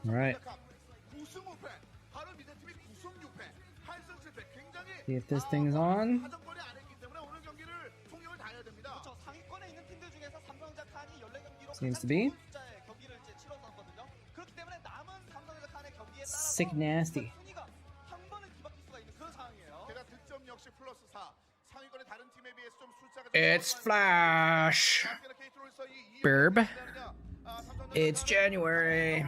All right. See if this thing's on. Seems to be. Sick nasty. It's Flash. Burb. It's January.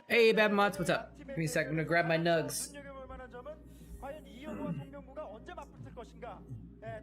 Hey, Bad Mods, what's up? Give me a second, I'm gonna grab my nugs.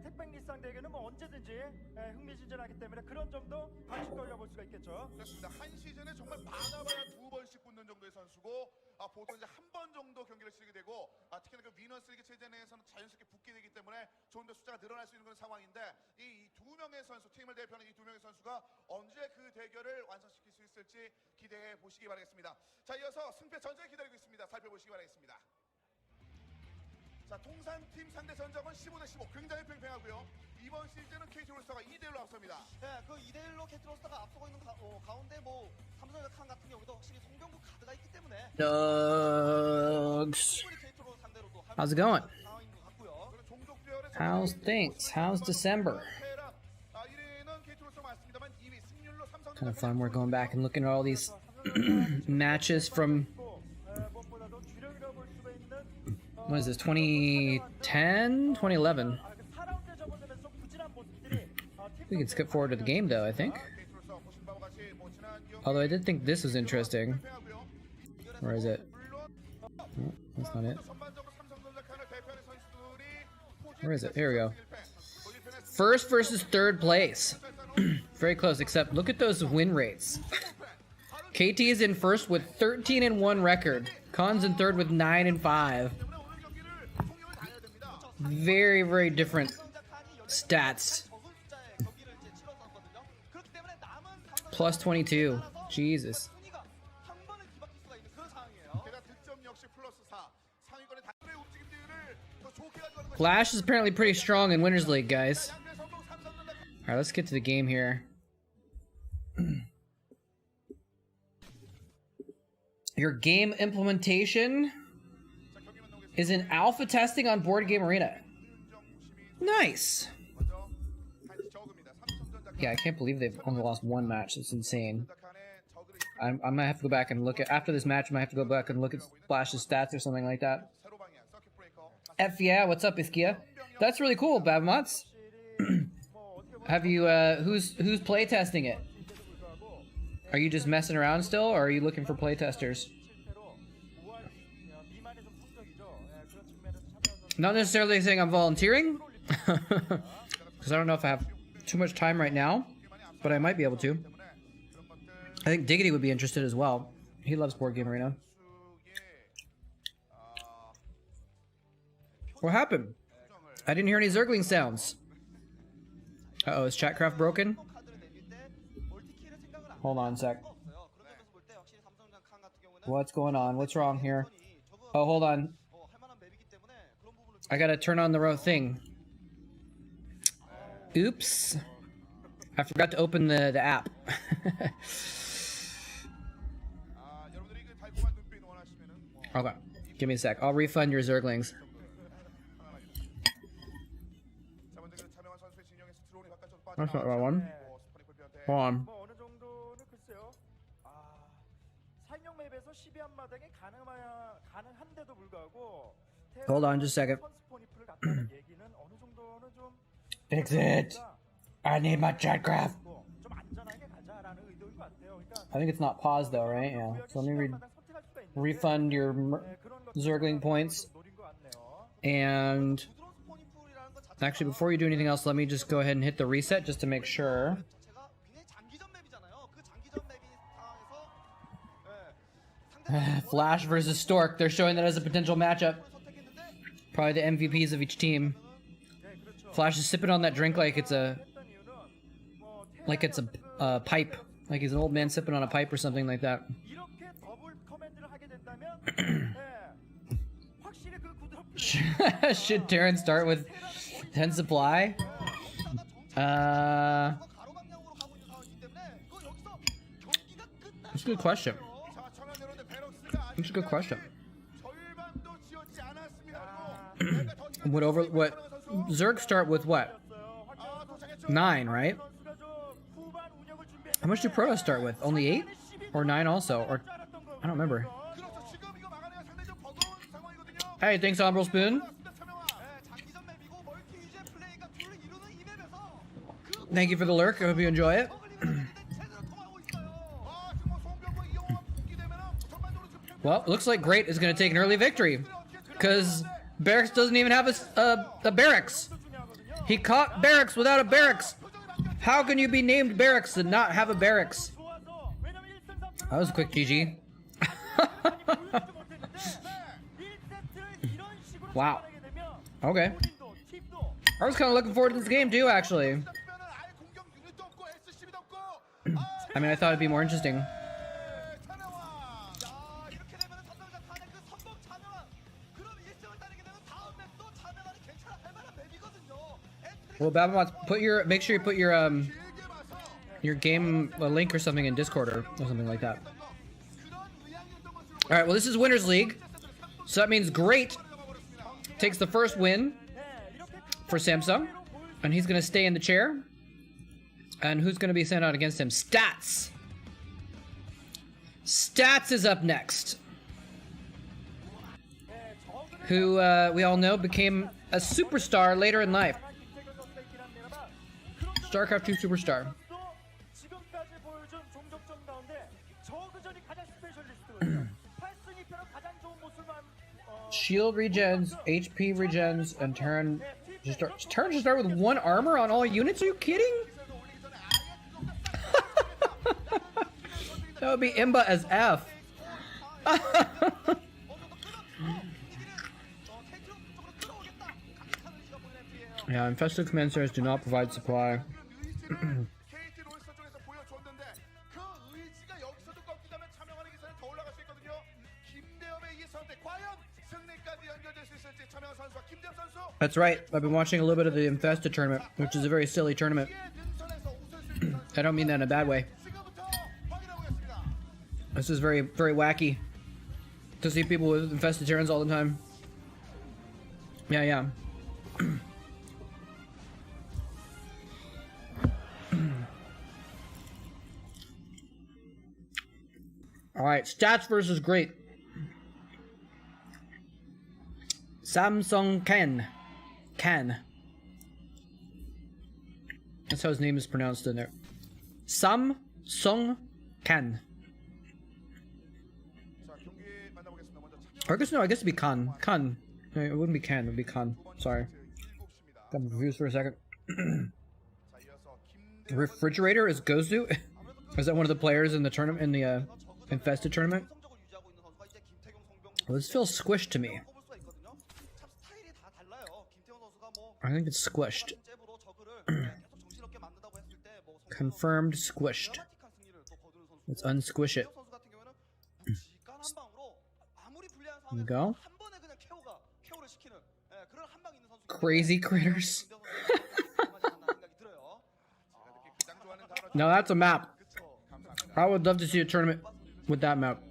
택백리상 대결은 뭐 언제든지 흥미진진하기 때문에 그런 점도 관심 걸려볼 수가 있겠죠. 그렇습니다. 한 시즌에 정말 많아봐야 2번씩 붙는 정도의 선수고 보통 이제 한 번 정도 경기를 치르게 되고 특히나 그 위너스 리그 체제 내에서는 자연스럽게 붙게 되기 때문에 좀 더 숫자가 늘어날 수 있는 그런 상황인데 이 두 명의 선수, 팀을 대표하는 이 두 명의 선수가 언제 그 대결을 완성시킬 수 있을지 기대해 보시기 바라겠습니다. 자, 이어서 승패 전쟁 기다리고 있습니다. 살펴보시기 바라겠습니다. 자, 통산팀 상대 전적은 15대15 굉장히 팽팽하고요. 이번 시즌은 KT 롤스터가 2대1로 앞섭니다. 네, 그 2대1로 KT 롤스터가 앞서고 있는 가운데 뭐 삼성전자 칸 같은 경우도 확실히 송병구 카드가 있기 때문에 Nugs. How's it going? How's things? How's December? Kind of fun. We're going back and looking at all these matches from what is this, 2010, 2011? We can skip forward to the game though, I think. Although I did think this was interesting. Where is it? Oh, that's not it. Where is it? Here we go. First versus third place. Very close, except look at those win rates. KT is in first with 13-1 record. Khan's in third with 9-5. Very, very different stats. Plus 22. Jesus. Flash is apparently pretty strong in Winners League, guys. Alright, let's get to the game here. Your game implementation is in alpha testing on Board Game Arena. Nice. Yeah, I can't believe they've only lost one match. It's insane. I might have to go back and look at, after this match, I might have to go back and look at Splash's stats or something like that. F yeah, what's up, Iskia? That's really cool, Babmots. Have you, who's playtesting it? Are you just messing around still, or are you looking for playtesters? Not necessarily saying I'm volunteering, because I don't know if I have too much time right now, but I might be able to. I think Diggity would be interested as well. He loves Board Game Arena. What happened? I didn't hear any Zergling sounds. Uh-oh, is Chatcraft broken? Hold on a sec. What's going on? What's wrong here? Oh, hold on. I gotta turn on the right thing. Oops. I forgot to open the app. Okay, give me a sec. I'll refund your Zerglings. That's not the right one. Hold on. Hold on just a second. Exit. I need my Chatcraft. I think it's not paused though, right? Yeah. So let me refund your Zergling points. And actually, before you do anything else, let me just go ahead and hit the reset just to make sure. Flash versus Stork. They're showing that as a potential matchup. Probably the MVPs of each team. Flash is sipping on that drink like it's a pipe. Like he's an old man sipping on a pipe or something like that. Should Terran start with 10 supply? That's a good question. That's a good question. What Zerg start with what? 9, right? How much do Protoss start with? Only 8? Or 9 also? Or I don't remember. Hey, thanks, Honorable Spoon. Thank you for the lurk. I hope you enjoy it. Well, looks like Great is going to take an early victory. Because Barracks doesn't even have a barracks. He caught Barracks without a barracks. How can you be named Barracks and not have a barracks? That was a quick GG. Wow. Okay. I was kind of looking forward to this game too, actually. I mean, I thought it'd be more interesting. Well, Babamot, make sure you put your game link or something in Discord or something like that. All right. Well, this is Winners League, so that means Great takes the first win for Samsung, and he's gonna stay in the chair. And who's gonna be sent out against him? Stats. Stats is up next. Who we all know became a superstar later in life. Starcraft 2 superstar. Shield regens, HP regens, and Terran just start with 1 armor on all units? Are you kidding? That would be Imba as F. Yeah, infested command centers do not provide supply. That's right. I've been watching a little bit of the Infested tournament, which is a very silly tournament. I don't mean that in a bad way. This is very, very wacky to see people with infested Terrans all the time. Yeah, yeah. All right, Stats versus Great. Samsung Ken. That's how his name is pronounced in there. Samsung Ken. I guess it'd be Khan. Khan. No, it wouldn't be Ken, it would be Khan. Sorry. Got confused for a second. Refrigerator is Gozu? Is that one of the players in the tournament, in the Infested tournament? Well, this feels squished to me. I think it's squished. Confirmed squished. Let's unsquish it. There we go. Crazy critters. No, that's a map. I would love to see a tournament with that map.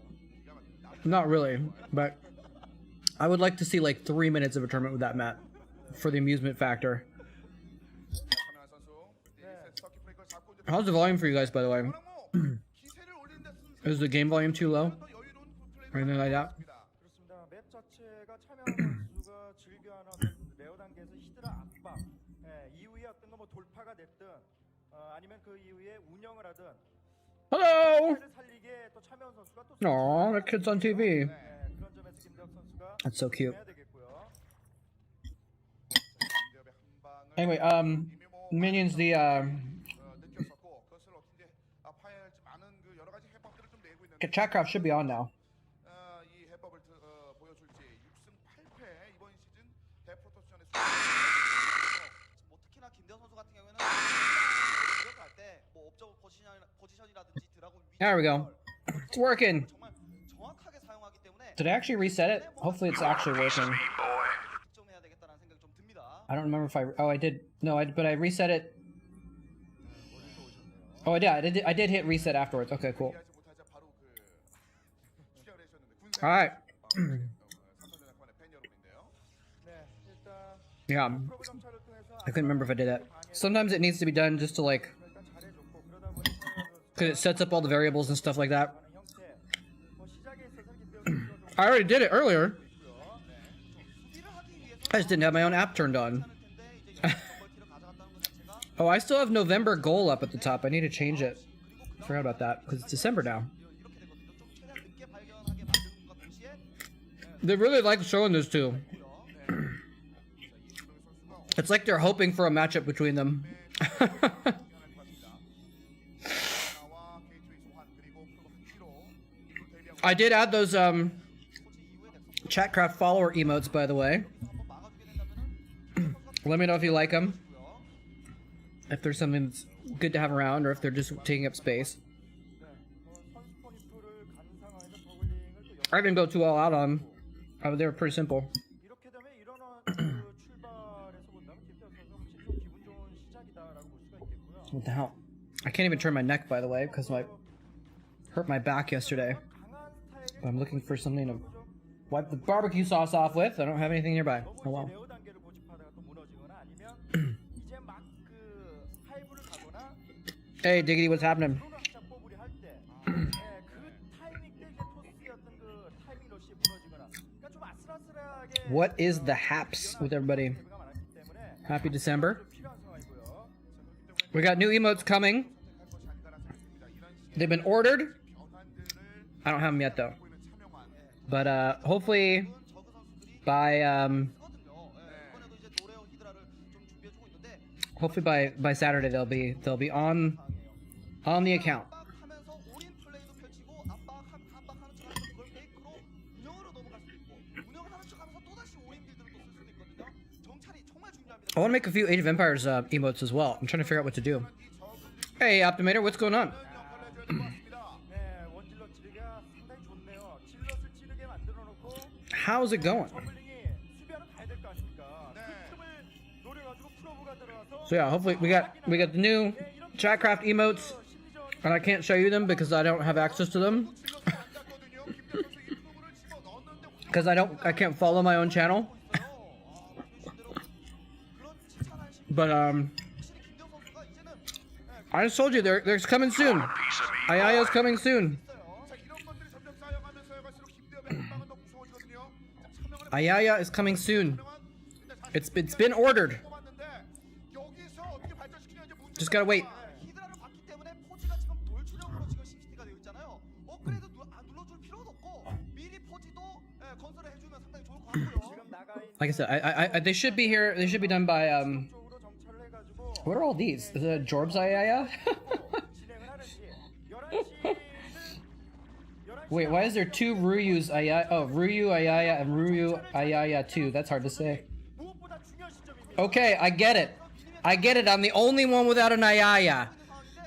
Not really, but I would like to see like 3 minutes of a tournament with that map for the amusement factor. How's the volume for you guys, by the way? Is the game volume too low? Or anything like that? Hello! Aww, that kid's on TV. That's so cute. Anyway, minions, the Chatcraft should be on now. There we go. It's working. Did I actually reset it? Hopefully it's actually working. I don't remember if I... Oh, I did. No, but I reset it Oh, yeah, I did hit reset afterwards. Okay, cool. All right. Yeah, I couldn't remember if I did that. Sometimes it needs to be done just to like, because it sets up all the variables and stuff like that. I already did it earlier. I just didn't have my own app turned on. Oh, I still have November goal up at the top. I need to change it. I forgot about that because it's December now. They really like showing this too. It's like they're hoping for a matchup between them. I did add those Chatcraft follower emotes, by the way. Let me know if you like them. If there's something that's good to have around, or if they're just taking up space. I didn't go too all out on them. They were pretty simple. What the hell? I can't even turn my neck, by the way, because I hurt my back yesterday. But I'm looking for something to wipe the barbecue sauce off with. I don't have anything nearby. Oh well. Hey, Diggity, what's happening? What is the haps with everybody? Happy December. We got new emotes coming. They've been ordered. I don't have them yet though. But hopefully by by Saturday they'll be on the account. I want to make a few Age of Empires emotes as well. I'm trying to figure out what to do. Hey, Optimator, what's going on? How's it going? So yeah, hopefully we got the new Chatcraft emotes, and I can't show you them because I don't have access to them. Because I can't follow my own channel. But I just told you they're coming soon. Ayaya's coming soon. Ayaya is coming soon. It's been ordered. Just gotta wait. Like I said, they should be here. They should be done by what are all these? Is it Jorb's Ayaya? Wait, why is there two Ryu's Ayaya? Oh, Ryu Ayaya and Ryu Ayaya 2. That's hard to say. Okay, I get it. I get it. I'm the only one without an Ayaya.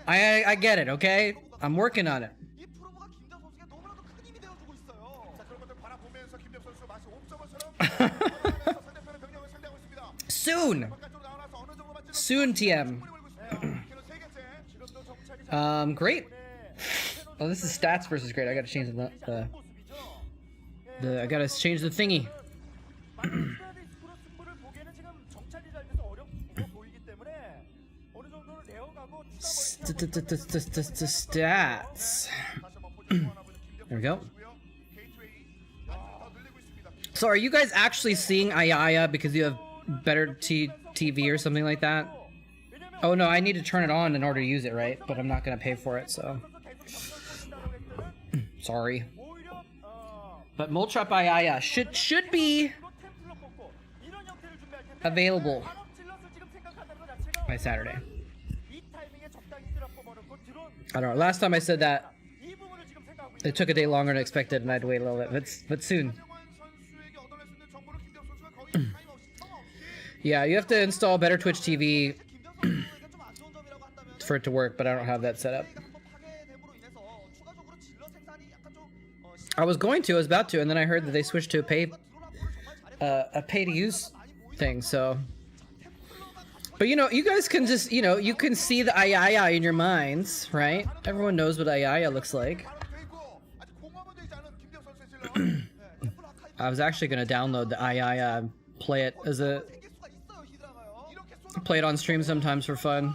I get it, okay? I'm working on it. Soon! Soon, TM. Great. Oh, this is stats versus great. I gotta change the I gotta change the thingy. Stats. There we go. So are you guys actually seeing Ayaya because you have better TV or something like that? Oh no, I need to turn it on in order to use it, right? But I'm not gonna pay for it, so sorry. But moletrap Ayaya should be available by Saturday. I don't know. Last time I said that, it took a day longer than expected, and I had to wait a little bit. But soon. Yeah, you have to install better Twitch TV for it to work, but I don't have that set up. I was about to, and then I heard that they switched to a pay to use thing. So But you know, you guys can just, you know, you can see the Ayaya in your minds, right? Everyone knows what Ayaya looks like. I was actually gonna download the Ayaya, play it as a, play it on stream sometimes for fun.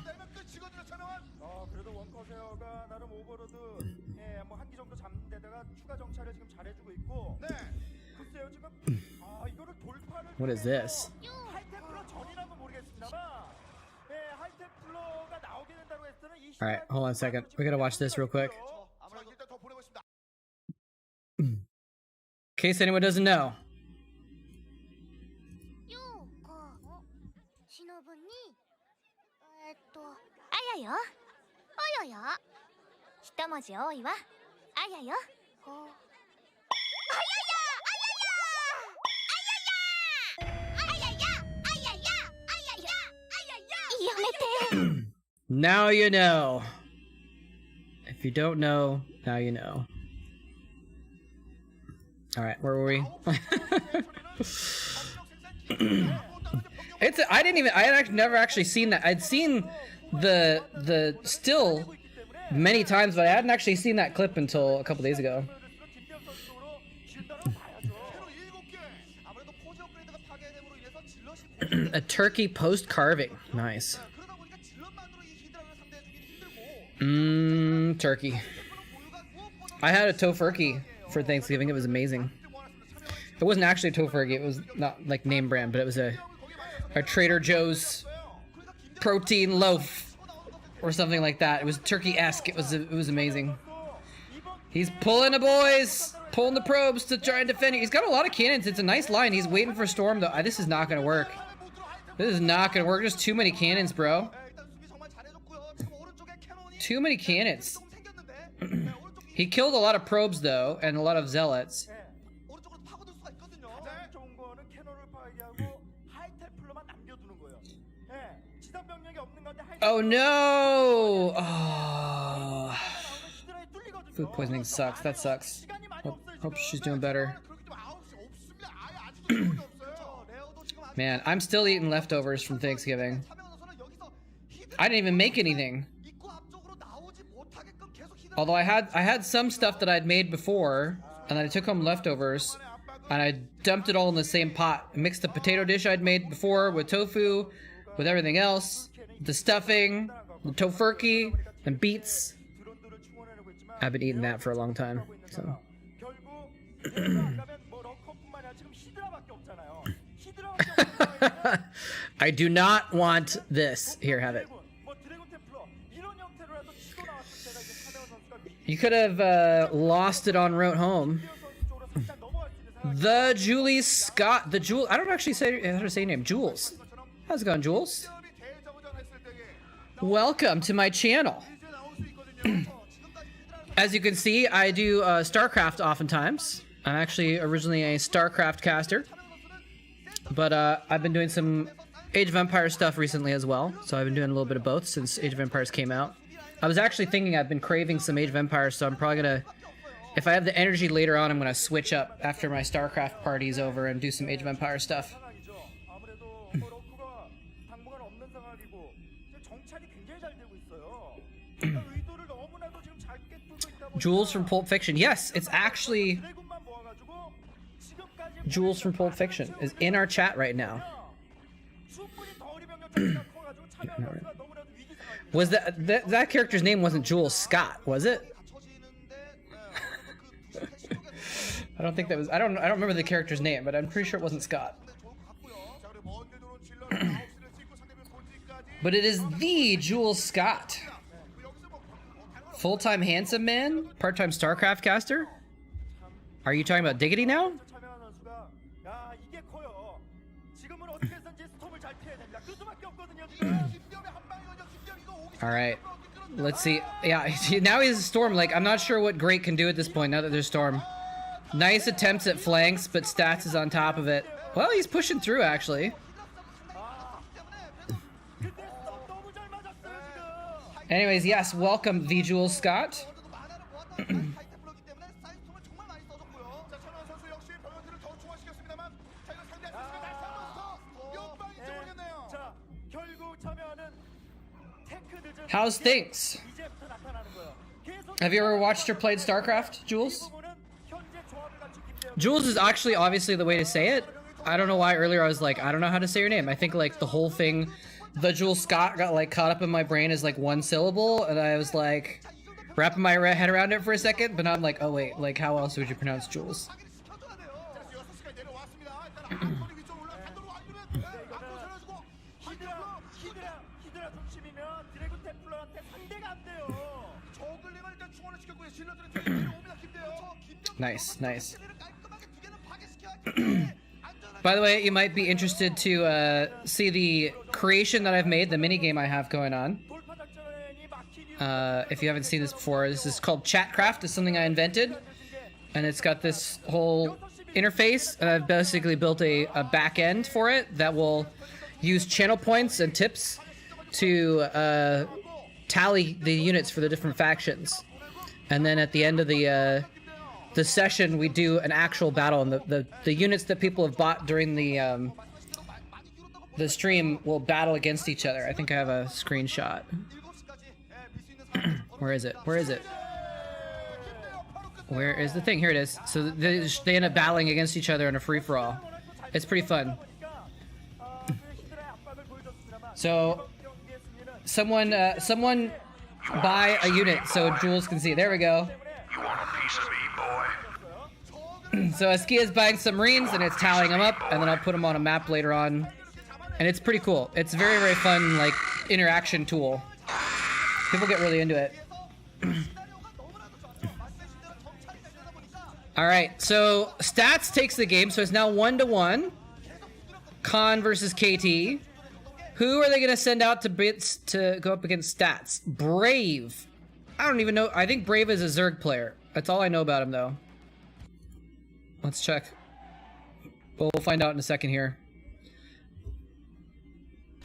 What is this? All right, hold on a second. We gotta watch this real quick. In case anyone doesn't know. Now you know. If you don't know, now you know. All right, where were we? I had never actually seen that. I'd seen the still many times, but I hadn't actually seen that clip until a couple days ago. A turkey post carving, nice. Turkey. I had a tofurkey for Thanksgiving. It was amazing. It wasn't actually a tofurkey. It was not like name brand, but it was a Trader Joe's protein loaf or something like that. It was turkey-esque. It was amazing. He's pulling the boys, pulling the probes to try and defend it. He's got a lot of cannons. It's a nice line. He's waiting for Storm though. This is not gonna work. This is not gonna work. There's too many cannons, bro. Too many cannons. He killed a lot of probes though, and a lot of zealots. Oh no! Oh. Food poisoning sucks. That sucks. Hope she's doing better. Man, I'm still eating leftovers from Thanksgiving. I didn't even make anything. Although I had some stuff that I'd made before, and then I took home leftovers, and I dumped it all in the same pot. I mixed the potato dish I'd made before with tofu, with everything else, the stuffing, the tofurkey, and beets. I've been eating that for a long time, so. I do not want this. Here, have it. You could have lost it en route home. The Julie Scott, the Jewel. I don't actually say how to say your name. Jules. How's it going, Jules? Welcome to my channel. As you can see, I do Starcraft oftentimes. I'm actually originally a Starcraft caster, but I've been doing some Age of Empires stuff recently as well. So I've been doing a little bit of both since Age of Empires came out. I was actually thinking I've been craving some Age of Empires, so I'm probably gonna, if I have the energy later on, I'm gonna switch up after my StarCraft party's over and do some Age of Empires stuff. Jules from Pulp Fiction. Yes, it's actually Jules from Pulp Fiction is in our chat right now. Was that character's name wasn't Jules Scott, was it? I don't think that was. I don't remember the character's name, but I'm pretty sure it wasn't Scott. But it is the Jules Scott. Full-time handsome man, part-time StarCraft caster. Are you talking about Diggity now? All right, let's see. Yeah, now he's a Storm. Like, I'm not sure what Great can do at this point now that there's Storm. Nice attempts at flanks, but Stats is on top of it. Well, he's pushing through, actually. Anyways, yes, welcome, the Jules Scott. How's things? Have you ever watched or played Starcraft, Jules? Jules is actually obviously the way to say it. I don't know why earlier I was like, I don't know how to say your name. I think like the whole thing, the Jules Scott got like caught up in my brain as like one syllable, and I was like wrapping my head around it for a second, but now I'm like, oh wait, like how else would you pronounce Jules? Nice, nice. By the way, you might be interested to see the creation that I've made, the minigame I have going on. If you haven't seen this before, this is called Chatcraft. It's something I invented. And it's got this whole interface, and I've basically built a back end for it that will use channel points and tips to tally the units for the different factions. And then at the end of the session, we do an actual battle, and the units that people have bought during the stream will battle against each other. I think I have a screenshot. Where is it? Where is it? Where is the thing? Here it is. So they end up battling against each other in a free-for-all. It's pretty fun. So someone buy a unit so Jules can see. There we go. You want a piece of me, boy? So Askia's buying some Marines, and it's tallying them up, and then I'll put them on a map later on. And it's pretty cool. It's a very, very fun, like, interaction tool. People get really into it. Alright, so Stats takes the game, so it's now 1-1. Khan versus KT. Who are they going to send out to bits to go up against Stats? Brave. I don't even know. I think Brave is a Zerg player. That's all I know about him, though. Let's check. Well, we'll find out in a second here.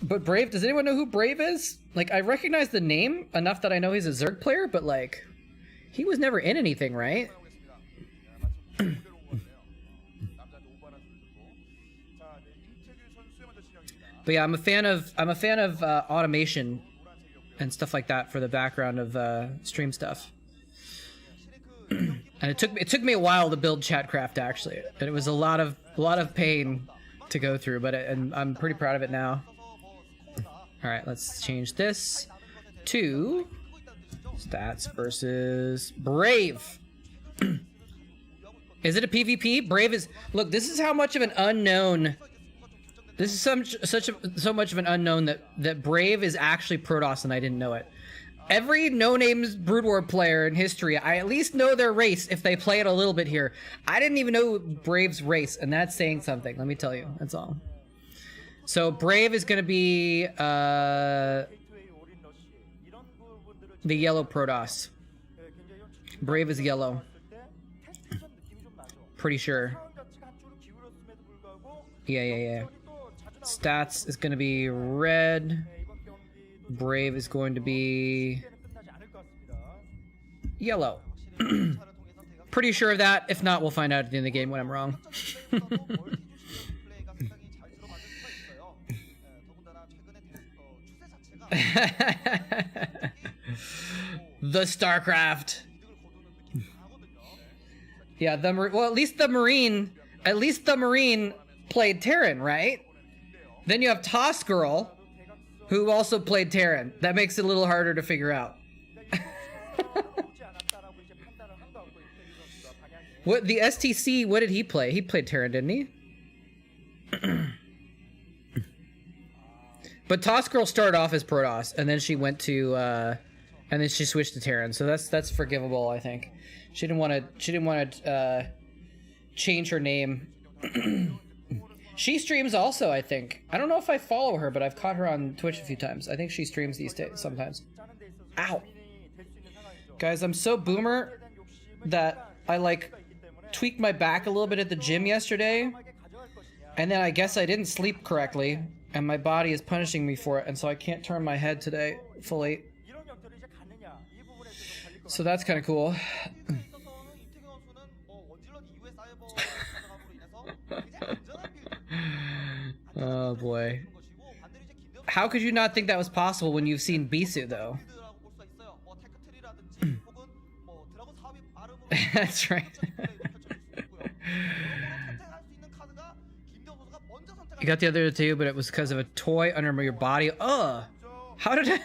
But Brave, does anyone know who Brave is? Like, I recognize the name enough that I know he's a Zerg player, but, like, he was never in anything, right? But yeah, I'm a fan of automation and stuff like that for the background of stream stuff. And it took me a while to build Chatcraft, actually, and it was a lot of pain to go through, but and I'm pretty proud of it now. All right, let's change this to Stats versus Brave. Is it a PvP? Brave is... Look, this is how much of an unknown... This is so much of an unknown that Brave is actually Protoss, and I didn't know it. Every no-names Brood War player in history, I at least know their race if they play it a little bit here. I didn't even know Brave's race, and that's saying something. Let me tell you. That's all. So Brave is going to be the yellow Protoss. Brave is yellow. Pretty sure. Yeah. Stats is going to be red. Brave is going to be yellow. Pretty sure of that. If not, we'll find out at the end of the game when I'm wrong. The Starcraft. Yeah, well, at least the Marine played Terran, right? Then you have Toss Girl, who also played Terran. That makes it a little harder to figure out. What the STC? What did he play? He played Terran, didn't he? But Toss Girl started off as Protoss, and then she went to, and then she switched to Terran. So that's forgivable, I think. She didn't want to change her name. She streams also, I think. I don't know if I follow her, but I've caught her on Twitch a few times. I think she streams these days sometimes. Ow. Guys, I'm so boomer that I, like, tweaked my back a little bit at the gym yesterday. And then I guess I didn't sleep correctly. And my body is punishing me for it. And so I can't turn my head today fully. So that's kind of cool. Oh boy. how could you not think that was possible when you've seen Bisu though? That's right. You got the other two, but it was because of a toy under your body. Ugh. How did I...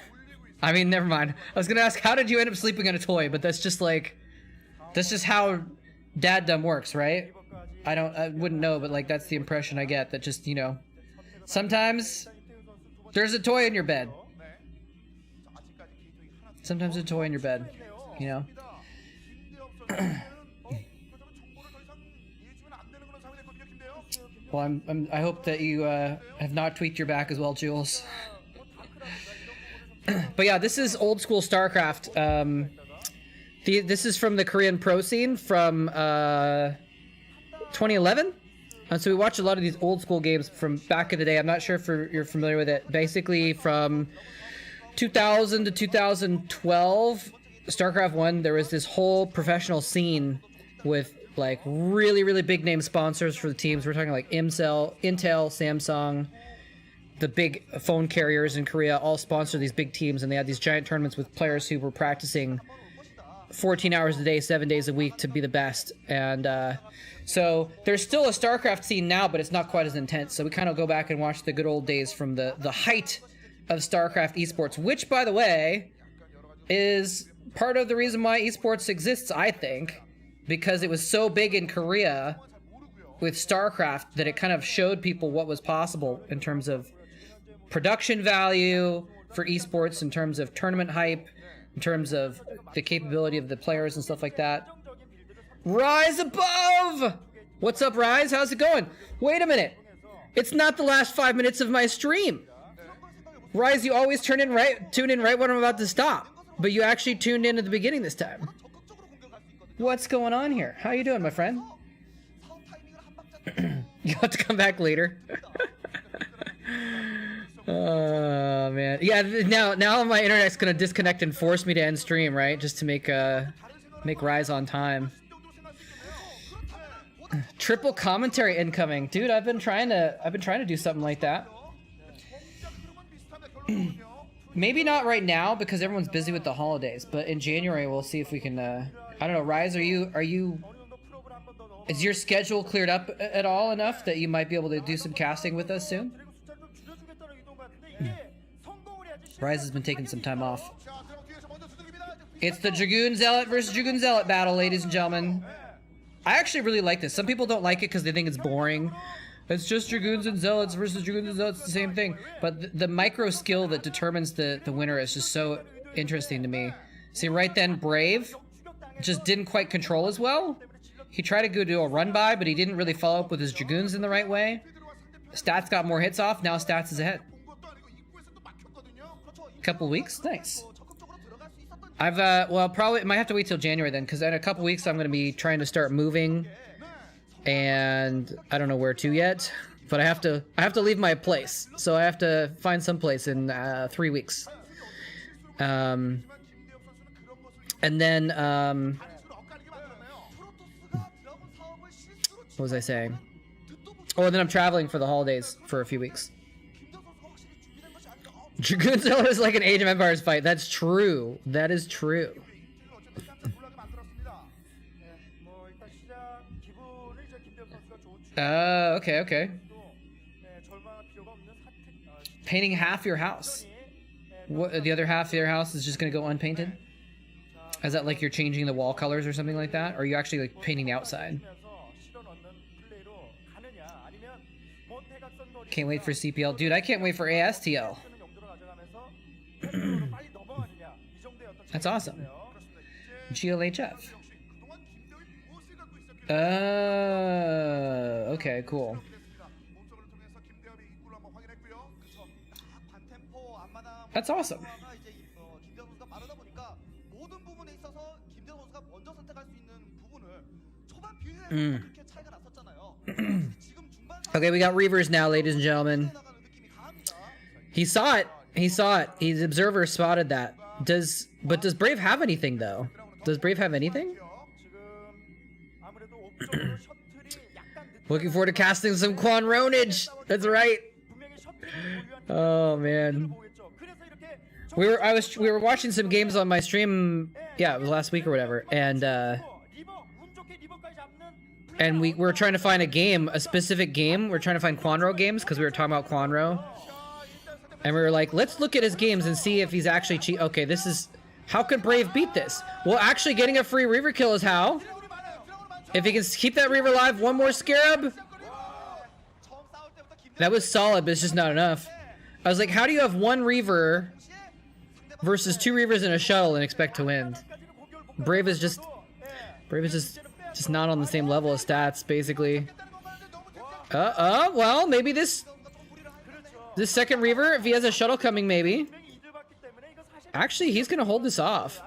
I mean, never mind. I was gonna ask, how did you end up sleeping on a toy? But that's just like... That's just how daddom works, right? I wouldn't know, but like that's the impression I get. That just, you know... Sometimes... There's a toy in your bed. Sometimes a toy in your bed. You know? Well, I hope that you have not tweaked your back as well, Jules. But yeah, this is old school Starcraft. This is from the Korean pro scene from 2011. So we watch a lot of these old school games from back in the day. I'm not sure if you're familiar with it. Basically, from 2000 to 2012, Starcraft 1, there was this whole professional scene with like really big name sponsors for the teams. We're talking like Intel, Samsung, the big phone carriers in Korea all sponsor these big teams, and they had these giant tournaments with players who were practicing 14 hours a day, 7 days a week to be the best. And so there's still a StarCraft scene now, but it's not quite as intense. So we kind of go back and watch the good old days from the height of StarCraft esports, which, by the way, is part of the reason why esports exists, I think. Because it was so big in Korea with StarCraft that it kind of showed people what was possible in terms of production value for esports, in terms of tournament hype, in terms of the capability of the players and stuff like that. Rise above! What's up, Rise? How's it going? Wait a minute. It's not the last 5 minutes of my stream. Rise, you always tune in right when I'm about to stop. But you actually tuned in at the beginning this time. What's going on here? How you doing, my friend? You have to come back later. Oh man, yeah. Now my internet's gonna disconnect and force me to end stream, right? Just to make Rise on time. Triple commentary incoming, dude. I've been trying to do something like that. Maybe not right now because everyone's busy with the holidays, but in January we'll see if we can. I don't know, Rise. Are you? Is your schedule cleared up at all enough that you might be able to do some casting with us soon? Rise has been taking some time off. It's the Dragoon Zealot versus Dragoon Zealot battle, ladies and gentlemen. I actually really like this. Some people don't like it because they think it's boring. It's just Dragoons and Zealots versus Dragoons and Zealots, the same thing. But the micro skill that determines the winner is just so interesting to me. See, right then, Brave just didn't quite control as well. He tried to go do a run by, but he didn't really follow up with his Dragoons in the right way. Stats got more hits off. Now Stats is ahead. Couple weeks? Nice. Well, probably might have to wait till January then, because in a couple weeks I'm going to be trying to start moving, and I don't know where to yet, but I have to leave my place, so I have to find some place in 3 weeks. And then what was I saying? Oh, and then I'm traveling for the holidays for a few weeks. Dragoon Zealot is like an Age of Empires fight. That's true. That is true. Okay. Painting half your house. What, the other half of your house is just gonna go unpainted? Is that like you're changing the wall colors or something like that? Or are you actually like painting the outside? Can't wait for CPL. Dude, I can't wait for ASTL. That's awesome. GLHF. Okay, cool. That's awesome. Okay, we got Reavers now, ladies and gentlemen. He saw it. His observer spotted that. Does Brave have anything though? Does Brave have anything? Looking forward to casting some Quan Ronage. That's right. Oh man. We were watching some games on my stream. Yeah, it was last week or whatever, and we were trying to find a specific game. We're trying to find Quanro games because we were talking about Quanro, and we were like, let's look at his games and see if he's actually cheat. Okay, this is how could Brave beat this? Well, actually, getting a free Reaver kill is how. If he can keep that Reaver alive, one more Scarab. That was solid, but it's just not enough. I was like, how do you have one Reaver versus two Reavers and a shuttle and expect to win? Brave is just not on the same level of stats, basically. Well, maybe this second Reaver, if he has a shuttle coming, maybe. Actually, he's gonna hold this off.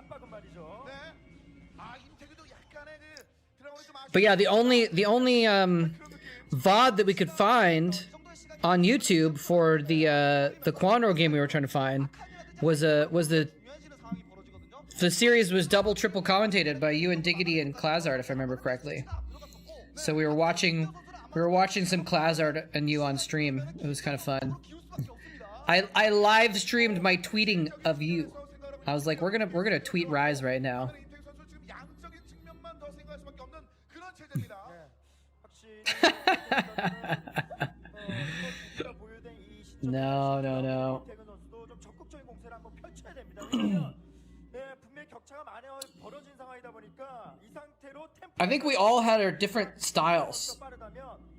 But yeah, the only VOD that we could find on YouTube for the Quanro game we were trying to find was the series was double triple commentated by you and Diggity and Klazard, if I remember correctly. So we were watching some Klazard and you on stream. It was kind of fun. I live streamed my tweeting of you. I was like, we're gonna tweet Rise right now. No. I think we all had our different styles.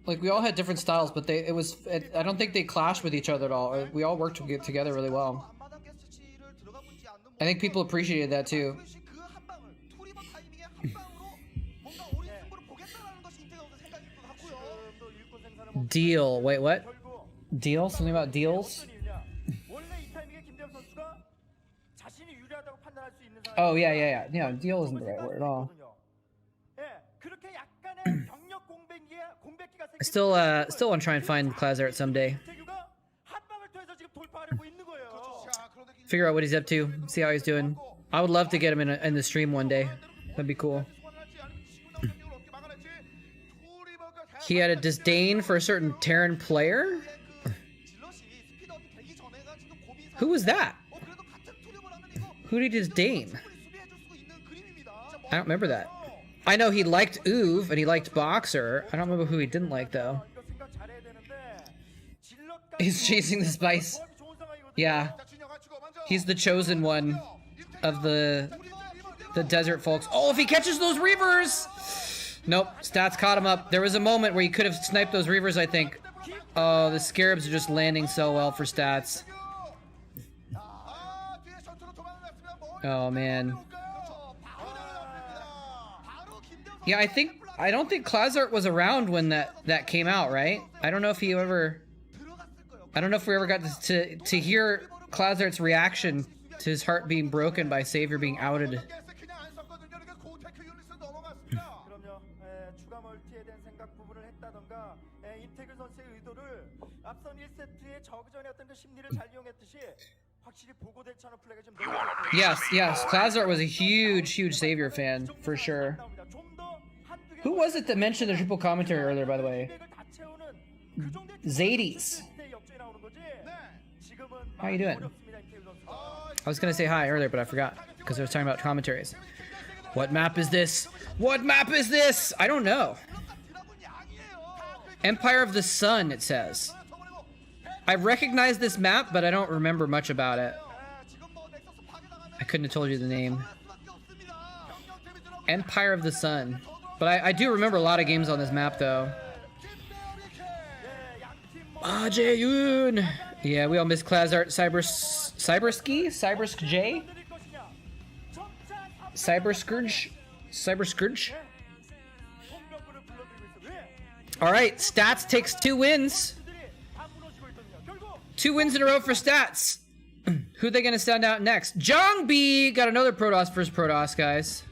Like, we all had different styles, but I don't think they clashed with each other at all. We all worked together really well. I think people appreciated that too. Deal. Wait, what? Deal? Something about deals? Oh, yeah. Yeah, deal isn't the right word at all. I still want to try and find Klazart someday. Figure out what he's up to, see how he's doing. I would love to get him in the stream one day. That'd be cool. He had a disdain for a certain Terran player? Who was that? Who did he disdain? I don't remember that. I know he liked Uv and he liked Boxer. I don't remember who he didn't like though. He's chasing the spice. Yeah. He's the chosen one of the desert folks. Oh, if he catches those Reavers! Nope, stats caught him up. There was a moment where he could have sniped those Reavers, I think. Oh, the Scarabs are just landing so well for stats. Oh, man. Yeah, I don't think Klazart was around when that came out, right? I don't know if we ever got to hear Klazart's reaction to his heart being broken by Savior being outed. Yes, Klazart was a huge Savior fan, for sure. Who was it that mentioned the triple commentary earlier, by the way? Zades. How you doing? I was gonna say hi earlier, but I forgot, because I was talking about commentaries. What map is this? What map is this? I don't know. Empire of the Sun, it says. I recognize this map, but I don't remember much about it. I couldn't have told you the name. Empire of the Sun. But I do remember a lot of games on this map, though. Ah, Jae-yoon! Yeah, we all miss Klazart. Cybersky? Cybersk J? Cyberscourge? Alright, Stats takes 2 wins. 2 wins in a row for Stats. Who are they gonna send out next? Jong B got another Protoss versus Protoss, guys.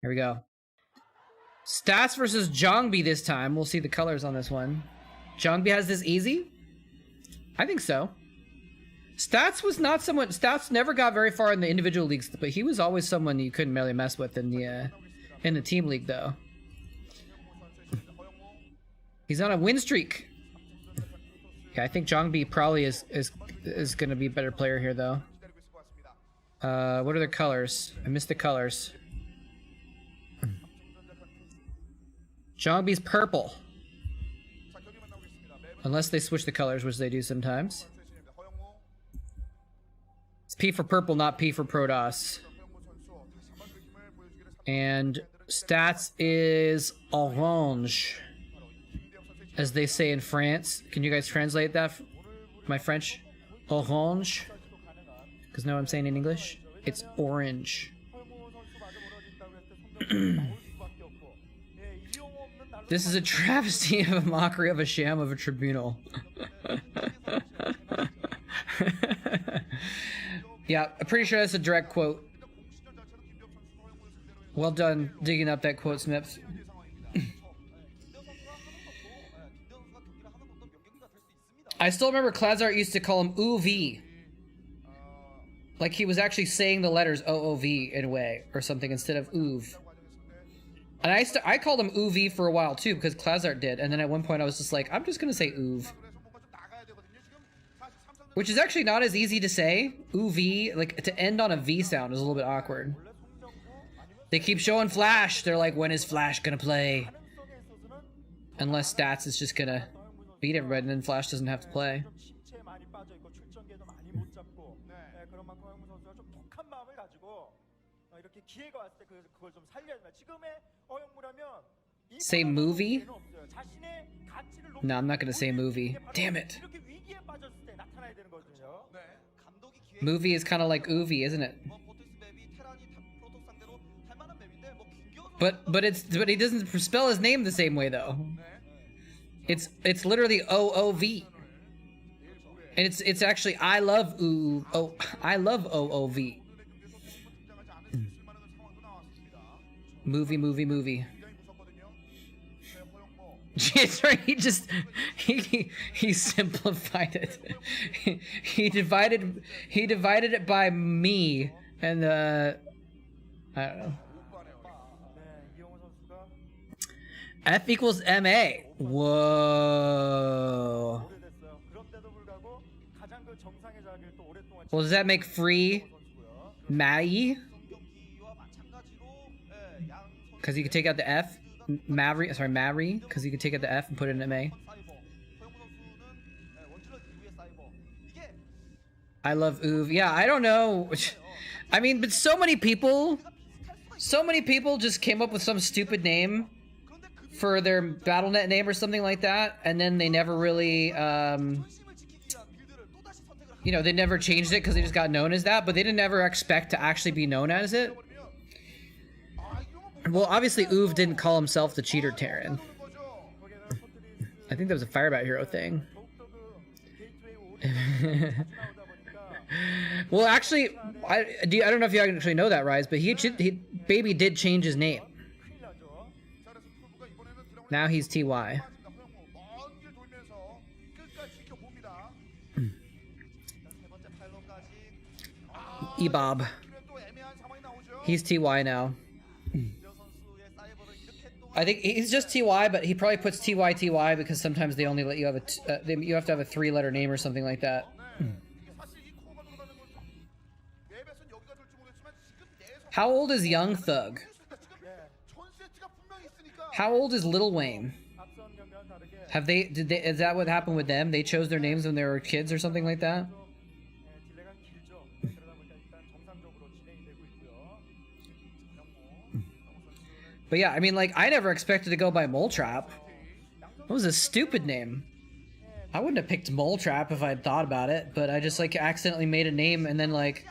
Here we go. Stats versus Jongbi this time. We'll see the colors on this one. Jongbi has this easy? I think so. Stats was not someone. Stats never got very far in the individual leagues, but he was always someone you couldn't really mess with in the team league, though. He's on a win streak. Yeah, I think Zhongbi probably is going to be a better player here, though. What are their colors? I missed the colors. Zhongbi's purple. Unless they switch the colors, which they do sometimes. It's P for purple, not P for Protoss. And stats is orange, as they say in France. Can you guys translate that? My French? Orange? Because know what I'm saying in English? It's orange. This is a travesty of a mockery of a sham of a tribunal. Yeah, I'm pretty sure that's a direct quote. Well done digging up that quote, Snips. I still remember Klazart used to call him UV. Like he was actually saying the letters OOV in a way, or something, instead of UV. And I called him UV for a while too, because Klazart did, and then at one point I was just like, I'm just gonna say UV. Which is actually not as easy to say. UV, like to end on a V sound is a little bit awkward. They keep showing Flash, they're like, when is Flash gonna play? Unless Stats is just gonna beat everybody, and then Flash doesn't have to play. Say movie? No, I'm not gonna say movie. Damn it. Movie is kind of like Uvi, isn't it? But he doesn't spell his name the same way though. It's literally OOV. And it's actually I love OOV. Movie. It's right, he simplified it. He divided it by me, and I don't know. F equals MA. Whoa. Well, does that make free Mai? Because you could take out the F. Mavri, because you could take out the F and put it in MA. I love Uv. Yeah, I don't know. I mean, but so many people just came up with some stupid name for their BattleNet name or something like that, and then they never really, you know, they never changed it because they just got known as that, but they didn't ever expect to actually be known as it. Well, obviously, Uv didn't call himself the Cheater Terran. I think that was a Firebat Hero thing. Well, actually, I don't know if you actually know that, Rise, but Baby did change his name. Now he's TY. Ebob. He's TY now. I think he's just TY, but he probably puts TY because sometimes they only let you have you have to have a 3-letter name or something like that. How old is Young Thug? How old is Lil Wayne? Is that what happened with them? They chose their names when they were kids or something like that? But yeah, I mean, like, I never expected to go by moletrap. That was a stupid name. I wouldn't have picked moletrap if I'd thought about it, but I just, like, accidentally made a name and then, like,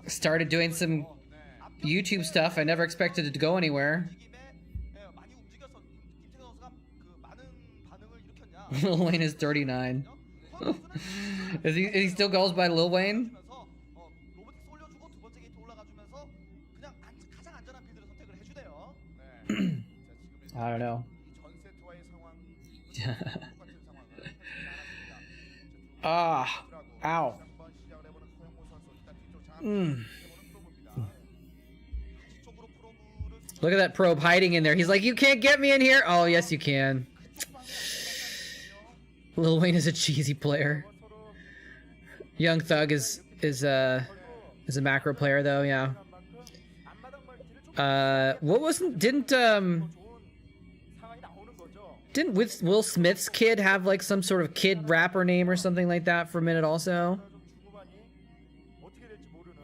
started doing some YouTube stuff. I never expected it to go anywhere. Lil Wayne is 39. He still goes by Lil Wayne? I don't know. Ow. Look at that probe hiding in there. He's like, you can't get me in here. Oh, yes, you can. Lil Wayne is a cheesy player. Young Thug is a macro player though, yeah. Didn't Will Smith's kid have like some sort of kid rapper name or something like that for a minute also?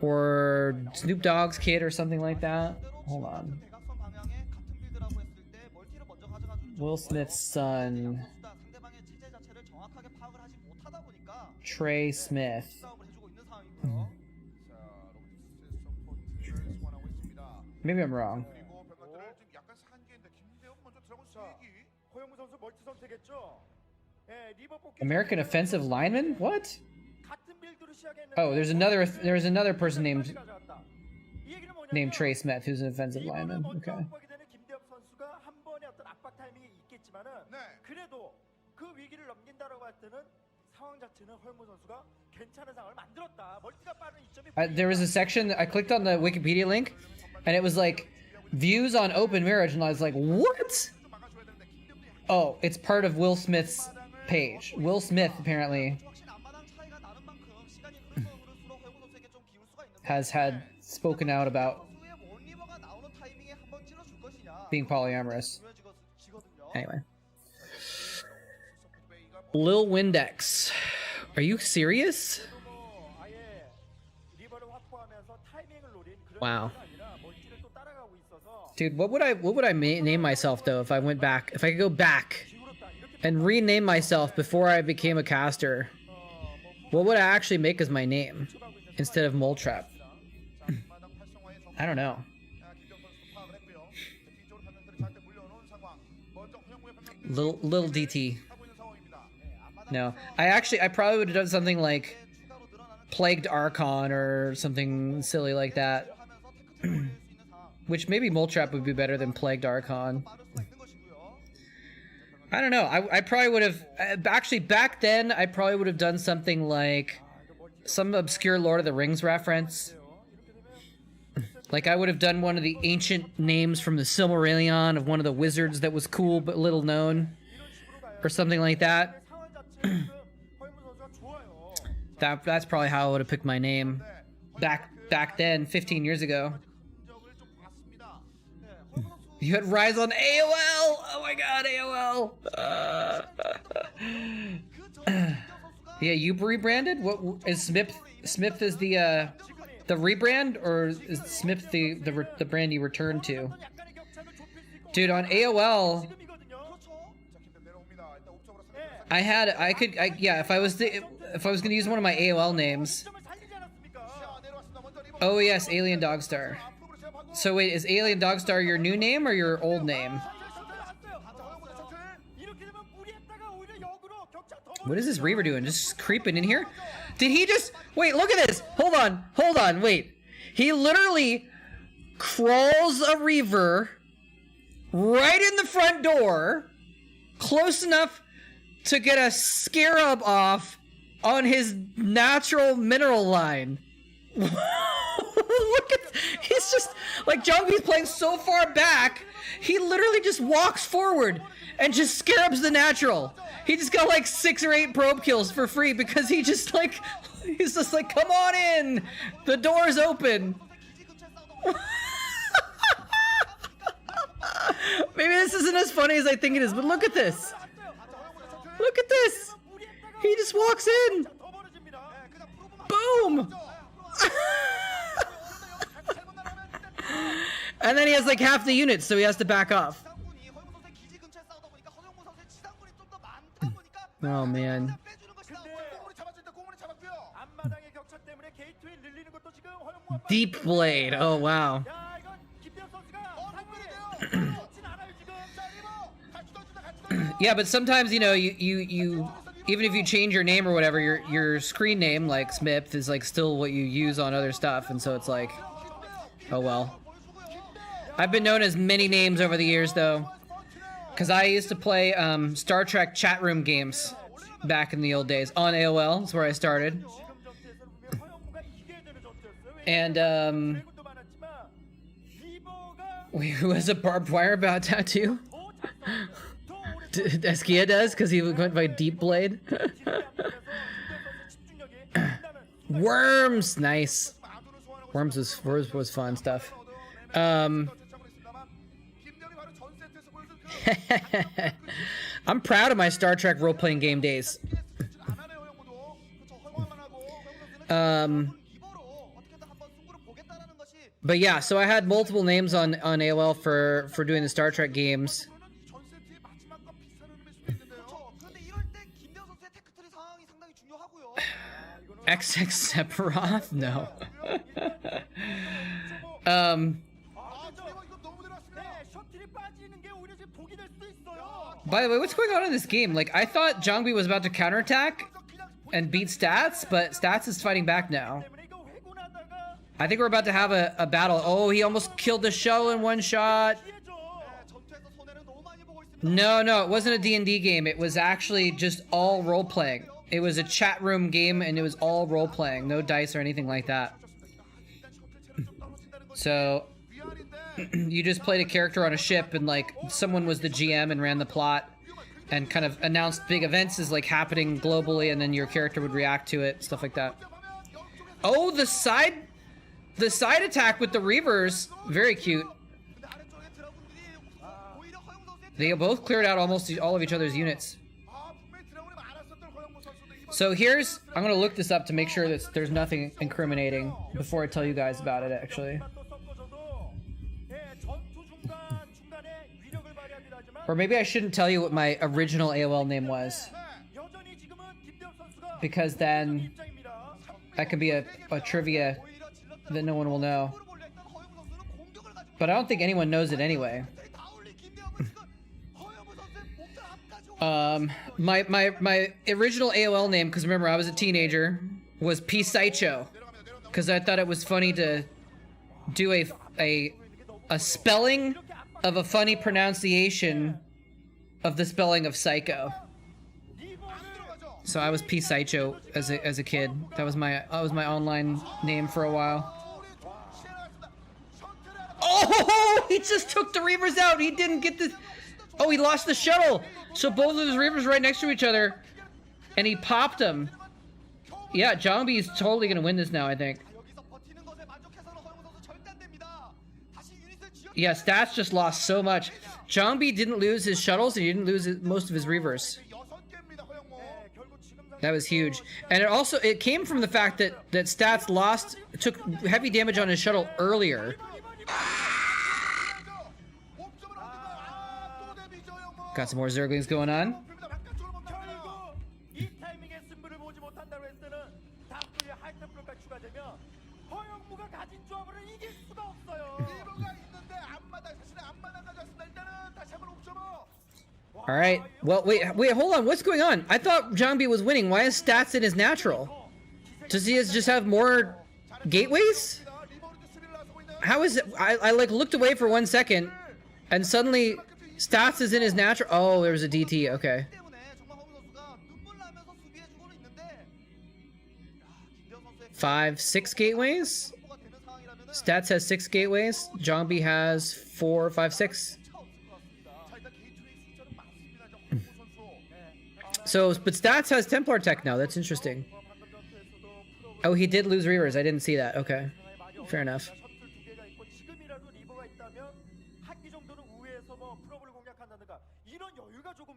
Or Snoop Dogg's kid or something like that? Hold on. Will Smith's son. Trey Smith. Maybe I'm wrong. American offensive lineman? What? Oh, there's another person named Trey Smith who's an offensive lineman. Okay. There was a section I clicked on the Wikipedia link, and it was like views on open marriage, and I was like, what? Oh, it's part of Will Smith's page. Will Smith apparently has had spoken out about being polyamorous. Anyway. Lil Windex. Are you serious? Wow. Dude, what would I name myself though if I went back? If I could go back and rename myself before I became a caster, what would I actually make as my name instead of moletrap? I don't know. Little DT. No, I probably would have done something like Plagued Archon or something silly like that. Which maybe moletrap would be better than Plagued Archon. I don't know. I probably would have actually back then. I probably would have done something like some obscure Lord of the Rings reference. Like I would have done one of the ancient names from the Silmarillion of one of the wizards that was cool but little known, or something like that. That's probably how I would have picked my name back then, 15 years ago. You had Rise on AOL. Oh my God, AOL. Yeah, you rebranded. What is Smith? Smith is the rebrand, or is Smith the brand you returned to? Dude, on AOL, if I was gonna use one of my AOL names. Oh yes, Alien Dogstar. So wait, is Alien Dogstar your new name or your old name? What is this Reaver doing? Just creeping in here? Did he just... Wait, look at this! Hold on, wait. He literally crawls a Reaver right in the front door, close enough to get a scarab off on his natural mineral line. Look at... He's just... Like, Jungby's playing so far back, he literally just walks forward and just scarabs the natural. He just got like 6 or 8 probe kills for free because he just like... He's just like, come on in! The door's open! Maybe this isn't as funny as I think it is, but look at this! Look at this! He just walks in! Boom! And then he has like half the units, so he has to back off. Oh man. Deep Blade. Oh wow. Yeah, but sometimes, you know, you even if you change your name or whatever, your screen name, like Smith, is like still what you use on other stuff, and so it's like, oh well. I've been known as many names over the years though, because I used to play Star Trek chat room games back in the old days on AOL. That's where I started. And wait, who has a barbed wire bow tattoo? Eskia does, because he went by Deep Blade. Worms, nice. Worms was fun stuff. I'm proud of my Star Trek role-playing game days. But yeah, so I had multiple names on AOL for doing the Star Trek games. XX Sephiroth? No. By the way, what's going on in this game? Like, I thought Zhongbi was about to counterattack and beat Stats, but Stats is fighting back now. I think we're about to have a battle. Oh, he almost killed the shuttle in one shot. No, it wasn't a D&D game. It was actually just all role-playing. It was a chat room game, and it was all role-playing. No dice or anything like that. So, you just played a character on a ship, and, like, someone was the GM and ran the plot, and kind of announced big events as, like, happening globally, and then your character would react to it, stuff like that. Oh, the side attack with the Reavers, very cute. They both cleared out almost all of each other's units. So here's, I'm gonna look this up to make sure that there's nothing incriminating before I tell you guys about it, actually. Or maybe I shouldn't tell you what my original AOL name was, because then that could be a trivia that no one will know. But I don't think anyone knows it anyway. My original AOL name, because remember I was a teenager, was P. Saicho, because I thought it was funny to do a spelling of a funny pronunciation of the spelling of psycho. So I was P. Saicho as a kid. That was my online name for a while. Oh, he just took the Reavers out. He didn't get the. Oh, he lost the shuttle. So both of his Reavers right next to each other, and he popped them. Yeah, Zhongbi is totally gonna win this now, I think. Yeah, Stats just lost so much. Zhongbi didn't lose his shuttles, and he didn't lose most of his Reavers. That was huge. And it came from the fact that Stats took heavy damage on his shuttle earlier. Got some more Zerglings going on. All right. Well, wait, hold on. What's going on? I thought Zhongbi was winning. Why is Stats in his natural? Does he just have more gateways? How is it? I like looked away for 1 second, and suddenly Stats is in his natural. Oh, there was a DT. Okay. Five, 6 gateways. Stats has 6 gateways. Zhongbi has 4, 5, 6. So, but Stats has Templar tech now. That's interesting. Oh, he did lose Reavers. I didn't see that. Okay, fair enough.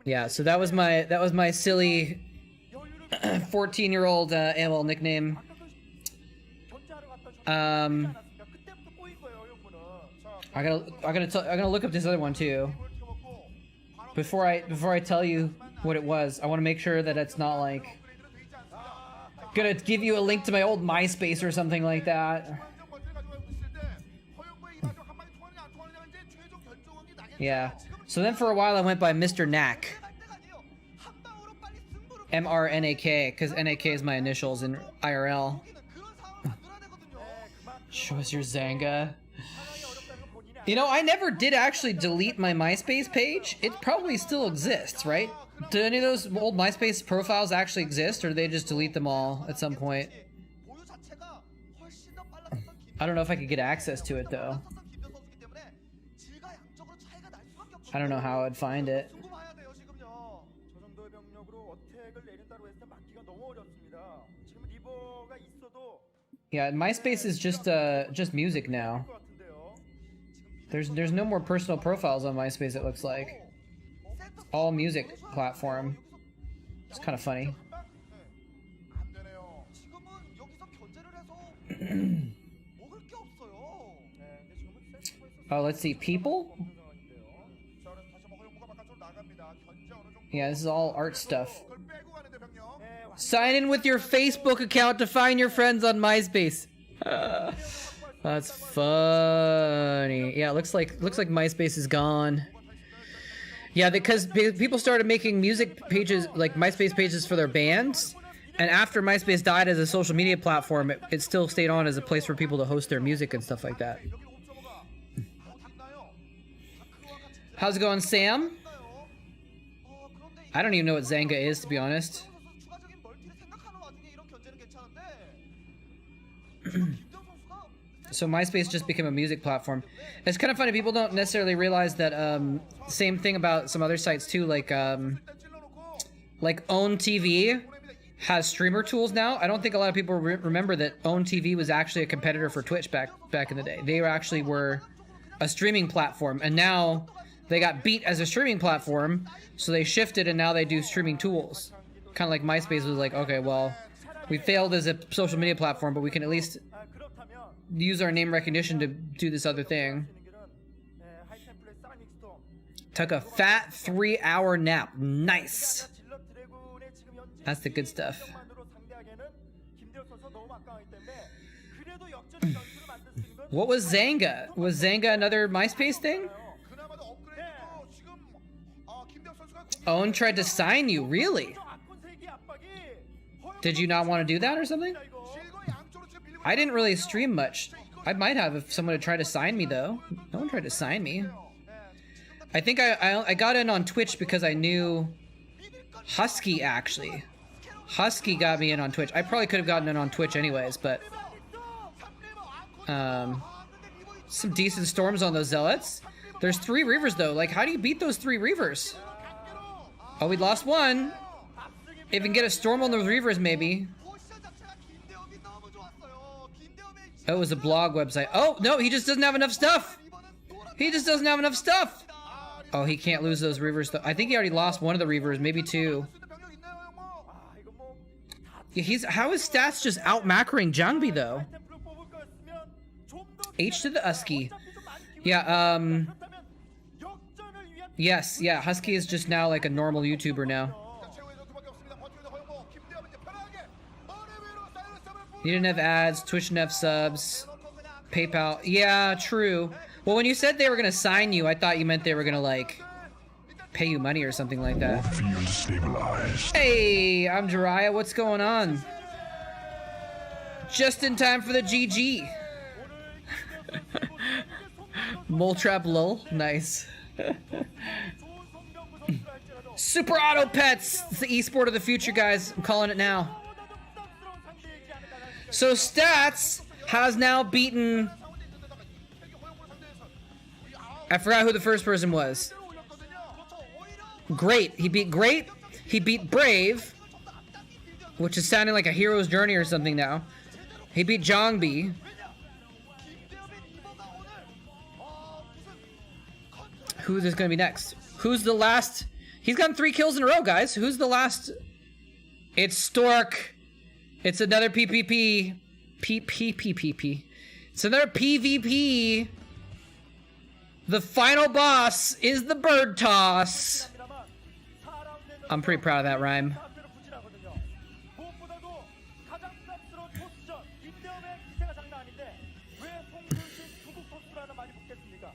Yeah, so that was my silly 14-year-old AOL nickname. I'm gonna look up this other one too. Before I tell you what it was, I want to make sure that it's not like gonna give you a link to my old MySpace or something like that. Yeah. So then for a while I went by Mr. Knack. MRNAK, because NAK is my initials in IRL. Show us your Zanga. You know, I never did actually delete my MySpace page. It probably still exists, right? Do any of those old MySpace profiles actually exist, or do they just delete them all at some point? I don't know if I could get access to it though. I don't know how I'd find it. 저 정도의 병력으로 어택을 내린다고 했을 때 막기가 너무 어렵습니다. 지금 리버가 있어도 Yeah, MySpace is just music now. 것 같은데요. There's no more personal profiles on MySpace, it looks like. All music platform. It's kind of funny. 안 되네요. 지금은 여기서 견제를 해서 먹을 게 없어요. 네, 근데 지금은 센터에서 Oh, let's see. People? 없는 상황인데요. 자, 그래서 다시 한번 허용무가 바깥으로 나갑니다. 견제 어느 정도 Yeah, this is all art stuff. 그걸 빼고 가는데 병력. 네, Sign in with your Facebook account to find your friends on MySpace. That's funny. Yeah, it looks like MySpace is gone. Yeah, because people started making music pages, like MySpace pages for their bands, and after MySpace died as a social media platform, it still stayed on as a place for people to host their music and stuff like that. 여기는 옵저버가 닿나요? How's it going, Sam? I don't even know what Zanga is, to be honest. 추가적인 멀티를 생각하는 와중에 이런 견제는 괜찮은데 김대호 선수가 So MySpace just became a music platform. It's kind of funny. People don't necessarily realize that. Same thing about some other sites too, like Own TV has streamer tools now. I don't think a lot of people remember that Own TV was actually a competitor for Twitch back in the day. They actually were a streaming platform, and now they got beat as a streaming platform, so they shifted and now they do streaming tools. Kind of like MySpace was like, okay, well, we failed as a social media platform, but we can at least 아, 그렇다면 use our name recognition to do this other thing. 하이템플레이 사이닉 스톰. Took a fat 3-hour nap. Nice. 질럿 드래곤의 지금 현재 That's the good stuff. 만으로 상대하기에는 김대호 선수가 너무 막강하기 때문에 그래도 역전의 전술을 만들 수 있는 건 What was Zanga? Was Zanga another MySpace thing? 그나마도 업그레이드도 지금 김대호 선수가 Owen tried to sign you, really? 아콘 세기 압박이 Did you not want to do that or something? 실거 양쪽으로 지금 밀리고 I didn't really stream much. I might have if someone had tried to sign me, though. No one tried to sign me. I think I got in on Twitch because I knew Husky, actually. Husky got me in on Twitch. I probably could have gotten in on Twitch anyways, but... some decent storms on those Zealots. There's 3 Reavers, though. Like, how do you beat those 3 Reavers? Oh, we lost one. If we can get a storm on those Reavers, maybe. 포지션 자체가 김대엽이 너무 좋았어요. 김대엽의 Oh, it was a blog website. Oh, no, he just doesn't have enough stuff. He just doesn't have enough stuff. Oh, he can't lose those Reavers, though. I think he already lost one of the Reavers, maybe 2. 병력 있나요, 형모? 아, 이거 뭐 Yeah, how is stats just out-macroing Jangbi, though? 템플을 뽑을 거였으면 좀더 H to the Husky. 어차피 좀 많이 키우고 Yeah, 그렇다면 역전을 위한 yes, yeah, Husky is just now like a normal YouTuber now. 최후의 전투밖에 없습니다. 버티는 허용모 김대엽은 이제 편하게 머리 위로 사이러스를 뿌리고 You didn't have ads, Twitch didn't have subs, PayPal. Yeah, true. Well, when you said they were gonna sign you, I thought you meant they were gonna, like, pay you money or something like that. Field stabilized. Hey, I'm Jiraiya. What's going on? Just in time for the GG. Moletrap lol. Nice. Super Auto Pets. It's the esport of the future, guys. I'm calling it now. So Stats has now beaten... I forgot who the first person was. Great. He beat Great. He beat Brave, which is sounding like a hero's journey or something now. He beat Jongbi. Who is this going to be next? Who's the last? He's gotten 3 kills in a row, guys. Who's the last? It's Stork. It's another PPP. PPPP. It's another PvP. The final boss is the bird toss. I'm pretty proud of that rhyme. 무엇보다도 가장 값스러운 토스전 김대엽의 기세가 장난 아닌데 왜 송순신 중국 토스라는 말이 붙겠습니까?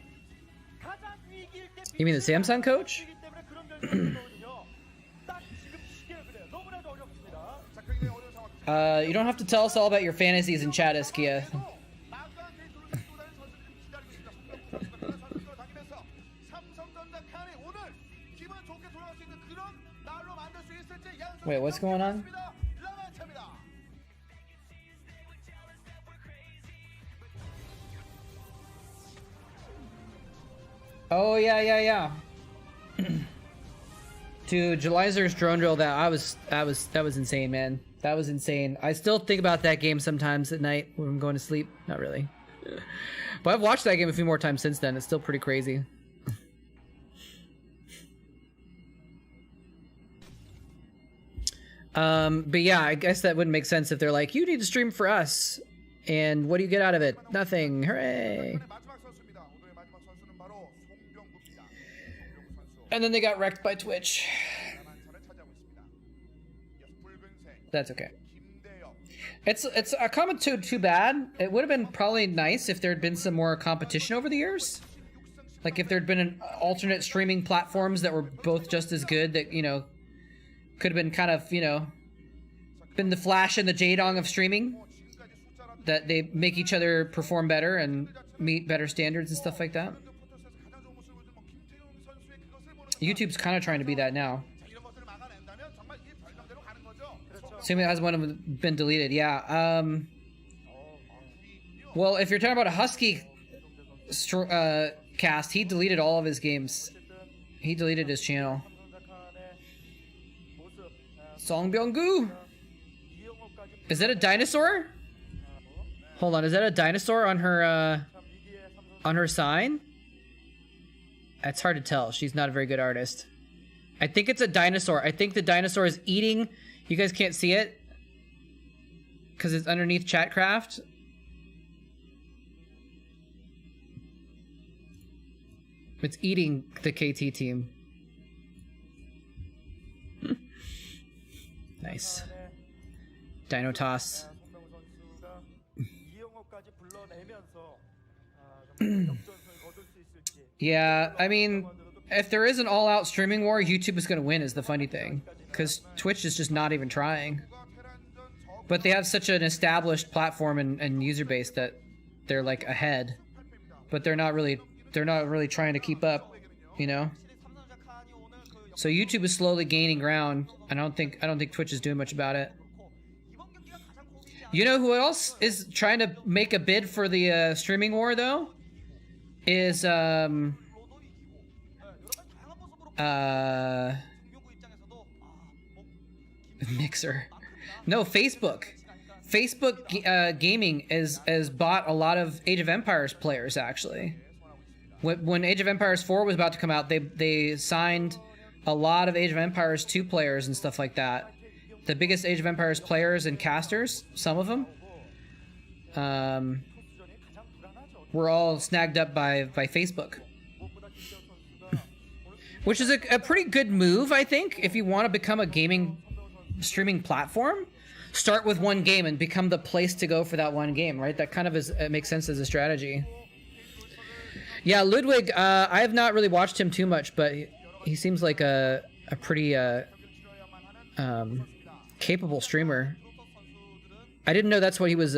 가장 위기일 때 You mean the Samsung coach? 위기 때문에 그런 결정을 했거든요. 딱 지금 시기에 그래요. 너무나도 어렵습니다. 자, 굉장히 어려운 상황. You don't have to tell us all about your fantasies in chat, Iskia. Wait, what's going on? Oh yeah, yeah, yeah. Dude, Jelizer's drone drill, that was insane, man. That was insane. I still think about that game sometimes at night when I'm going to sleep. Not really. But I've watched that game a few more times since then. It's still pretty crazy. But yeah, I guess that wouldn't make sense if they're like, you need to stream for us. And what do you get out of it? Nothing. Hooray. 마지막 선수입니다. 오늘의 마지막 선수는 바로 송병구입니다. 송병구 선수. And then they got wrecked by Twitch. 만선을 차지하고 있습니다. 이어서 붉은색 That's okay. 김대엽. It's a comment too bad. It would have been probably nice if there had been some more competition over the years. Like if there'd been an alternate streaming platforms that were both just as good, that, you know, could have been kind of, you know, been the Flash and the Jadong of streaming. That they make each other perform better and meet better standards and stuff like that. YouTube's kind of trying to be that now. Assuming it hasn't one of them been deleted, yeah. Well, if you're talking about a Husky cast, he deleted all of his games. He deleted his channel. Song Byung-gu? Is that a dinosaur? Hold on, is that a dinosaur on her sign? It's hard to tell. She's not a very good artist. I think it's a dinosaur. I think the dinosaur is eating. You guys can't see it because it's underneath Chatcraft. It's eating the KT team. Nice. Dino toss. Yeah, I mean, if there is an all-out streaming war, YouTube is going to win is the funny thing. Because Twitch is just not even trying. But they have such an established platform and user base that they're like ahead. But they're not really trying to keep up, you know? So YouTube is slowly gaining ground. I don't think Twitch is doing much about it. You know who else is trying to make a bid for the streaming war though? Is Mixer. No, Facebook. Facebook gaming has bought a lot of Age of Empires players actually. When Age of Empires 4 was about to come out, they signed a lot of Age of Empires 2 players and stuff like that. The biggest Age of Empires players and casters, some of them, were all snagged up by Facebook. Which is a pretty good move, I think, if you want to become a gaming streaming platform. Start with one game and become the place to go for that one game, right? That kind of it makes sense as a strategy. Yeah, Ludwig, I have not really watched him too much, but he seems like a pretty capable streamer. I didn't know that's what he was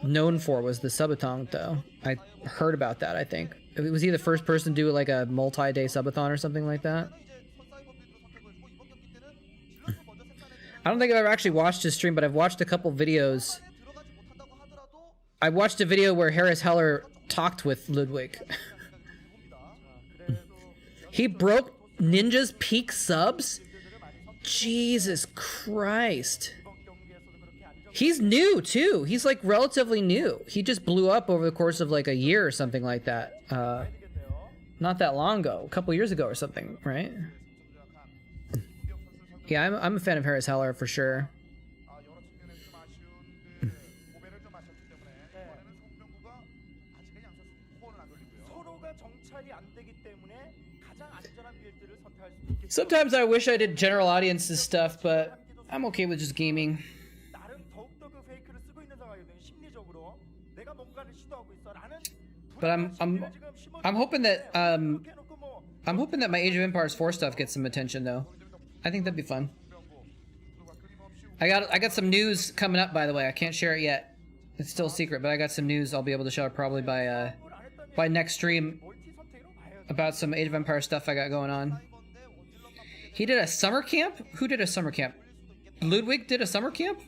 known for, was the subathon, though. I heard about that, I think. Was he the first person to do like a multi-day subathon or something like that? I don't think I've ever actually watched his stream, but I've watched a couple videos. I watched a video where Harris Heller talked with Ludwig. He broke Ninja's peak subs? Jesus Christ. He's new, too. He's, like, relatively new. He just blew up over the course of, like, a year or something like that. Not that long ago. A couple years ago or something, right? Yeah, I'm a fan of Harris Heller, for sure. Sometimes I wish I did general audiences stuff, but I'm okay with just gaming. But I'm hoping that my Age of Empires 4 stuff gets some attention though. I think that'd be fun. I got some news coming up, by the way. I can't share it yet. It's still a secret, but I got some news I'll be able to share probably by next stream about some Age of Empires stuff I got going on. He did a summer camp? Who did a summer camp? Ludwig did a summer camp?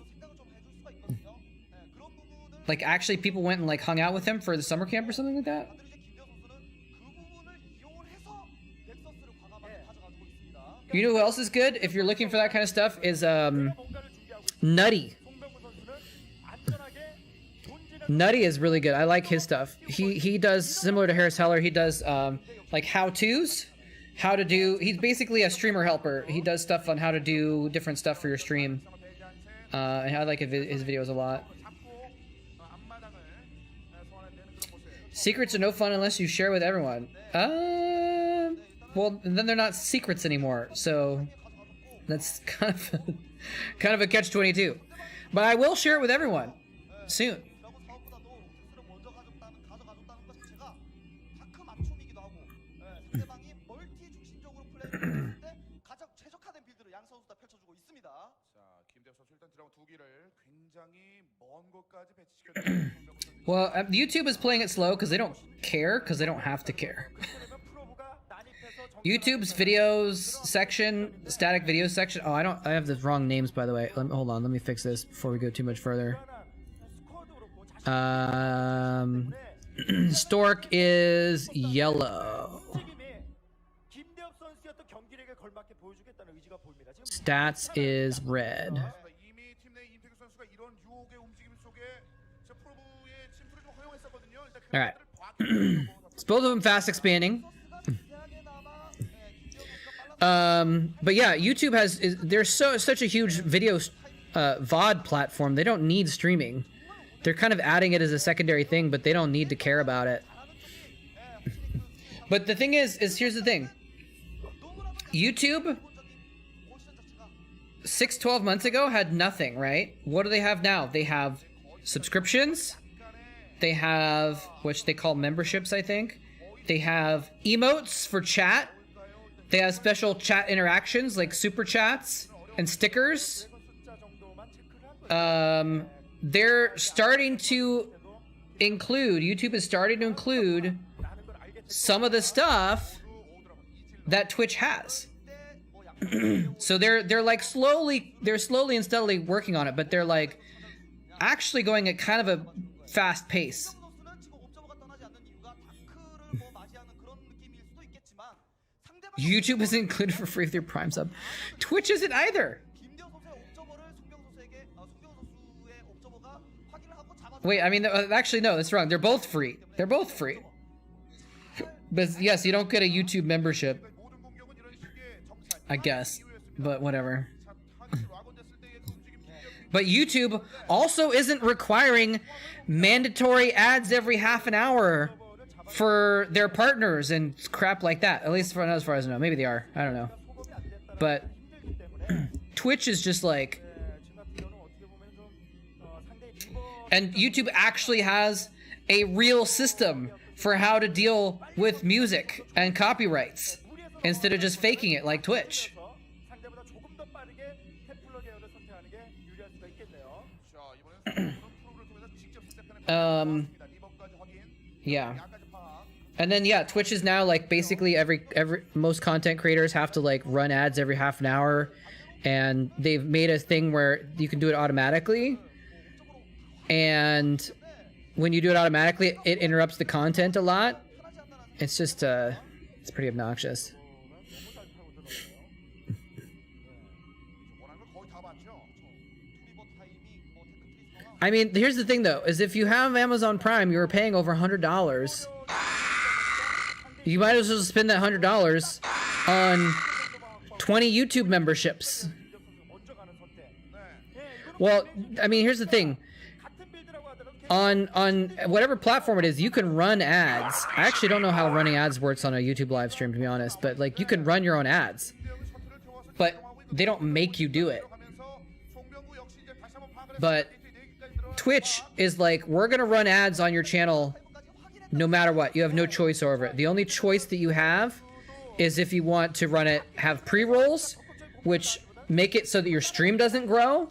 Like, actually people went and, like, hung out with him for the summer camp or something like that? You know who else is good if you're looking for that kind of stuff is Nutty. Nutty is really good. I like his stuff. He does similar to Harris Heller. He does like how-tos, how to do. He's basically a streamer helper. He does stuff on how to do different stuff for your stream. And I like his videos a lot. Secrets are no fun unless you share with everyone. Well, then they're not secrets anymore. So that's kind of a catch-22. But I will share it with everyone soon. Well, YouTube is playing it slow because they don't care, because they don't have to care. YouTube's videos section, static video section. Oh, I have the wrong names, by the way. Hold on, let me fix this before we go too much further. Stork is yellow. Stats is red. All right. It's both of them fast expanding. But yeah, YouTube there's such a huge video VOD platform. They don't need streaming. They're kind of adding it as a secondary thing, but they don't need to care about it. But the thing is here's the thing. YouTube 12 months ago had nothing, right? What do they have now? They have subscriptions. They have, which they call memberships, I think. They have emotes for chat. They have special chat interactions like super chats and stickers. They're starting to include, YouTube is starting to include some of the stuff that Twitch has. So they're like slowly and steadily working on it, but they're like actually going at kind of a fast pace. YouTube isn't included for free with your Prime sub. Twitch isn't either. Wait, I mean, actually, no, that's wrong. They're both free. They're both free. But yes, you don't get a YouTube membership, I guess. But whatever. But YouTube also isn't requiring mandatory ads every half an hour for their partners and crap like that. At least as far as I know. Maybe they are. I don't know. But Twitch is just like... And YouTube actually has a real system for how to deal with music and copyrights instead of just faking it like Twitch. Yeah. And then yeah, Twitch is now like basically most content creators have to like run ads every half an hour, and they've made a thing where you can do it automatically. And when you do it automatically, it interrupts the content a lot. It's just it's pretty obnoxious. I mean, here's the thing though, is if you have Amazon Prime, you're paying over $100. You might as well spend that $100 on 20 YouTube memberships. Well, I mean, here's the thing. On whatever platform it is, you can run ads. I actually don't know how running ads works on a YouTube live stream, to be honest, but like you can run your own ads. But they don't make you do it. But Twitch is like, we're gonna run ads on your channel no matter what. You have no choice over it. The only choice that you have is if you want to run it, have pre-rolls, which make it so that your stream doesn't grow,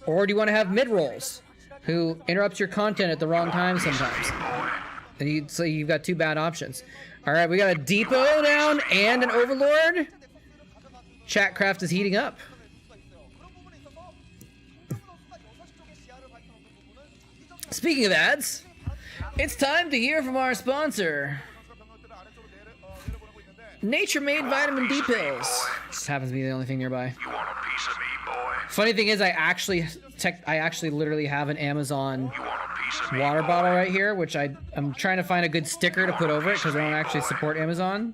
or do you want to have mid-rolls, who interrupts your content at the wrong time sometimes. And so you've got two bad options. All right, we got a depot down and an overlord. Chatcraft is heating up. Speaking of ads, it's time to hear from our sponsor. Nature Made Vitamin D Pills. Just happens to be the only thing nearby. You want a piece of me, boy? Funny thing is, I actually literally have an Amazon You want a piece of me, water boy? bottle right here, which I'm trying to find a good sticker to put over it because I don't actually support Amazon.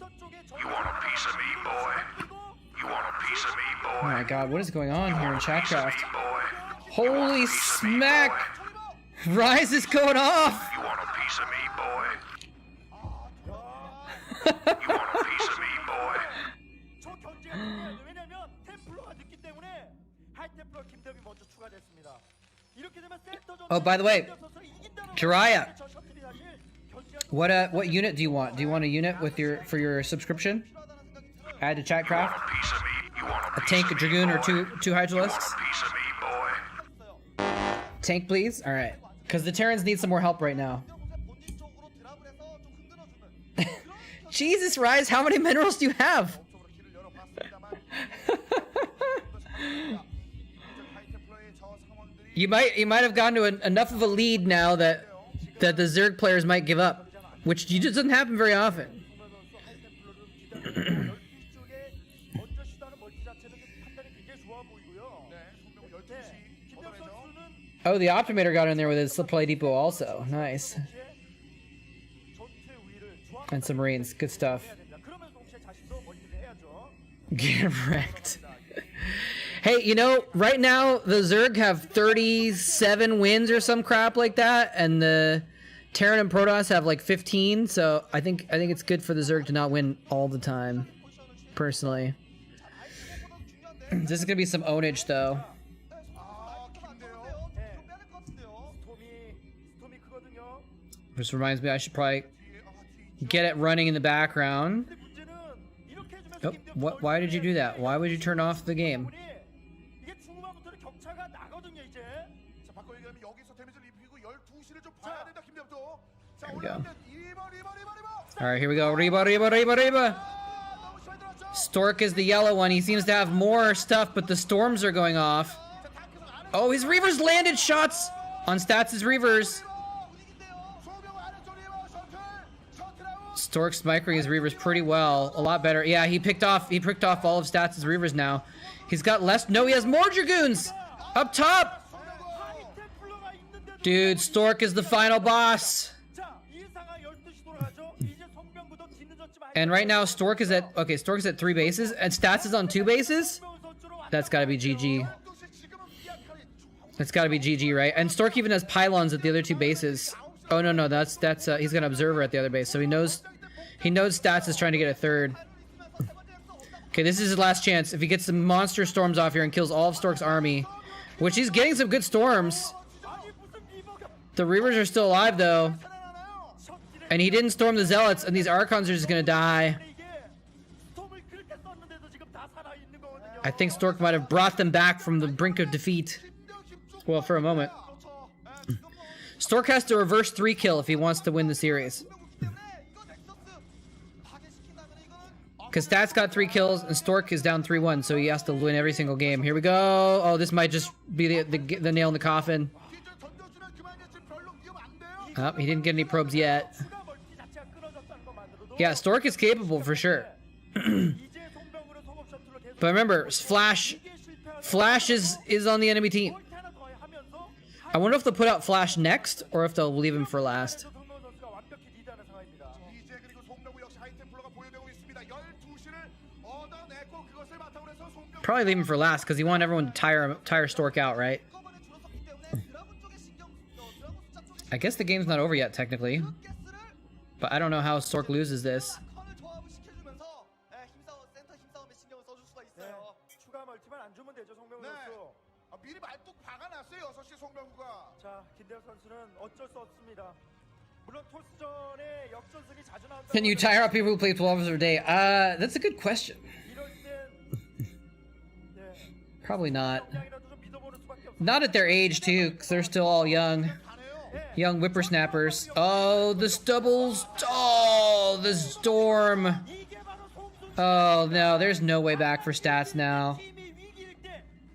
You want a piece of me, boy? You want a piece of me, boy? Oh my god, what is going on here in Chatcraft? Boy, Holy smack! Rise is going off! you want a piece of me, boy? You want a piece of me, boy? 저 견제가 중요해요. 왜냐면 템플러가 늦기 때문에 하이템플러 김대엽이 먼저 추가됐습니다. 이렇게 되면 센터전 Oh, by the way, Jiraiya, what unit do you want? Do you want a unit with for your subscription? Add to Chatcraft? A piece of me? You want A tank, a Dragoon, or two Hydralisks? piece of me, boy? Tank, please? Alright. Because the Terrans need some more help right now. Jesus, Rise, how many minerals do you have? You might have gotten to enough of a lead now that the Zerg players might give up, which just doesn't happen very often. Oh, the Optimator got in there with his supply depot also. Nice. And some Marines. Good stuff. Get wrecked. Hey, you know, right now the Zerg have 37 wins or some crap like that, and the Terran and Protoss have like 15. So I think it's good for the Zerg to not win all the time. Personally, this is gonna be some ownage though. This reminds me, I should probably get it running in the background. Oh, what? Why did you do that? Why would you turn off the game? There we go. Alright, here we go. Reba. Stork is the yellow one. He seems to have more stuff, but the storms are going off. Oh, his Reavers landed shots on Stats' Reavers. Stork's microing his Reavers pretty well. A lot better. Yeah, he picked off all of Stats' Reavers now. He's got less. No, he has more Dragoons! Up top! Dude, Stork is the final boss. And right now, Stork is at 3 bases, and Stats is on 2 bases? That's gotta be GG. That's gotta be GG, right? And Stork even has pylons at the other 2 bases. Oh no, that's he's got an observer at the other base, so he knows Stats is trying to get a third. Okay, this is his last chance. If he gets some monster storms off here and kills all of Stork's army, which he's getting some good storms. The Reavers are still alive though. And he didn't storm the Zealots, and these Archons are just gonna die. I think Stork might have brought them back from the brink of defeat. Well, for a moment. Stork has to reverse 3 kill if he wants to win the series. Because Stats got 3 kills, and Stork is down 3-1, so he has to win every single game. Here we go. Oh, this might just be the nail in the coffin. Oh, he didn't get any probes yet. Yeah, Stork is capable for sure. But remember, Flash is on the enemy team. I wonder if they'll put out Flash next, or if they'll leave him for last. Probably leave him for last, because you want everyone to tire Stork out, right? I guess the game's not over yet, technically. But I don't know how Stork loses this. Can you tire out people who play 12 hours a day? That's a good question. Probably not. Not at their age, too, because they're still all young. Young whippersnappers. Oh, the stubbles. Oh, the storm. Oh, no, there's no way back for Stats now.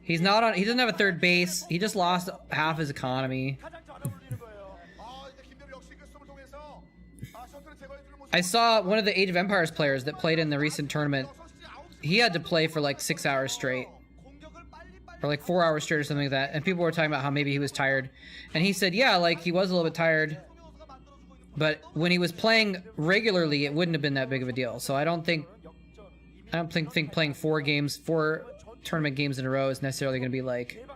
He doesn't have a third base. He just lost half his economy. I saw one of the Age of Empires players that played in the recent tournament. he had to play for like 6 hours straight, or like 4 hours straight or something like that. And people were talking about how maybe he was tired, and he said, yeah, like he was a little bit tired, but when he was playing regularly, it wouldn't have been that big of a deal. So I don't think playing 4 tournament games in a row is necessarily going to be like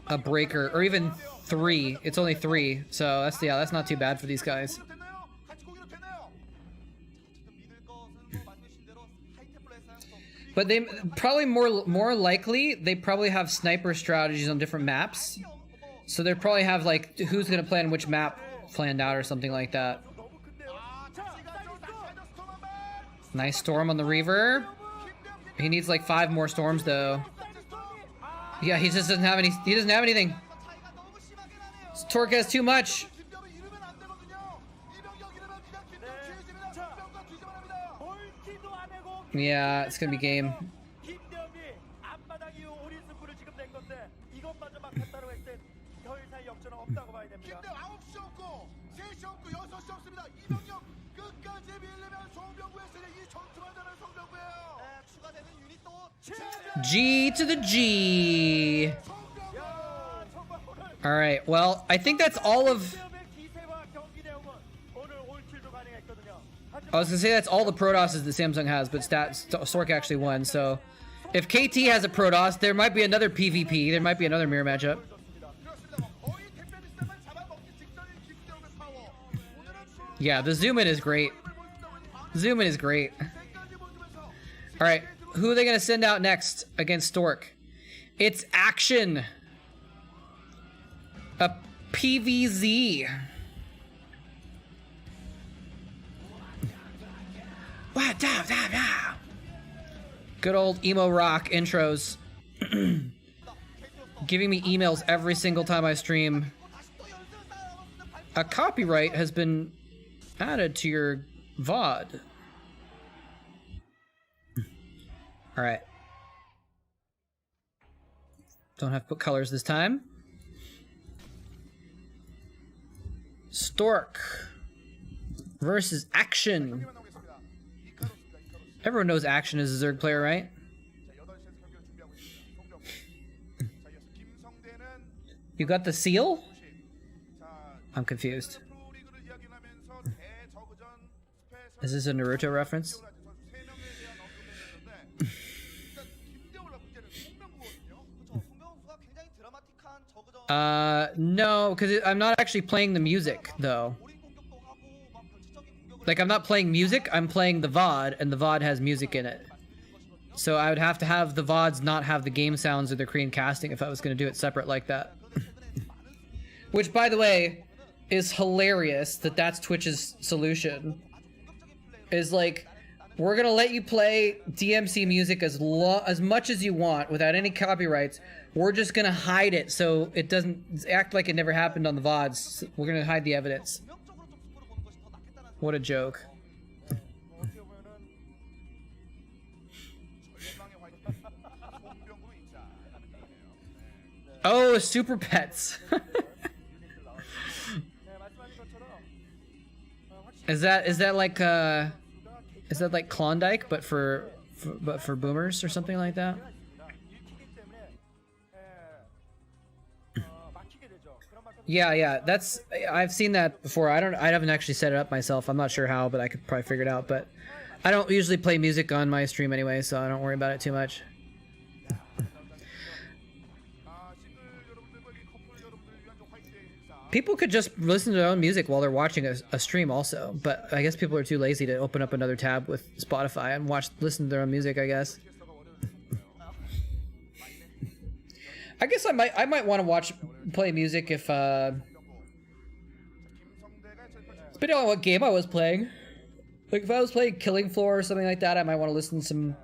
a breaker, or even 3. It's only 3, so that's not too bad for these guys. But they probably more likely they probably have sniper strategies on different maps, so they probably have like who's gonna play on which map planned out or something like that. Nice storm on the Reaver. He needs like 5 more storms though. Yeah, he just doesn't have any. He doesn't have anything. Torque has too much. Yeah, it's gonna be game. G to the G. All right. Well, I think that's all of. I was gonna say that's all the Protosses that Samsung has, but Stork actually won. So, if KT has a Protoss, there might be another PvP. There might be another mirror matchup. Yeah, the zoom in is great. Zoom in is great. All right, who are they gonna send out next against Stork? It's Action. A PVZ. Good old emo rock intros. Giving me emails every single time I stream. A copyright has been added to your VOD. Alright. Don't have to put colors this time. Stork versus Action. Everyone knows Action is a Zerg player, right? You got the seal? I'm confused. Is this a Naruto reference? No, because I'm not actually playing the music, though. Like, I'm not playing music, I'm playing the VOD, and the VOD has music in it. So I would have to have the VODs not have the game sounds or the Korean casting if I was going to do it separate like that. Which, by the way, is hilarious that that's Twitch's solution. Is like, we're going to let you play DMC music as much as you want without any copyrights. We're just going to hide it so it doesn't act like it never happened on the VODs. We're going to hide the evidence. What a joke. Oh, Super Pets. Is that like Klondike but for boomers or something like that? Yeah, that's, I've seen that before. I haven't actually set it up myself. I'm not sure how, but I could probably figure it out. But I don't usually play music on my stream anyway, so I don't worry about it too much. People could just listen to their own music while they're watching a stream also, but I guess people are too lazy to open up another tab with Spotify and listen to their own music, I guess. I guess I might want to play music if depending on what game I was playing. Like if I was playing Killing Floor or something like that, I might want to listen to some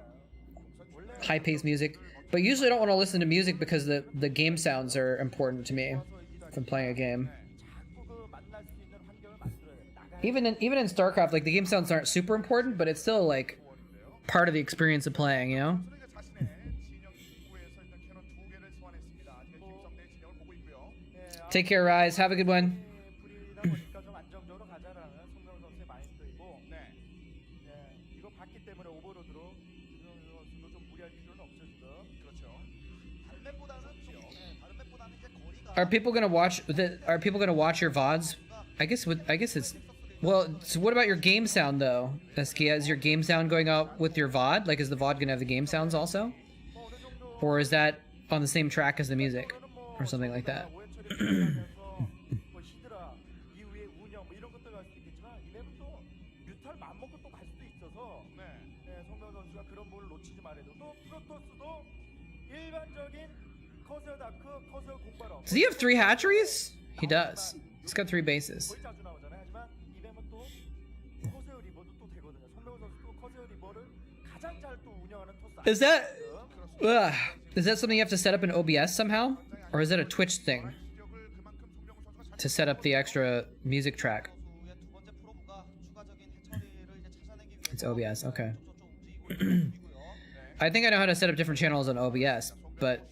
high-paced music. But usually I don't want to listen to music because the game sounds are important to me if I'm playing a game. Even in Starcraft, like the game sounds aren't super important, but it's still like part of the experience of playing, you know? Take care, Rise. Have a good one. Are people gonna watch Are people gonna watch your VODs? I guess it's. Well, so what about your game sound though? Eskia, is your game sound going out with your VOD? Like, is the VOD gonna have the game sounds also? Or is that on the same track as the music? Or something like that? Does he have 3 hatcheries? He does. He's got 3 bases. Is that something you have to set up in OBS somehow? Or is it a Twitch thing? To set up the extra music track. It's OBS, okay. I think I know how to set up different channels on OBS, but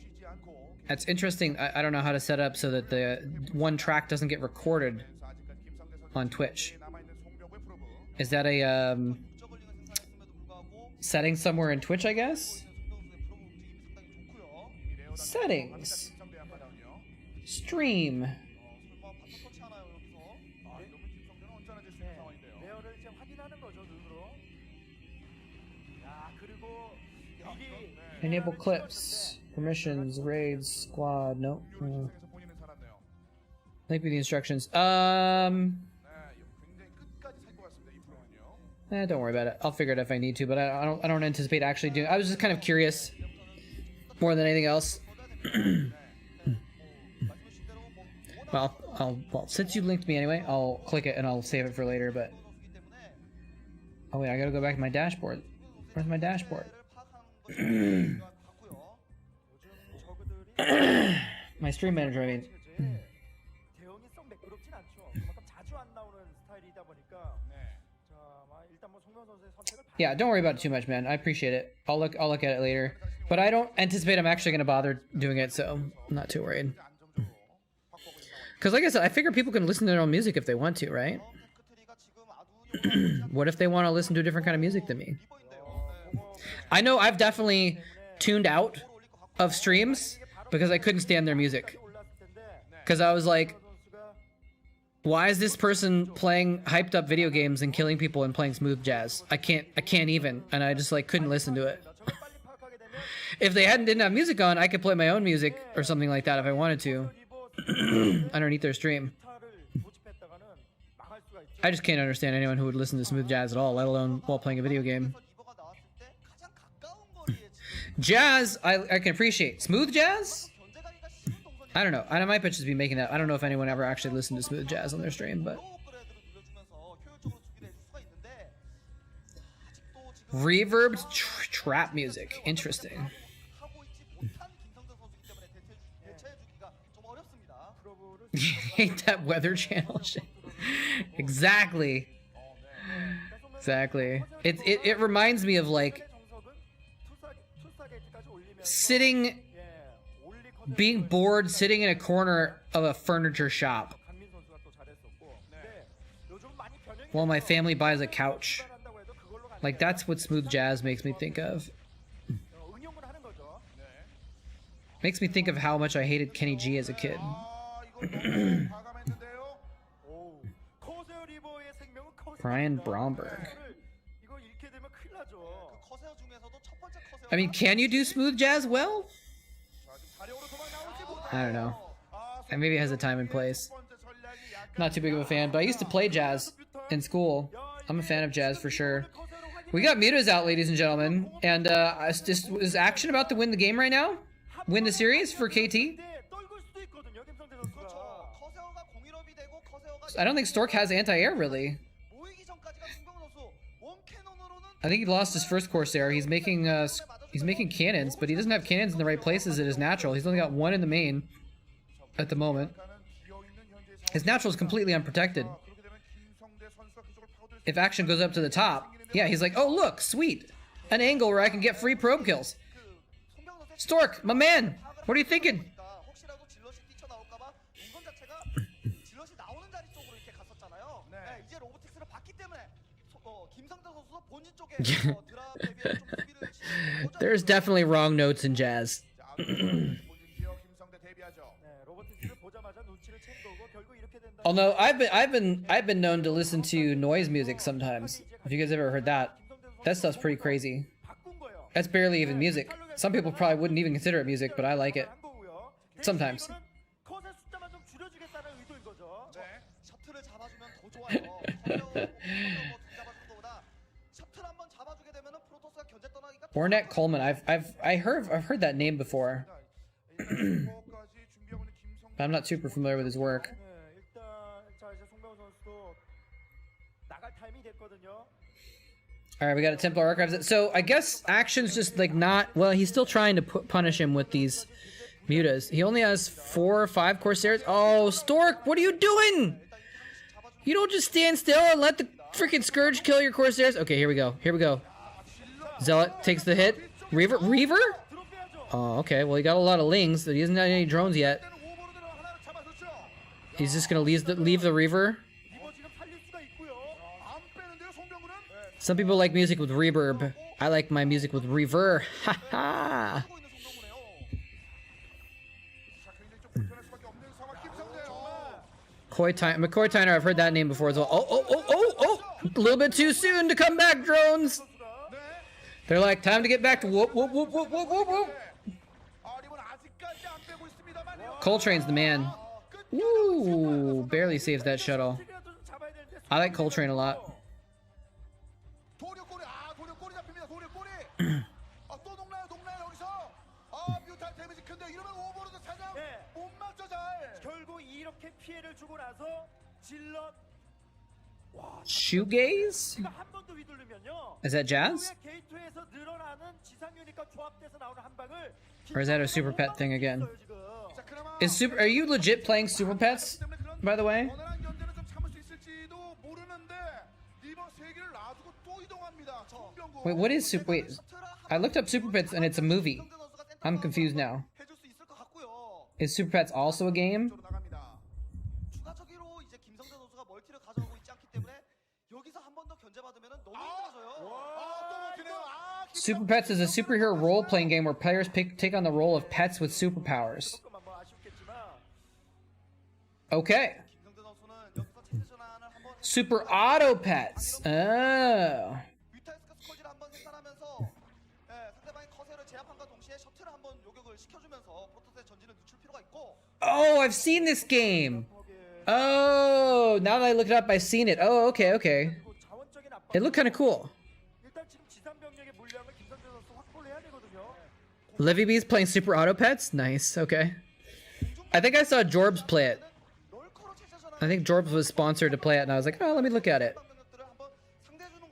that's interesting. I don't know how to set up so that the one track doesn't get recorded on Twitch. Is that a setting somewhere in Twitch, I guess? Settings. Stream. Enable clips. Permissions, raids, squad. Nope. Link with the instructions. Don't worry about it. I'll figure it if I need to, but I don't anticipate actually doing. I was just kind of curious, more than anything else. Well, since you linked me anyway, I'll click it and I'll save it for later. But oh wait, I gotta go back to my dashboard. Where's my dashboard? My stream manager, I mean. Yeah, don't worry about it too much, man. I appreciate it. I'll look at it later. But I don't anticipate I'm actually gonna bother doing it, so I'm not too worried. Because like I said, I figure people can listen to their own music if they want to, right? What if they want to listen to a different kind of music than me? I know I've definitely tuned out of streams because I couldn't stand their music. Because I was like, why is this person playing hyped up video games and killing people and playing smooth jazz? I can't even, and I just like couldn't listen to it. If they didn't have music on, I could play my own music or something like that if I wanted to underneath their stream. I just can't understand anyone who would listen to smooth jazz at all, let alone while playing a video game. Jazz, I can appreciate. Smooth jazz? I don't know. I might just be making that. I don't know if anyone ever actually listened to smooth jazz on their stream, but... Reverbed trap music. Interesting. Hate that weather channel shit. Exactly. Exactly. It reminds me of like being bored sitting in a corner of a furniture shop while my family buys a couch. Like, that's what smooth jazz makes me think of. Makes me think of how much I hated Kenny G as a kid. Brian Bromberg. I mean, can you do smooth jazz well? I don't know. And maybe it has a time and place. Not too big of a fan, but I used to play jazz in school. I'm a fan of jazz for sure. We got mutas out, ladies and gentlemen. And is Action about to win the game right now? Win the series for KT? I don't think Stork has anti-air, really. I think he lost his first Corsair. He's making cannons, but he doesn't have cannons in the right places at his natural. He's only got one in the main at the moment. His natural is completely unprotected. If Action goes up to the top, yeah, he's like, oh look, sweet, an angle where I can get free probe kills. Stork, my man, what are you thinking? There's definitely wrong notes in jazz. Although I've been known to listen to noise music sometimes. If you guys ever heard that, that stuff's pretty crazy. That's barely even music. Some people probably wouldn't even consider it music, but I like it. Sometimes. 셔틀을 잡아주면 더 좋아요. 셔틀 한번 잡아주게 되면은 프로토스가 견제 떠나기가 Ornette Coleman. I've heard that name before. But I'm not super familiar with his work. 일단 자 이제 송병호 선수도 나갈 타이밍이 됐거든요. All right, we got a Templar Archives. So I guess Action's just like not. Well, he's still trying to punish him with these mutas. He only has 4 or 5 Corsairs. Oh, Stork, what are you doing? You don't just stand still and let the freaking Scourge kill your Corsairs. Okay, here we go. Here we go. Zealot takes the hit. Reaver? Oh, okay. Well, he got a lot of lings. He hasn't got any drones yet. He's just gonna leave the Reaver. Some people like music with reverb. I like my music with reverb. Ha ha. McCoy Tyner, I've heard that name before as well. Oh! A little bit too soon to come back, drones. They're like, time to get back to whoop. Coltrane's the man. Woo! Barely saves that shuttle. I like Coltrane a lot. Shoegaze? Is that Jazz? Or is that a super pet thing again? Are you legit playing super pets, by the way? Wait, what is super? Wait, I looked up super pets and it's a movie. I'm confused now. Is super pets also a game? Super Pets is a superhero role-playing game where players take on the role of pets with superpowers. Okay. Super Auto Pets. Oh. Oh, I've seen this game. Oh, now that I look it up, I've seen it. Oh, okay. It looked kind of cool. Livy B's playing Super Auto Pets? Nice, okay. I think I saw Jorbs play it. I think Jorbs was sponsored to play it, and I was like, oh, let me look at it.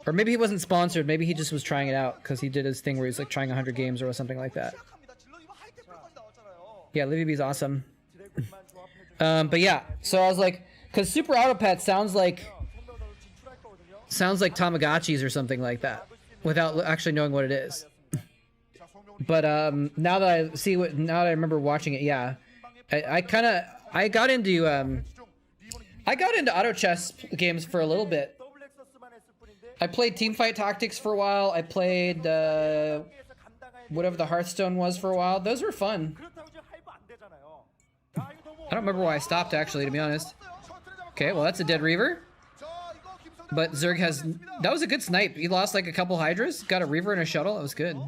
Or maybe he wasn't sponsored, maybe he just was trying it out, because he did his thing where he's like trying 100 games or something like that. Yeah, Livy B's awesome. But yeah, so I was like, because Super Auto Pets sounds like Tamagotchis or something like that, without actually knowing what it is. But now that I remember watching it, yeah, I got into auto chess games for a little bit. I played Teamfight Tactics for a while. I played whatever the Hearthstone was for a while. Those were fun. I don't remember why I stopped, actually, to be honest. Okay, well, that's a dead Reaver. But Zerg has... That was a good snipe. He lost like a couple Hydras. Got a Reaver and a shuttle. That was good.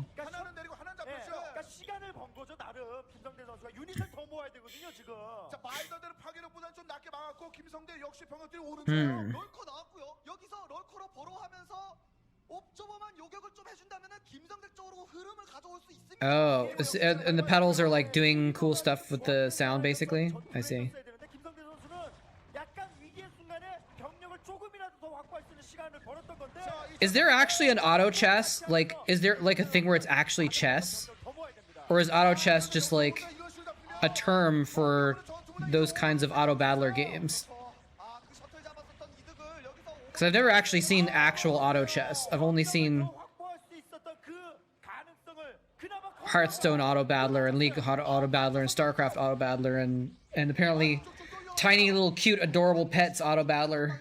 Oh, and the pedals are like doing cool stuff with the sound, basically. I see. Is there actually an auto chess? Like, is there like a thing where it's actually chess? Or is auto chess just like a term for those kinds of auto battler games? Because I've never actually seen actual auto chess. I've only seen Hearthstone auto battler and League auto battler and Starcraft auto battler and apparently tiny little cute adorable pets auto battler.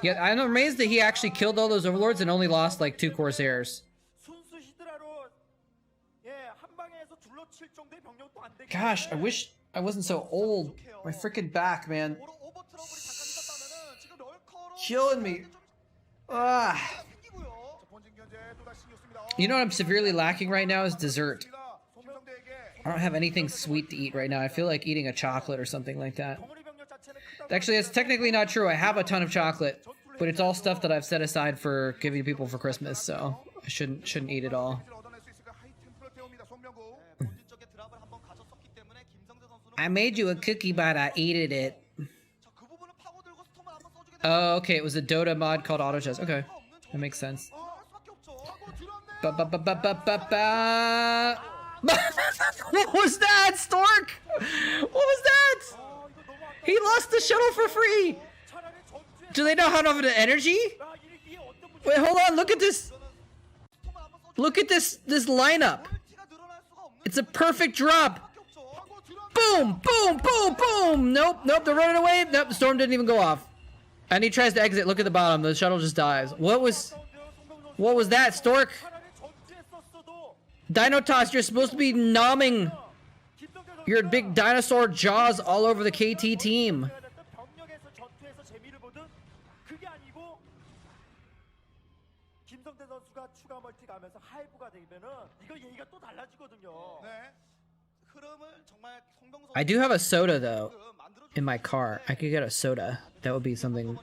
Yeah, I'm amazed that he actually killed all those overlords and only lost like 2 Corsairs. 물러칠 정도의 병력도 안 되기 Gosh, I 때문에 wish I wasn't so old. My freaking back, man. 오버 트러블이 잠깐 있었다면은 지금 럴커로 Killing me. Ah. 생기고요. 자, 본진 견제 또다시 신경 씁니다. You know what I'm severely lacking right now is dessert. 김성대에게 I don't have anything sweet to eat right now. I feel like eating a chocolate or something like that. 덩어리 병력 자체는 크다고 Actually, that's technically not true. I have a ton of chocolate, but it's all stuff that I've set aside for giving people for Christmas, so I shouldn't eat it all. 얻어낼 수 있을까? 하이 템플러 태웁니다. 송명구. 본진 쪽에 드랍을 한번 가졌었기 때문에 김성대 선수는 I made you a cookie, but I ate it. 자, 그 부분을 파고들고 스톰을 한번 써주게 Oh, okay. It was a Dota mod called Auto Chess. Okay, that makes sense. 할 수밖에 없죠. Ba ba ba ba ba ba ba. What was that, Stork? What was that? He lost the shuttle for free. Do they not have enough energy? Wait, hold on. Look at this. Look at this lineup. 멀티가 늘어날 수가 없는 It's a perfect drop. 수밖에 없죠. Boom, boom, boom, boom. Nope, nope. They're running away. Nope, the storm didn't even go off. And he tries to exit. Look at the bottom. The shuttle just dies. What was that, Stork? Dinotoss, you're supposed to be nomming your big dinosaur jaws all over the KT team. 병력에서 전투에서 재미를 보든 그게 아니고 김성대 선수가 추가 멀티 가면서 하이브가 되면은 이거 얘기가 또 달라지거든요. 네. 흐름을 정말 송병구 선수 I do have a soda though in my car. I could get a soda. That would be something.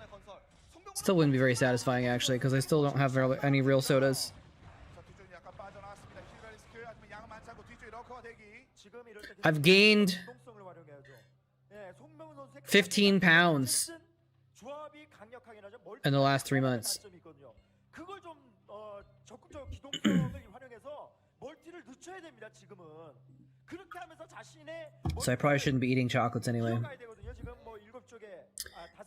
Still wouldn't be very satisfying actually, because I still don't have any real sodas. 자, 뒤쪽에 약간 빠져나왔습니다. 히드라리스크 하지만 양은 많지 않고 뒤쪽에 러커가 대기. 지금 이럴 때 I've gained 유동성을 활용해야죠. 예, 송명훈 선수의 15 pounds 조합이 강력하긴 하죠. in the last 3 months. 단점이 있거든요. 그걸 좀 적극적으로 기동성을 활용해서 멀티를 늦춰야 됩니다. 지금은 그렇게 하면서 자신의 So I probably shouldn't be eating chocolates anyway. 가야 되거든요. 지금 뭐 7쪽에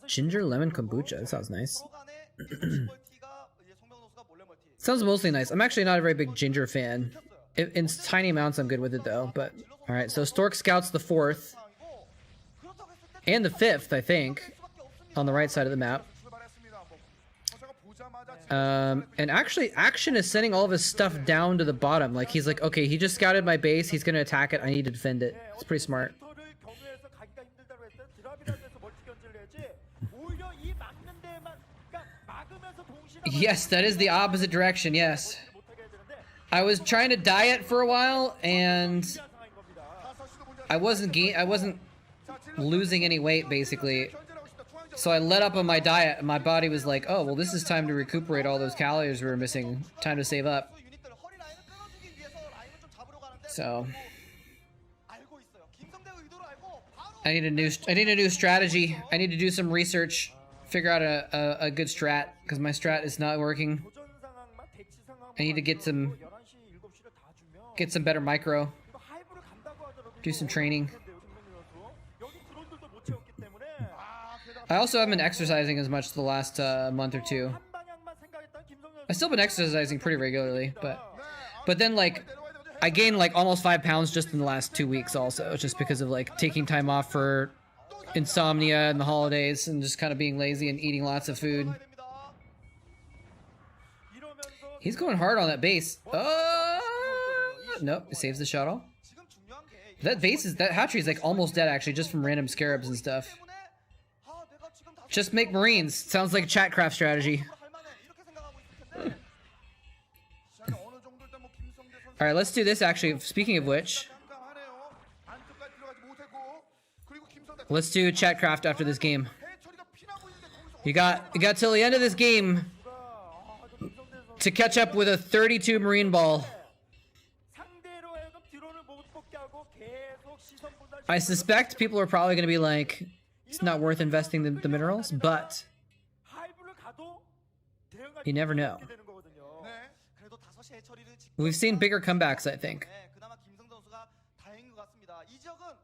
Ginger lemon kombucha. That sounds nice. 서로 간에 7멀티가 이제 송병구 선수가 몰래 멀티. Sounds mostly nice. I'm actually not a very big ginger fan. In tiny amounts, I'm good with it though. But all right, so Stork scouts the 4th 상황이고 그렇다고 했을 때 and the 5th, I think, on the right side of the map. 출발했습니다. 뭐 선수가 보자마자 And actually, Action is sending all of his stuff down to the bottom. Like he's like, okay, he just scouted my base. He's gonna attack it. I need to defend it. It's pretty smart. 멀티를 경유해서 가기가 힘들다고 했을 때 드랍이라도 해서 멀티 견제를 해야지. 오히려 이 막는 데만 그러니까 막으면서 동시에 Yes, that is the opposite direction. Yes. 못하게 해야 되는데 I was trying to diet for a while, and 상황인 겁니다. I wasn't losing any weight basically. So I let up on my diet, and my body was like, "Oh, well, this is time to recuperate all those calories we were missing. Time to save up." 유닛들 허리 라인을 끊어주기 위해서 라인을 좀 잡으려고 하는데 So 알고 있어요. 김성대 의도를 알고 바로 I need a new strategy. I need to do some research, figure out a good strat because my strat is not working. 도전 상황만 대치 상황 I need to get some 11시 7시를 다 주면 better micro, 이거 하이브를 간다고 하더라도 do some training. 여기 드론들도 못 채웠기 때문에 I also haven't been exercising as much the last month or two. 한 방향만 생각했던 김성현 I've still been exercising pretty regularly, but then like I gained like almost 5 pounds just in the last 2 weeks also, just because of like taking time off for insomnia and the holidays and just kind of being lazy and eating lots of food. 가야 됩니다. 이러면서 He's going hard on that base. Nope, it saves the shuttle. 지금 중요한 게 That hatchery is like almost dead actually, just from random scarabs and stuff. 때문에 아, 내가 지금 다 Just make Marines. Sounds like a Chatcraft strategy. 할 만해. 이렇게 생각하고 있을 텐데 시간이 어느 정도 일단 뭐 김성대 선수 Alright, let's do this actually. Speaking of which, 깜깜하네요. 안쪽까지 들어가지 못했고 그리고 김성대 let's do Chatcraft after this game. 해처리가 피나고 있는데 거기서 You got till the end of this game to catch up with a 32 Marine ball. 상대로 하여금 드론을 못 뽑게 하고 계속 시선 분산 I suspect people are probably going to be like, it's not worth investing the minerals, but 하이브를 가도 대응하기 you never know. 되는 거거든요. 네. 그래도 5시에 처리를 짓고 We've seen bigger comebacks, I think. 네, 그나마 김성대 선수가 다행인 것 같습니다. 이 지역을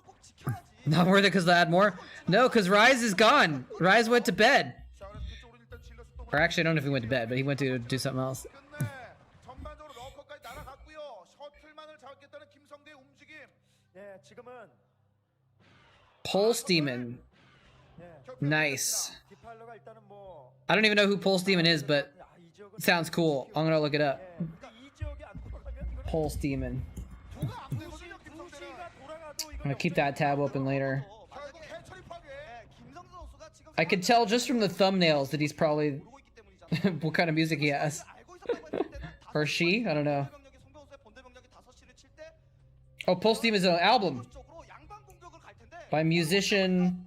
꼭 지켜야지. Not worth it because they had more? No, because Rise is gone. Rise went to bed. 자, 그래서 그쪽으로 일단 질러 또 Or actually, I don't know if he went to bed, but he went to do something else. 끝내 전반적으로 러커까지 날아갔고요. 셔틀만을 잡겠다는 김성대의 움직임. 예, 지금은 Pulse Demon. 예, Nice. 디팔러가 일단은 뭐 I don't even know who Pulse Demon is, but 이 지역은 it sounds cool. I'm going to look it up. 그러니까 이 지역에 안 들어가면 이거는 Pulse Demon. 조가 앞서거든요, 김성대는. 부시가 돌아가도 I'm gonna keep that tab open later. 결국 해처리 파괴. 김성대 선수가 지금 I could tell just from the thumbnails that he's probably 모르고 있기 때문이잖아요. what kind of music he has. 알고 있었다고 했을 때는 Or she? I don't know. 병력이 송병호 선수의 본대 병력이 5시를 칠 때 Oh, Pulse Demon is an album 쪽으로 양방 공격을 갈 텐데 by musician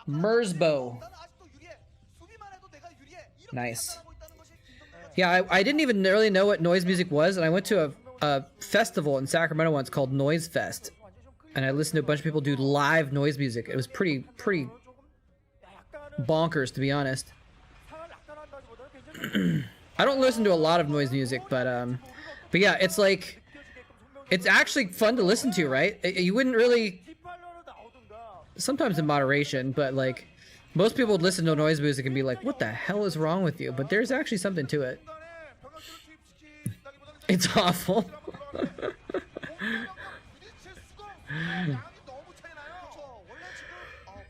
Merzbow. 나는 아직도 유리해. 수비만 해도 내가 유리해. 이렇게 Nice. 판단하고 있다는 것이 김성대가 Yeah, I didn't even really know what noise music was, and I went to a festival in Sacramento once called Noise Fest, and I listened to a bunch of people do live noise music. It was pretty bonkers, to be honest. I don't listen to a lot of noise music, but yeah, it's like it's actually fun to listen to, right? You wouldn't really, sometimes in moderation, but like most people would listen to noise music and be like, "What the hell is wrong with you?" But there's actually something to it. It's awful.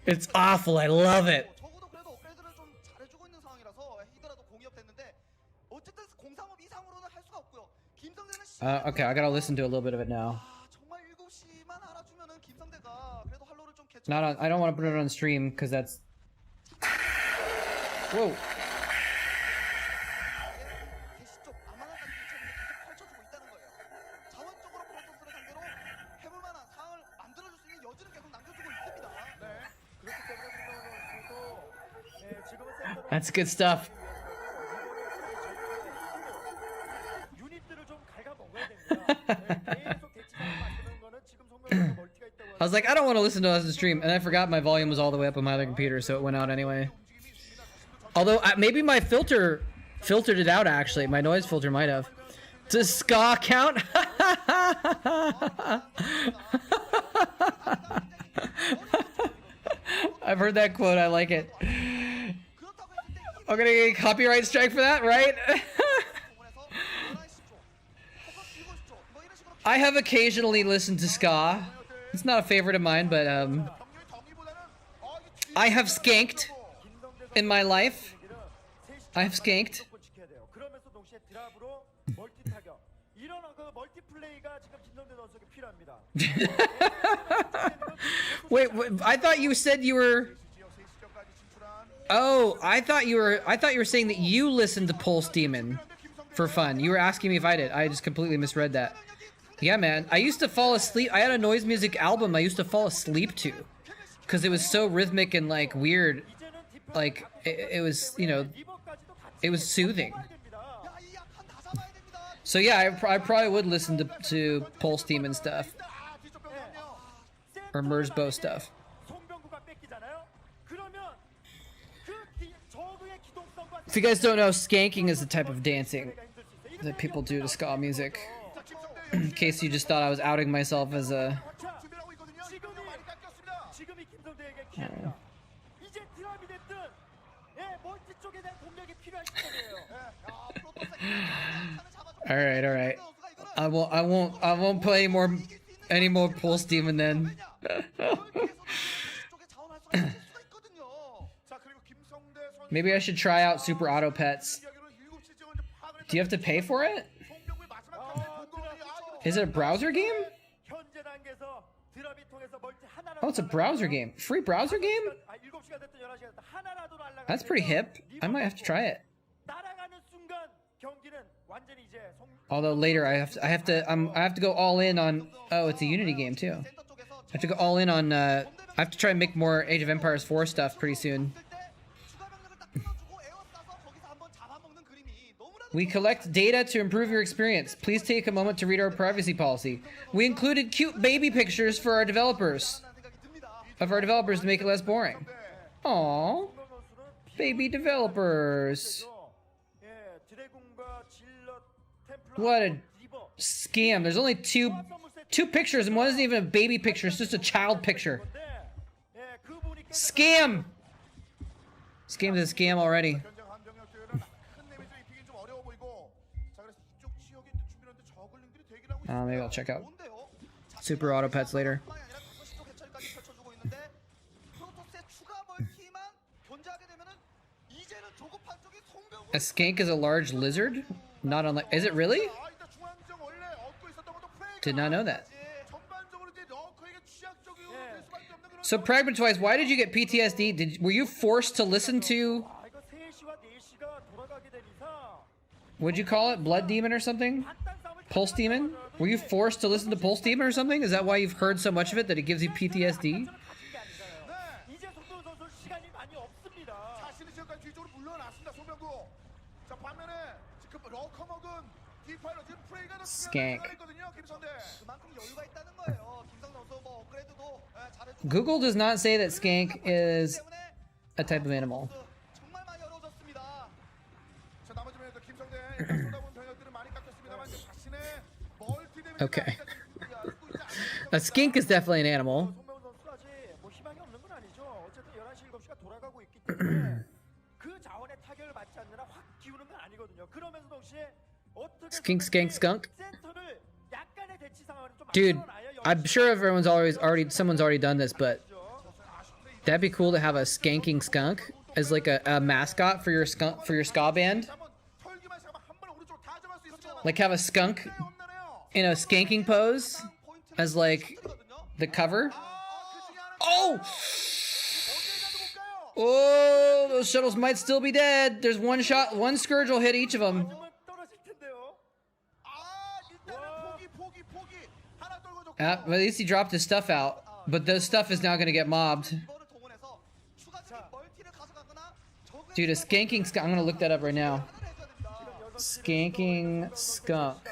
It's awful. I love it. 적어도 그래도 업그레이드를 좀 잘해주고 있는 상황이라서 히드라도 공이업 됐는데 어쨌든 035 이상으로는 할 수가 없고요. 김성대는 Okay, I gotta listen to a little bit of it now. 정말 7시만 알아주면은 김성대가 그래도 할로를 좀 개척. Not on. I don't want to put it on stream because that's. Whoa. 대시 쪽 아마나 같은 대처를 계속 펼쳐주고 있다는 거예요. 자원적으로 프로토스를 상대로 해볼 만한 상황을 만들어줄 수 있는 여지는 계속 남겨주고 있습니다. 네. 그렇기 때문에 송병호 선수도 지금은 센터로 That's good stuff. 유닛들을 좀 갉아먹어야 됩니다. 계속 대치상을 만드는 거는 지금 송병호 선수 멀티가 있다고 I was like, I don't want to listen to us on stream, and I forgot my volume was all the way up on my other computer, so it went out anyway. Although maybe my filter filtered it out. Actually, my noise filter might have. Does ska count? I've heard that quote. I like it. I'm gonna get a copyright strike for that, right? I have occasionally listened to ska. It's not a favorite of mine, but I have skanked in my life. I have skanked. 그러면서 동시에 드랍으로 멀티 타격. 이런 그 멀티플레이가 지금 김성대 선수에게 필요합니다. Wait, I thought you said you were. Oh, I thought you were saying that you listened to Pulse Demon for fun. You were asking me if I did. I just completely misread that. Yeah, man. I used to fall asleep. I had a noise music album I used to fall asleep to, because it was so rhythmic and like weird. Like it was, you know, it was soothing. So yeah, I probably would listen to Pulse Demon stuff or Merzbow stuff. If you guys don't know, skanking is the type of dancing that people do to ska music. In case you just thought I was outing myself as a. 지금이 김성대에게 기회입니다. 이제 드랍이 됐든 멀티 쪽에 대한 공격이 필요한 시점이에요. All right. I won't play any more Pulse Demon then. Maybe I should try out Super Auto Pets. Do you have to pay for it? Is it a browser game? 현재 단계에서 드랍이 통해서 멀티 하나라도 Oh, it's a browser game. Free browser game? 7시가 됐든 11시가 됐든 하나라도 날아가면 That's pretty hip. I might have to try it. 날아가는 순간 경기는 완전히 이제 Although later I have to go all in on. Oh, it's a Unity game too. I have to go all in on. I have to try and make more Age of Empires 4 stuff pretty soon. We collect data to improve your experience. Please take a moment to read our privacy policy. We included cute baby pictures for our developers. Of our developers to make it less boring. Aww. Baby developers. What a scam. There's only two pictures and one isn't even a baby picture. It's just a child picture. Scam! Scam is a scam already. Maybe I'll check out Super Auto Pets later. A skank is a large lizard? Not unlike. Is it really? Did not know that. 전반적으로 이제 러커에게 취약적으로 될 수밖에 없는 그런 So Pragmatwise, why did you get PTSD? Were you forced to listen to, 아, 이거 3시와 4시가 돌아가게 된 이상 what'd you call it, Blood Demon or something? 한단 싸움을 Pulse Demon? Were you forced to listen to Pulse Demon or something? Is that why you've heard so much of it that it gives you PTSD? 이제 송병구 선수 시간이 많이 없습니다. 자신의 지역까지 뒤쪽으로 물러났습니다. 송병구. 자 반면에 지금 러커 먹은 디파일러 지금 프레이가 더 Skank. 있거든요. 김성대. 그만큼 여유가 있다는 거예요. 김성 선수 뭐 업그레이드도 잘해주고 Google does not say that skank is a type of animal. 정말 많이 어려워졌습니다. 자 나머지 면에서 김성대 일단 쏟아본 병력들은 많이 깎였습니다만 이제 자신의 멀티 데미지 Okay. A skink is definitely an animal. 송병구 선수가 아직 뭐 희망이 없는 건 아니죠. 어쨌든 11시 7시가 돌아가고 있기 때문에 그 자원의 타격을 받지 않느라 확 기우는 건 아니거든요. 그러면서 동시에 어떻게 Skink, skank, skunk. 센터를 약간의 대치 상황을 좀 Dude, 만들어놔야 I'm sure someone's already done this, but that'd be cool to have a skanking skunk as like a mascot for your ska band. Like have a skunk in a skanking pose as like the cover. Oh! Oh, those shuttles might still be dead. There's one shot, one scourge will hit each of them. 떨어질 텐데요. At least he dropped his stuff out, but the stuff is now gonna get mobbed. 이거를 동원해서 추가적인 멀티를 가져가거나 적을 Dude, a skanking skunk. I'm gonna look that up right now. 하나를 해줘야 됩니다. Skanking skunk.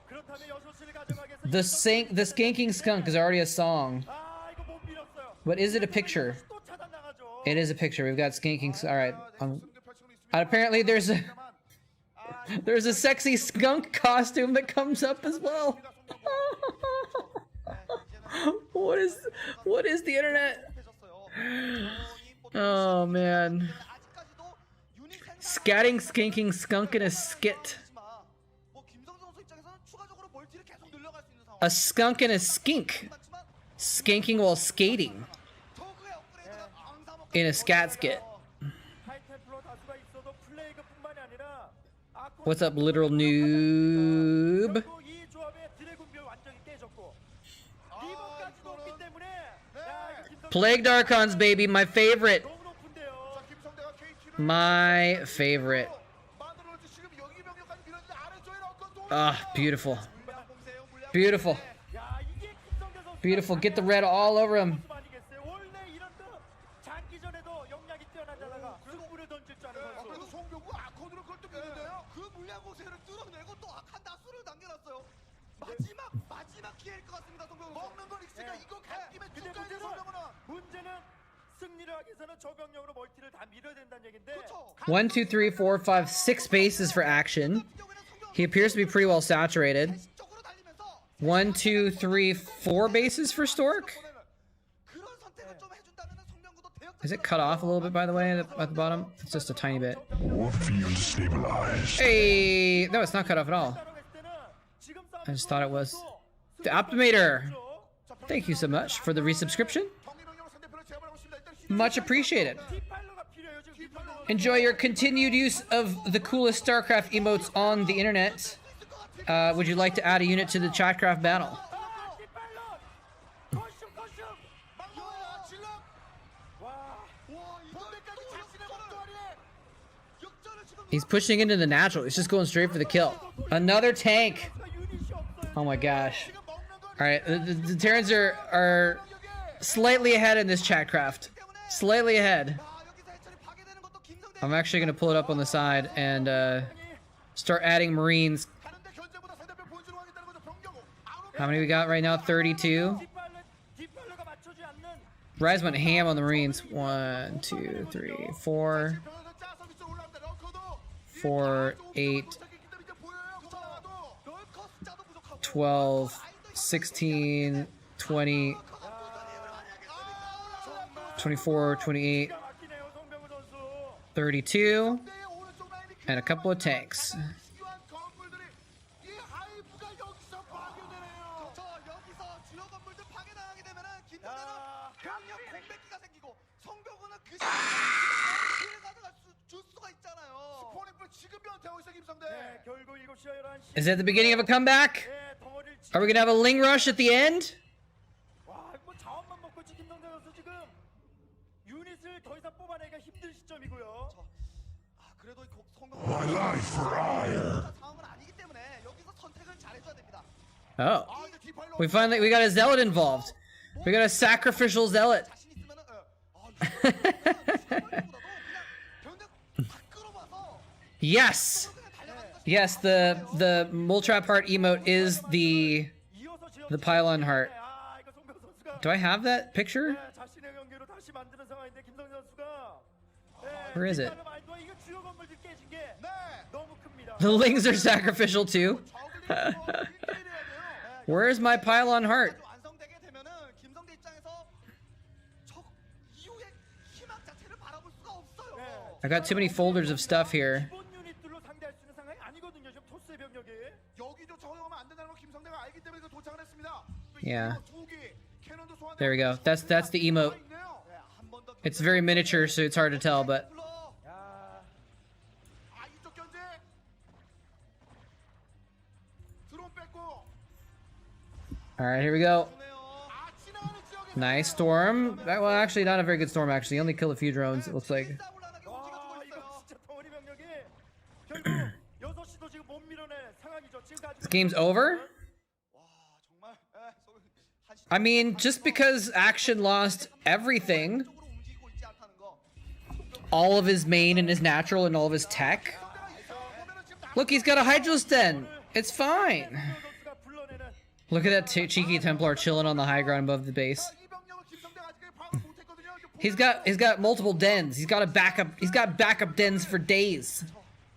그렇다면 6시를 가져가겠어. The skanking skunk is already a song. 아, 이거 못 밀었어요. But is it a picture? 또 차단 나가죠. It is a picture. We've got skanking. All right. And apparently there's a sexy skunk costume that comes up as well. What is the internet? Oh man. 아직까지도 유닛 생산 Scatting skanking skunk in a skit. 뭐 김성 선수 입장에서는 추가적으로 멀티를 계속 늘려갈 수 있는 상황. A skunk and a skink. 많지만 Skanking while skating 저그의 업그레이드가 앙상하고 in a scat skit. 하이템플러 다수가 있어도 플레이그뿐만이 아니라 What's up, literal noob? 결국 이 조합의 드래곤별 완전히 깨졌고 리버까지도 없기 때문에 야, 이거 김성태 Plagued Archons, baby, my favorite. 너무 높은데요. My favorite. Ah, beautiful. Beautiful. 야, 이게 김성태 선수 Beautiful. Get the red all over him. 아니겠어요? 원래 이런 장기전에도 역량이 뛰어나다가 승부를 던질 줄 아는 선수. 송병구 아콘으로 그걸 또 미는데요. 그 물량 공세를 뚫어내고 또 악한 다수를 남겨놨어요. 마지막 기회일 것 같습니다, 송병구. 먹는 건 익으니까 이거 간 김에 근데 쭉 가야 돼 송병구는. 문제는 승리를 하기 위해서는 저병력으로 멀티를 다 밀어야 된다는 얘긴데. 그렇죠. 1, 2, 3, 4, 5, 6 bases for action. He appears to be pretty well saturated. 쪽으로 달리면서 1, 2, 3, 4 bases for Stork. 그런 선택을 좀 해준다면은 송병구도 대역. Is it cut off a little bit, by the way, at the bottom? It's just a tiny bit. Warfield stabilized. Hey! No, it's not cut off at all. I just thought it was. The Optimator! Thank you so much for the resubscription. Much appreciated. Enjoy your continued use of the coolest Starcraft emotes on the internet. Would you like to add a unit to the Chatcraft battle? He's pushing into the natural. He's just going straight for the kill. Another tank. Oh my gosh. Alright, the Terrans are slightly ahead in this Chatcraft. Slightly ahead. I'm actually going to pull it up on the side and start adding Marines. How many we got right now? 32. Rise went ham on the Marines. 1, 2, 3, 4. 4, 8, 12, 16, 20, 24, 28, 32, and a couple of tanks. Is that the beginning of a comeback? Are we gonna have a Ling Rush at the end? 와, 뭐 자원만 먹고 있지 김성대 선수 지금 유닛을 더 이상 뽑아내기가 힘든 시점이고요. 그래도 My life for hire. 상황은 아니기 때문에 여기서 선택을 잘해줘야 됩니다. Oh. We got a zealot involved. We got a sacrificial zealot. 자신 있으면은 그냥 병력 끌어봐서 Yes. Yes, the moletrap heart emote is the 이어서 지역 pylon heart. 아, 이거 송병호 선수가 Do I have that picture? 네, 자신의 경기로 다시 만드는 상황인데 김성대 선수가 Where is it? 이거 주요 건물들 깨진 게 너무 큽니다. The Lings are sacrificial too. Where's my pylon heart? 완성되게 되면은 김성대 입장에서 저 이후의 희망 자체를 바라볼 수가 없어요. I got too many folders of stuff here. 기본 유닛들로 상대할 수 있는 상황이 아니거든요. 지금 토스의 병력이. 여기도 적용하면 안 된다는 걸 김성대가 알기 때문에 그 도착을 했습니다. Yeah. 두 개, 캐논도 소환되고 There we go. That's the emote. 있네요. It's very miniature, so it's hard to tell, but 야, 아, 이쪽 견제. 드론 뺐고. all right, here we go. 아, 지나가는 지역에 Nice storm. Well, actually, not a very good storm. Actually, only killed a few drones. It looks like. 와, 이거 진짜 덩어리 병력이 결국 6시도 지금 못 밀어낸 상황이죠. 지금까지 This game's over. 정말 I mean, just because Action lost everything, 쪽으로 움직이고 있지 않다는 거. all of his main and his natural and all of his tech. Look, he's got a Hydralisk den. It's fine. 선수가 불러내는 Look at that cheeky Templar chilling on the high ground above the base. 이 병력을 김성대가 아직까지 파악을 못했거든요. He's got multiple dens. He's got backup dens for days.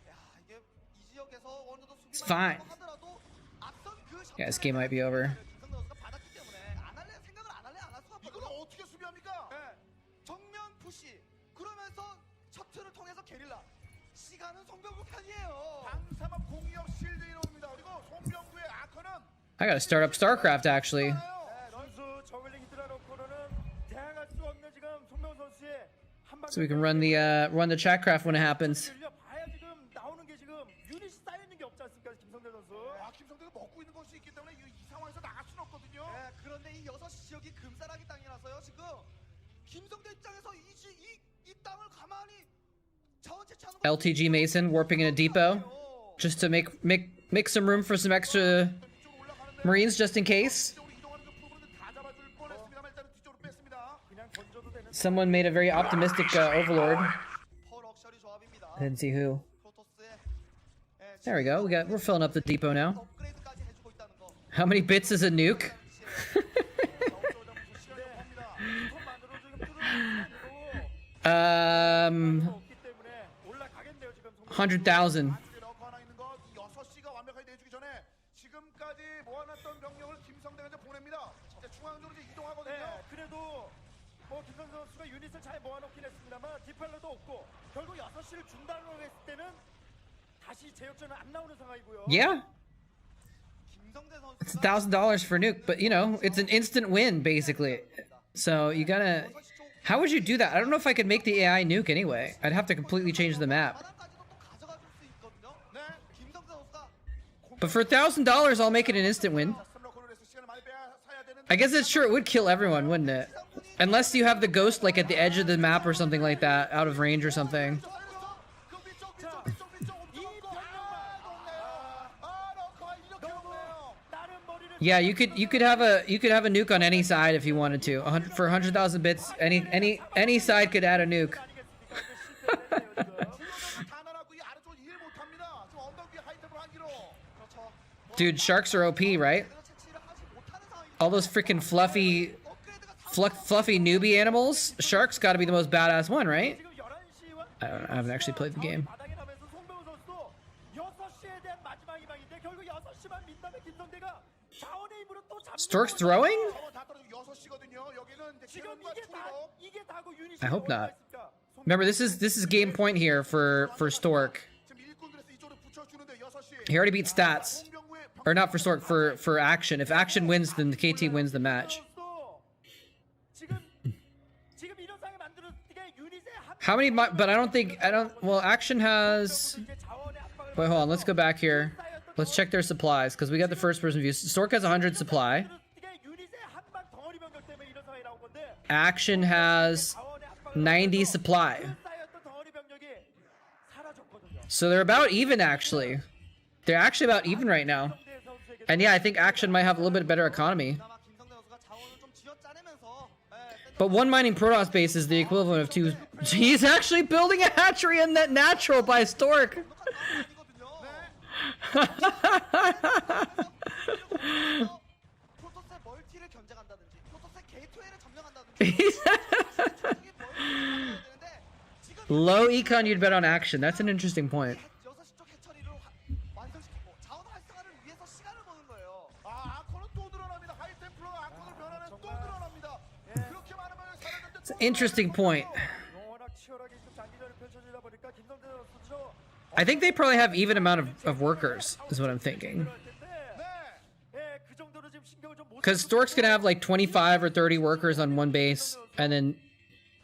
야, 이게 이 지역에서 어느 정도 It's fine. 하더라도 앞선 그 Yeah, this game might be over. 김성대 선수가 받았기 때문에 안 할래 생각을 안 할래 안 할 수가 이걸 없거든요. 어떻게 수비합니까? 정면 푸시 그러면서 셔틀을 통해서 게릴라 시간은 송병구 편이에요. 방사막 공이업 실드 이놈입니다. 그리고 송병구의 아커는 I gotta start up Starcraft actually. 선수 저글링이 들어놓고는 대항할 수 없는 지금 송명훈 선수의 한 So we can run the Chatcraft when it happens. 봐야 지금 나오는 게 지금 유닛이 쌓여 있는 게 없지 않습니까, 김성대 선수? 아, 김성대가 먹고 있는 것이 있기 때문에 이 상황에서 나갈 수는 없거든요. 그런데 이 6시 지역이 금사라기 땅이라서요. 지금 김성대 입장에서 이 땅을 가만히 자원 채취하는 거 LTG Mason warping in a depot just to make some room for some extra 뒤쪽으로 올라가는데 Marines just in case. 뒤쪽으로 이동하는 그 부분은 다 잡아줄 뻔했습니다만 일단은 뒤쪽으로 뺐습니다. 그냥 던져도 되는 Someone made a very optimistic overlord. 퍼 럭셔리 조합입니다. I didn't see who. 프로토스의 There we go. We're filling up the depot now. 업그레이드까지 해주고 있다는 거. How many bits is a nuke? 손만으로 지금 뚫어내는 게 Um, 없기 때문에 올라가겠네요, 지금 송명훈. 100,000. 안쪽에 러커 하나 있는 거 6시가 완벽하게 내주기 전에 지금까지 모아놨던 병력을 김성대가 이제 보냅니다. 이제 중앙으로 이제 이동하거든요. 네, 그래도 뭐 김성대 선수가 유닛을 잘 모아놓긴 했습니다만 디팔러도 없고 결국 6시를 중단으로 했을 때는 다시 제역전은 안 나오는 상황이고요. Yeah, 김성대 it's 선수가 $1,000 for nuke, but you know, it's an instant win basically. So you gotta. How would you do that? I don't know if I could make the AI nuke anyway. I'd have to completely change the map. 바닥까지도 또 가져가 줄 수 있거든요. 네. 김성대 선수가 But for $1,000, I'll make it an instant win. 러커를 해서 시간을 많이 사야 되는 I guess it's sure it would kill everyone, wouldn't it? Unless you have the ghost like at the edge of the map or something like that, out of range or something. 그 위쪽 러커가 이렇게 없네요. 다른 머리를 Yeah, you could have a nuke on any side if you wanted to. For 100,000 bits, any side could add a nuke. 가난하고 이 아래쪽 이해 못합니다. 지금 언덕 위에 하이템으로 한 기로. 그렇죠. Dude, sharks are OP, right? 제대로 채취를 하지 못하는 상황이 All those freaking fluffy newbie animals. Sharks got to be the most badass one, right? 지금 11시와 I haven't actually played the game. 바닥에 나면서 송병호 선수도 6시에 대한 마지막 희망인데 결국 6시만 민다면 김성대가 자원의 힘으로 또 잡는 Stork's 거죠. throwing? 저거 다 떨어지고 6시거든요. 여기는 이제 지금 캐논과 추리로. 이게 다고 유닛이 I hope not. 올라가 있습니다. Remember, this is game point here for Stork. 지금 일꾼들에서 이쪽으로 붙여주는데 6시. He already beat stats, 송병구의 or not for Stork, for Action. If Action wins, then the KT wins the match. 지금 이런 상황을 만들었을 때 유닛의 How many? But I don't. Well, Action has. 이제 자원의 압박을 Wait, hold on. Let's go back here. 쌓였던 Let's check their supplies because we got the first person view. Stork has 100 supply. Action has 90 supply. So they're about even actually. They're actually about even right now. And yeah, I think Action might have a little bit better economy. But one mining Protoss base is the equivalent of two. He's actually building a hatchery in that natural by Stork. Low econ, you'd bet on Action. That's an interesting point. It's an interesting point. I think they probably have even amount of workers, is what I'm thinking. Because Stork's gonna have like 25 or 30 workers on one base, and then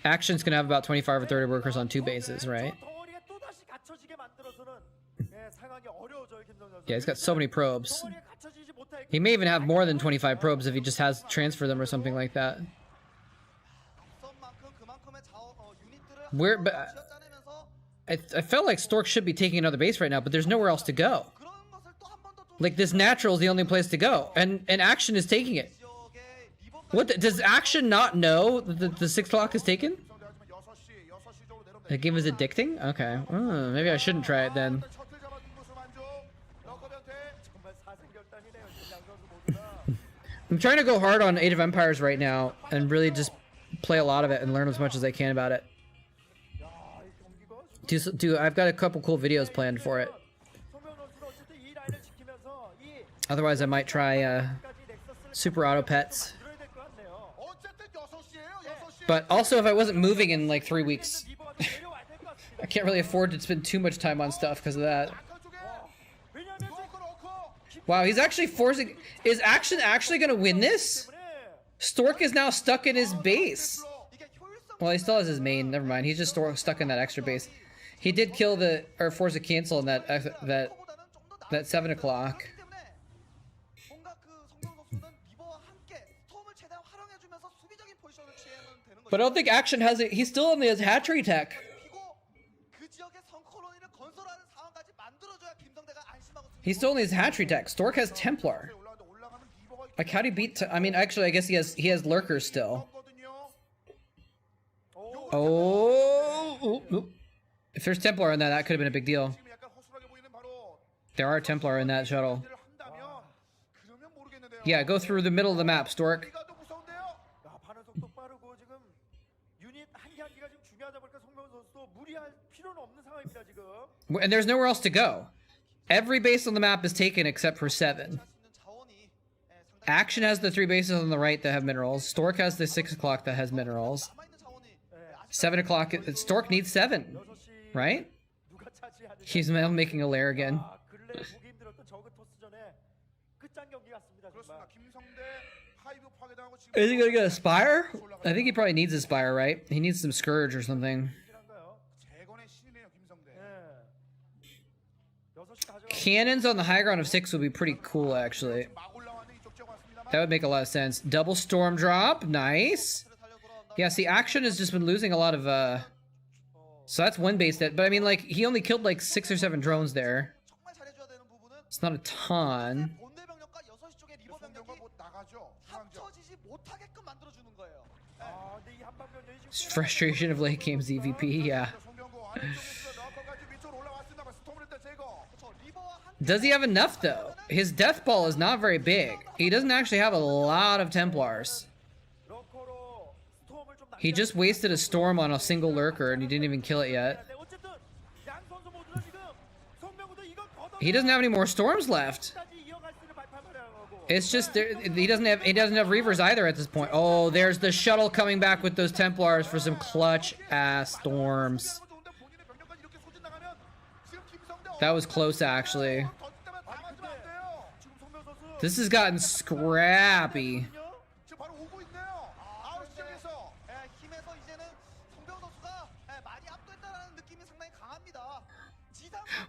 Action's gonna have about 25 or 30 workers on two bases, right? Yeah, he's got so many probes. He may even have more than 25 probes if he just has transfer them or something like that. I felt like Stork should be taking another base right now, but there's nowhere else to go. Like, this natural is the only place to go, and Action is taking it. Does Action not know that the 6 o'clock is taken? The game is addicting? Okay. Oh, maybe I shouldn't try it then. I'm trying to go hard on Age of Empires right now and really just play a lot of it and learn as much as I can about it. I've got a couple cool videos planned for it. Otherwise, I might try Super Auto Pets. But also, if I wasn't moving in like 3 weeks, I can't really afford to spend too much time on stuff because of that. Wow, he's actually forcing... Is Action actually going to win this? Stork is now stuck in his base. Well, he still has his main. Never mind. He's just stuck in that extra base. He did kill the... Or force a cancel in that 7 o'clock. But I don't think Action has it. He's still in his hatchery tech. He's still in his hatchery tech. Stork has Templar. Like, how do you beat... I mean, actually, I guess he has Lurkers still. Oh! If there's Templar in that could have been a big deal. There are Templar in that shuttle. Yeah, go through the middle of the map, Stork. And there's nowhere else to go. Every base on the map is taken except for 7. Action has the 3 bases on the right that have minerals. Stork has the 6 o'clock that has minerals. 7 o'clock... Stork needs 7, right? He's making a lair again. Is he gonna get a Spire? I think he probably needs a Spire, right? He needs some Scourge or something. Cannons on the high ground of 6 would be pretty cool, actually. That would make a lot of sense. Double Storm Drop, nice. Yeah, see, Action has just been losing a lot of, So that's one base that... But I mean, like, he only killed, like, 6 or 7 drones there. It's not a ton. Frustration of late games EVP, yeah. Does he have enough, though? His death ball is not very big. He doesn't actually have a lot of Templars. He just wasted a storm on a single lurker and he didn't even kill it yet. He doesn't have any more storms left. It's just he doesn't have reavers either at this point. Oh, there's the shuttle coming back with those Templars for some clutch ass storms. That was close, actually. This has gotten scrappy.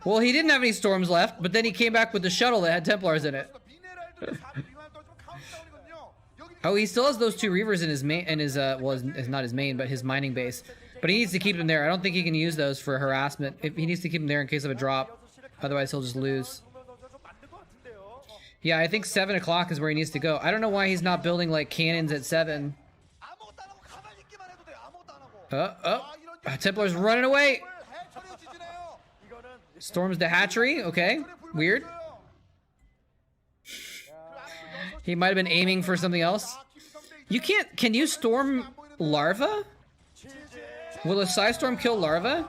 Well, he didn't have any storms left, but then he came back with the shuttle that had Templars in it. Oh, he still has those 2 Reavers in his main, and his well, it's not his main, but his mining base. But he needs to keep them there. I don't think he can use those for harassment. If he needs to keep them there in case of a drop, otherwise he'll just lose. Yeah, I think 7 o'clock is where he needs to go. I don't know why he's not building like cannons at 7. Templar's running away. Storms the hatchery. Okay, weird. He might have been aiming for something else. You can't. Can you storm larva? Will a Psy Storm kill larva?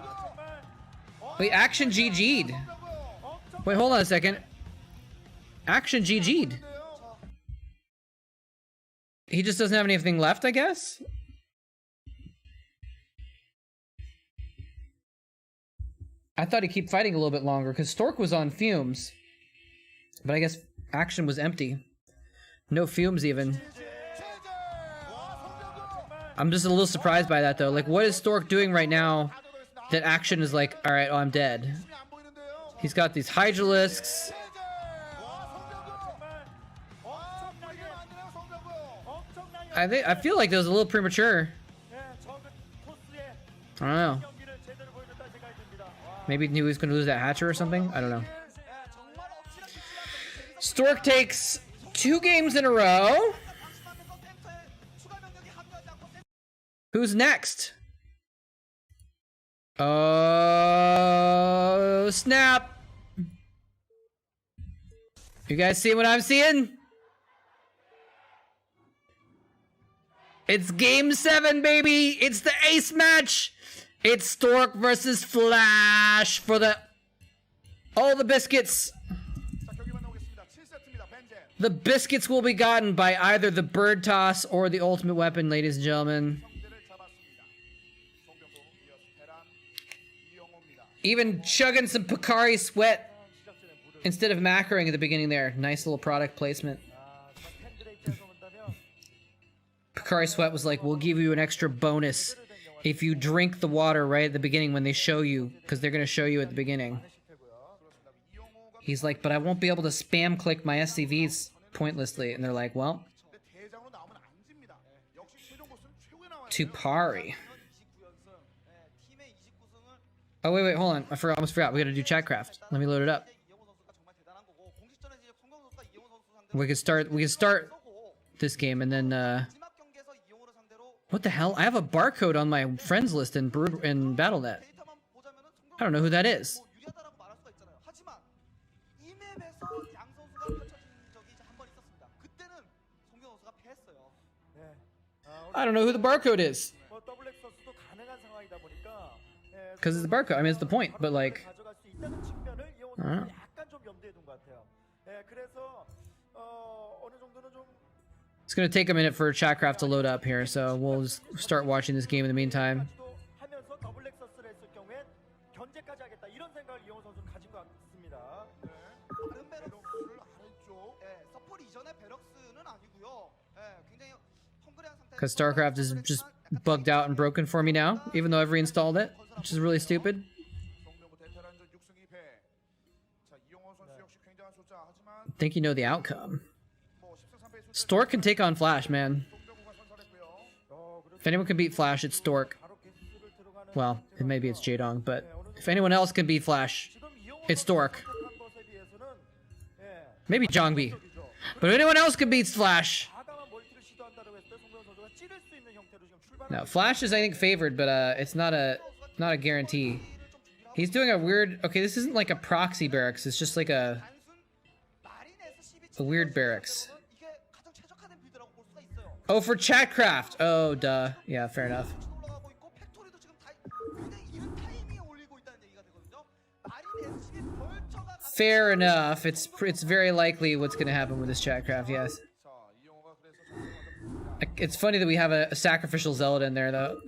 Wait, Action GG'd. Wait, hold on a second. Action GG'd. He just doesn't have anything left, I guess? I thought he'd keep fighting a little bit longer, because Stork was on fumes. But I guess Action was empty. No fumes, even. I'm just a little surprised by that, though. Like, what is Stork doing right now that Action is like, alright, oh, I'm dead? He's got these Hydralisks. I feel like that was a little premature. I don't know. Maybe he was going to lose that hatcher or something? I don't know. Stork takes 2 games in a row. Who's next? Oh, snap. You guys see what I'm seeing? It's game 7, baby. It's the ace match. It's Stork versus Flash for all the biscuits. The biscuits will be gotten by either the bird toss or the ultimate weapon, ladies and gentlemen. Even chugging some Picari sweat instead of macroing at the beginning there. Nice little product placement. Picari sweat was like, we'll give you an extra bonus if you drink the water right at the beginning when they show you, because they're going to show you at the beginning. He's like, but I won't be able to spam click my SCVs pointlessly. And they're like, well, Tupari. Oh, wait, hold on. I almost forgot. We got to do Chatcraft. Let me load it up. We can start this game and then, what the hell? I have a barcode on my friends list in Battle.net. I don't know who that is. I don't know who the barcode is. Because it's the barcode. I mean, it's the point, but like... I don't know. It's going to take a minute for Chatcraft to load up here, so we'll just start watching this game in the meantime. Because Starcraft is just bugged out and broken for me now, even though I've reinstalled it, which is really stupid. I think you know the outcome. Stork can take on Flash, man. If anyone can beat Flash, it's Stork. Well, maybe it's Jaedong, but if anyone else can beat Flash, it's Stork. Maybe Jongbi. But if anyone else can beat Flash... No, Flash is, I think, favored, but it's not a guarantee. He's doing a weird... Okay, this isn't like a proxy barracks. It's just like a weird barracks. Oh, for Chatcraft. Oh, duh. Yeah, fair enough. Fair enough. It's very likely what's going to happen with this Chatcraft, yes. It's funny that we have a sacrificial zealot in there, though,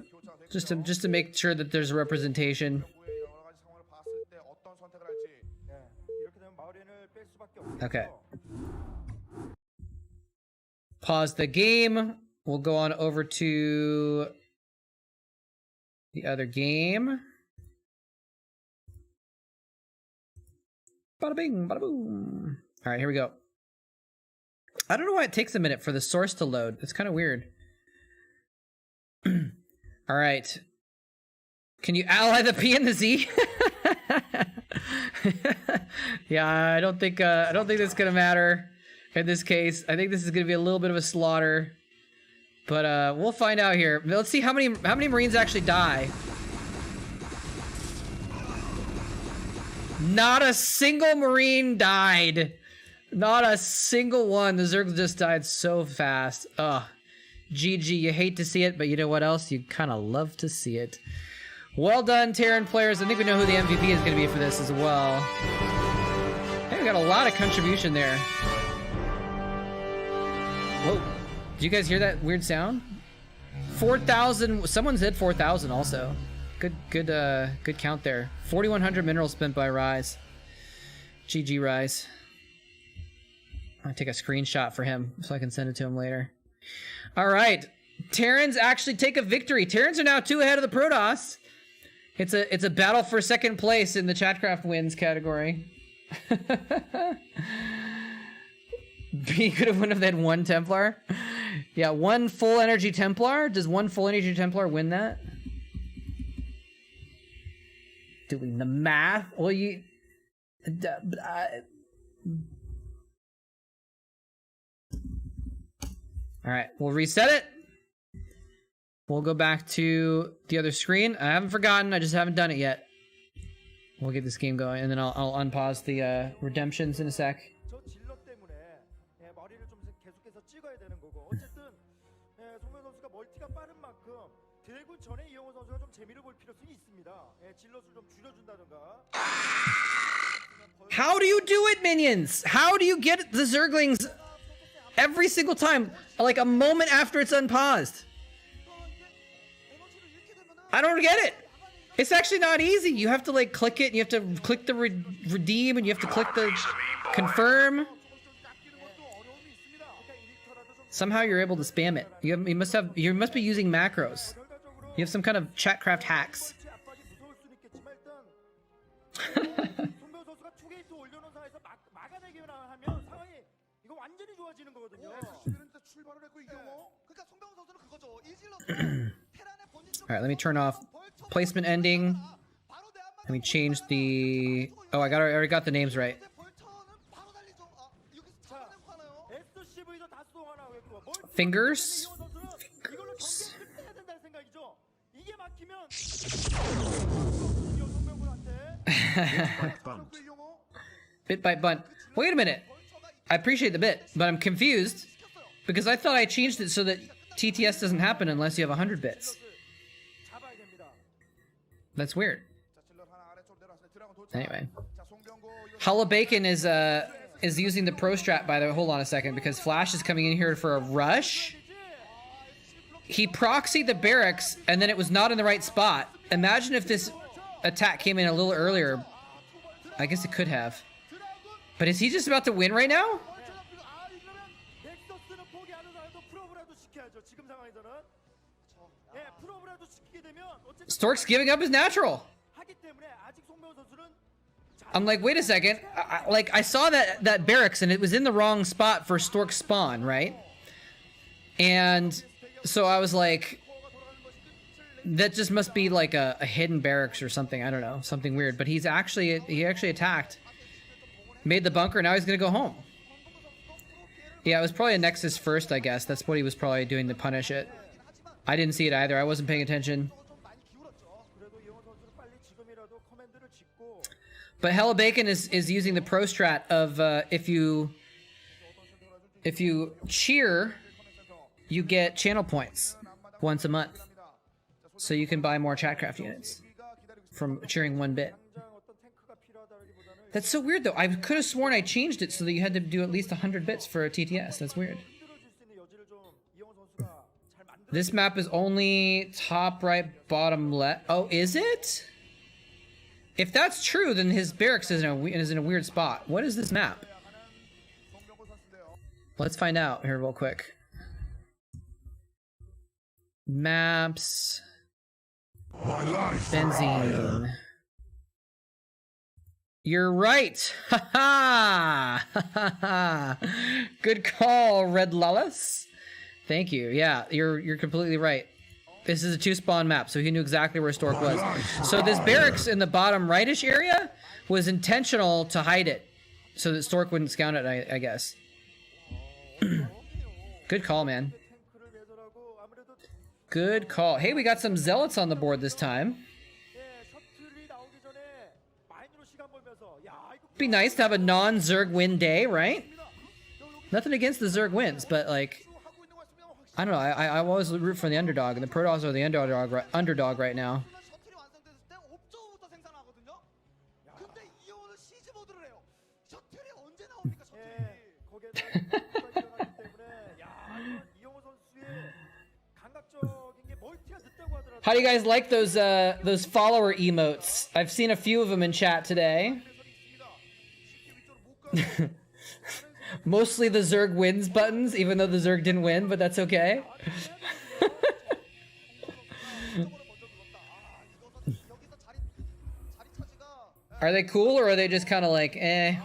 just to make sure that there's a representation. Okay. Pause the game. We'll go on over to the other game. Bada bing, bada boom. All right, here we go. I don't know why it takes a minute for the source to load. It's kind of weird. All right. Can you ally the P and the Z? Yeah, I don't think that's gonna matter in this case. I think this is gonna be a little bit of a slaughter, but we'll find out here. Let's see how many Marines actually die. Not a single Marine died. Not a single one. The Zerg just died so fast. Ugh. GG. You hate to see it, but you know what else? You kind of love to see it. Well done, Terran players. I think we know who the MVP is going to be for this as well. Hey, we got a lot of contribution there. Whoa. Did you guys hear that weird sound? 4,000. Someone said 4,000 also. Good count there. 4,100 minerals spent by Rise. GG, Rise. I'm going to take a screenshot for him so I can send it to him later. All right. Terrans actually take a victory. Terrans are now 2 ahead of the Protoss. It's a battle for second place in the Chatcraft wins category. He could have won if they had 1 Templar. Yeah, 1 full energy Templar. Does 1 full energy Templar win that? Doing the math. Well, you... Alright, we'll reset it. We'll go back to the other screen. I haven't forgotten, I just haven't done it yet. We'll get this game going, and then I'll unpause the redemptions in a sec. 저 질럿 때문에 머리를 좀 계속해서 찍어야 되는 거고 어쨌든 송명 선수가 멀티가 빠른 만큼 드래곤 전에 이영호 선수가 좀 재미를 볼 필요성이 있습니다. 질럿을 좀 줄여준다든가. How do you do it, minions? How do you get the Zerglings every single time, like a moment after it's unpaused? I don't get it. It's actually not easy. You have to like click it, and you have to click the redeem, and you have to click the confirm. Somehow you're able to spam it. You must be using macros. You have some kind of Chatcraft hacks. All right, let me turn off placement ending. Let me change the... Oh, I already got the names right. Fingers. Bit by bunt. Wait a minute. I appreciate the bit, but I'm confused because I thought I changed it so that TTS doesn't happen unless you have 100 bits. That's weird. Anyway, Hollow Bacon is using the pro strat, by the way. Hold on a second, because Flash is coming in here for a rush. He proxied the barracks, and then it was not in the right spot. Imagine if this attack came in a little earlier. I guess it could have. But is he just about to win right now? Stork's giving up his natural. I'm like, wait a second. I saw that barracks and it was in the wrong spot for Stork's spawn, right? And so I was like, that just must be like a hidden barracks or something. I don't know, something weird. But he actually attacked, made the bunker. Now he's gonna go home. Yeah, it was probably a Nexus first, I guess. That's what he was probably doing to punish it. I didn't see it either. I wasn't paying attention. But Hella Bacon is using the pro strat of if you cheer, you get channel points once a month, so you can buy more Chatcraft units from cheering 1 bit. That's so weird though. I could have sworn I changed it so that you had to do at least 100 bits for a TTS. That's weird. This map is only top right, bottom left. Oh, is it? If that's true, then his barracks is in a weird spot. What is this map? Let's find out here real quick. Maps. Benzene. You're right. Ha ha. Ha ha. Good call, Red Lawless. Thank you. Yeah, you're completely right. This is a 2-spawn map, so he knew exactly where Stork was. So this barracks in the bottom rightish area was intentional to hide it, so that Stork wouldn't scout it, I guess. Good call, man. Good call. Hey, we got some zealots on the board this time. Be nice to have a non-Zerg win day, right? Nothing against the Zerg wins, but like, I don't know. I always root for the underdog, and the Protoss are the underdog right now. 셔틀이 완성됐을 때 옵저부터 생산하거든요. 근데 이용호는 시즈 모드를 해요. 셔틀이 언제 나옵니까, 셔틀이? 거기에서 일어났기 때문에 야, 이용호 선수의 감각적인 게 멀티가 늦다고 하더라도 How do you guys like those follower emotes? I've seen a few of them in chat today. Mostly the Zerg wins buttons, even though the Zerg didn't win, but that's okay. Are they cool, or are they just kind of like, eh?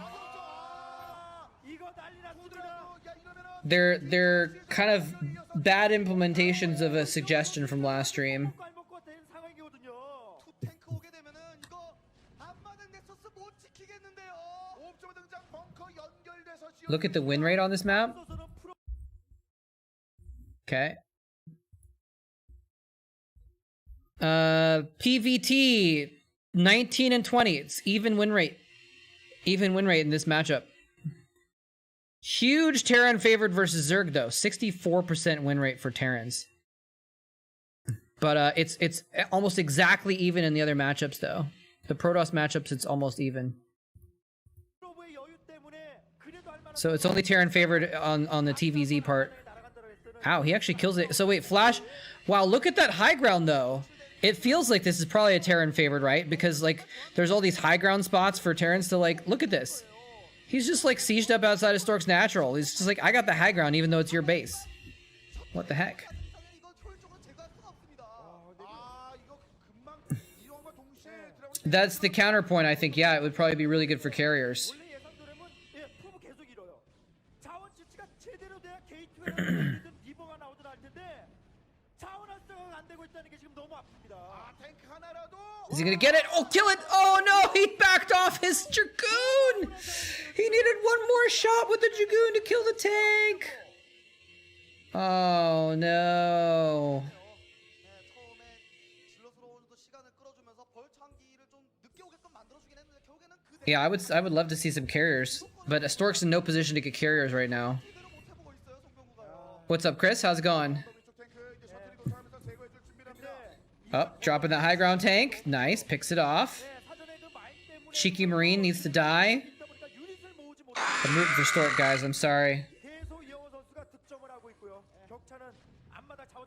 They're kind of bad implementations of a suggestion from last stream. 탱크 오게 되면은 이거 안 맞은 넥서스 못 지키겠는데요. 옵저버 등장 벙커 연결돼서 Look at the win rate on this map. Okay. PVT 19 and 20. It's even win rate. Even win rate in this matchup. Huge Terran favored versus Zerg though. 64% win rate for Terrans. But it's almost exactly even in the other matchups though. The Protoss matchups, it's almost even. So it's only Terran favored on the TVZ part. Ow, he actually kills it. So wait, Flash. Wow, look at that high ground though. It feels like this is probably a Terran favored, right? Because like there's all these high ground spots for Terrans to like, look at this. He's just like sieged up outside of Stork's natural. He's just like, I got the high ground even though it's your base. What the heck? That's the counterpoint, I think. Yeah, it would probably be really good for carriers. Is he gonna get it? Oh, kill it! Oh no, he backed off his Dragoon! He needed one more shot with the Dragoon to kill the tank! Oh no. Yeah, I would love to see some carriers, but Stork's in no position to get carriers right now. What's up, Chris? How's it going? Oh, dropping that high ground tank. Nice, picks it off. Cheeky Marine needs to die. I'm rooting for Stork, guys. I'm sorry.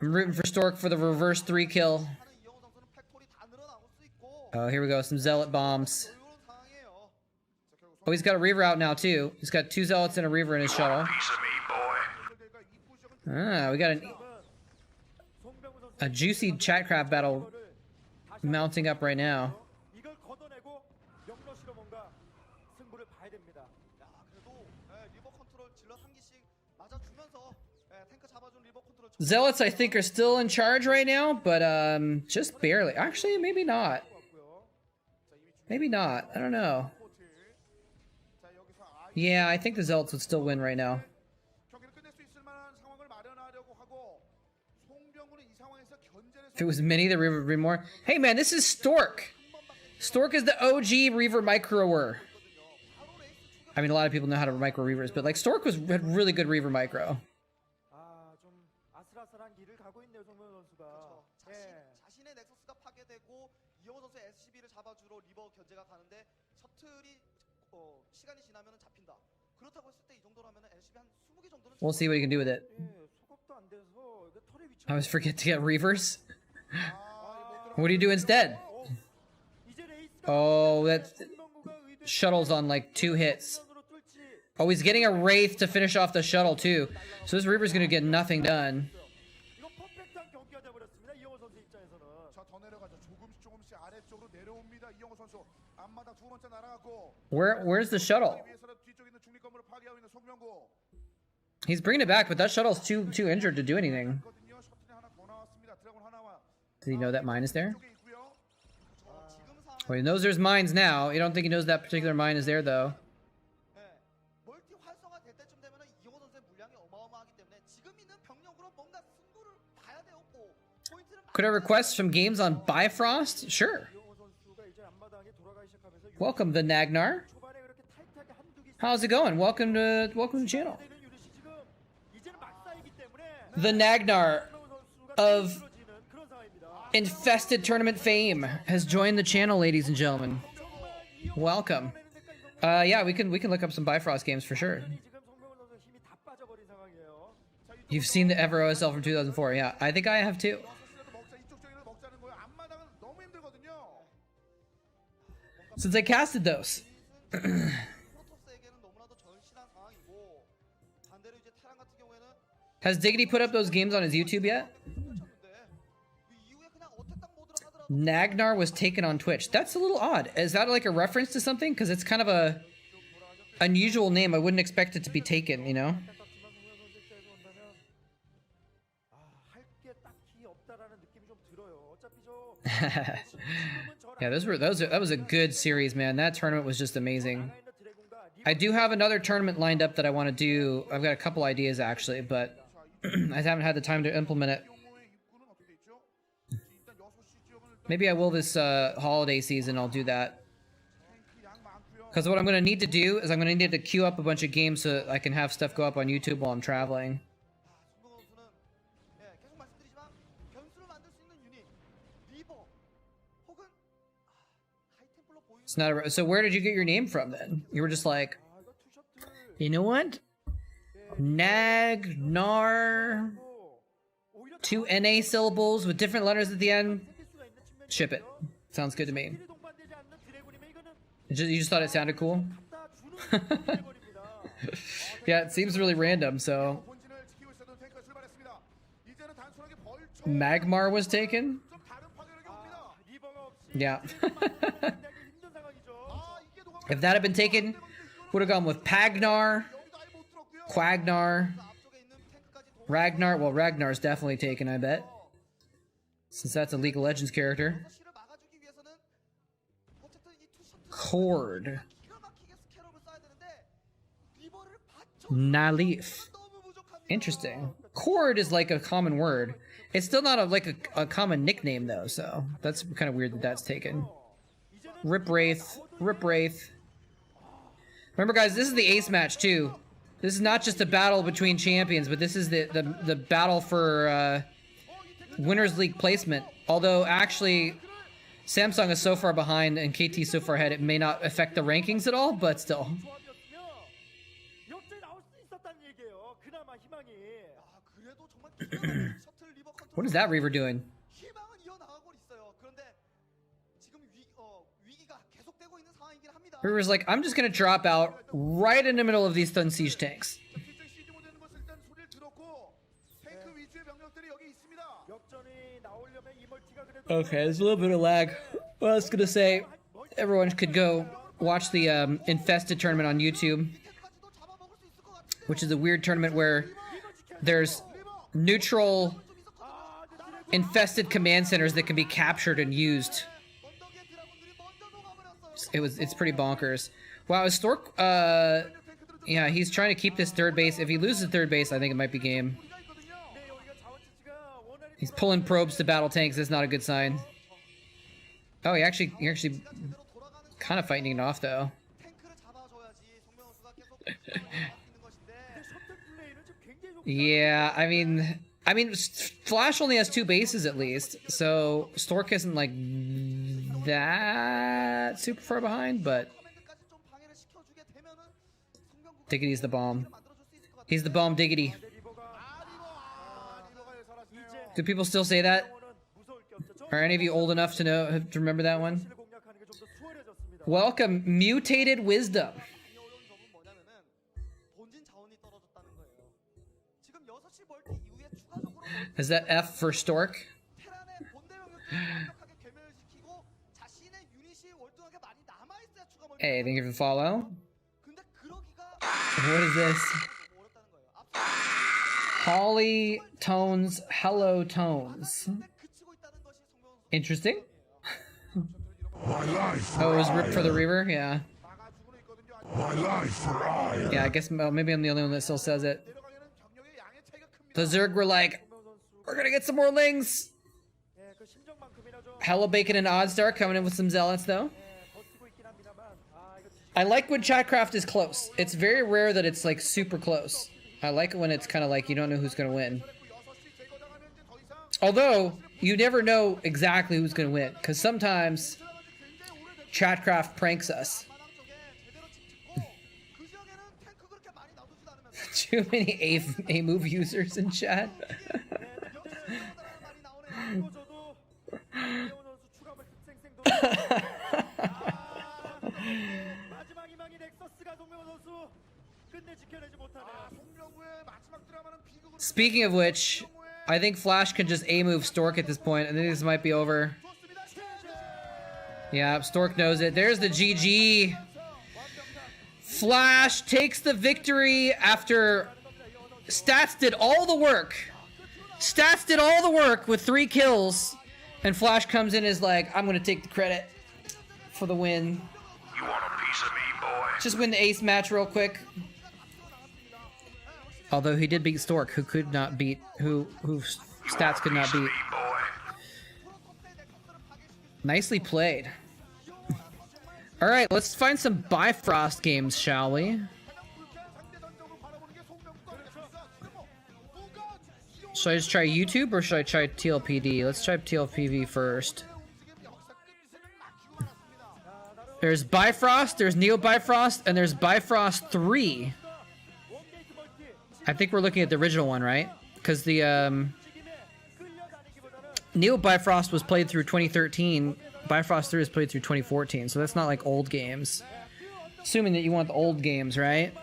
I'm rooting for Stork for the reverse 3 kill. Oh, here we go. Some Zealot bombs. Oh, he's got a Reaver out now, too. He's got 2 Zealots and a Reaver in his shuttle. Ah, we got a juicy Chatcraft battle mounting up right now. Zealots, I think, are still in charge right now, but just barely. Actually, maybe not. Maybe not. I don't know. Yeah, I think the Zealots would still win right now. If it was Mini, the Reaver would be more. Hey man, this is Stork. Stork is the OG Reaver microer. I mean, a lot of people know how to micro Reavers, but like Stork had really good Reaver micro. 자신의 넥서스가 파괴되고 이영호 선수의 SCB를 잡아주러 리버 견제가 가는데 셔틀이 시간이 지나면 잡힌다. 그렇다고 했을 때 이 정도라면 SCB 한 20개 정도는 We'll see what he can do with it. I always forget to get Reavers. What do you do instead? Oh, that shuttle's on like 2 hits. Oh, he's getting a Wraith to finish off the shuttle too. So this Reaver's gonna get nothing done. 앞마당 두 번째 날아갔고 Where's the shuttle? 위해서는 뒤쪽에 있는 중립 건물을 파괴하고 있는 송명구. He's bringing it back, but that shuttle's too injured to do anything. 있거든요. 셔틀이 하나 더 나왔습니다. 드래곤 하나와 Does he know that mine is there? 쪽에 있고요. 지금 상황 Well, he knows there's mines now. You don't think he knows that particular mine is there, though. 멀티 활성화될 때쯤 되면은 이영호 선수의 물량이 어마어마하기 때문에 지금 있는 병력으로 뭔가 승부를 봐야 되었고 포인트를 Could I request some games on Bifrost? Sure. 이영호 선수가 이제 앞마당에 돌아가기 시작하면서 Welcome, the Nagnar. 초반에 그렇게 타이트하게 한두 개 How's it going? Welcome to the channel. 되는 유닛이 지금 이제는 막사이기 때문에 The Nagnar 이영호 선수가 of 쓰러지는 그런 상황입니다. infested tournament fame has joined the channel, ladies and gentlemen. Welcome. Yeah, we can look up some Bifrost games for sure. 지금 송명훈 선수 힘이 다 빠져버린 상황이에요. You've seen the Ever OSL from 2004. Yeah, I think I have too. 먹자 이쪽 쪽으로 먹자는 거예요. 앞마당은 너무 힘들거든요. Since I casted those. 프로토스에게는 너무나도 절실한 상황이고 반대로 이제 테란 같은 경우에는 Has Diggity put up those games on his YouTube yet? 펼쳤는데 그 이후에 그냥 어택 모드로 하더라도 Nagnar was taken on Twitch. That's a little odd. Is that like a reference to something? Because it's kind of a unusual name. I wouldn't expect it to be taken, you know? 안타깝지만 송명훈 선수 입장에서 본다면 할게 딱히 없다라는 느낌이 좀 들어요. 어차피 저 Yeah, that was a good series, man. That tournament was just amazing. I do have another tournament lined up that I want to do. I've got a couple ideas actually, but I haven't had the time to implement it. 경우의 입구는 어떻게 돼 있죠? 일단 6시 지역은 Maybe I will this holiday season. I'll do that. 탱크 양 많고요. Because what I'm going to need to do is I'm going to need to queue up a bunch of games so that I can have stuff go up on YouTube while I'm traveling. 송병호 선수는 계속 말씀드리지만 변수를 만들 수 있는 유닛 리버 혹은 하이템플러 보유 It's not a, so where did you get your name from then? You were just like, you know what? Nagnar, 2 NA syllables with different letters at the end. Ship it. Sounds good to me. You just thought it sounded cool? Yeah, it seems really random, so... 본진을 지키고 있었던 탱크가 출발했습니다. 이제는 단순하게 벌초 Magmar was taken? 좀 다른 파괴력이 옵니다. Yeah. 힘든 상황이죠. 이게 누가 If that had been taken, would have gone with Pagnar, 여기도 아예 못 들었고요. Quagnar, 앞쪽에 있는 탱크까지 동 Ragnar. Well, Ragnar's definitely taken, I bet. Since that's a League of Legends character. 시를 막아주기 위해서는 어쨌든 이투 셔틀 Cord. 기가 막히게 스캐럽을 써야 되는데 리버를 받쳐 Nalif. 너무 부족합니다. Interesting. Cord is like a common word. It's still not a common nickname though, so that's kind of weird that that's taken. Rip Wraith. Rip Wraith. Remember guys, this is the ace match too. This is not just a battle between champions, but this is the battle for Winners League placement. Although actually Samsung is so far behind and KT is so far ahead, it may not affect the rankings at all, but still. 역전이 나올 수 있었다는 얘기예요. 그나마 희망이. 그래도 정말 기가 막힌 셔틀 리버 컨트롤 What is that Reaver doing? 희망은 이어나가고 있어요. 그런데 지금 위기가 계속되고 있는 상황이긴 합니다. Reaver's like, I'm just gonna drop out right in the middle of these Stun Siege tanks. 실제 시즈 모드는 것을 일단 소리를 들었고 탱크 위주의 병력들이 여기 있습니다. 역전이 나오려면 이 멀티가 그래도 Okay, there's a little bit of lag. Well, I was gonna say, everyone could go watch the Infested tournament on YouTube, 탱크까지도 잡아먹을 수 있을 것 같은데 which is a weird tournament where there's neutral infested command centers that can be captured and used. 언덕의 드라군들이 먼저 녹아버렸어요. It's pretty bonkers. Wow, is Stork, yeah, he's trying to keep this third base. If he loses third base, I think it might be game. 네, 여기가 자원치치가 원활히 He's pulling probes to battle tanks. That's not a good sign. Oh, he actually 제대로 돌아가는 kind of fighting it off though. 탱크를 잡아줘야지 송병호 선수가 계속 나올 수 있는 것인데 셔틀 플레이는 지금 굉장히 좋고 Yeah, I mean, Flash only has 2 bases at least, so Stork isn't like that super far behind, but 커맨드까지 좀 방해를 시켜주게 되면은 송병구가 Diggity's the bomb. 만들어줄 수 있을 것 같아요. He's the bomb, Diggity. 리버가 리버가 예설하시네요. Do people still say that? 영어는 무서울 게 없죠. Are any of you old enough to know to remember that one? 정치를 공략하는 게 좀 더 수월해졌습니다. Welcome, Mutated Wisdom. 많이 어려운 점은 뭐냐면은 본진 자원이 떨어졌다는 거예요. 지금 6시 멀티 이후에 추가적으로 Is that F for Stork? 테란의 본대 병력들을 완벽하게 괴멸시키고 자신의 유닛이 월등하게 많이 남아 Hey, thank you for the follow. 근데 그러기가 What is this? 너무 어렵다는 거예요. Polytones, hello tones. 근데 그치고 있다는 것이 송병호 선수. Interesting. My life for Oh, it was ripped for the hire. Reaver? Yeah. 나가주고는 있거든요. My life for hire. Yeah, I guess maybe I'm the only one that still says it. 내려가기에는 병력의 양의 차이가 큽니다. The Zerg were like, we're gonna get some more lings. 예, 그 심정만큼이나 좀 Hello Bacon and Oddstar coming in with some zealots though. 버티고 있긴 합니다만 이거 I like when Chatcraft is close. It's very rare that it's like super close. I like it when it's kind of like you don't know who's gonna win. 6시 제거당하면 이제 더 이상 Although, you never know exactly who's gonna win, because sometimes Chatcraft pranks us. Too many A-move users in chat. 저도 이영호 선수 추가볼 쌩쌩도 마지막 희망이 넥서스가 송병호 선수 끝내 지켜내지 못하네요. 송병구의 마지막 드라마는 비극으로 Speaking of which, I think Flash can just A-move Stork at this point. I think this might be over. Yeah, Stork knows it. There's the GG. Flash takes the victory after Stats did all the work. Stats did all the work with 3 kills. And Flash comes in and is like, I'm going to take the credit for the win. You want a piece of me, boy? Just win the ace match real quick. Although he did beat Stork, who could not beat, who Stats could not beat. Boy. Nicely played. All right, let's find some Bifrost games, shall we? Should I just try YouTube or should I try TLPD? Let's try TLPV first. There's Bifrost, there's Neo Bifrost, and there's Bifrost 3. I think we're looking at the original one, right? Because the Neo Bifrost was played through 2013. Bifrost 3 was played through 2014, so that's not like old games. Assuming that you want the old games, right?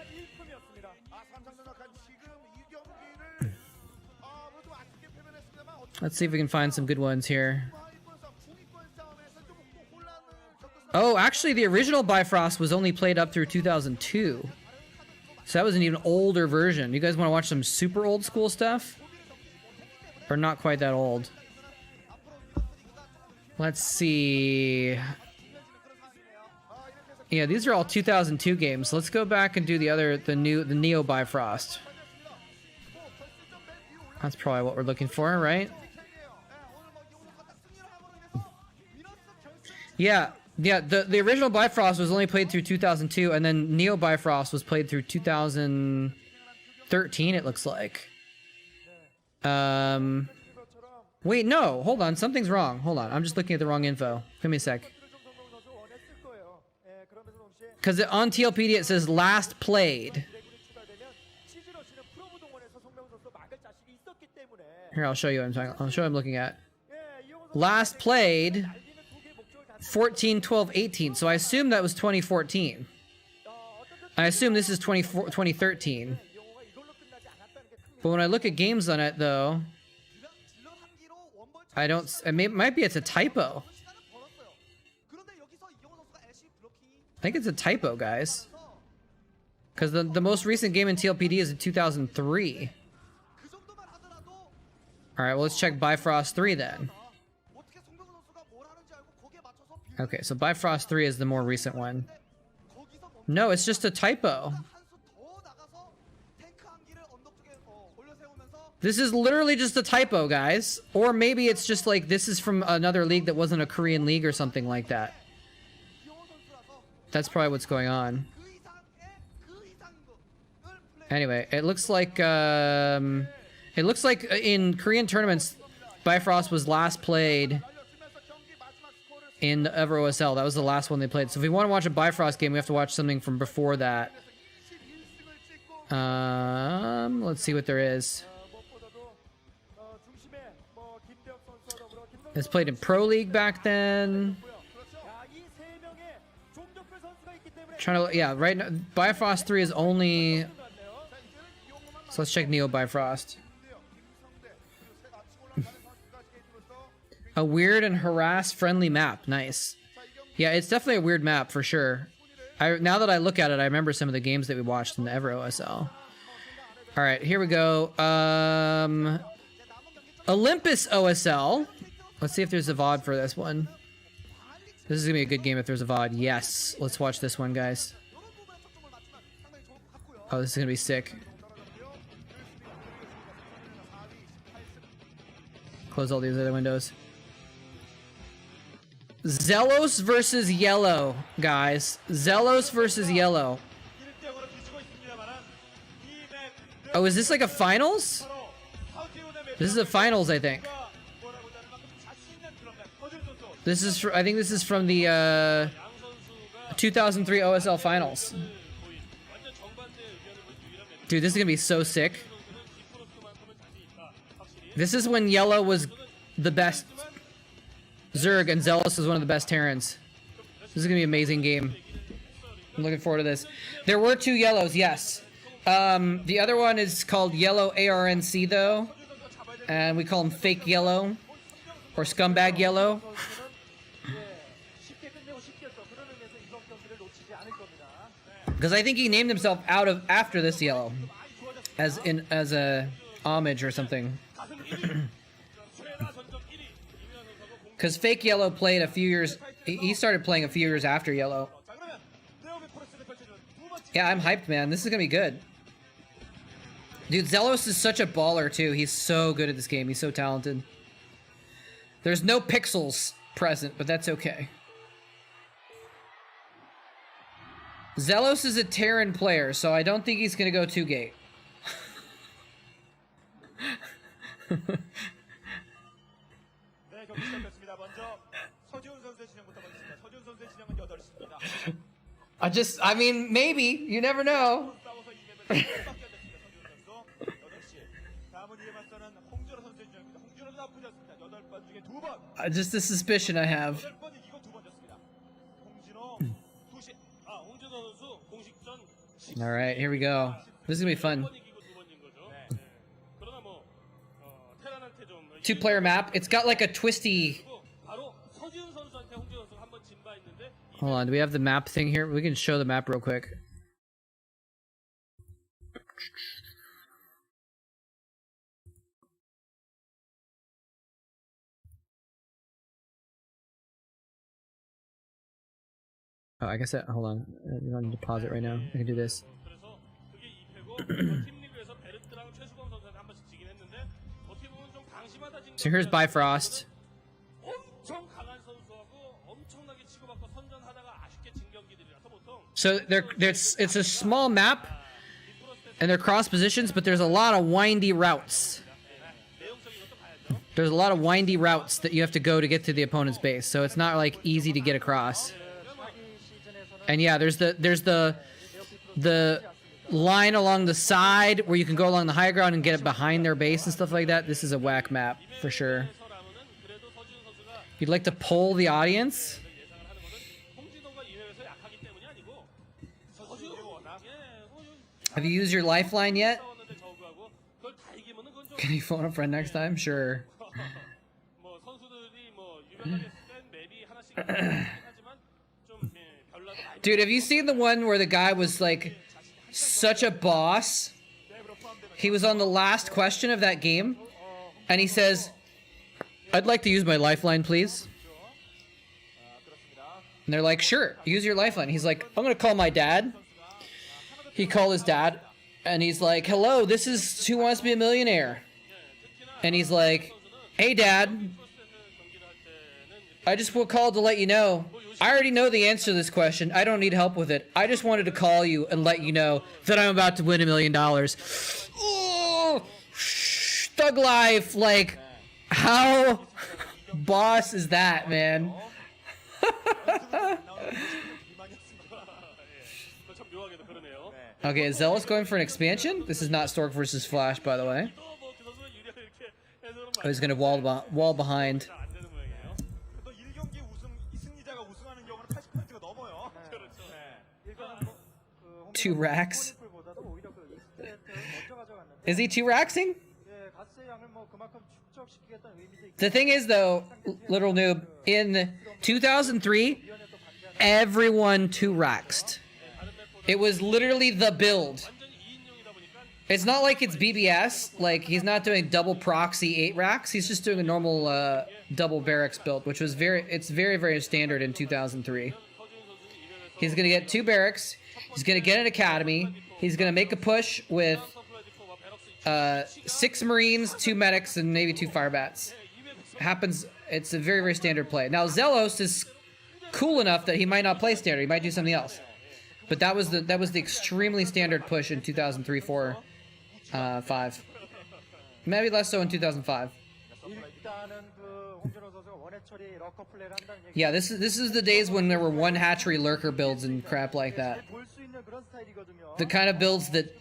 Let's see if we can find some good ones here. Oh, actually, the original Bifrost was only played up through 2002. So that was an even older version. You guys want to watch some super old school stuff? Or not quite that old? Let's see. Yeah, these are all 2002 games. Let's go back and do the Neo Bifrost. That's probably what we're looking for, right? Yeah, the original Bifrost was only played through 2002, and then Neo Bifrost was played through 2013, it looks like. Wait, no, hold on, something's wrong. Hold on, I'm just looking at the wrong info. Give me a sec. Because on TLPD it says last played. Here, I'll show you what I'm talking. I'll show you what I'm looking at. Last played 14, 12, 18. So I assume that was 2014. I assume this is 2013. But when I look at games on it, though, I don't. Might be it's a typo. I think it's a typo, guys. Because the most recent game in TLPD is in 2003. Alright, well, let's check Bifrost 3 then. Okay, so Bifrost 3 is the more recent one. No, it's just a typo. This is literally just a typo, guys. Or maybe it's just like this is from another league that wasn't a Korean league or something like that. That's probably what's going on. Anyway, it looks like in Korean tournaments, Bifrost was last played in the Ever OSL. That was the last one they played. So if we want to watch a Bifrost game, we have to watch something from before that. Let's see what there is. It's played in Pro League back then. Trying to, yeah, right now, Bifrost 3 is only. So let's check Neo Bifrost. A weird and harass friendly map. Nice. Yeah, it's definitely a weird map for sure. Now that I look at it, I remember some of the games that we watched in the Ever OSL. All right, here we go. Olympus OSL. Let's see if there's a VOD for this one. This is gonna be a good game if there's a VOD. Yes, let's watch this one, guys. Oh, this is gonna be sick. Close all these other windows. Zelos versus Yellow, guys. Zelos versus Yellow. Oh, is this like a finals? This is a finals, I think. This is I think this is from the 2003 OSL finals. Dude, this is gonna be so sick. This is when Yellow was the best Zerg and Zealous was one of the best Terrans. This is gonna be an amazing game. I'm looking forward to this. There were 2 Yellows, yes. The other one is called Yellow ARNC though, and we call him Fake Yellow or Scumbag Yellow. Because I think he named himself after this Yellow, as a homage or something. Because Fake Yellow played a few years. He started playing a few years after Yellow. Yeah, I'm hyped, man. This is gonna be good. Dude, Zelos is such a baller too. He's so good at this game. He's so talented. There's no pixels present, but that's okay. Zelos is a Terran player, so I don't think he's gonna go 2-gate. I mean, maybe. You never know. Just a suspicion I have. All right, here we go. This is gonna be fun. 2-player map. It's got like a twisty. Hold on, do we have the map thing here? We can show the map real quick. Oh, I guess hold on. You don't need to pause it right now. I can do this. So here's Bifrost. So it's a small map, and they're cross positions, but there's a lot of windy routes. There's a lot of windy routes that you have to go to get to the opponent's base, so it's not like easy to get across. And yeah, there's the line along the side where you can go along the high ground and get it behind their base and stuff like that. This is a whack map for sure. You'd like to poll the audience? Have you used your lifeline yet? Can you phone a friend next time? Sure. Dude, have you seen the one where the guy was like such a boss? He was on the last question of that game, and he says, "I'd like to use my lifeline, please." And they're like, "Sure, use your lifeline." He's like, "I'm gonna call my dad." He called his dad, and he's like, "Hello, this is Who Wants to Be a Millionaire?" And he's like, "Hey, Dad, I just called to let you know. I already know the answer to this question. I don't need help with it. I just wanted to call you and let you know that I'm about to win $1 million. Oh, thug life. Like, how boss is that, man? Okay, is Zealous going for an expansion? This is not Stork versus Flash, by the way. Oh, he's going to wall behind. 2 racks. Is he 2-raxing? The thing is, though, little noob, in 2003, everyone 2-raxed. It was literally the build. It's not like it's BBS. Like, he's not doing double proxy 8 racks. He's just doing a normal double barracks build, which was very standard in 2003. He's gonna get 2 barracks. He's gonna get an academy. He's gonna make a push with 6 Marines, 2 medics, and maybe 2 firebats. Happens. It's a very standard play. Now Zelos is cool enough that he might not play standard. He might do something else. But that was the extremely standard push in 2003, 4, 5. Maybe less so in 2005. Yeah, this is the days when there were 1 hatchery lurker builds and crap like that. The kind of builds that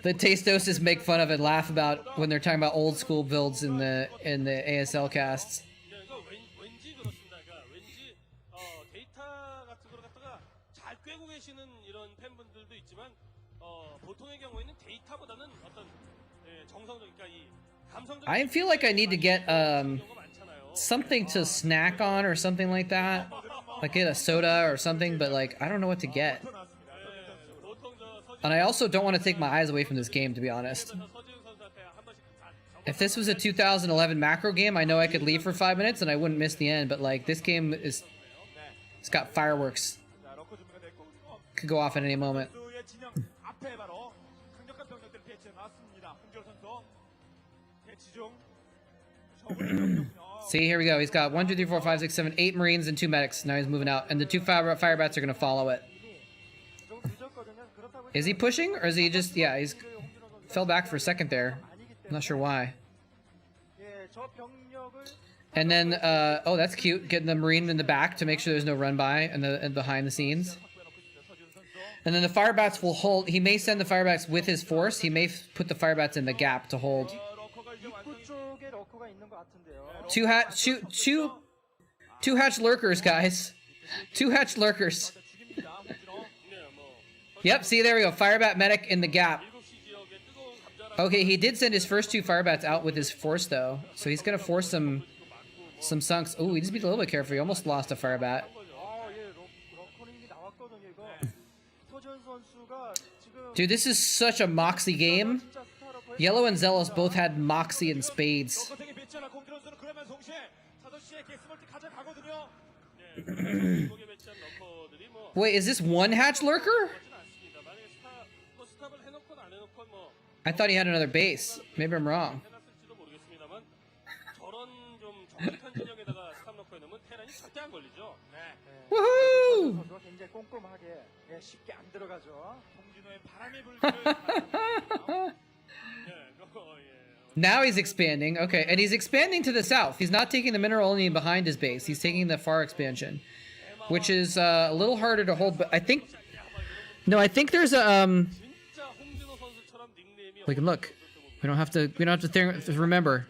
Tastosis make fun of and laugh about when they're talking about old school builds in the ASL casts. I feel like I need to get something to snack on or something like that. Like get a soda or something, but like I don't know what to get. And I also don't want to take my eyes away from this game, to be honest. If this was a 2011 macro game, I know I could leave for 5 minutes and I wouldn't miss the end, but like this game it's got fireworks. Could go off at any moment. See, here we go. He's got 1, 2, 3, 4, 5, 6, 7, 8 Marines and 2 medics. Now he's moving out, and the 2 firebats are gonna follow it. Is he pushing, or is he just? Yeah, he's fell back for a second there. I'm not sure why. And then, oh, that's cute. Getting the Marine in the back to make sure there's no run by and behind the scenes. And then the firebats will hold. He may send the firebats with his force. He may put the firebats in the gap to hold. 2 hatch lurkers, guys. 2 hatch lurkers. Yep, see, there we go. Firebat medic in the gap. Okay, he did send his first 2 firebats out with his force, though. So he's going to force some sunks. Oh, he just be a little bit careful. He almost lost a firebat. Dude, this is such a Moxie game. Yellow and Zealous both had Moxie and Spades. Wait, is this 1 hatch lurker? I thought he had another base. Maybe I'm wrong. Woohoo! Now he's expanding. Okay, and he's expanding to the south. He's not taking the mineral only behind his base. He's taking the far expansion, which is a little harder to hold. But I think, no, I think there's a we can look. We don't have to remember.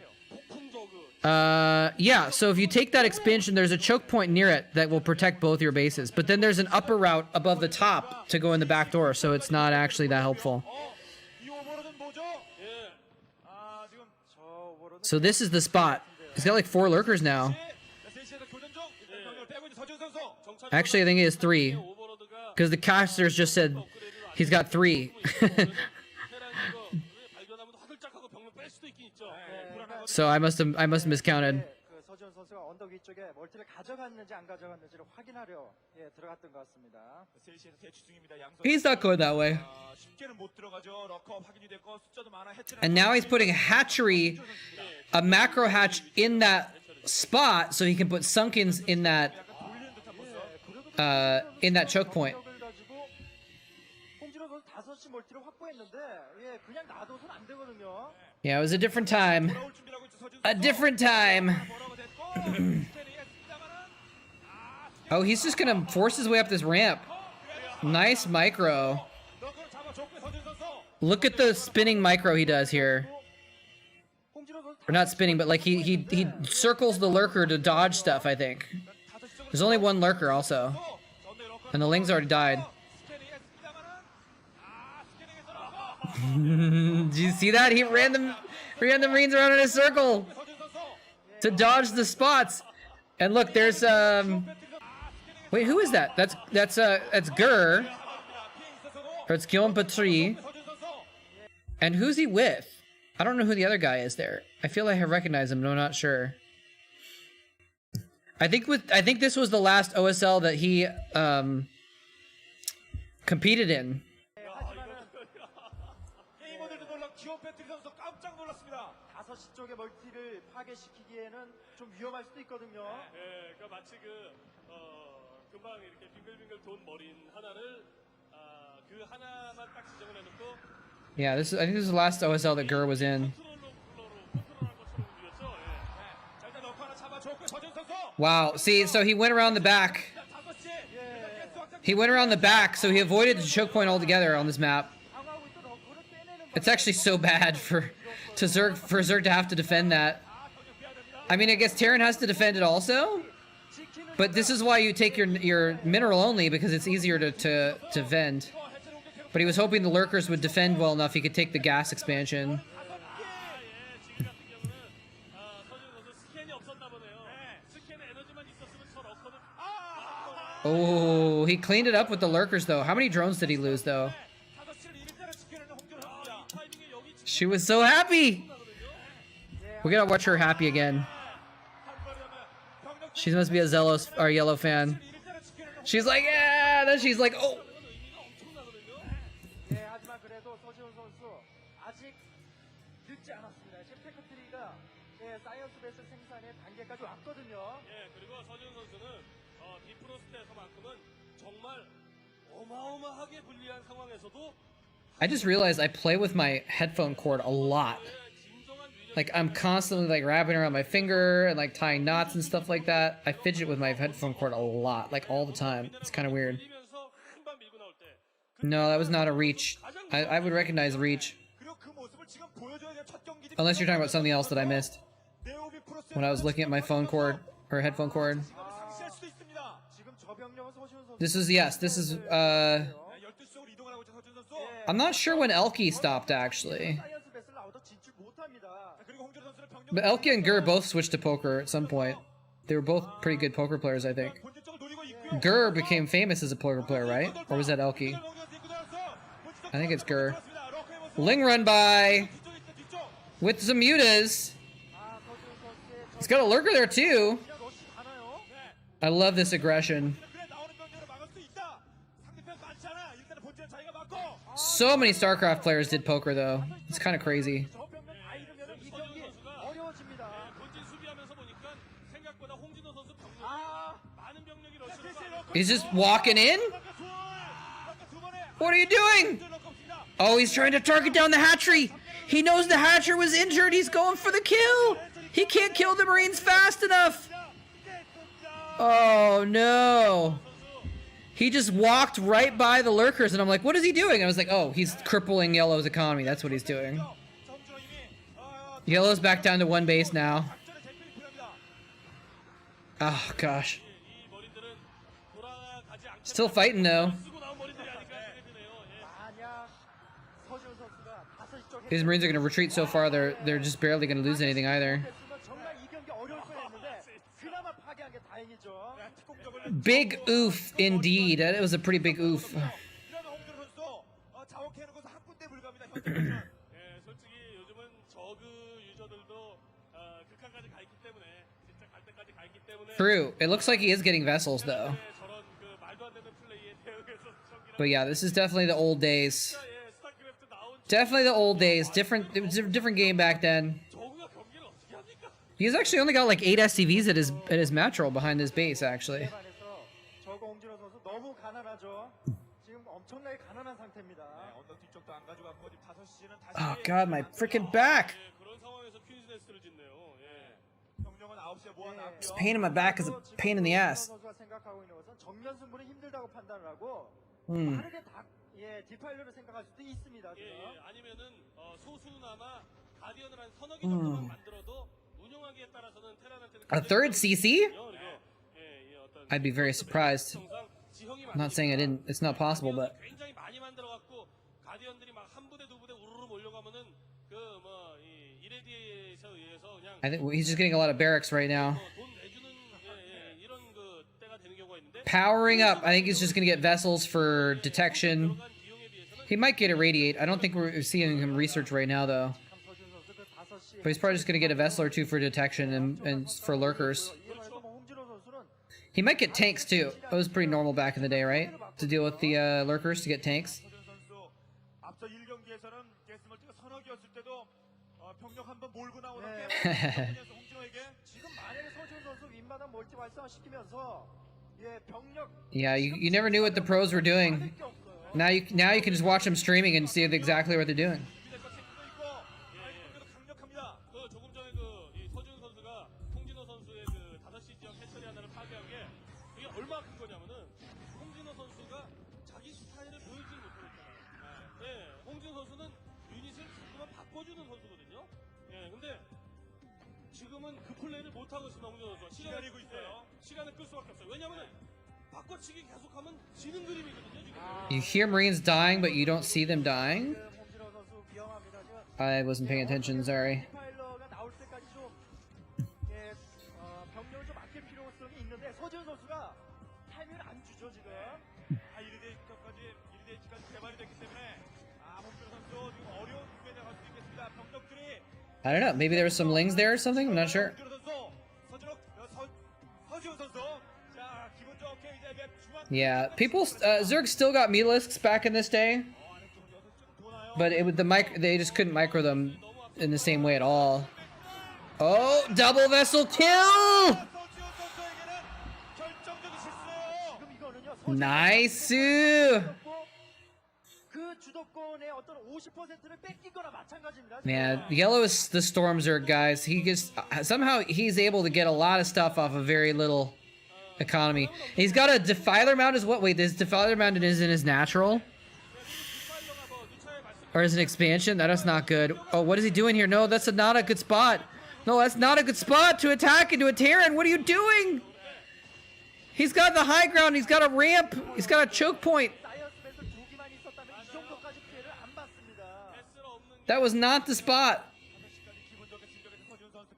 Yeah. So if you take that expansion, there's a choke point near it that will protect both your bases. But then there's an upper route above the top to go in the back door, so it's not actually that helpful. So this is the spot. He's got like 4 lurkers now. Actually, I think he has 3. Because the casters just said he's got 3. So I must have miscounted. He's not going that way. And now he's putting a hatchery, a macro hatch in that spot so he can put sunkins in that choke point. Yeah, it was a different time. A different time. Oh, he's just gonna force his way up this ramp. Nice micro. Look at the spinning micro he does here. Or not spinning, but like he circles the lurker to dodge stuff, I think. There's only 1 lurker also. And the Ling's already died. Did you see that? He ran the Marines around in a circle to dodge the spots. And look, there's wait, who is that? That's Gur. It's Guillaume Patry. And who's he with? I don't know who the other guy is there. I feel like I recognize him, but I'm not sure. I think this was the last OSL that he competed in. 게이머들도 놀라 기어 배틀 선수 깜짝 놀랐습니다. 5시 쪽의 멀티를 파괴시키기에는 좀 위험할 수도 있거든요. 예, 그러니까 마치 금방 이렇게 빙글빙글 돈 머린 하나를 그 하나만 딱 지정을 해놓고 Yeah, I think this is the last OSL that Gur was in. Wow, see, so he went around the back. He went around the back, so he avoided the choke point altogether on this map. It's actually so bad for Zerg to have to defend that. I mean, I guess Terran has to defend it also, but this is why you take your mineral only, because it's easier to vend. But he was hoping the lurkers would defend well enough he could take the gas expansion. Oh, he cleaned it up with the lurkers though. How many drones did he lose though? She was so happy. We gotta watch her happy again. She must be a zealous or yellow fan. She's like, yeah. Then she's like, oh. 네, 하지만 그래도 서지훈 선수 아직 늦지 않았습니다. 셰프트리가 사이언스 베슬 생산의 단계까지 왔거든요. 예, 그리고 서지훈 선수는 디프로스트에서만큼은 정말 어마어마하게 불리한 상황에서도 I just realized I play with my headphone cord a lot. Like I'm constantly like wrapping around my finger and like tying knots and stuff like that. I fidget with my headphone cord a lot, like all the time. It's kind of weird. No, that was not a reach. I would recognize reach. Unless you're talking about something else that I missed. When I was looking at my phone cord, or headphone cord. This is, yes, this is, I'm not sure when Elki stopped, actually. But Elki and Gur both switched to poker at some point. They were both pretty good poker players, I think. Gur became famous as a poker player, right? Or was that Elki? I think it's Gur. Ling run by with some mutas. He's got a lurker there too. I love this aggression. So many Starcraft players did poker though. It's kind of crazy. He's just walking in? What are you doing? Oh, he's trying to target down the hatchery. He knows the hatcher was injured. He's going for the kill. He can't kill the Marines fast enough. Oh, no. He just walked right by the lurkers, and I'm like, what is he doing? And I was like, oh, he's crippling Yellow's economy. That's what he's doing. Yellow's back down to one base now. Oh, gosh. Still fighting, though. These Marines are going to retreat so far, they're just barely going to lose anything either. Big oof, indeed. That was a pretty big oof. True. It looks like he is getting vessels, though. But yeah, this is definitely the old days. Definitely the old days. It was a different game back then. He's actually only got like 8 SCVs at his match roll behind his base, actually. Oh god, my freaking back! This pain in my back is a pain in the ass. A third CC? I'd be very surprised. I'm not saying I didn't. It's not possible, but I think he's just getting a lot of barracks right now. Powering up. I think he's just gonna get vessels for detection. He might get irradiate. I don't think we're seeing him research right now, though. 서지훈 선수 그 5시 But he's probably just gonna get a vessel or two for detection and for lurkers. 이에 반해서 뭐 홍진호 선수는 He might get tanks too. It was pretty normal back in the day, right? To deal with the lurkers to get tanks. 서준 선수 앞서 1경기에서는 게스멀티가 서너 개였을 때도 병력 한번 몰고 나오는 게 홍진호에게 지금 만약에 서지훈 선수 윗마당 멀티 활성화시키면서 예 병력 Yeah, you never knew what the pros were doing. 게 없어요. Now you can just watch them streaming and see exactly what they're doing. 준비될 것 생각도 있고 아이콘도 강력합니다. 그 조금 전에 그이 서준 선수가 홍진호 선수의 그 5시 지역 해처리 하나를 파괴한 게 이게 얼마나 큰 거냐면은 홍진호 선수가 자기 스타일을 보여주지 못하잖아요. 예, 홍진호 선수는 유닛을 자꾸만 바꿔주는 선수거든요. 예, 근데 지금은 그 플레이를 못 하고 있습니다. 홍진호 선수가 기다리고 있어요. 시간을 끌 수밖에 없어요. 왜냐면은 바꿔치기 계속하면 지는 그림이거든요. 지금. You hear Marines dying, but you don't see them dying? 지금 홍진호 선수 위험합니다. 지금 I wasn't paying attention, sorry. 디파일러가 나올 때까지 좀 예, 병력을 좀 아낄 필요성이 있는데 서지훈 선수가 타이밍을 안 주죠 지금. 이리데이트까지 개발이 됐기 때문에 홍진호 선수 지금 어려운 구매에 나갈 수 있겠습니다. 병력들이 I don't know. Maybe there was some lings there or something? I'm not sure. 서지훈 선수 자 기분 좋게 이제 중앙 Yeah, people. Zerg still got melisks back in this day, but they just couldn't micro them in the same way at all. Oh, double vessel kill! 서지훈 선수에게는 결정적인 실수예요. 지금 이거는요. Nice. 그 주도권의 어떤 50%를 뺏긴 거나 마찬가지입니다. Man, yellow is the storm Zerg, guys. He just somehow he's able to get a lot of stuff off of very little economy. He's got a defiler mount as what? Wait, this defiler mount isn't his natural, or is it expansion? That is not good. Oh, what is he doing here? No, that's not a good spot. No, that's not a good spot to attack into a Terran. What are you doing? He's got the high ground. He's got a ramp. He's got a choke point. 사이언스에서 조기만 있었다면 이 정도까지 피해를 안 받습니다. That was not the spot.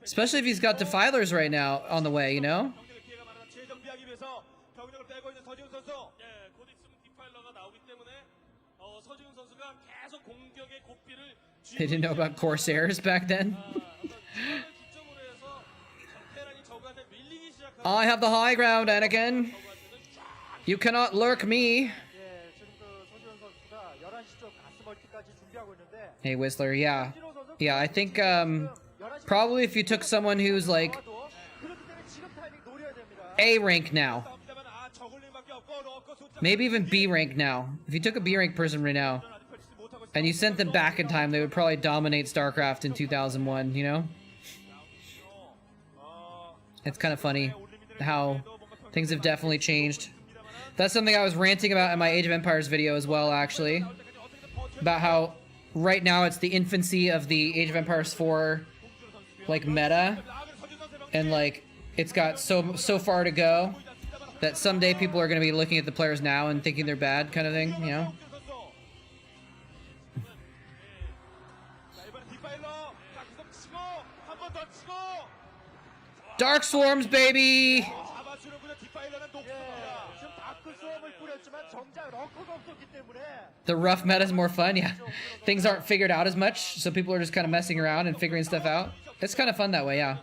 Especially if he's got defilers right now on the way, you know? 병력의 피해가 많아 재정비하기 위해서 병력을 빼고 있는 서지훈 선수. 예, 곧 있으면 디파일러가 나오기 때문에 서지훈 선수가 계속 공격의 고삐를 They didn't know about Corsairs back then. 기점으로 해서 테란이 적한테 밀리기 시작하면 I have the high ground, Anakin. You cannot lurk me. 예, 지금 그 서지훈 선수가 11시 쪽 가스 멀티까지 준비하고 있는데 Hey, Whistler, yeah. 홍진호 선수 Yeah, I think, 11시 probably if you took someone who's like 나와도 그렇기 때문에 지금 타이밍 노려야 됩니다. A rank now, 싸움이다만 저글링밖에 없고 넣고 숫자 maybe even B rank now. If you took a B rank person right now 아직 펼치지 못하고 and you sent them back in time, they would probably dominate Starcraft in 2001, you know? It's kind of funny how things have definitely changed. That's something I was ranting about in my Age of Empires video as well, actually. About how right now it's the infancy of the Age of Empires 4 like meta, and like it's got so far to go that someday people are going to be looking at the players now and thinking they're bad, kind of thing, you know? 자, 이번엔 디파일러 자, 구석 치고 한 번 더 치고 Dark Swarms, baby! 잡아주는군요. 디파일러는 예, 높습니다. 지금 다크 수업을 꾸렸지만 정작 럭커가 없었기 때문에 The rough meta is more fun, yeah. Things aren't figured out as much, so people are just kind of messing around and figuring stuff out. It's kind of fun that way, yeah.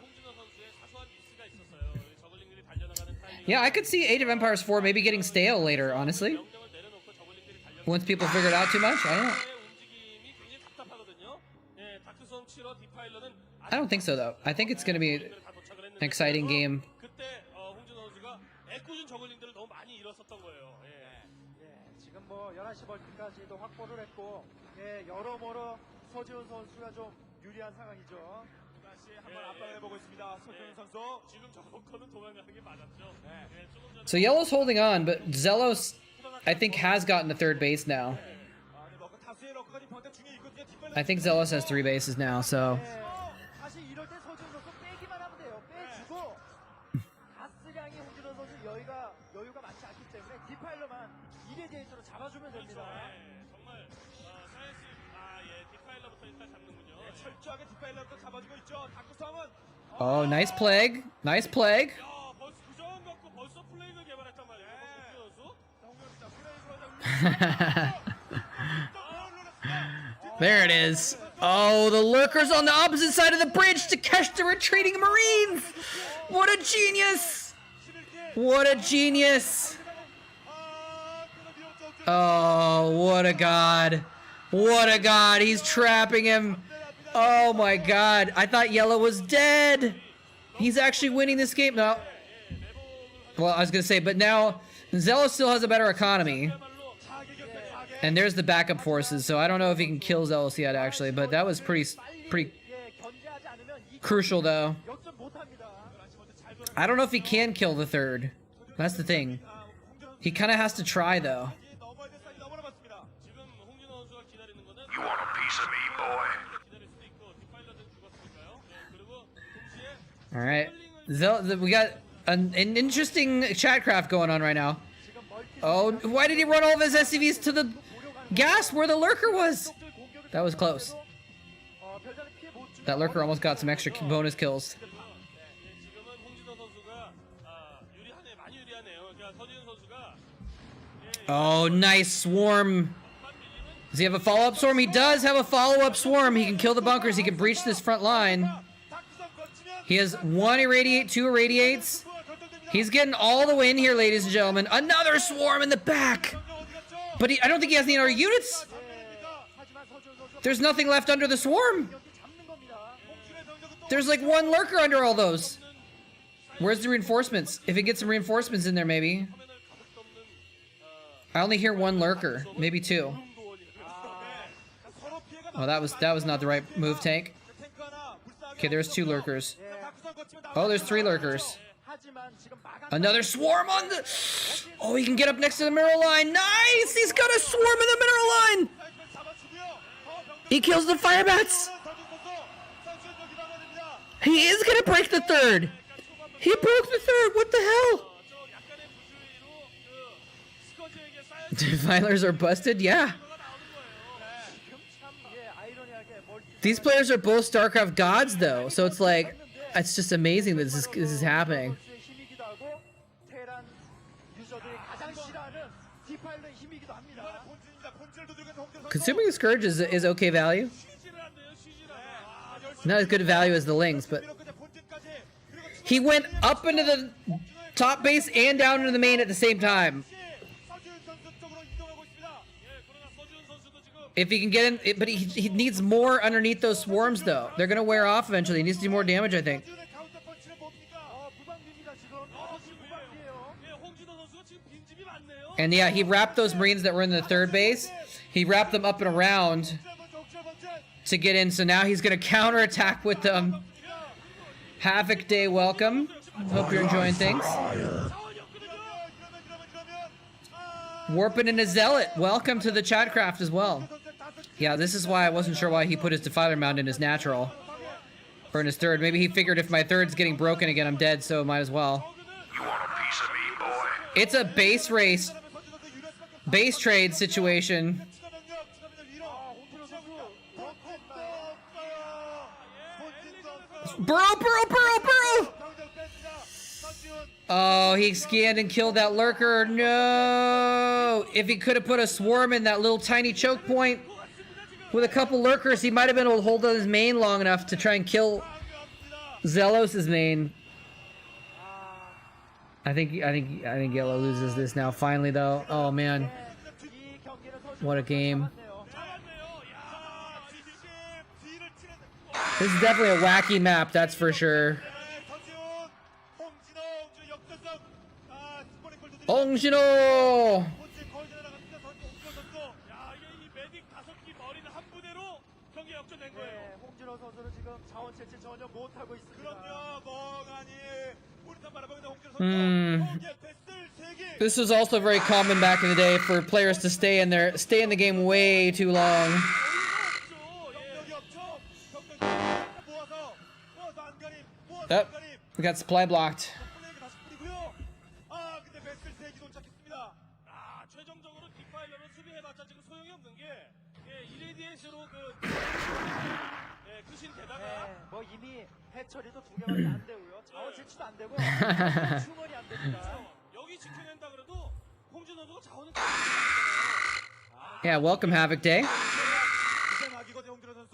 Yeah, I could see Age of Empires 4 maybe getting stale later, honestly. Once people figure it out too much, I don't know. I don't think so, though. I think it's going to be an exciting game. 그때 홍진호 선수가 애꿎은 저글링들을 너무 많이 잃었었던 거예요. 예. 예, 지금 뭐 11시 멀티까지도 확보를 했고 예, 여러모로 서지훈 선수가 좀 유리한 상황이죠. 다시 한번 압박을 해보고 있습니다. 서지훈 선수. 지금 저거는 도망가는 게 맞았죠. 예, 조금 전에 So Yellow's holding on, but Zelos, I think, has gotten a third base now. 아니, 럭커 다수의 럭커가 지금 병대 중에 있거든요. 디파일러 I think Zelos has 3 bases now, so... 예, 사실 이럴 때 서지훈 선수 빼기만 하면 돼요. 빼주고 가스량이 홍진호 선수 여유가 많지 않기 때문에 디파일러만 이레디에이터로 잡아주면 됩니다. 정말 사이언스 디파일러부터 일단 잡는군요. 철저하게 디파일러도 잡아주고 있죠. 다크 싸움은 Oh, nice plague. Nice plague. 야, 벌써 구정 갖고 벌써 플레이를 개발했단 말이에요. 홍진호 선수. 홍준호 진짜 플레이로 There it is. Oh, the lurker's on the opposite side of the bridge to catch the retreating Marines. What a genius. What a genius. Oh, what a god. What a god. He's trapping him. Oh my god. I thought yellow was dead. He's actually winning this game now. Well, I was going to say, but now Zelo still has a better economy. And there's the backup forces, so I don't know if he can kill Zealous yet, actually, but that was pretty crucial, though. I don't know if he can kill the third. That's the thing. He kind of has to try, though. You want a piece of me, boy? All right. We got an interesting Chatcraft going on right now. Oh, why did he run all of his SCVs to the gas where the lurker was? That was close. That lurker almost got some extra bonus kills. Oh, nice swarm. Does he have a follow-up swarm? He does have a follow-up swarm. He can kill the bunkers. He can breach this front line. He has 1 irradiate, 2 irradiates. He's getting all the way in here, ladies and gentlemen. Another swarm in the back. But I don't think he has any other units. There's nothing left under the swarm. There's like 1 lurker under all those. Where's the reinforcements? If he gets some reinforcements in there, maybe. I only hear 1 lurker, maybe 2. Oh, that was not the right move, tank. Okay, there's 2 lurkers. Oh, there's 3 lurkers. Another swarm on the... Oh, he can get up next to the mineral line. Nice! He's got a swarm in the mineral line! He kills the fire bats! He is gonna break the third! He broke the third! What the hell? Defilers are busted? Yeah. These players are both Starcraft gods, though, so it's like... It's just amazing that this is happening. Consuming the Scourge is okay value. Not as good a value as the Lings, but... He went up into the top base and down into the main at the same time. If he can get in... But he needs more underneath those swarms, though. They're going to wear off eventually. He needs to do more damage, I think. And yeah, he wrapped those Marines that were in the third base. He wrapped them up and around to get in. So now he's going to counterattack with them. Havoc Day, welcome. Hope you're enjoying things. Warping into Zealot, welcome to the Chatcraft as well. Yeah, this is why I wasn't sure why he put his Defiler Mound in his natural. Or in his third. Maybe he figured if my third's getting broken again, I'm dead, so might as well. You want a piece of me, boy? It's a base race. Base trade situation. Burrow! Oh, he scanned and killed that lurker. No! If he could have put a swarm in that little tiny choke point with a couple lurkers, he might have been able to hold on his main long enough to try and kill Zelos' main. I think yellow loses this now. Finally, though. Oh man, what a game! This is definitely a wacky map, that's for sure. 홍신호! This was also very common back in the day for players to stay in the game way too long. Oh, we got supply blocked. Yeah, welcome Havoc Day.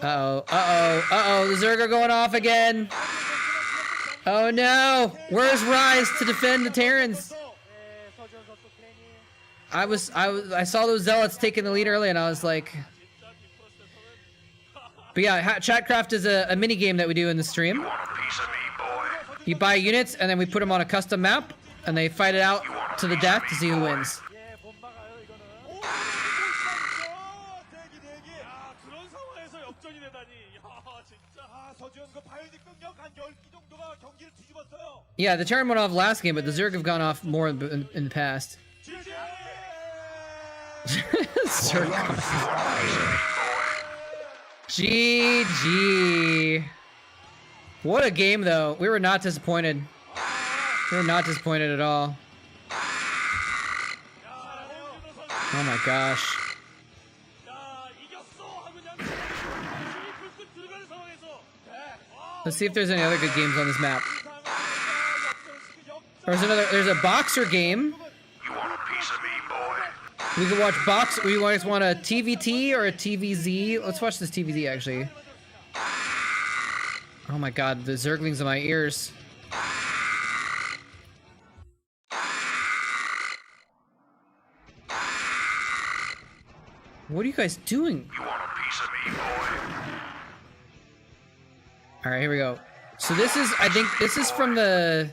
Uh-oh, uh-oh, uh-oh, the Zerg are going off again. Oh no, where's Rise to defend the Terrans? I saw those Zealots taking the lead early and I was like... But yeah, Chatcraft is a mini game that we do in the stream. You want a piece of me, boy? You buy units and then we put them on a custom map and they fight it out to the death to see who wins. Yeah, the Terran went off last game, but the Zerg have gone off more in the past. Zerg. GG. What a game, though. We were not disappointed. We were not disappointed at all. Oh my gosh. Let's see if there's any other good games on this map. There's a boxer game. You want a piece of me, boy? We can watch box. We guys want a TVT or a TVZ? Let's watch this TVZ actually. Oh my god, the Zerglings in my ears. What are you guys doing? You want a piece of me, boy? Alright, here we go. So this is, I think, this is from the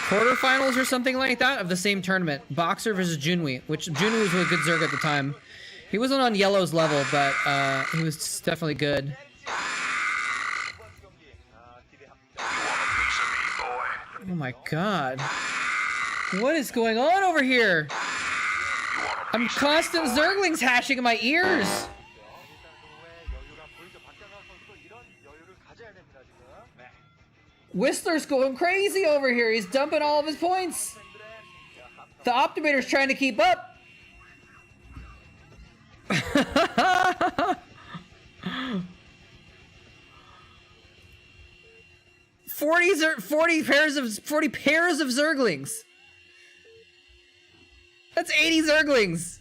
quarterfinals or something like that of the same tournament. Boxer versus Junwi, which Junwi was a good Zerg at the time. He wasn't on Yellow's level, but he was definitely good. You want a piece of me, boy? Oh my god. What is going on over here? I'm constant Zerglings hashing in my ears. Whistler's going crazy over here. He's dumping all of his points. The Optimator's trying to keep up. 40 pairs of Zerglings. That's 80 Zerglings.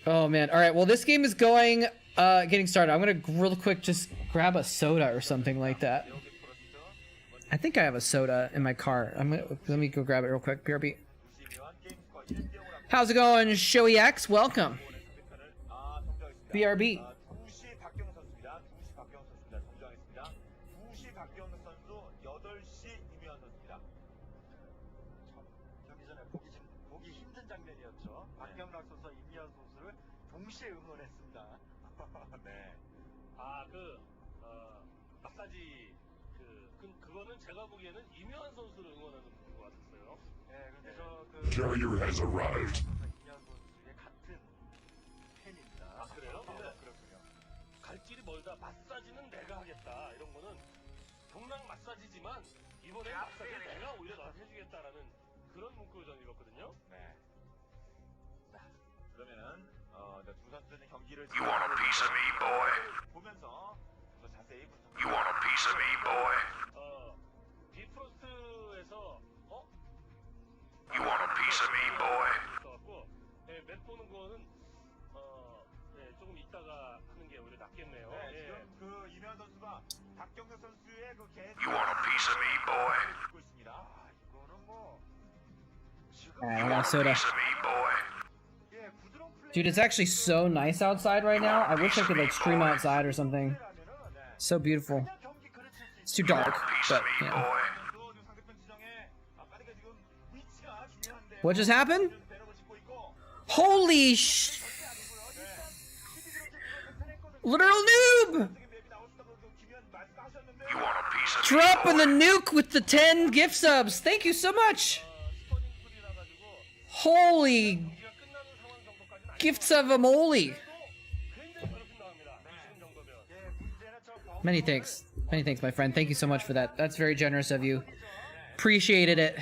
Oh man. All right. Well, this game is going, getting started. I'm gonna real quick just grab a soda or something like that. I think I have a soda in my car. Let me go grab it real quick. BRB. How's it going, Showy X? Welcome. BRB. Carrier has arrived. 갈 길이 멀다. 마사지는 내가 하겠다. 이런 거는 경락 마사지지만 이번에 마사지를 내가 오히려 너한테 해주겠다라는 그런 문구를 저는 읽었거든요. 네. 자, 그러면은 두 선수는 경기를 You want a piece of me, boy? 보면서 더 자세히 분석. You want a piece of me, boy? 비프로스트에서 You want a piece of me, boy? 있어갖고 맵 보는 거는 조금 이따가 하는 게 오히려 낫겠네요. 지금 그 이면 선수가 박경석 선수의 그 You want a piece of me, boy? 듣고 있습니다. 이거는 뭐 I got a soda. Piece of me, boy? Dude, it's actually so nice outside right now. I wish I could like stream outside or something. So beautiful. It's too dark, but yeah. Boy? What just happened? Holy sh... Literal noob! You want a piece of me, Dropping the boy? nuke with the 10 gift subs. Thank you so much. Holy gifts of a moly. Many thanks. Many thanks, my friend. Thank you so much for that. That's very generous of you. Appreciated it.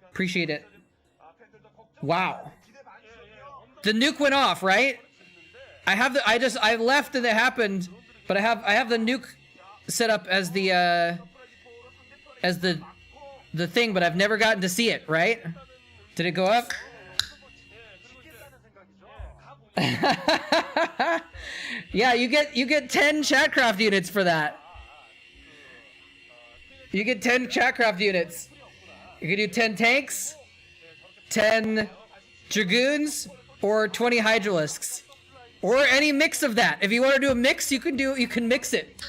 Appreciate it. Wow. The nuke went off, right? I left and it happened, but I have the nuke set up as the thing, but I've never gotten to see it, right? Did it go up? Yeah, you get 10 Chatcraft units for that. You get 10 Chatcraft units. You can do 10 tanks, 10 Dragoons, or 20 Hydralisks. Or any mix of that. If you want to do a mix, you can mix it.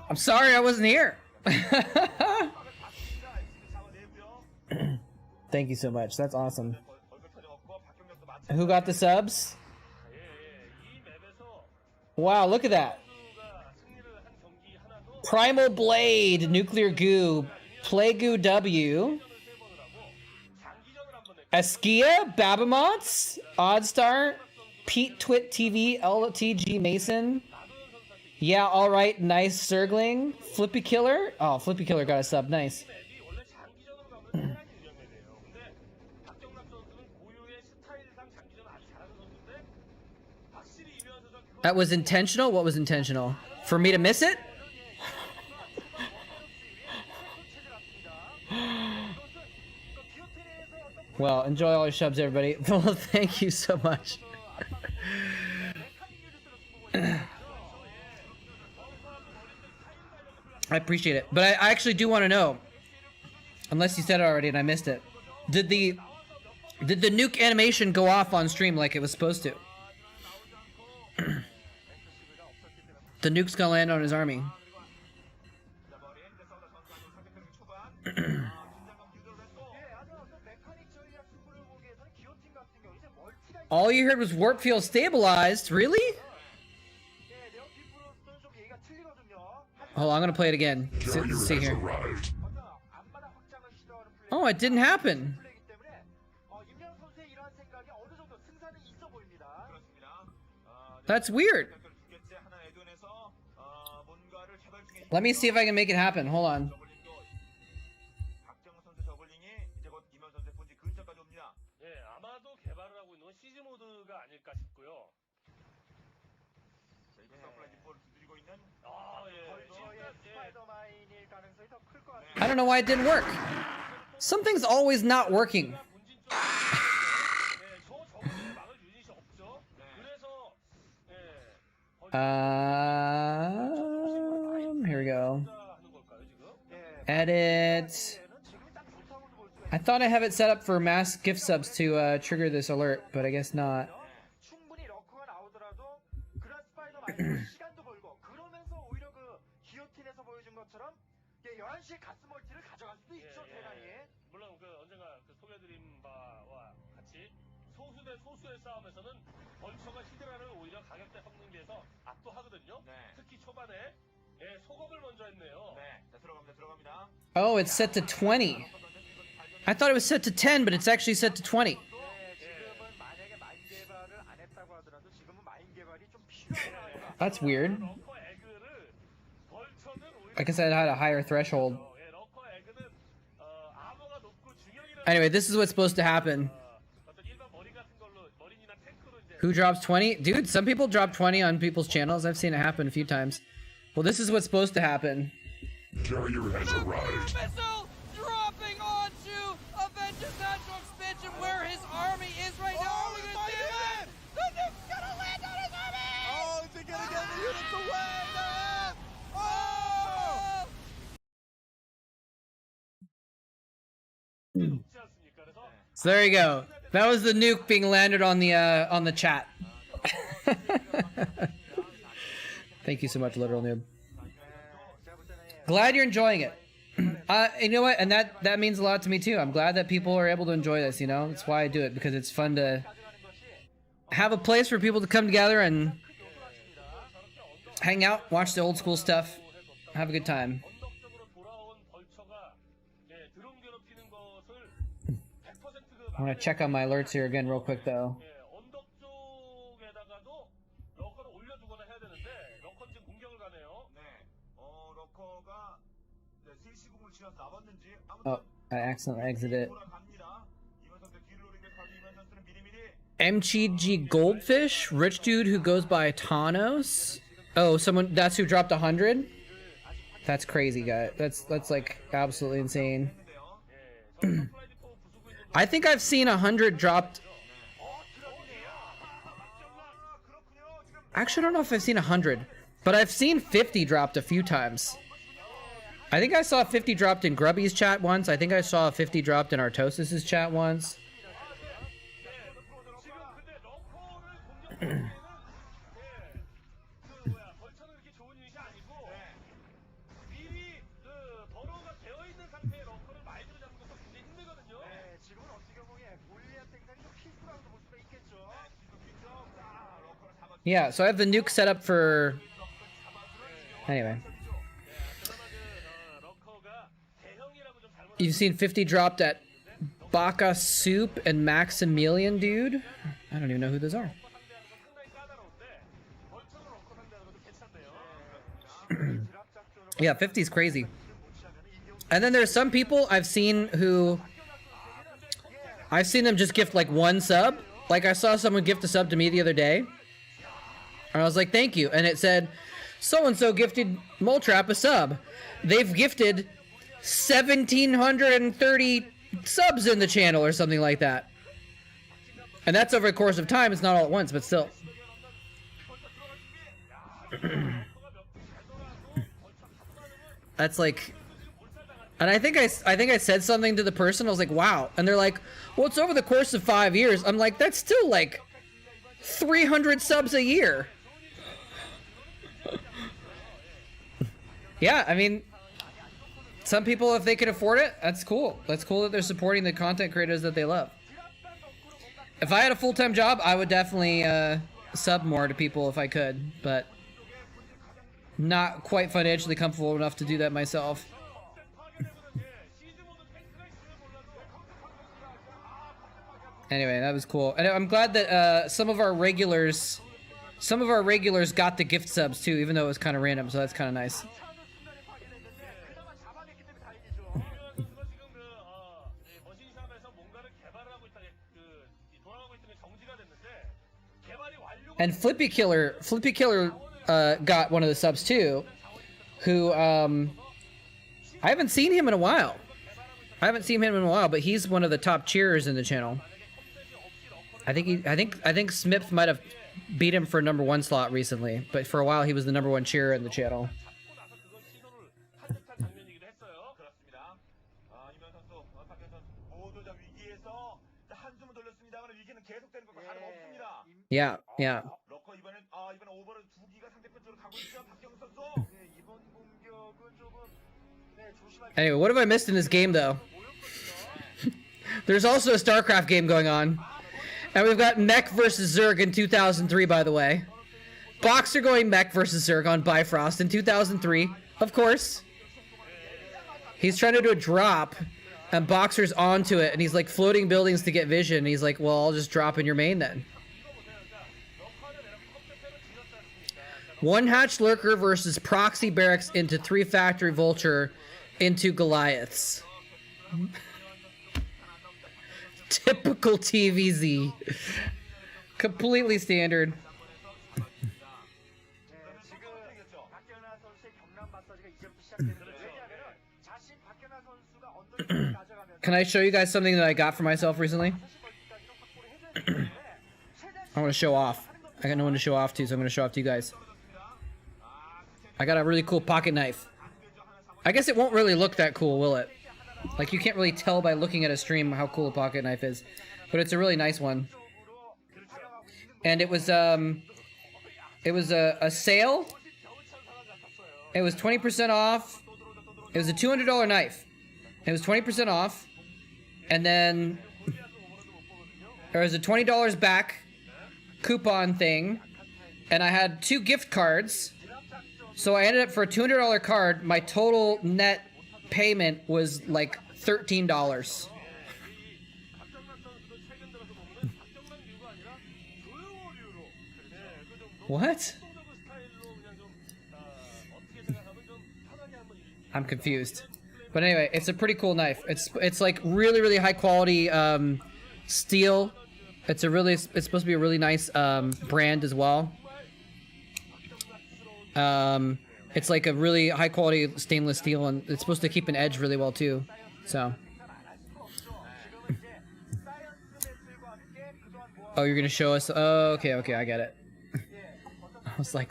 I'm sorry I wasn't here. Thank you so much. That's awesome. Who got the subs? Wow, look at that. Primal Blade, Nuclear Goo, Playgoo W, Askia, Babamots, Oddstar, Pete Twit TV, LTG Mason. Yeah, alright, nice Zergling. Flippy Killer. Oh, Flippy Killer got a sub, nice. That was intentional? What was intentional? For me to miss it? Well, enjoy all your subs, everybody. Well, thank you so much. I appreciate it. But I actually do want to know, unless you said it already and I missed it, did the nuke animation go off on stream like it was supposed to? The nuke's gonna land on his army. All you heard was warp field stabilized. Really? Hold on, I'm gonna play it again. See here. Oh, it didn't happen. That's weird. Let me see if I can make it happen. Hold on. I don't know why it didn't work. Something's always not working. Here we go. Edit. I thought I have it set up for mass gift subs to trigger this alert, but I guess not. 소수의 싸움에서는 벌처가 히드라를 오히려 가격대 성능비에서 압도하거든요. 특히 초반에 소급을 먼저 했네요. 자, 들어갑니다. Oh, it's set to 20. I thought it was set to 10, but it's actually set to 20. That's weird. I guess I had a higher threshold. Anyway, this is what's supposed to happen. Who drops 20? Dude, some people drop 20 on people's channels. I've seen it happen a few times. Well, this is what's supposed to happen. Carrier has arrived. Missile dropping onto Avengers Natural Expansion where his army is right now. Are we gonna see that? The nuke's gonna land on his army! Oh, is it gonna get the units away? Oh! So there you go. That was the nuke being landed on the chat. Thank you so much, Literal Noob. Glad you're enjoying it. You know what? And that means a lot to me too. I'm glad that people are able to enjoy this, you know? That's why I do it, because it's fun to have a place for people to come together and hang out, watch the old school stuff, have a good time. I'm gonna check on my alerts here again real quick though. Oh, I accidentally exited. MGG Goldfish, rich dude who goes by Thanos. Oh, someone that's who dropped 100. That's crazy, guy. That's like absolutely insane. I think I've seen 100 dropped. Actually, I don't know if I've seen 100, but I've seen 50 dropped a few times. I think I saw 50 dropped in Grubby's chat once. I think I saw 50 dropped in Artosis's chat once. Yeah, so I have the nuke set up for... Anyway. You've seen 50 dropped at Baka Soup and Maximilian, dude? I don't even know who those are. Yeah, 50 is crazy. And then there's some people I've seen who... I've seen them just gift like one sub. Like I saw someone gift a sub to me the other day. And I was like, thank you. And it said, so-and-so gifted moletrap a sub. They've gifted 1,730 subs in the channel or something like that. And that's over the course of time. It's not all at once, but still. That's like... And I think I said something to the person. I was like, wow. And they're like, well, it's over the course of 5 years. I'm like, that's still like 300 subs a year. Yeah, I mean, some people, if they can afford it, that's cool. That's cool that they're supporting the content creators that they love. If I had a full-time job, I would definitely sub more to people if I could, but not quite financially comfortable enough to do that myself. Anyway, that was cool. And I'm glad that some of our regulars got the gift subs too, even though it was kind of random, so that's kind of nice. And Flippy Killer got one of the subs too, who I haven't seen him in a while. But he's one of the top cheerers in the channel. I think Smith might have beat him for #1 slot recently, but for a while he was the #1 cheerer in the channel. Yeah, yeah. Anyway, what have I missed in this game, though? There's also a Starcraft game going on. And we've got Mech versus Zerg in 2003, by the way. Boxer going Mech versus Zerg on Bifrost in 2003, of course. He's trying to do a drop, and Boxer's onto it, and he's like floating buildings to get vision. And he's like, well, I'll just drop in your main then. One hatch lurker versus proxy barracks into 3 factory vulture into Goliaths. Typical TVZ. Completely standard. Can I show you guys something that I got for myself recently? I want to show off. I got no one to show off to, so I'm going to show off to you guys. I got a really cool pocket knife. I guess it won't really look that cool, will it? Like, you can't really tell by looking at a stream how cool a pocket knife is. But it's a really nice one. And it was a sale. It was 20% off. It was a $200 knife. It was 20% off. And then there was a $20 back coupon thing. And I had 2 gift cards. So I ended up for a $200 card. My total net payment was like $13. What? I'm confused. But anyway, it's a pretty cool knife. It's like really high quality steel, It's supposed to be a really nice brand as well. It's like a really high quality stainless steel, and it's supposed to keep an edge really well too. So. Oh, you're gonna show us? Oh, okay, I get it. I was like,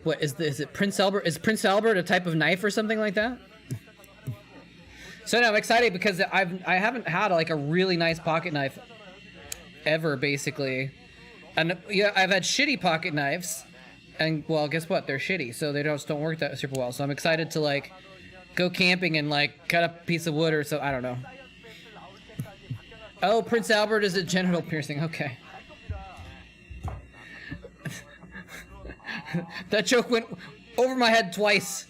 what is this? Is it Prince Albert? Is Prince Albert a type of knife or something like that? So no, I'm excited because I haven't had like a really nice pocket knife ever, basically. And yeah, I've had shitty pocket knives, and well, guess what? They're shitty, so they just don't work that super well. So I'm excited to like go camping and like cut a piece of wood or so. I don't know. Oh, Prince Albert is a genital piercing. Okay. That joke went over my head twice.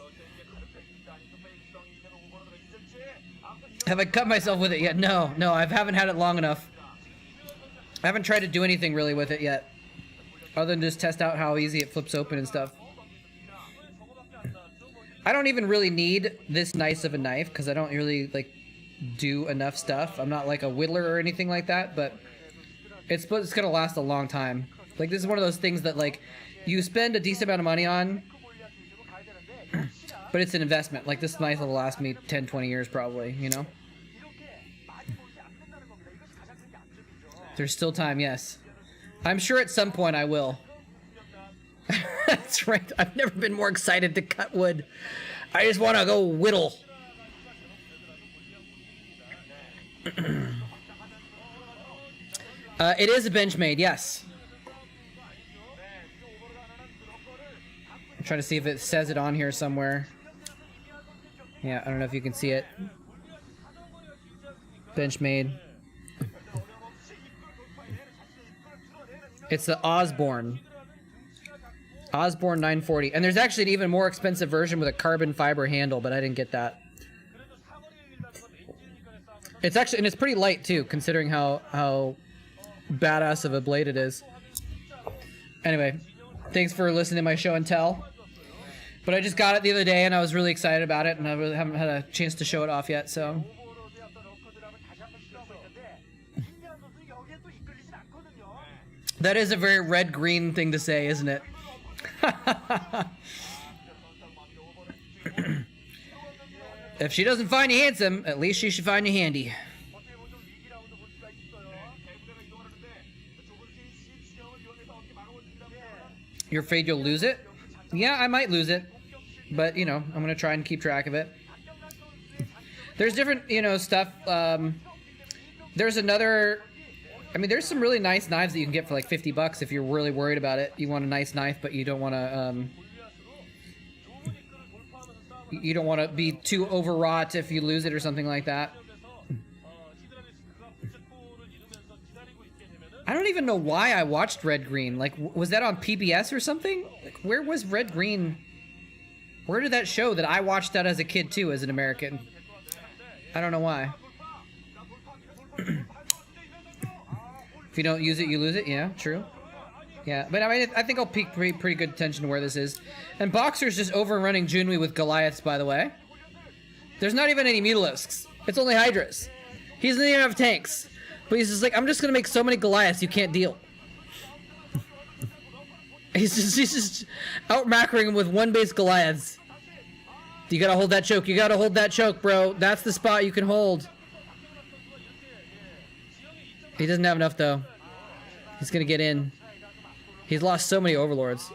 Have I cut myself with it yet? No, I haven't had it long enough. I haven't tried to do anything really with it yet, other than just test out how easy it flips open and stuff. I don't even really need this nice of a knife because I don't really like do enough stuff. I'm not like a whittler or anything like that, but it's gonna last a long time. Like this is one of those things that like you spend a decent amount of money on, but it's an investment. Like this knife will last me 10-20 years probably, you know? There's still time, yes. I'm sure at some point I will. That's right. I've never been more excited to cut wood. I just want to go whittle. It is a Benchmade, yes. I'm trying to see if it says it on here somewhere. Yeah, I don't know if you can see it. Benchmade. It's the Osborne. Osborne 940. And there's actually an even more expensive version with a carbon fiber handle, but I didn't get that. It's actually, and it's pretty light too, considering how badass of a blade it is. Anyway, thanks for listening to my show and tell. But I just got it the other day and I was really excited about it, and I really haven't had a chance to show it off yet, so. That is a very red-green thing to say, isn't it? If she doesn't find you handsome, at least she should find you handy. You're afraid you'll lose it? Yeah, I might lose it. But, you know, I'm going to try and keep track of it. There's different, you know, stuff. There's another... I mean, there's some really nice knives that you can get for like $50 if you're really worried about it. You want a nice knife, but you don't want to... you don't want to be too overwrought if you lose it or something like that. I don't even know why I watched Red Green. Like, was that on PBS or something? Like, where was Red Green? Where did that show that I watched that as a kid too, as an American? I don't know why. If you don't use it, you lose it. Yeah, true. Yeah, but I mean, I think I'll peak pretty good attention to where this is. And Boxer's just overrunning Junwi with Goliaths, by the way. There's not even any Mutalisks. It's only Hydras. He doesn't even have tanks. But he's just like, I'm just gonna make so many Goliaths you can't deal. He's just out macroing him with one base Goliaths. You gotta hold that choke. You gotta hold that choke, bro. That's the spot you can hold. He doesn't have enough, though. He's gonna get in. He's lost so many overlords.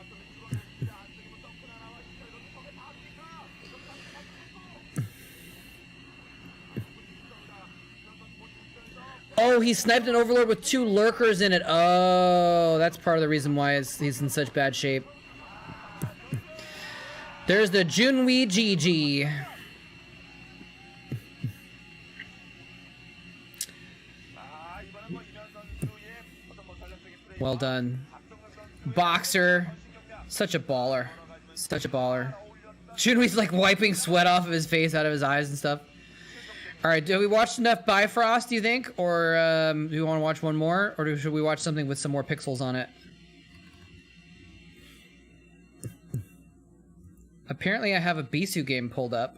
Oh, he sniped an overlord with 2 lurkers in it. Oh, that's part of the reason why he's in such bad shape. There's the Junwi GG. Well done. Boxer. Such a baller. Such a baller. Junwi's like wiping sweat off of his face, out of his eyes and stuff. Alright, do we watch enough Bifrost, do you think? Or do we want to watch one more? Or should we watch something with some more pixels on it? Apparently I have a Bisu game pulled up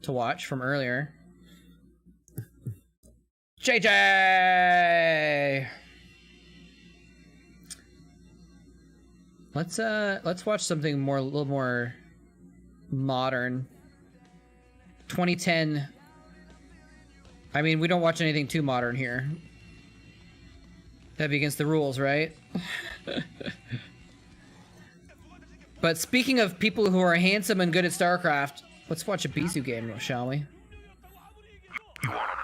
to watch from earlier. JJ. Let's watch something more, a little more modern. 2010. I mean, we don't watch anything too modern here. That'd be against the rules, right? But speaking of people who are handsome and good at Starcraft, let's watch a Bisu game, shall we?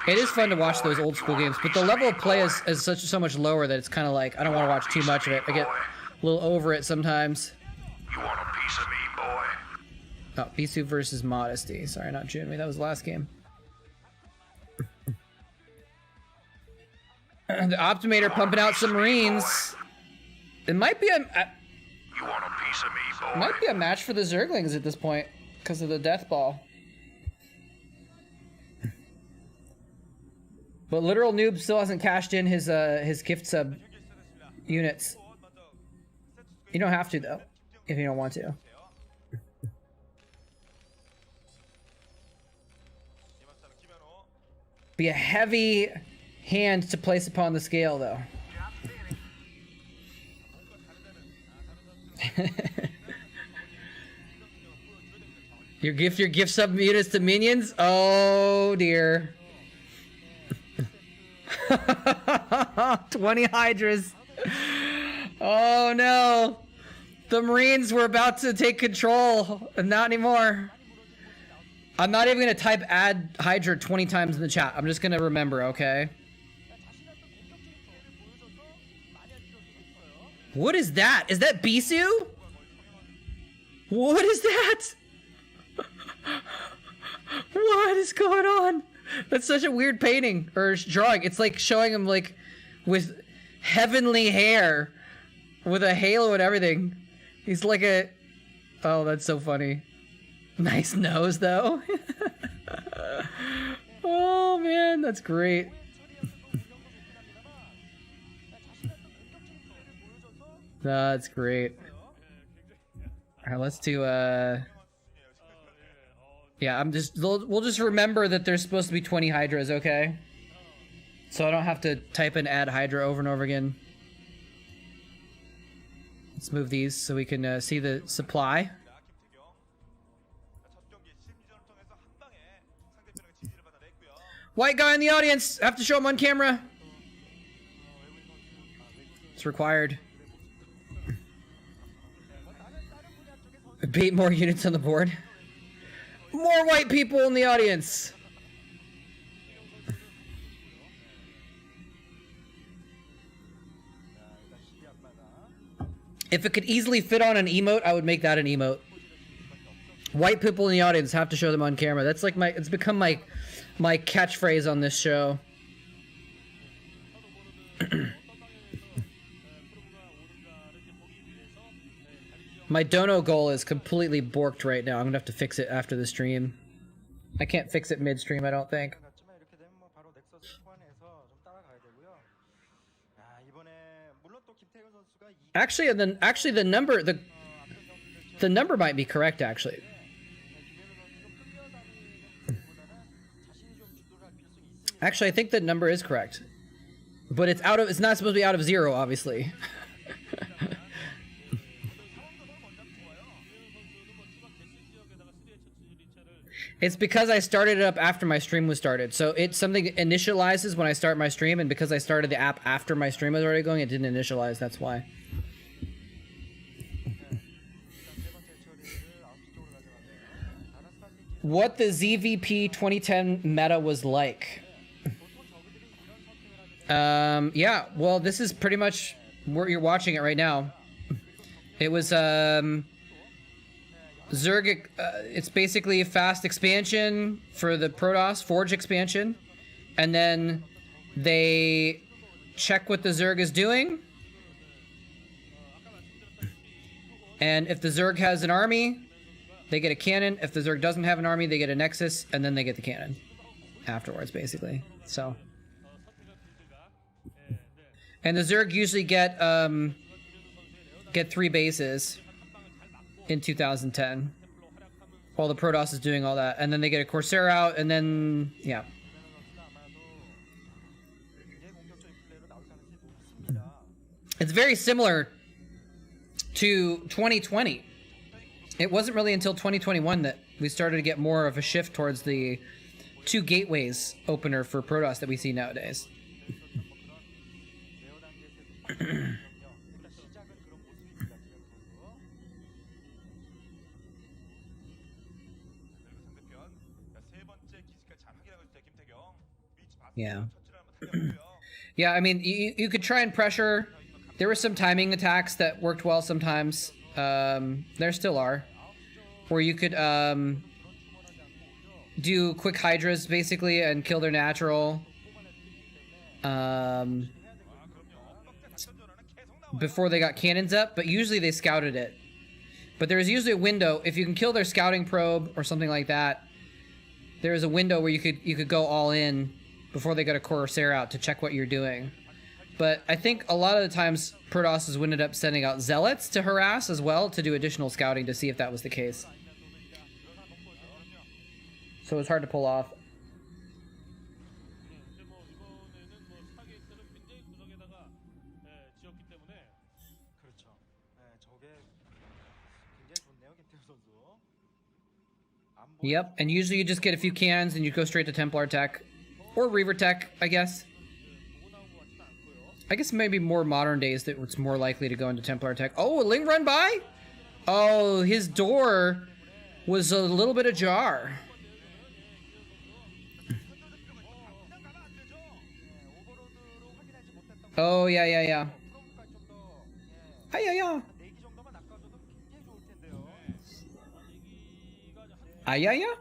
It is fun to watch those old school games, but the level of play is so much lower that it's kind of like, I don't want to watch too much of it. I get a little over it sometimes. You want a piece of me, boy? Oh, Bisu versus Modesty. Sorry, not Jimmy. That was the last game. The Optimator pumping out some Marines. It might be a... You want a piece of me, boy? Might be a match for the Zerglings at this point because of the death ball. But Literal Noob still hasn't cashed in his gift sub units. You don't have to though, if you don't want to. Be a heavy hand to place upon the scale though. Your gift sub units to minions? Oh dear. 20 Hydras. Oh no. The Marines were about to take control, and not anymore. I'm not even gonna type add Hydra 20 times in the chat. I'm just gonna remember, okay? What is that? Is that Bisu? What is that? What is going on? That's such a weird painting or drawing. It's like showing him like with heavenly hair, with a halo and everything. He's like a... Oh, that's so funny. Nice nose though. Oh man, that's great. That's great. Alright, let's do yeah, we'll just remember that there's supposed to be 20 Hydras, okay? So I don't have to type in add Hydra over and over again. Let's move these so we can see the supply. White guy in the audience! I have to show him on camera! It's required. Beat more units on the board. More white people in the audience! If it could easily fit on an emote, I would make that an emote. White people in the audience, have to show them on camera. That's like it's become my catchphrase on this show. My dono goal is completely borked right now. I'm gonna have to fix it after the stream. I can't fix it mid-stream, I don't think. Actually, the number might be correct. Actually, I think the number is correct, but it's out of. It's not supposed to be out of 0, obviously. It's because I started it up after my stream was started. So it's something initializes when I start my stream, and because I started the app after my stream was already going, it didn't initialize. That's why. What the ZVP 2010 meta was like. Yeah, well, this is pretty much where you're watching it right now. It was, Zerg, it's basically a fast expansion for the Protoss Forge expansion. And then they check what the Zerg is doing. And if the Zerg has an army, they get a cannon. If the Zerg doesn't have an army, they get a Nexus, and then they get the cannon afterwards, basically. So, and the Zerg usually get 3 bases in 2010, while the Protoss is doing all that, and then they get a Corsair out, and then yeah. It's very similar to 2020. It wasn't really until 2021 that we started to get more of a shift towards the 2 gateways opener for Protoss that we see nowadays. Yeah. Yeah, I mean, you could try and pressure. There were some timing attacks that worked well sometimes. There still are. Where you could do quick hydras, basically, and kill their natural. Before they got cannons up, but usually they scouted it. But there is usually a window. If you can kill their scouting probe or something like that, there is a window where you could go all in before they got a Corsair out to check what you're doing. But I think a lot of the times Protoss would end up sending out zealots to harass as well to do additional scouting to see if that was the case. So it's hard to pull off. Yep, and usually you just get a few cannons and you go straight to Templar tech. Or Reaver tech, I guess. I guess maybe more modern days that it's more likely to go into Templar tech. Oh, a Ling run by? Oh, his door was a little bit ajar. Oh, yeah. Ayaya. Ayaya?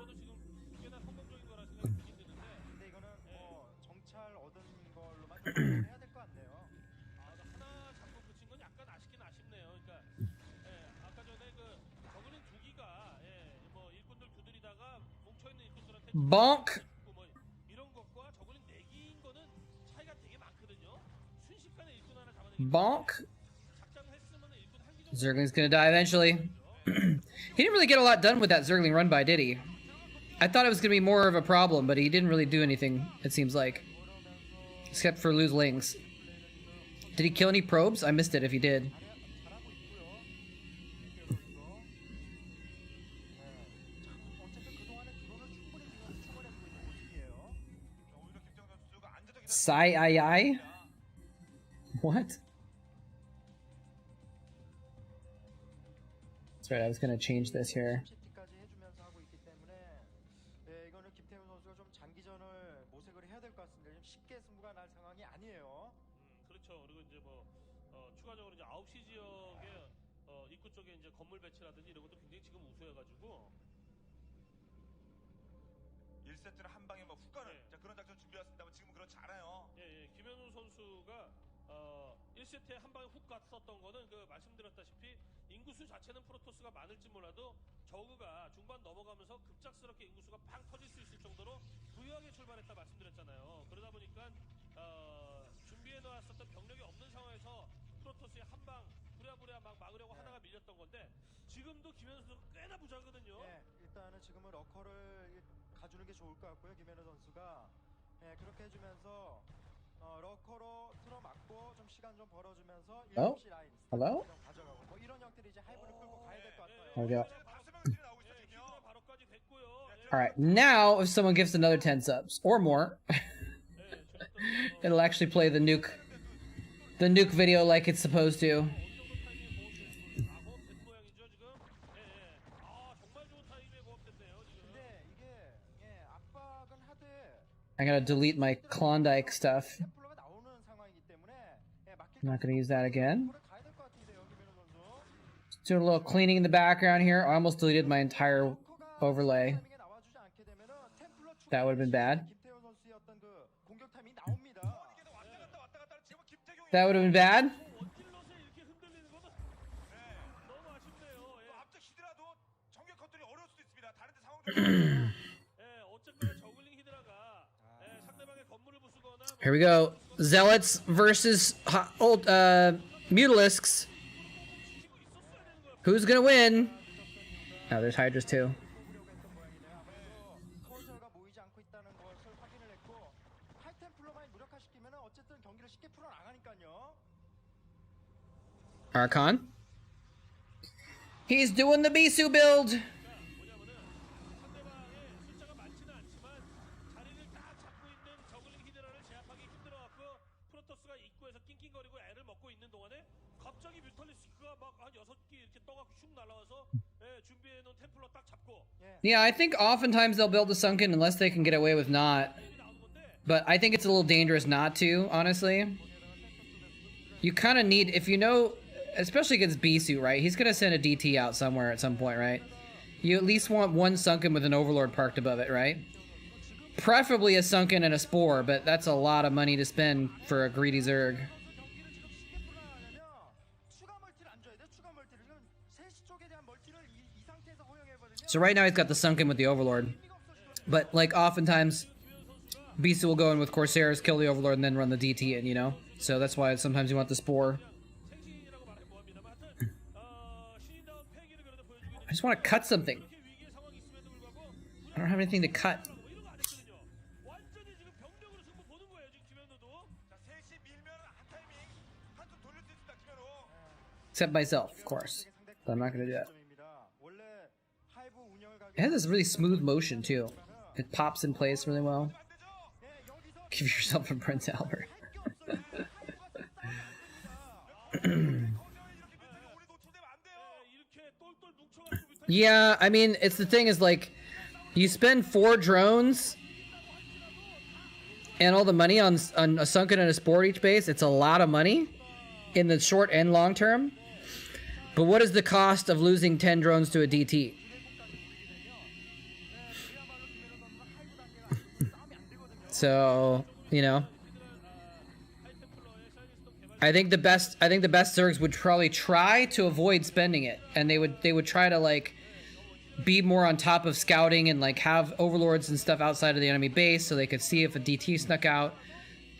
Bonk. Bonk. Zergling's gonna die eventually. He didn't really get a lot done with that Zergling run by, did he? I thought it was gonna be more of a problem, but he didn't really do anything, it seems like. Except for lose Lings. Did he kill any probes? I missed it if he did. Seige? What? That's right, I was gonna change this here. 그렇죠. 그리고 이제 뭐 추가적으로 이제 9시 지역에 입구 쪽에 이제 건물 배치라든지 이런 것도 굉장히 지금 우수해가지고 1세트는 한 방에 뭐 훅가는 자, 그런 작전 준비했습니다만 지금은 그렇지 않아요. 예, 김현우 선수가 1세트에 한 방에 훅 갔었던 거는 그 말씀드렸다시피 인구수 자체는 프로토스가 많을지 몰라도 저그가 중반 넘어가면서 급작스럽게 인구수가 팡 터질 수 있을 정도로 부유하게 출발했다 말씀드렸잖아요. 그러다 보니까 준비해 놓았었던 병력이 없는 상황에서 프로토스의 한 방 부랴부랴 막 막으려고 하다가 밀렸던 건데 지금도 김현우 선수가 꽤나 부자거든요. 네, 일단은 지금은 러커를 가주는 게 좋을 것 같고요. 김현우 선수가 그렇게 해주면서 러커로 틀어막고 좀 시간 좀 벌어주면서 7시 라인 Hello? 가져가고 뭐 이런 형태로 이제 하이브를 끌고 가야 될 것 같아요. There we go. 기도가 바로까지 됐고요. Alright, now if someone gives another 10 subs, or more, it'll actually play the nuke video like it's supposed to. I gotta delete my Klondike stuff. I'm not gonna use that again. Just doing a little cleaning in the background here. I almost deleted my entire overlay. That would have been bad. That would have been bad. Here we go. Zealots versus old Mutalisks. Who's gonna win? Oh, there's Hydras too. Archon. He's doing the Bisu build. 뭐냐면은 상대방의 숫자가 많지는 않지만 자리를 딱 잡고 있는 저글링 히드라를 제압하기 힘들어갖고 프로토스가 입구에서 낑낑거리고 애를 먹고 있는 동안에 갑자기 뮤탈리스크가 막 한 6개 이렇게 떠갖고 슉 날아와서 준비해놓은 템플러 딱 잡고 Yeah, I think oftentimes they'll build the sunken unless they can get away with not. 나오는 건데 But I think it's a little dangerous not to, honestly. You kind of need, if you know, especially against Bisu, right? He's going to send a DT out somewhere at some point, right? You at least want one sunken with an overlord parked above it, right? Preferably a sunken and a spore, but that's a lot of money to spend for a greedy Zerg. So right now he's got the sunken with the overlord. But like oftentimes Bisu will go in with Corsairs, kill the overlord, and then run the DT in, you know? So that's why sometimes you want the spore. 생신이라고 말해 뭐합니다만 하여튼 신인다운 패기를 그래도 보여주고 있는 I just want to cut something. 이렇게 위기의 상황이 있음에도 불구하고 I don't have anything to cut. 뭐 이런 거 안 했거든요. 완전히 지금 병력으로 승부 보는 거예요 지금 김현우도. 자, 셋이 밀면 한 타이밍 한숨 돌릴 수 있습니다. 김현우. Except myself, of course. But I'm not going to do that. It has this really smooth motion, too. It pops in place really well. Give yourself a Prince Albert. Yeah, I mean, it's the thing is like, you spend 4 drones and all the money on a sunken and a sport each base. It's a lot of money in the short and long term. But what is the cost of losing 10 drones to a DT? So, you know, I think the best Zergs would probably try to avoid spending it, and they would try to like be more on top of scouting and like have overlords and stuff outside of the enemy base so they could see if a DT snuck out,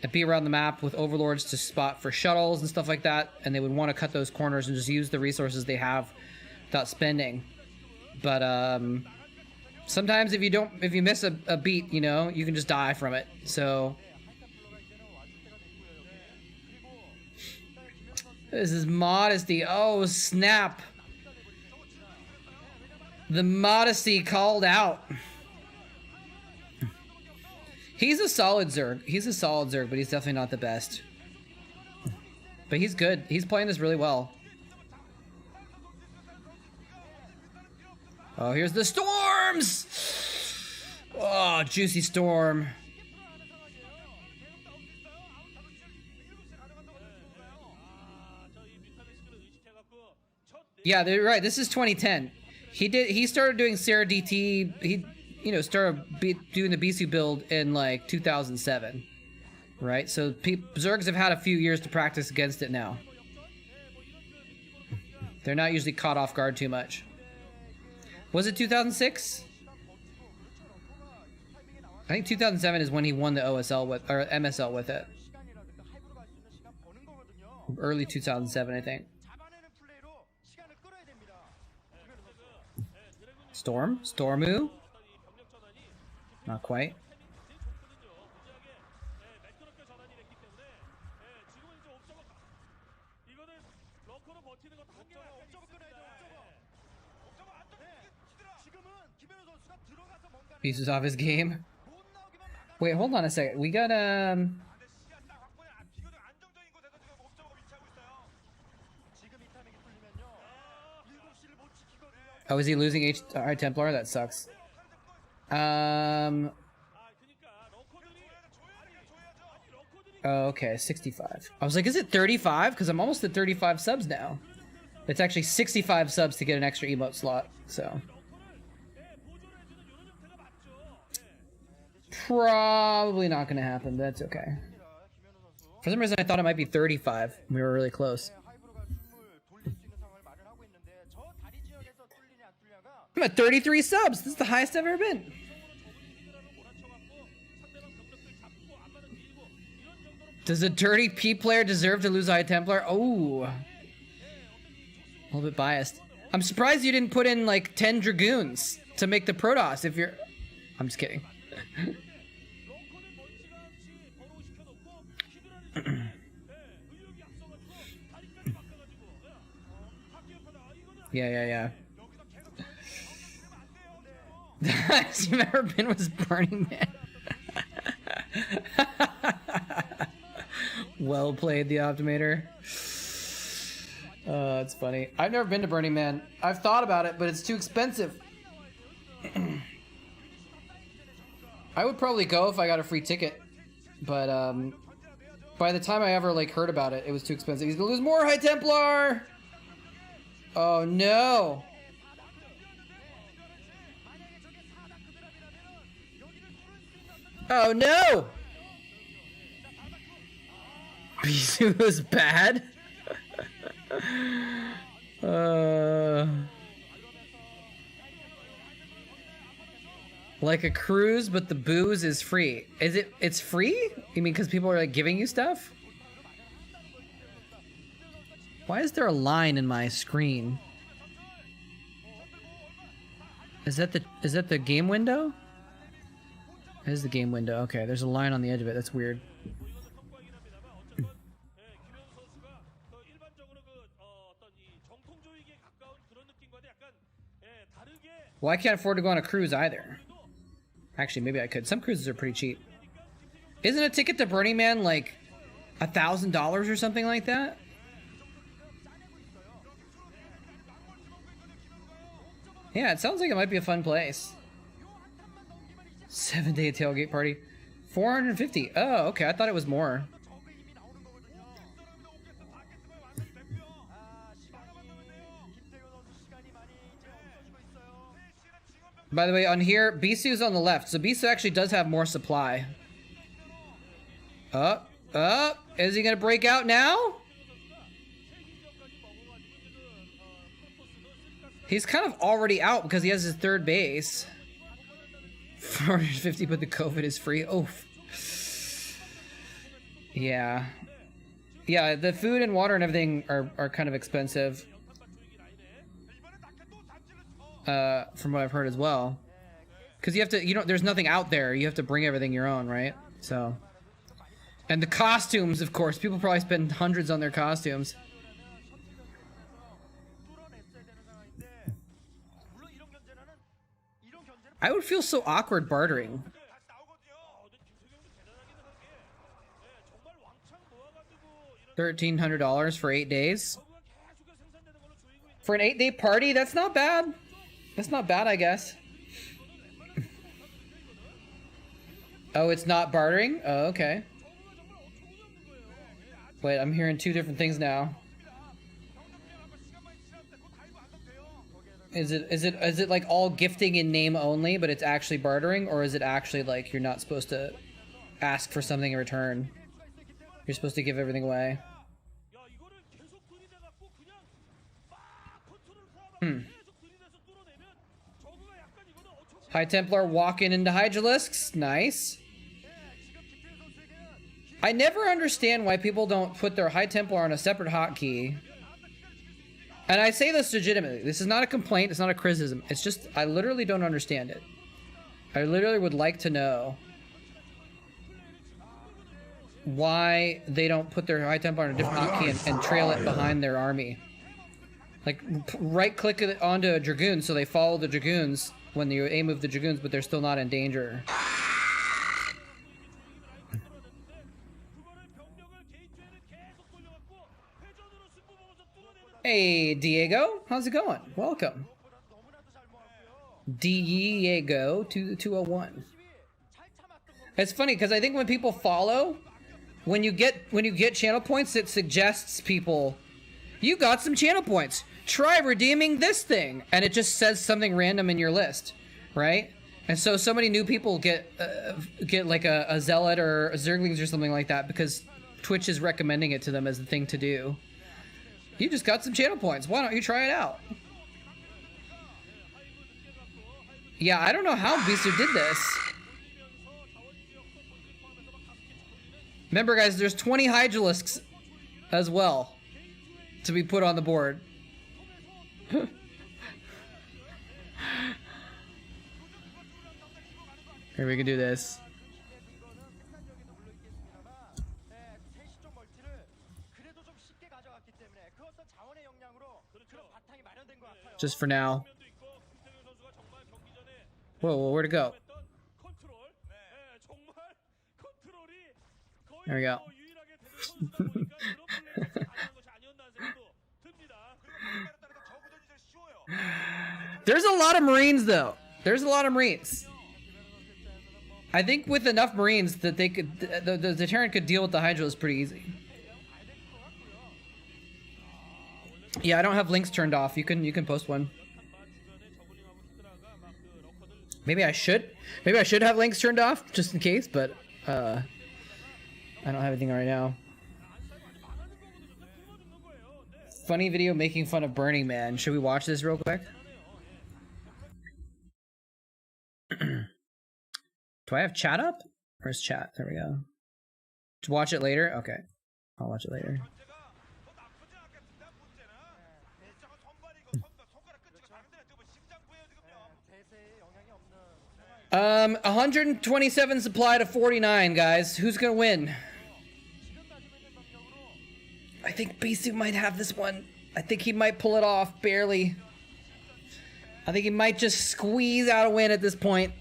and be around the map with overlords to spot for shuttles and stuff like that, and they would want to cut those corners and just use the resources they have without spending. But sometimes if you miss a beat, you know, you can just die from it. So this is modesty. Oh, snap. The modesty called out. He's a solid Zerg. But he's definitely not the best. But he's good. He's playing this really well. Oh, here's the storms! Oh, juicy storm. Yeah, they're right. This is 2010. He started doing Sarah DT. He, you know, started doing the Bisu build in like 2007, right? So Zergs have had a few years to practice against it now. They're not usually caught off guard too much. Was it 2006? I think 2007 is when he won the OSL with, or MSL with it. Early 2007, I think. Storm? Stormu? Not quite. Pieces off his game. Wait, hold on a second. We got Oh, is he losing High Templar? That sucks. Oh, okay, 65. I was like, is it 35? Because I'm almost at 35 subs now. It's actually 65 subs to get an extra emote slot, so. Probably not gonna happen, but that's okay. For some reason, I thought it might be 35. We were really close. I'm at 33 subs. This is the highest I've ever been. Does a dirty P player deserve to lose High Templar? Oh. A little bit biased. I'm surprised you didn't put in like 10 Dragoons to make the Protoss if you're... I'm just kidding. Yeah. The highest you've ever been was Burning Man. Well played, the Optimator. It's funny. I've never been to Burning Man. I've thought about it, but it's too expensive. I would probably go if I got a free ticket, but by the time I ever like heard about it, it was too expensive. He's gonna lose more High Templar. Oh no. Oh no! Bisu was bad? Like a cruise, but the booze is free. It's free? You mean because people are like giving you stuff? Why is there a line in my screen? Is that the game window? It is the game window. Okay, there's a line on the edge of it. That's weird. Well, I can't afford to go on a cruise either. Actually, maybe I could. Some cruises are pretty cheap. Isn't a ticket to Burning Man like $1,000 or something like that? Yeah, it sounds like it might be a fun place. 7-day tailgate party. 450. Oh, okay. I thought it was more. By the way, on here, Bisu's on the left. So Bisu actually does have more supply. Is he gonna break out now? He's kind of already out because he has his third base. 450, but the COVID is free. Oh. Yeah. Yeah, the food and water and everything are kind of expensive. From what I've heard as well. Because you have to, there's nothing out there. You have to bring everything your own, right? So. And the costumes, of course. People probably spend hundreds on their costumes. I would feel so awkward bartering. $1,300 for 8 days? For an 8-day party? That's not bad. That's not bad, I guess. Oh, it's not bartering? Oh, okay. Wait, I'm hearing two different things now. Is it like all gifting in name only, but it's actually bartering, or is it actually like you're not supposed to ask for something in return? You're supposed to give everything away. High Templar walking into Hydralisks. Nice. I never understand why people don't put their High Templar on a separate hotkey. And I say this legitimately. This is not a complaint. It's not a criticism. It's just, I literally don't understand it. I literally would like to know why they don't put their High Templar on a different hotkey and trail it behind their army. Like, right-click it onto a Dragoon so they follow the Dragoons when you aim move the Dragoons, but they're still not in danger. Hey, Diego. How's it going? Welcome. Diego 201. It's funny because I think when people follow, when you get channel points, it suggests people, you got some channel points. Try redeeming this thing, and it just says something random in your list, right? And so many new people get like a zealot or a zerglings or something like that because Twitch is recommending it to them as the thing to do. You just got some channel points. Why don't you try it out? Yeah, I don't know how Bisu did this. Remember, guys, there's 20 Hydralisks as well to be put on the board. Here, we can do this. 그래도 좀 쉽게 가져갔기 때문에 그것도 자원의 역량으로 그런 바탕이 마련된 것 같아요. just for now. Whoa, where'd it go? There we go. There's a lot of Marines, though. There's a lot of Marines. I think with enough Marines that they could, the Terran could deal with the Hydralisk pretty easy. Yeah, I don't have links turned off. You can post one. Maybe I should. Maybe I should have links turned off just in case, but I don't have anything right now. Funny video making fun of Burning Man. Should we watch this real quick? Do I have chat up? Where's chat? There we go. To watch it later? Okay. I'll watch it later. 127 supply to 49, guys. Who's gonna win? I think Bisu might have this one. I think he might pull it off, barely. I think he might just squeeze out a win at this point.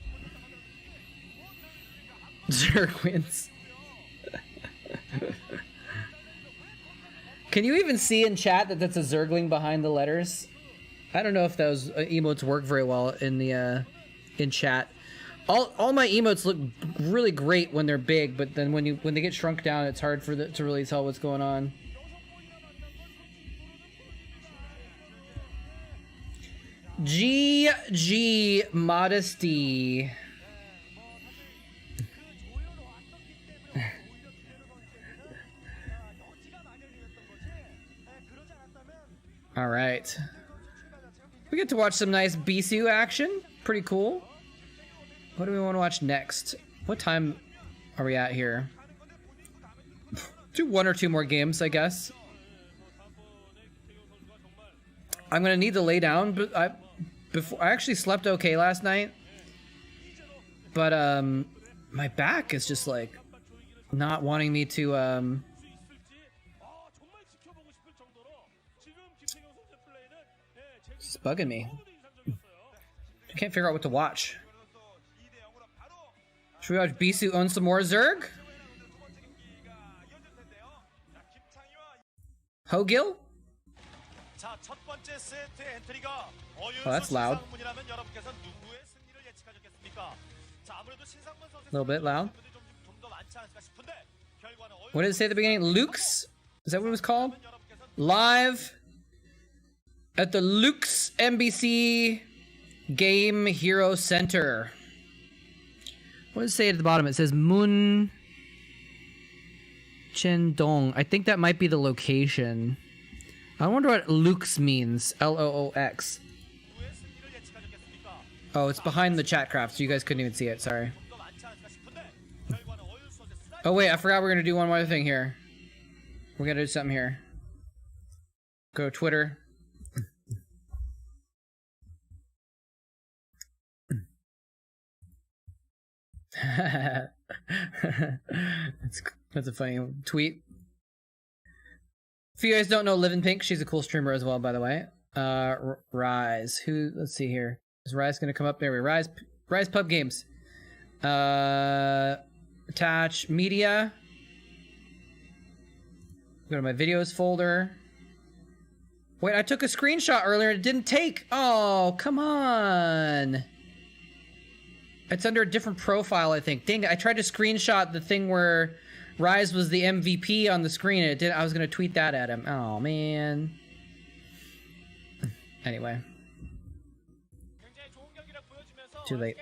Zerg wins. Can you even see in chat that that's a Zergling behind the letters? I don't know if those emotes work very well in the in chat. All my emotes look really great when they're big, but then when they get shrunk down, it's hard to really tell what's going on. GG Modesty. All right. We get to watch some nice Bisu action. Pretty cool. What do we want to watch next? What time are we at here? Do one or two more games, I guess. I'm gonna need to lay down, but I actually slept okay last night. But my back is just like not wanting me to it's bugging me. I can't figure out what to watch. Should we watch Bisu own some more Zerg? Hogil? Oh, that's loud. A little bit loud. What did it say at the beginning? Luke's? Is that what it was called? Live at the Luke's NBC Game Hero Center. What does it say at the bottom? It says Mun Chendong. I think that might be the location. I wonder what Luke's means. L-O-O-X. Oh, it's behind the Chatcraft, so you guys couldn't even see it. Sorry. Oh, wait. I forgot we're going to do one more thing here. We're going to do something here. Go to Twitter. That's a funny tweet. If you guys don't know Live in Pink, she's a cool streamer as well, by the way. Rise. Let's see here. Is Rise gonna come up? There we go. Rise Pub Games. Attach media. Go to my videos folder. Wait, I took a screenshot earlier. It didn't take. Oh, come on. It's under a different profile, I think. Dang it, I tried to screenshot the thing where Rise was the MVP on the screen, and it didn't. I was gonna tweet that at him. Oh man. Anyway. Too late.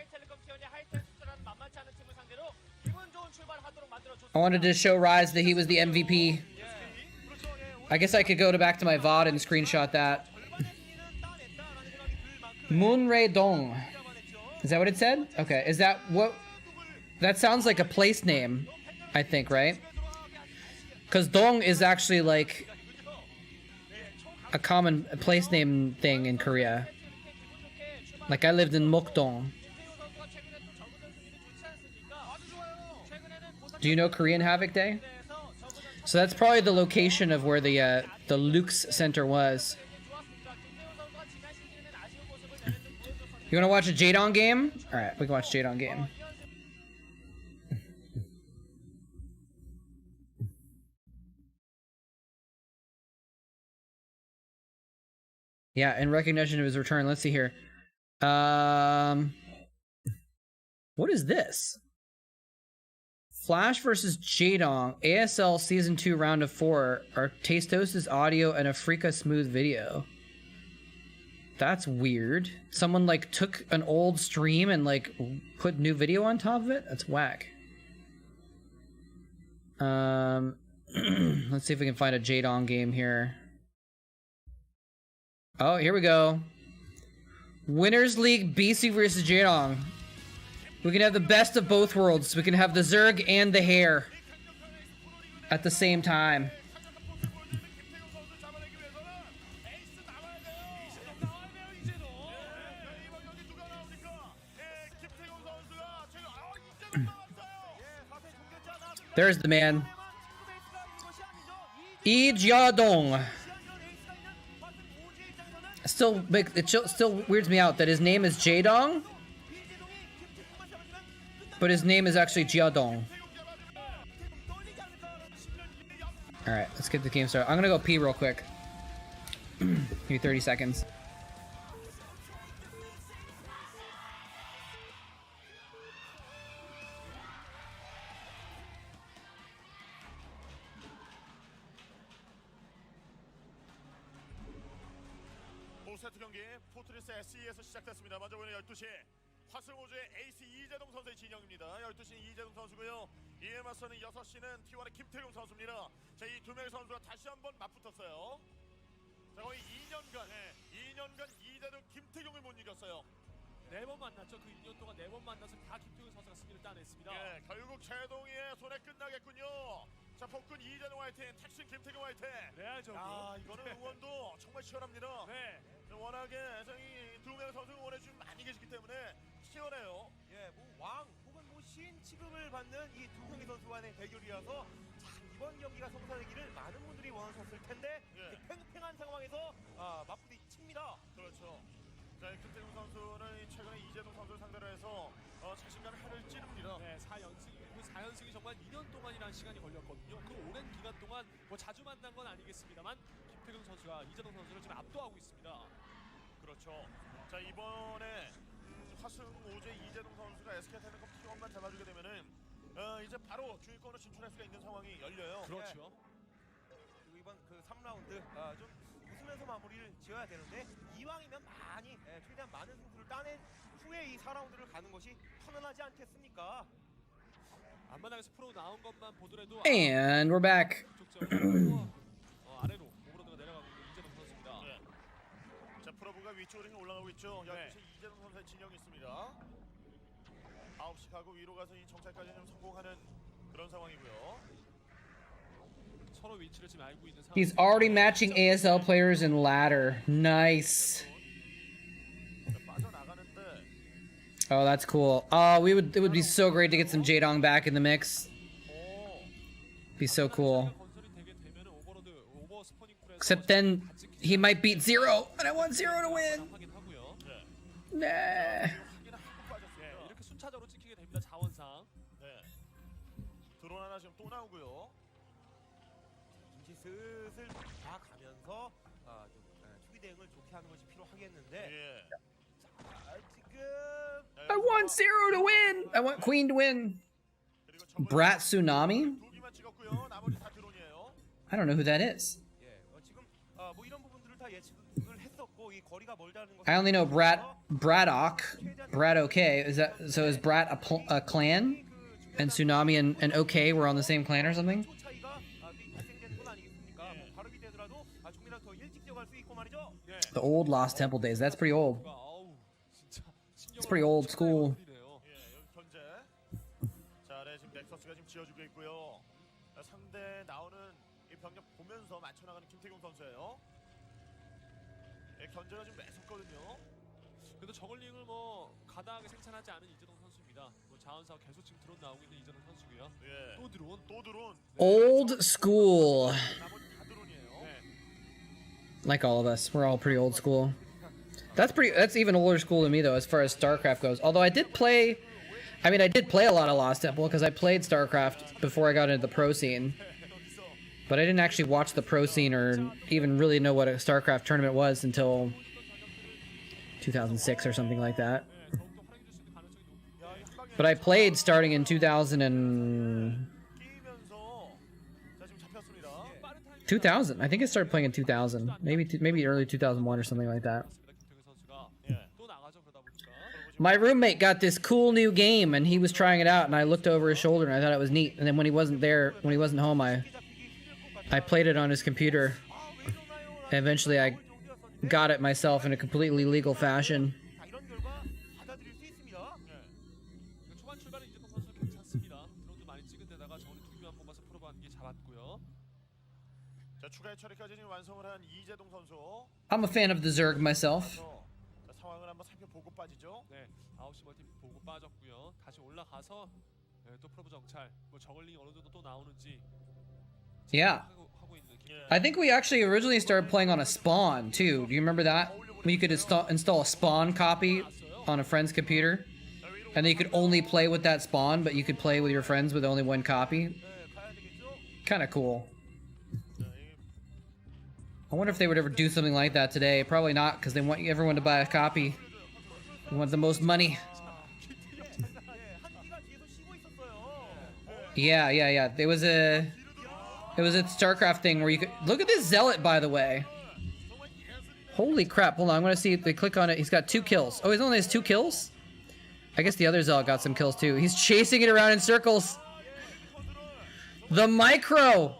I wanted to show Rise that he was the MVP. I guess I could go back to my VOD and screenshot that. Moonrae Dong. Is that what it said? Okay, is that what... That sounds like a place name, I think, right? Because Dong is actually like a common place name thing in Korea. Like I lived in Mokdong. Do you know Korean Havoc Day? So that's probably the location of where the Luke's Center was. You wanna watch a Jadon game? Alright, we can watch Jadon game. Yeah, in recognition of his return, let's see here. What is this? Flash versus Jadong, ASL Season 2 Round of 4, Artastos' audio and Afrika Smooth video. That's weird. Someone like took an old stream and like put new video on top of it? That's whack. Let's see if we can find a Jadong game here. Oh, here we go. Winners League BC versus Jadong. We can have the best of both worlds. We can have the Zerg and the hair at the same time. There's the man. Jadong. Still weirds me out that his name is Jadong, but his name is actually Jiadong. Alright, let's get the game started. I'm gonna go pee real quick. Maybe 30 seconds. 세트 경기 포트리스 SE에서 시작됐습니다. 먼저 보는 12시 화승호주의 에이스 이재동 선수의 진영입니다. 12시는 이재동 선수고요. 이에 맞서는 6시는 T1의 김태용 선수입니다. 자, 이 두 명의 선수가 다시 한번 맞붙었어요. 자, 거의 2년간 이재동 김태경을 못 이겼어요. 4번 만났죠. 그 2년 동안 4번 만나서 다 김태균 선수가 승리를 따냈습니다. 예, 결국 제동이의 손에 끝나겠군요. 자, 폭군 이재동 화이팅, 택신 김태경 화이팅. 그래야죠. 아, 이거는 응원도 정말 치열합니다. 네. 워낙에 이 두 명의 선수 응원해주신 많이 계시기 때문에 치열해요. 예, 뭐 왕 혹은 뭐 신 취급을 받는 이 두 명의 선수 간의 대결이라서 참 이번 경기가 성사되기를 많은 분들이 원하셨을 텐데 예. 팽팽한 상황에서 맞부딪힙니다. 그렇죠. 자, 김태경 선수는 최근에 이재동 선수를 상대로 해서 자신감의 해를 찌릅니다. 네, 4연승. 그 4연승이 정말 2년 동안이라는 시간이 걸렸거든요. 그 오랜 기간 동안 뭐 자주 만난 건 아니겠습니다만 김태균 선수가 이재동 선수를 지금 압도하고 있습니다. 그렇죠. 자, 이번에 화승 오제 이재동 선수가 SK텔레콤 T1만 잡아주게 되면은 이제 바로 중위권으로 진출할 수가 있는 상황이 열려요. 그렇죠. 그리고 이번 그 3라운드 좀 웃으면서 마무리를 지어야 되는데 이왕이면 많이 최대한 많은 승수를 따낸 후에 이 4라운드를 가는 것이 편안하지 않겠습니까? 앞마당에서 프로 나온 것만 보더라도 And we're back. 아래로 오버로드가 내려가고 있는 이재동 선수입니다. 네. 자, 프로브가 위쪽으로 올라가고 있죠. 네. 12시 이재동 선수의 진영이 있습니다. 9시 가고 위로 가서 이 정찰까지 좀 성공하는 그런 상황이고요. 서로 위치를 지금 알고 있는 상황. He's already matching ASL players in ladder. Nice. 빠져나가는데 Oh, that's cool. Oh, it would be so great to get some Jadong back in the mix. Be so cool. Except then he might beat Zero, and I want Zero to win. Nah. 이렇게 순차적으로 찍히게 됩니다. 자원상. 네. 드론 하나 지금 또 나오고요. 이제 슬슬 다 가면서 좀 초기 대응을 좋게 하는 것이 필요하겠는데 예. 자, 지금 I want Zero to win. I want Queen to win. 그리고 저번에 Brat Tsunami? 두 기만 찍었고요. 나머지 다 드론이에요. I don't know who that is. 예, 지금 뭐 이런 부분들을 다 예측을 했었고 이 거리가 멀다는 것. I only know Braddock. Brat OK. Is that so? Is Brat a clan? And Tsunami and OK were on the same clan or something? 차이가 발생되는 건 아니겠습니까? 뭐 발업이 되더라도 조금이라도 더 일찍 뛰어갈 수 있고 말이죠. The old Lost Temple days. That's pretty old. It's pretty old school. 예, 여기 견제. 자, 아래 지금 넥서스가 지금 지어주고 있고요. 상대 나오는 이 병력 보면서 맞춰나가는 김태경 선수예요. 예, 견제가 좀 매섭거든요. 그래도 저글링을 뭐 가다하게 생산하지 않은 이재동 선수입니다. 뭐 자원사업 계속 지금 드론 나오고 있는 이재동 선수고요. 예. 또 드론. 또 드론. Old school. 나머지 다 드론이에요. 네. Like all of us. We're all pretty old school. That's even older school than me though, as far as StarCraft goes. Although I did play a lot of Lost Temple because I played StarCraft before I got into the pro scene. But I didn't actually watch the pro scene or even really know what a StarCraft tournament was until 2006 or something like that. But I played starting in 2000. I think I started playing in 2000. Maybe early 2001 or something like that. My roommate got this cool new game and he was trying it out and I looked over his shoulder and I thought it was neat. And then when he wasn't home, I played it on his computer. And eventually I got it myself in a completely legal fashion. I'm a fan of the Zerg myself. 상황을 한번 살펴보고 빠지죠. 네, 9시 멀티 보고 빠졌고요. 다시 올라가서 또 프로브 정찰, 뭐 저글링 어느 정도 또 나오는지. Yeah. I think we actually originally started playing on a spawn too. Do you remember that? You could install a spawn copy on a friend's computer, and then you could only play with that spawn, but you could play with your friends with only one copy. Kind of cool. I wonder if they would ever do something like that today. Probably not, because they want everyone to buy a copy. They want the most money. Yeah. It was a Starcraft thing where you could look at this zealot, by the way. Holy crap! Hold on, I'm gonna see if they click on it. He's got 2 kills. Oh, he only has 2 kills. I guess the other zealot got some kills too. He's chasing it around in circles. The micro.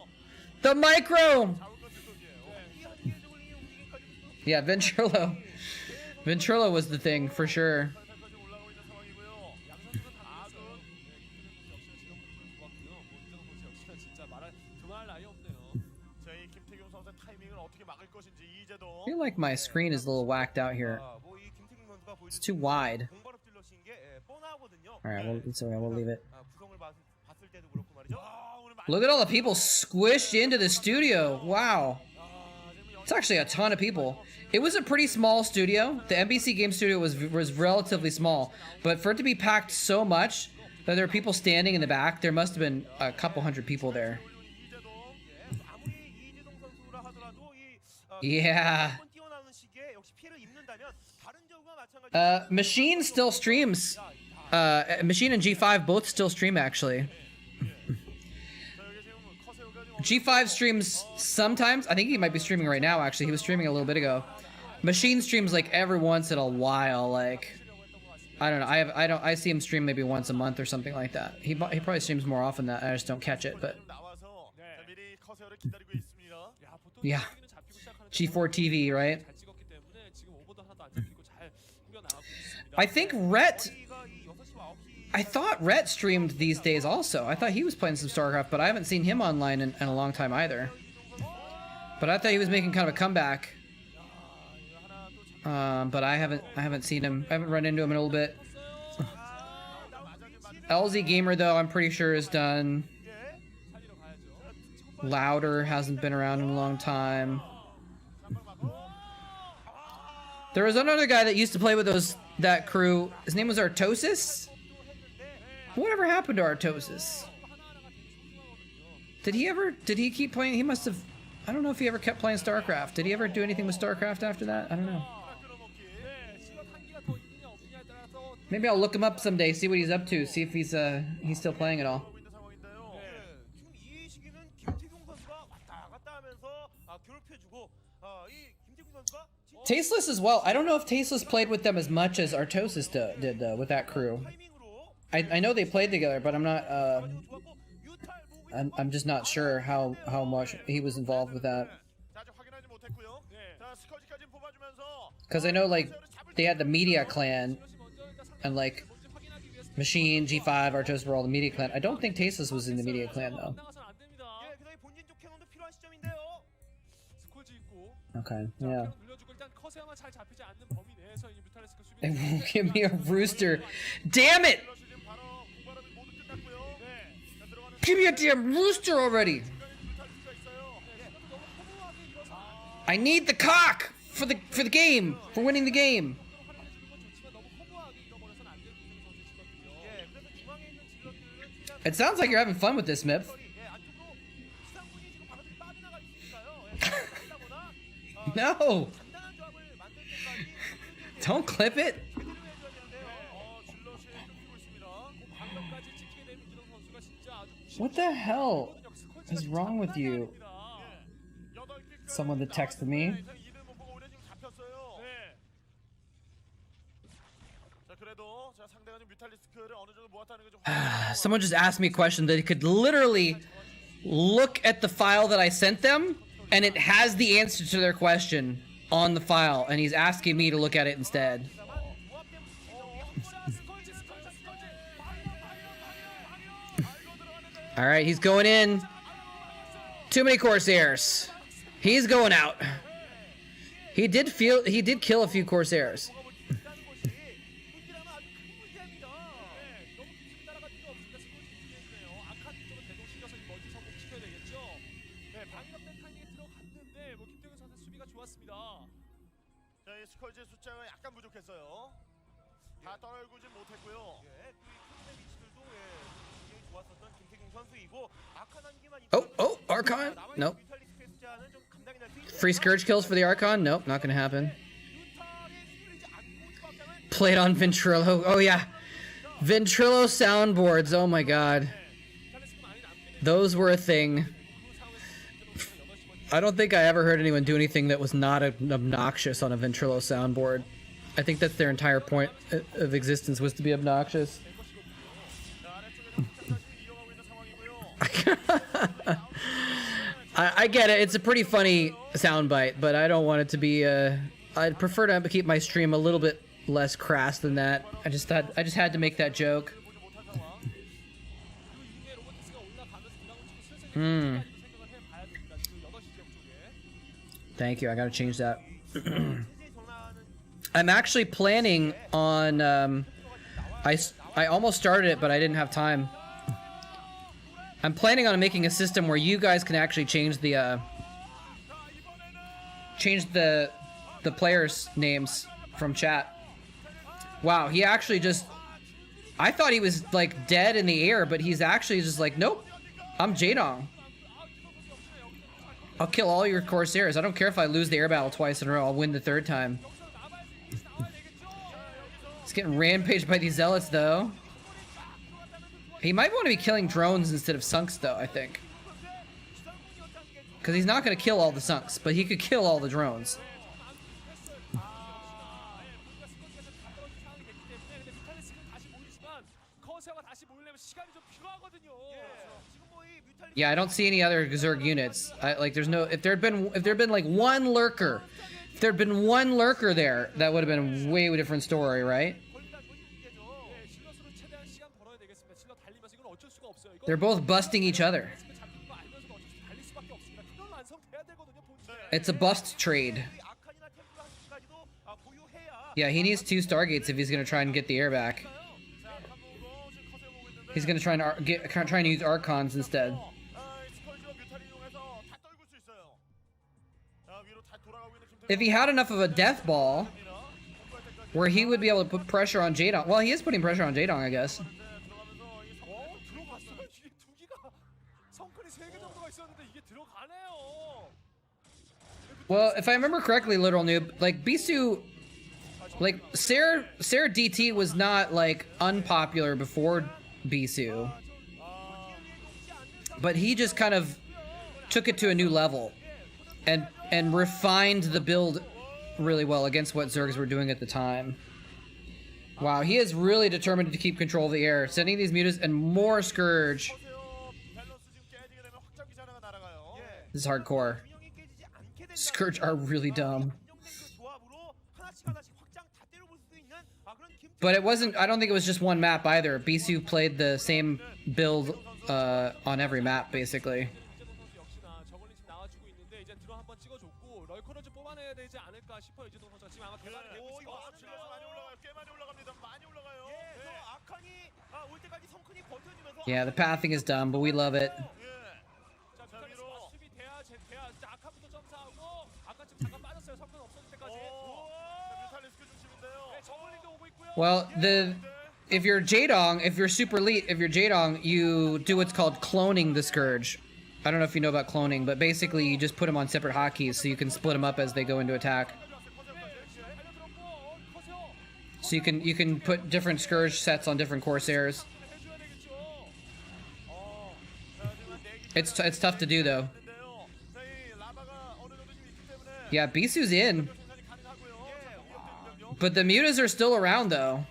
Yeah, Ventrilo. Ventrilo was the thing for sure. I feel like my screen is a little whacked out here. It's too wide. Alright, we'll leave it. Look at all the people squished into the studio. Wow. It's actually a ton of people. It was a pretty small studio. The NBC game studio was relatively small. But for it to be packed so much that there are people standing in the back, there must have been a couple hundred people there. Yeah. Machine still streams. Machine and G5 both still stream, actually. G5 streams sometimes. I think he might be streaming right now, actually. He was streaming a little bit ago. Machine streams like every once in a while, like I don't know. I see him stream maybe once a month or something like that. He probably streams more often than that. I just don't catch it, but yeah. G4 TV, right? I think I thought Rhett streamed these days also. I thought he was playing some StarCraft, but I haven't seen him online in a long time either. But I thought he was making kind of a comeback. But I haven't seen him. I haven't run into him in a little bit. LZ Gamer though, I'm pretty sure is done. Louder hasn't been around in a long time. There was another guy that used to play with that crew. His name was Artosis. Whatever happened to Artosis? Did he keep playing? He must have. I don't know if he ever kept playing StarCraft. Did he ever do anything with StarCraft after that? I don't know. Maybe I'll look him up someday, see what he's up to, see if he's still playing at all. Tasteless as well. I don't know if Tasteless played with them as much as Artosis did though, with that crew. I know they played together, but I'm not. I'm just not sure how much he was involved with that. Because I know like they had the Media Clan, and like Machine, G5, Artosis were all the Media Clan. I don't think Tasteless was in the Media Clan though. Okay, yeah. They won't give me a rooster. Damn it! Give me a damn rooster already! I need the cock! for the game, for winning the game. 예, 그래서 중앙에 있는 질럿들은 최대한 It sounds like you're having fun with this, Mip. 예, 안쪽으로 지상군이 지금 바깥으로 빠져나가 있으니까요. 예, 그러다 보나 No, 간단한 조합을 만들 때까지 don't clip it. 제대로 해줘야 되는데요. 질럿이 끊기고 있습니다. 그 방벽까지 지키게 되면 이런 선수가 진짜 아주 What the hell is wrong with you? Someone that texted me. 이를 못 보고 오히려 지금 잡혔어요. 네. 자 그래도 자 상대가 좀 뮤탈리스크를 어느 정도 모았다는 게좀 Someone just asked me a question that could literally look at the file that I sent them, and it has the answer to their question on the file, and he's asking me to look at it instead. All right, he's going in. Too many Corsairs. He's going out. He did kill a few Corsairs. 자, 이 스컬지의 숫자가 약간 부족했어요. 다 떨구진 못했고요. 예, 그 위치들도 굉장히 좋았었던 김태균 선수이고 아칸 한 개만 Oh, Archon? Nope. 뮤탈리스크의 숫자는 좀 감당이 될 수 있는 Free Scourge kills for the Archon? Nope, not gonna happen. Played on Ventrilo. Oh yeah. Ventrilo soundboards, oh my god. Those were a thing. I don't think I ever heard anyone do anything that was not obnoxious on a Ventrilo soundboard. I think that's their entire point of existence, was to be obnoxious. I get it. It's a pretty funny soundbite, but I don't want it to be. I'd prefer to keep my stream a little bit less crass than that. I just had to make that joke. Thank you. I gotta change that. I'm actually planning on. I almost started it, but I didn't have time. I'm planning on making a system where you guys can actually change the players' names from chat. Wow, he actually just. I thought he was like dead in the air, but he's actually just like, nope, I'm Jaedong. I'll kill all your Corsairs. I don't care if I lose the air battle twice in a row. I'll win the third time. He's getting rampaged by these zealots, though. He might want to be killing drones instead of sunks, though, I think. Because he's not going to kill all the sunks, but he could kill all the drones. Yeah, I don't see any other Zerg units. There's no. If there'd been like one lurker, if there'd been one lurker there, that would have been a way different story, right? They're both busting each other. It's a bust trade. Yeah, he needs 2 Stargates if he's gonna try and get the air back. He's gonna try and use Archons instead. If he had enough of a death ball, where he would be able to put pressure on Jaedong. Well, he is putting pressure on Jaedong, I guess. Well, if I remember correctly, Literal Noob, like Bisu, like Ser DT was not like unpopular before Bisu, but he just kind of took it to a new level and refined the build really well against what Zergs were doing at the time. Wow, he is really determined to keep control of the air, sending these mutas and more Scourge. This is hardcore. Scourge are really dumb. But it wasn't, I don't think it was just one map either. Bisu played the same build on every map, basically. Yeah, the pathing is dumb, but we love it. Well, if you're Jaedong, if you're super elite, if you're Jaedong, you do what's called cloning the Scourge. I don't know if you know about cloning, but basically you just put them on separate hotkeys so you can split them up as they go into attack. So you can put different Scourge sets on different Corsairs. It's tough to do though. Yeah, Bisu's in. But the mutas are still around though.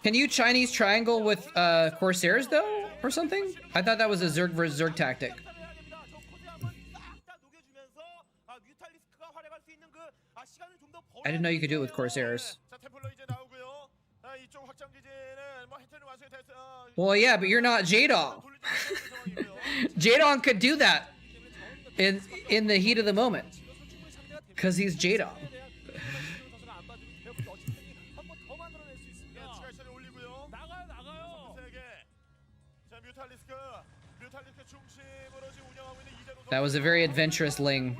Can you Chinese triangle with Corsairs though, or something? I thought that was a Zerg versus Zerg tactic. I didn't know you could do it with Corsairs. Well, yeah, but you're not Jaedong. Jaedong could do that in the heat of the moment, because he's Jaedong. That was a very adventurous Ling.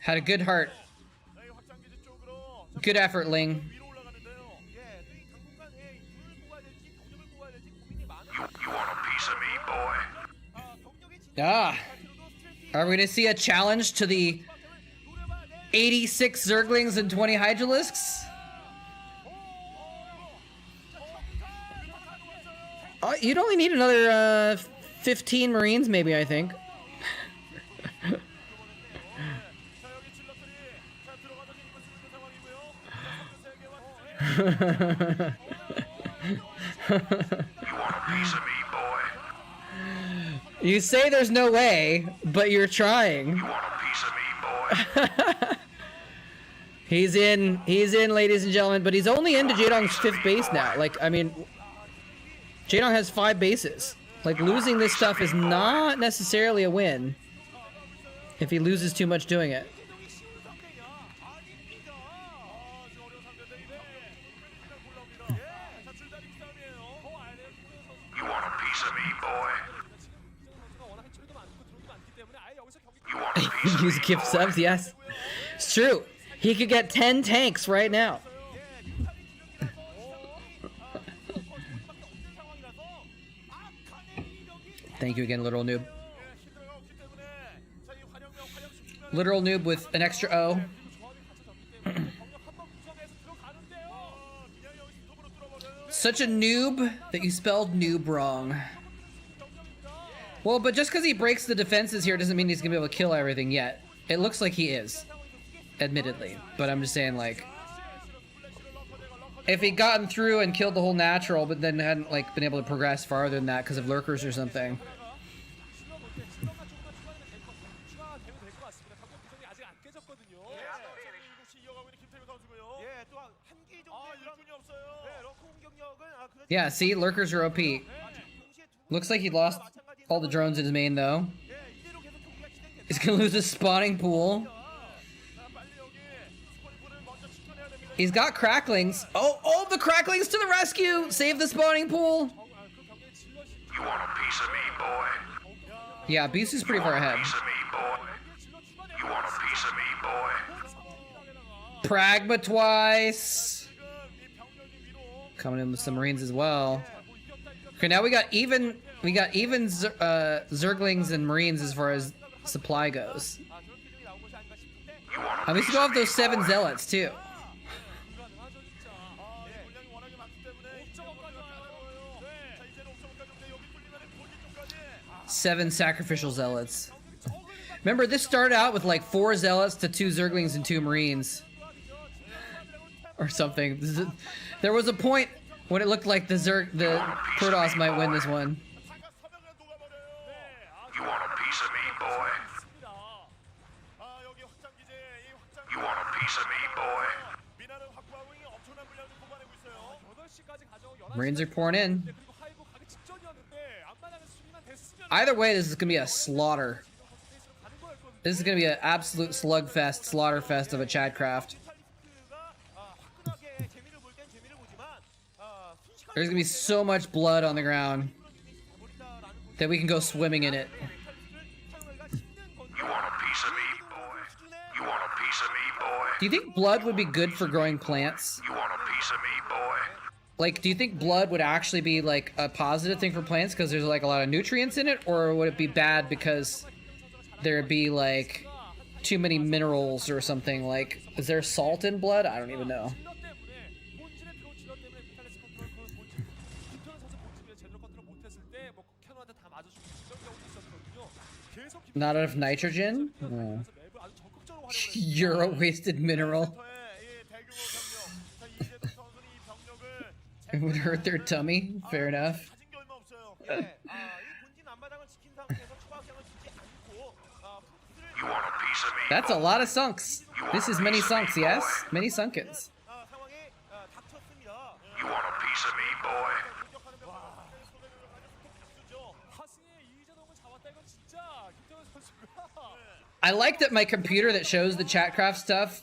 Had a good heart. Good effort, Ling. You want a piece of me, boy? Ah. Are we gonna see a challenge to the 86 Zerglings and 20 Hydralisks? You'd only need another 15 Marines, maybe, I think. You want a piece of me, boy? You say there's no way, but you're trying. You want a piece of me, boy? He's in, ladies and gentlemen, but he's only into Jaedong's 5th base now. Like, I mean, Jaedong has 5 bases. Like, losing this stuff is not necessarily a win if he loses too much doing it. You want a piece of me, boy? You want a piece of Use me, gift boy? subs, yes. It's true. He could get 10 tanks right now. Thank you again, Literal Noob. Literal Noob with an extra O. Such a noob that you spelled noob wrong. Well, but just because he breaks the defenses here doesn't mean he's gonna be able to kill everything yet. It looks like he is, admittedly. But I'm just saying, like, if he'd gotten through and killed the whole natural, but then hadn't like been able to progress farther than that because of lurkers or something. Yeah, see, lurkers are OP. Looks like he lost all the drones in his main though. He's gonna lose his spawning pool. He's got cracklings. Oh, the cracklings to the rescue! Save the spawning pool. You want a piece of me, boy? Yeah, Bisu's pretty far ahead. Piece of me, boy? You want a piece of me, boy? Pragma twice. Coming in with some Marines as well. Okay, now we got even Zerglings and Marines as far as supply goes. And we still have those 7 zealots too. Seven sacrificial zealots. Remember, this started out with like 4 zealots to 2 Zerglings and 2 Marines. Or something. There was a point when it looked like the Protoss might win this one. You want a piece of me, boy? You want a piece of me, boy? Marines are pouring in. Either way, this is gonna be a slaughter. This is gonna be an absolute slugfest, slaughterfest of a Chatcraft. There's gonna be so much blood on the ground that we can go swimming in it. You want a piece of me, boy? You want a piece of me, boy? Do you think blood would be good for growing plants? You want a piece of me, boy? Like, do you think blood would actually be like a positive thing for plants because there's like a lot of nutrients in it, or would it be bad because there'd be like too many minerals or something? Like, is there salt in blood? I don't even know. Not enough nitrogen? Oh. You're a wasted mineral. It would hurt their tummy. Fair enough. That's a lot of sunks. This is many sunks, yes? Many sunkens. You want a piece of me, boy? I like that my computer that shows the Chatcraft stuff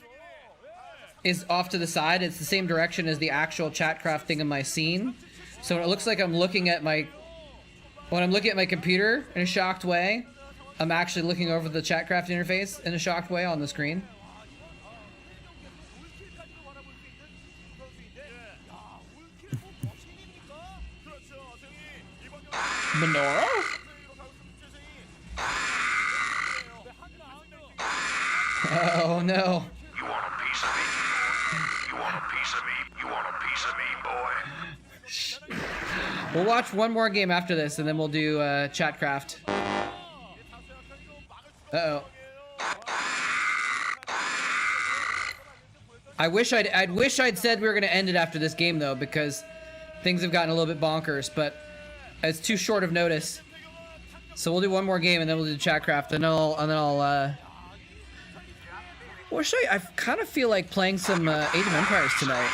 is off to the side. It's the same direction as the actual Chatcraft thing in my scene. So it looks like I'm looking at my... When I'm looking at my computer in a shocked way, I'm actually looking over the Chatcraft interface in a shocked way on the screen. Menorah? Oh no. You want a piece of me? You want a piece of me? You want a piece of me, boy? We'll watch one more game after this, and then we'll do Chatcraft. Uh-oh. I wish I'd said we were gonna end it after this game though, because things have gotten a little bit bonkers, but it's too short of notice. So we'll do one more game and then we'll do Chatcraft, and then I'll well, I kind of feel like playing some Age of Empires tonight.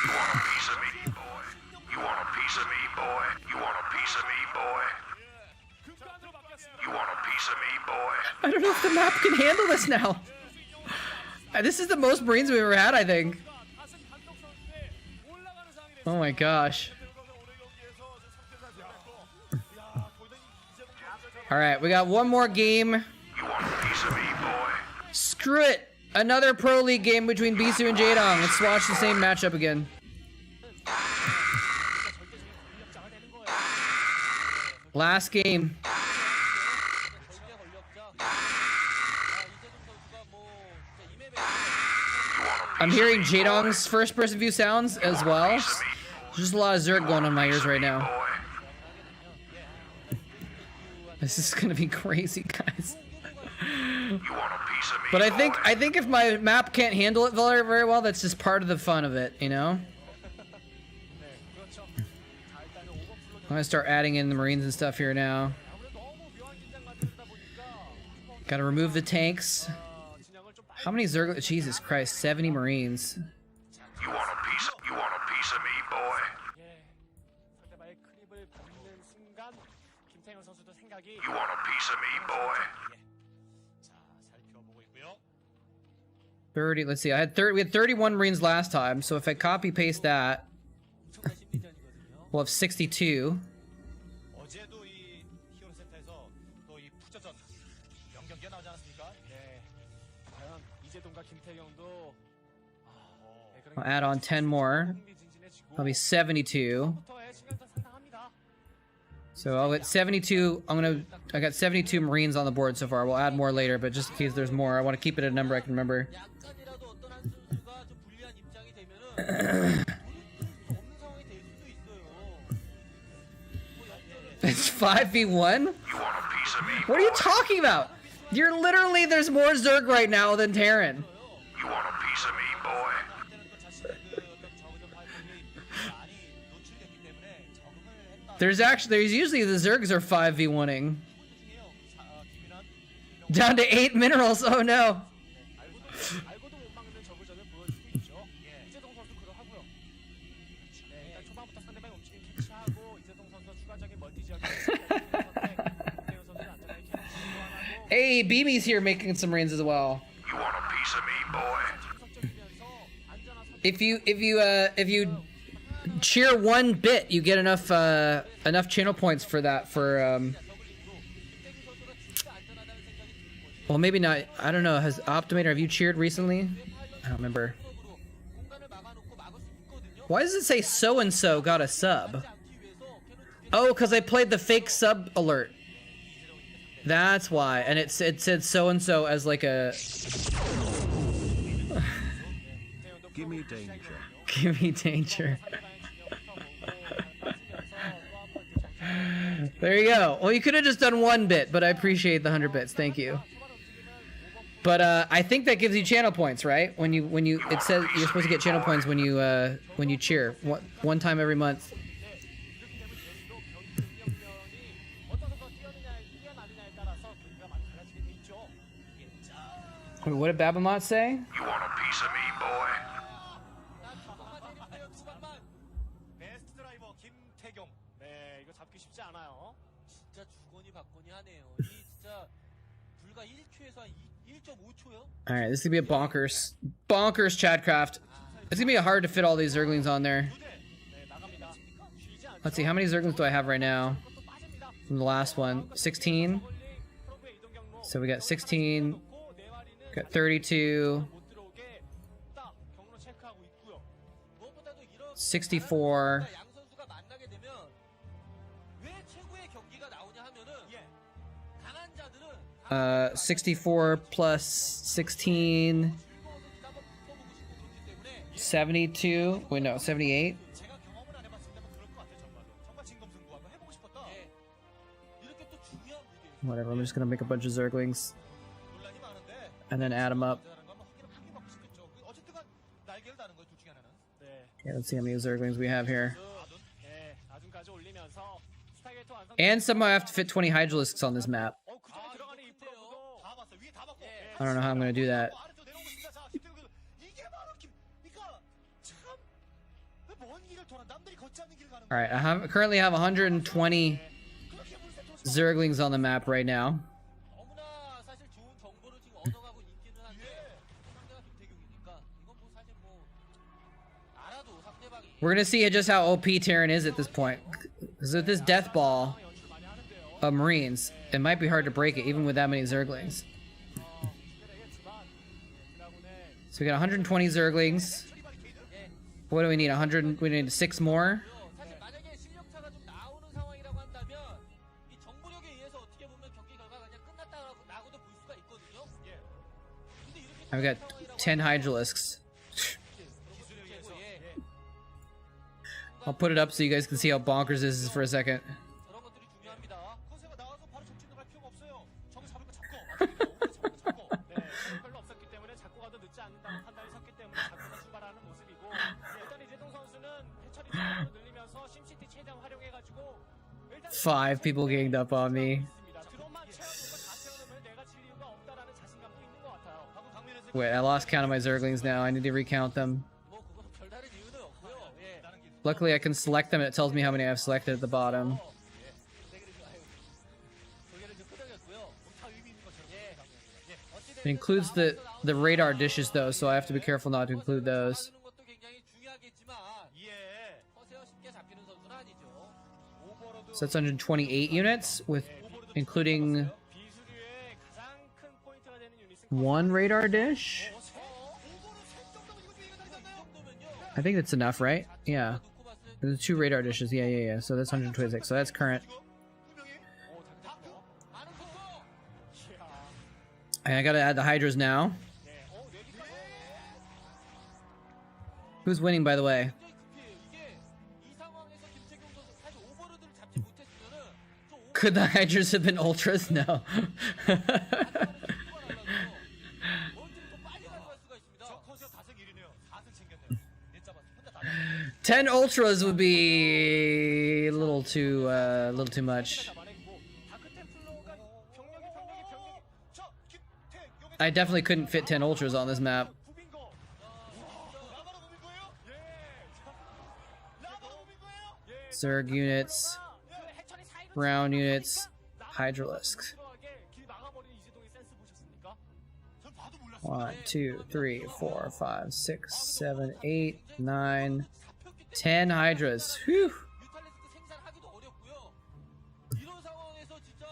You want a piece of me, boy? You want a piece of me, boy? You want a piece of me, boy? You want a piece of me, boy? I don't know if the map can handle this now. This is the most Marines we've ever had, I think. Oh my gosh. Alright, we got one more game. You want a piece of me, boy? Screw it! Another Pro League game between Bisu and Jaedong. Let's watch the same matchup again. Last game. I'm hearing Jaedong's first-person view sounds as well. There's just a lot of Zerg going on in my ears right now. This is gonna be crazy, guys. But I think if my map can't handle it very, very well, that's just part of the fun of it, you know? I'm gonna start adding in the Marines and stuff here now. Gotta remove the tanks. How many Zerg? Jesus Christ, 70 Marines. You want a piece of me, boy? You want a piece of me, boy? 30, let's see, we had 31 Marines last time, so if I copy paste that, we'll have 62. I'll add on 10 more. That'll be 72. So I'll get 72. I got 72 Marines on the board so far. We'll add more later, but just in case there's more, I want to keep it at a number I can remember. It's 5v1? What are you talking about? You're literally, there's more Zerg right now than Terran. You want a piece of me, boy? There's usually the Zergs are 5v1ing. Down to 8 minerals, oh no. Hey, BB's here making some Marines as well. You want a piece of me, boy? If you cheer 1 bit, you get enough enough channel points for that for well, maybe not. I don't know. Has Optimator, have you cheered recently? I don't remember. Why does it say so and so got a sub? Oh, because I played the fake sub alert. That's why. And it said so and so as like a. Give me danger. Give me danger. There you go. Well, you could have just done 1 bit, but I appreciate the 100 bits. Thank you. But I think that gives you channel points, right? When you it says you're supposed to get channel points when you cheer one time every month. Wait, what did Babamot say? You want a piece of me, boy? 베스트 드라이버 김태경. 네, 이거 잡기 쉽지 않아요. 진짜 주거니 받거니 하네요. 이 진짜 불과 1초에서 한 1.5초요? All right, this is gonna be a bonkers Chatcraft. It's gonna be hard to fit all these Zerglings on there. Let's see, how many Zerglings do I have right now? From the last one, 16. So we got 16. Got 32. 64. 64 plus 16. 72. Wait, no, 78. Whatever, I'm just gonna make a bunch of Zerglings. And then add them up. Yeah, let's see how many Zerglings we have here. And somehow I have to fit 20 Hydralisks on this map. I don't know how I'm going to do that. Alright, I currently have 120 Zerglings on the map right now. We're gonna see just how OP Terran is at this point. Because with this death ball of Marines, it might be hard to break it even with that many Zerglings. So we got 120 Zerglings. What do we need? 100. We need 6 more. I've got 10 Hydralisks. I'll put it up so you guys can see how bonkers this is for a second. Five people ganged up on me. Wait, I lost count of my Zerglings now. I need to recount them. Luckily, I can select them and it tells me how many I've selected at the bottom. It includes the radar dishes though, so I have to be careful not to include those. So that's 128 units, with including 1 radar dish. I think that's enough, right? Yeah. There's 2 radar dishes. Yeah. So that's 126. So that's current. And I gotta add the Hydras now. Who's winning, by the way? Could the Hydras have been Ultras? No. 10 Ultras would be a little too much. I definitely couldn't fit 10 Ultras on this map. Zerg units, Brown units, Hydralisk. 1, 2, 3, 4, 5, 6, 7, 8, 9, 10 Hydras. Whew. 뮤탈리스크 생산하기도 어렵고요. 이런 상황에서 진짜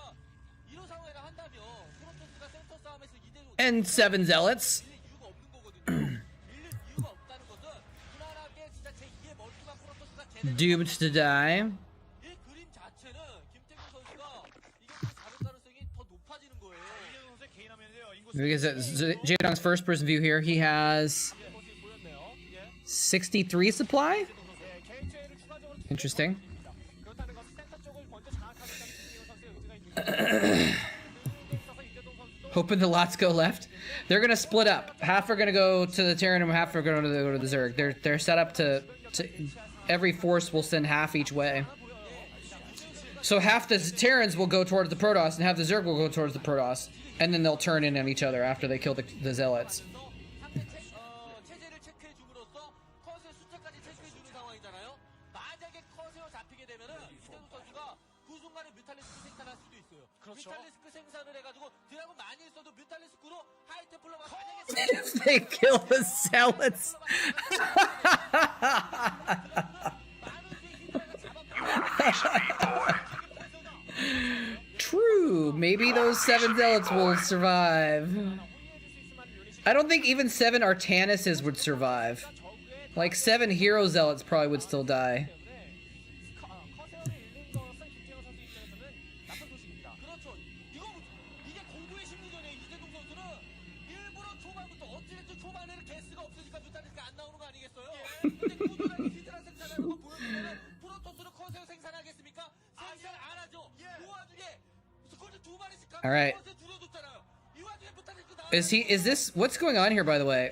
이런 상황에나 한다면 프로토스가 센터 싸움에서 이대로 And 7 Zealots. 밀릴 이유가 없는 거거든요. 밀릴 이유가 없다는 것은 무난하게 진짜 제2의 멀티만 프로토스가 제대로 Doomed to die. 이 그림 자체는 김태균 선수가 이게 더 잡을 가능성이 더 높아지는 거예요. Because Jaedong's first person view here, he has 63 supply? Interesting. Hoping the lots go left. They're gonna split up. Half are gonna go to the Terran and half are gonna go to the Zerg. They're set up to every force will send half each way. So half the Terrans will go towards the Protoss and half the Zerg will go towards the Protoss. And then they'll turn in on each other after they kill the Zealots. 체제를 체크해 줌으로써 컷의 숫자까지 체크해 주는 상황이잖아요. 만약에 컷에 잡히게 되면은 이재동 선수가 그 순간에 뮤탈리스크 생산할 수도 있어요. 뮤탈리스크 생산을 해가지고 드라군 많이 있어도 뮤탈리스크로 하이테플러가 만약에 If they kill the Zealots. True. Maybe those 7 Zealots will survive. I don't think even 7 Artanises would survive. Like 7 Hero Zealots probably would still die. 그렇죠. 이게 공부의 심리전이에요. 이재동 선수는 일부러 초반부터 어찌됐든 초반에는 개수가 없으니까 뮤탈리스크가 안 나오는 거 아니겠어요? 근데 꾸준하게 히드라 생산하는 거 보여주면은 프로토스는 컷에 생산하겠습니까? 생산 안 하죠. 그 와중에 스쿼드 2마리씩 가면 Alright. 컷에 줄여줬잖아요. 이 와중에 뮤탈리스크 Is this, what's going on here, by the way?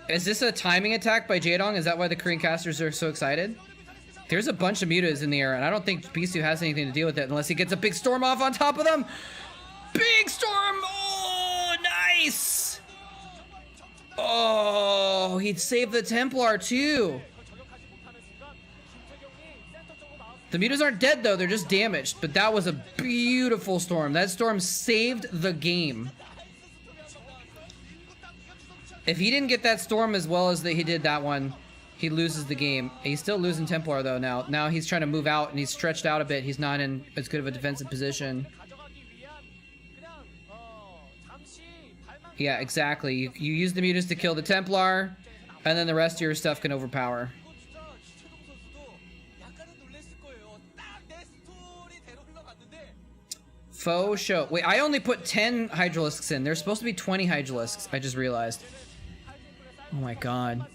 Is this a timing attack by Jaedong? Is that why the Korean casters are so excited? There's a bunch of mutas in the air, and I don't think Bisu has anything to deal with it unless he gets a big storm off on top of them. Big storm! Oh, nice! Oh, he'd save the Templar too. The mutas aren't dead though, they're just damaged, but that was a beautiful storm. That storm saved the game. If he didn't get that storm as well as he did that one, he loses the game. He's still losing Templar though now. Now he's trying to move out and he's stretched out a bit. He's not in as good of a defensive position. Yeah, exactly. You use the mutas to kill the Templar, and then the rest of your stuff can overpower. Faux show. Wait, I only put 10 Hydralisks in. There's supposed to be 20 Hydralisks. I just realized. Oh my god.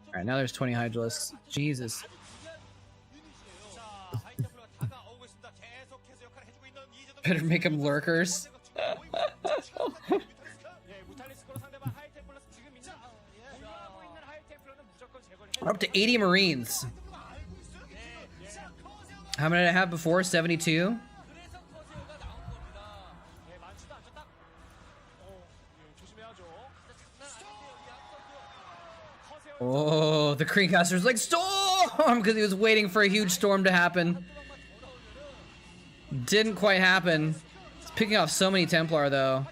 Alright, now there's 20 Hydralisks. Jesus. Better make them lurkers. We're up to 80 Marines. How many did I have before? 72? Oh, the Kreencaster's like, storm! Because he was waiting for a huge storm to happen. Didn't quite happen. He's picking off so many Templar, though.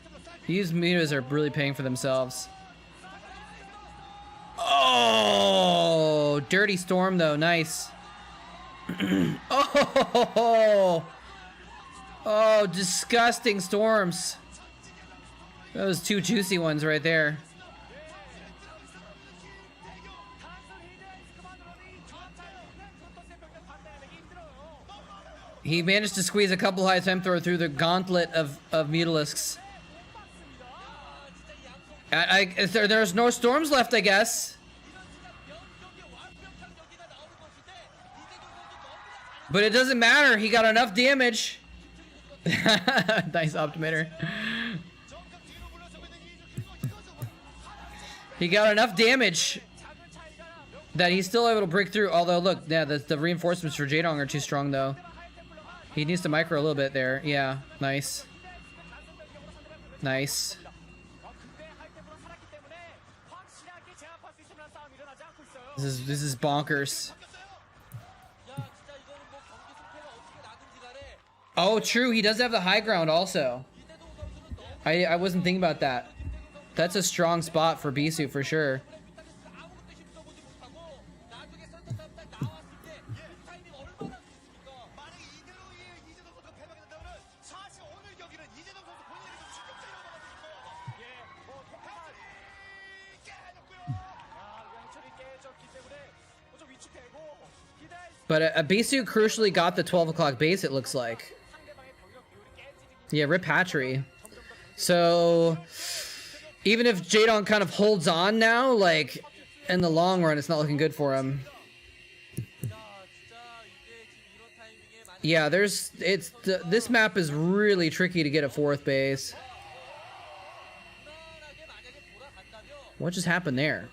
These mutas are really paying for themselves. Oh, dirty storm, though. Nice. Oh, disgusting storms. Those two juicy ones right there. He managed to squeeze a couple high Templar through the gauntlet of Mutalisks. There's no storms left, I guess. But it doesn't matter. He got enough damage. Nice Optimator. He got enough damage that he's still able to break through. Although, look, yeah, the reinforcements for Jaedong are too strong, though. He needs to micro a little bit there. Yeah, nice. Nice. This is bonkers. Oh, true. He does have the high ground also. I wasn't thinking about that. That's a strong spot for Bisu for sure. But Bisu crucially got the 12 o'clock base, it looks like. Yeah, rip hatchery. So, even if Jaedong kind of holds on now, like, in the long run, it's not looking good for him. Yeah, this map is really tricky to get a 4th base. What just happened there?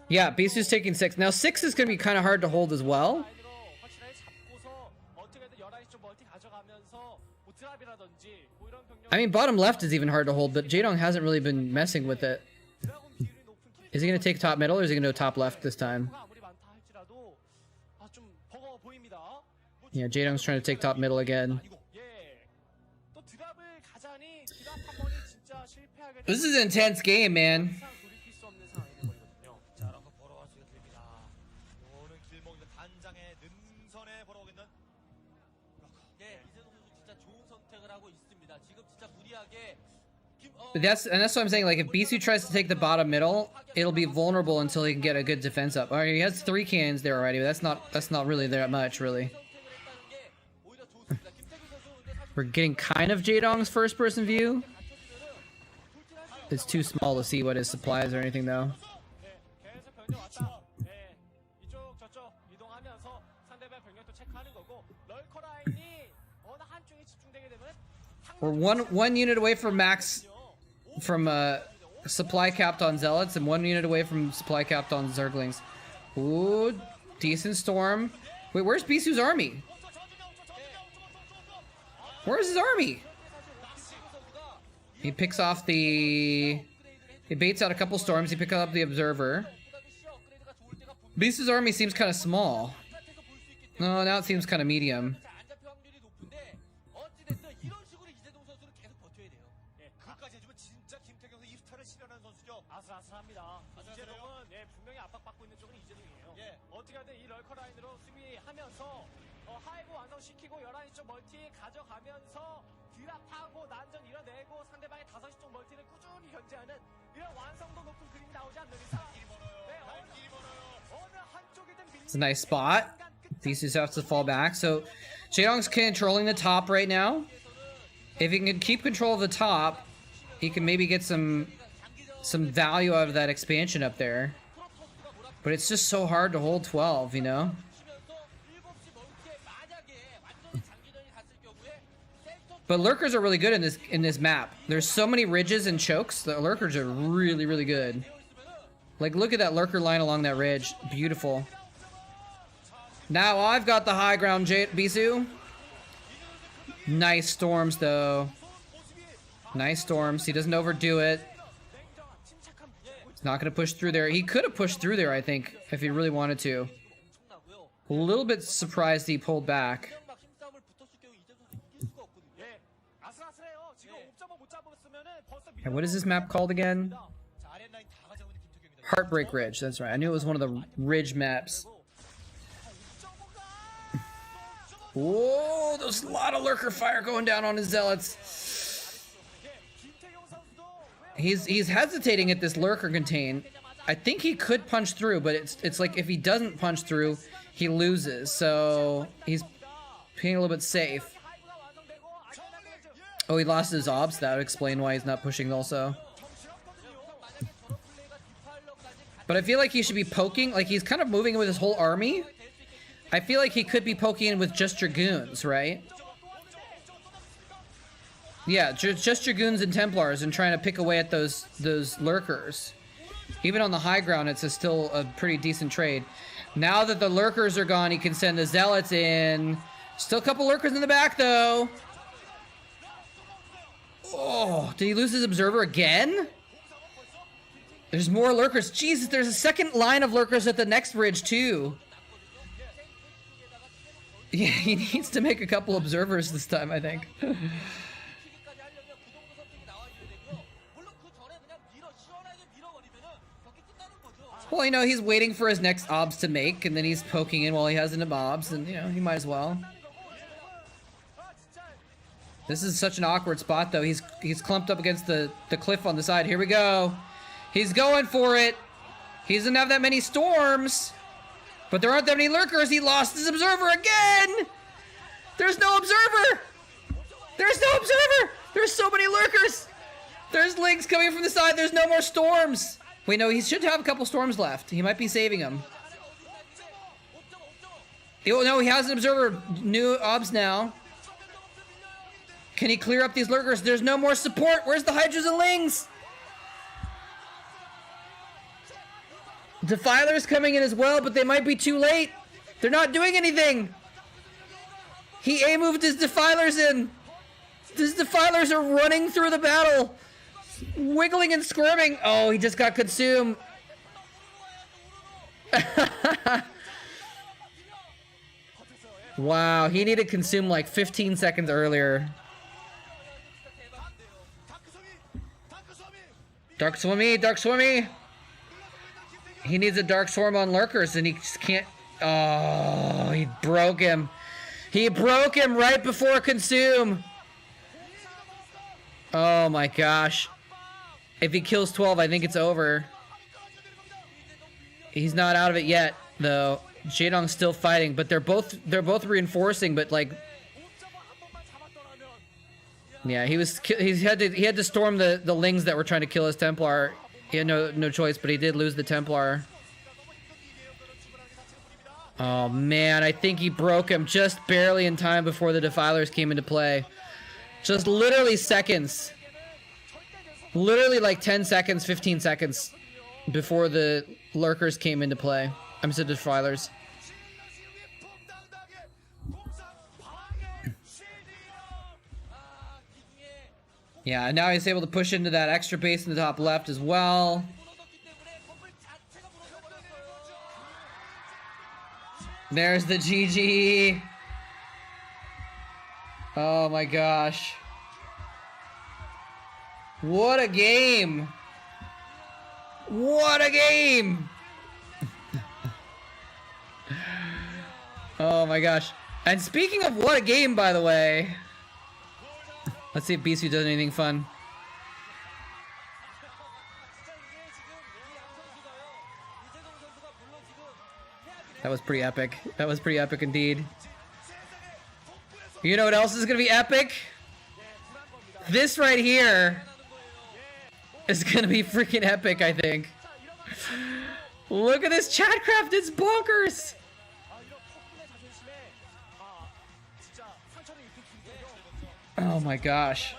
Yeah, Bisu's taking 6. Now 6 is going to be kind of hard to hold as well. I mean, bottom left is even hard to hold, but Jaedong hasn't really been messing with it. Is he going to take top middle, or is he going to go top left this time? Yeah, Jaedong's trying to take top middle again. This is an intense game, man. That's what I'm saying. Like, if Bisu tries to take the bottom middle, it'll be vulnerable until he can get a good defense up. Alright, he has 3 cannons there already, but that's not really that much, really. We're getting kind of Jaedong's first-person view. It's too small to see what his supplies or anything, though. We're one unit away from max, from supply capped on Zealots, and 1 unit away from supply capped on Zerglings. Ooh, decent storm. Wait, where's Bisu's army? Where's his army? He picks off the... He baits out a couple storms. He picks up the observer. Bisu's army seems kind of small. No, now it seems kind of medium. It's a nice spot. These just have to fall back. So Jaedong's controlling the top right now. If he can keep control of the top, he can maybe get some value out of that expansion up there. But it's just so hard to hold 12, you know? But lurkers are really good in this map. There's so many ridges and chokes. The lurkers are really, really good. Like, look at that lurker line along that ridge. Beautiful. Now I've got the high ground, Bisu. Nice storms, though. Nice storms. He doesn't overdo it. He's not going to push through there. He could have pushed through there, I think, if he really wanted to. A little bit surprised he pulled back. And what is this map called again? Heartbreak Ridge, that's right. I knew it was one of the ridge maps. Whoa, there's a lot of lurker fire going down on his zealots. He's hesitating at this lurker contain. I think he could punch through, but it's like if he doesn't punch through, he loses. So he's being a little bit safe. Oh, he lost his obs. That would explain why he's not pushing also. But I feel like he should be poking. Like, he's kind of moving with his whole army. I feel like he could be poking in with just Dragoons, right? Yeah, just Dragoons and Templars and trying to pick away at those lurkers. Even on the high ground, it's still a pretty decent trade. Now that the lurkers are gone, he can send the zealots in. Still a couple lurkers in the back, though. Oh, did he lose his observer again? There's more lurkers. Jesus, there's a second line of lurkers at the next bridge, too. Yeah, he needs to make a couple observers this time, I think. Well, you know, he's waiting for his next obs to make, and then he's poking in while he has into mobs, and, you know, he might as well. This is such an awkward spot, though. He's clumped up against the cliff on the side. Here we go. He's going for it. He doesn't have that many storms, but there aren't that many lurkers. He lost his observer again. There's no observer. There's no observer. There's so many lurkers. There's links coming from the side. There's no more storms. Wait, no, he should have a couple storms left. He might be saving them. Oh, no, he has an observer. New obs now. Can he clear up these lurkers? There's no more support. Where's the Hydras and Lings? Defiler's coming in as well, but they might be too late. They're not doing anything. He A-moved his Defilers in. His Defilers are running through the battle. Wiggling and squirming. Oh, he just got consumed. Wow, he needed consume like 15 seconds earlier. Dark Swimmy, Dark Swimmy. He needs a Dark Swarm on lurkers and he just can't. Oh, he broke him. He broke him right before consume. Oh my gosh. If he kills 12, I think it's over. He's not out of it yet, though. Jaedong's still fighting, but they're both reinforcing, but like, yeah, he had to storm the Lings that were trying to kill his Templar. He had no choice, but he did lose the Templar. Oh man, I think he broke him just barely in time before the Defilers came into play. Just literally seconds. Literally like 10 seconds, 15 seconds before the lurkers came into play. I'm sorry, the Defilers. Yeah, and now he's able to push into that extra base in the top left as well. There's the GG. Oh my gosh. What a game! What a game! Oh my gosh. And speaking of what a game, by the way, let's see if Bisu does anything fun. That was pretty epic. That was pretty epic indeed. You know what else is gonna be epic? This right here is gonna be freaking epic, I think. Look at this Chatcraft, it's bonkers! Oh my gosh.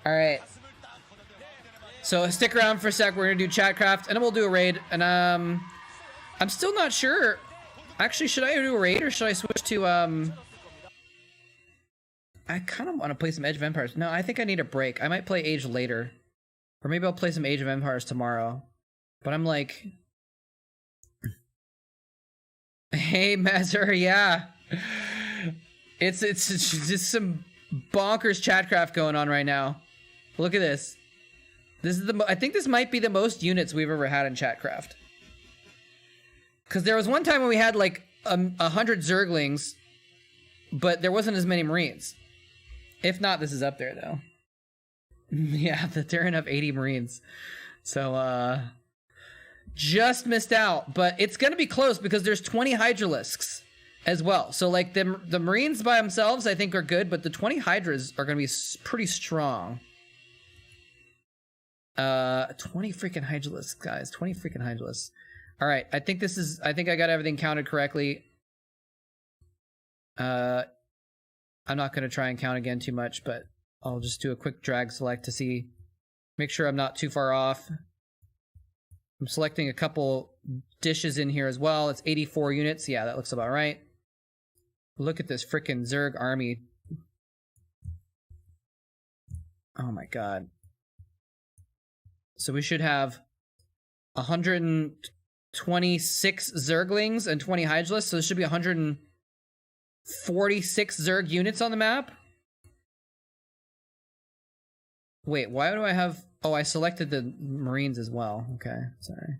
Alright. So stick around for a sec, we're gonna do Chatcraft, and then we'll do a raid. And I'm still not sure. Actually, should I do a raid or should I switch to I kind of want to play some Age of Empires. No, I think I need a break. I might play Age later. Or maybe I'll play some Age of Empires tomorrow. But I'm like... Hey, Mazur, yeah. It's just some bonkers Chatcraft going on right now. Look at this. This is I think this might be the most units we've ever had in Chatcraft. Because there was one time when we had like 100 Zerglings, but there wasn't as many Marines. If not, this is up there though. Yeah, the Terran have 80 Marines. So, just missed out. But it's going to be close because there's 20 Hydralisks as well. So, like, the Marines by themselves, I think, are good. But the 20 Hydras are going to be pretty strong. 20 freaking Hydralisks, guys. 20 freaking Hydralisks. All right. I think I got everything counted correctly. I'm not going to try and count again too much, but I'll just do a quick drag select to see, make sure I'm not too far off. I'm selecting a couple dishes in here as well. It's 84 units. Yeah, that looks about right. Look at this frickin' Zerg army. Oh my god. So we should have 126 Zerglings and 20 Hydralisks, so there should be 146 Zerg units on the map. Wait, why do I have... Oh, I selected the Marines as well. Okay, sorry.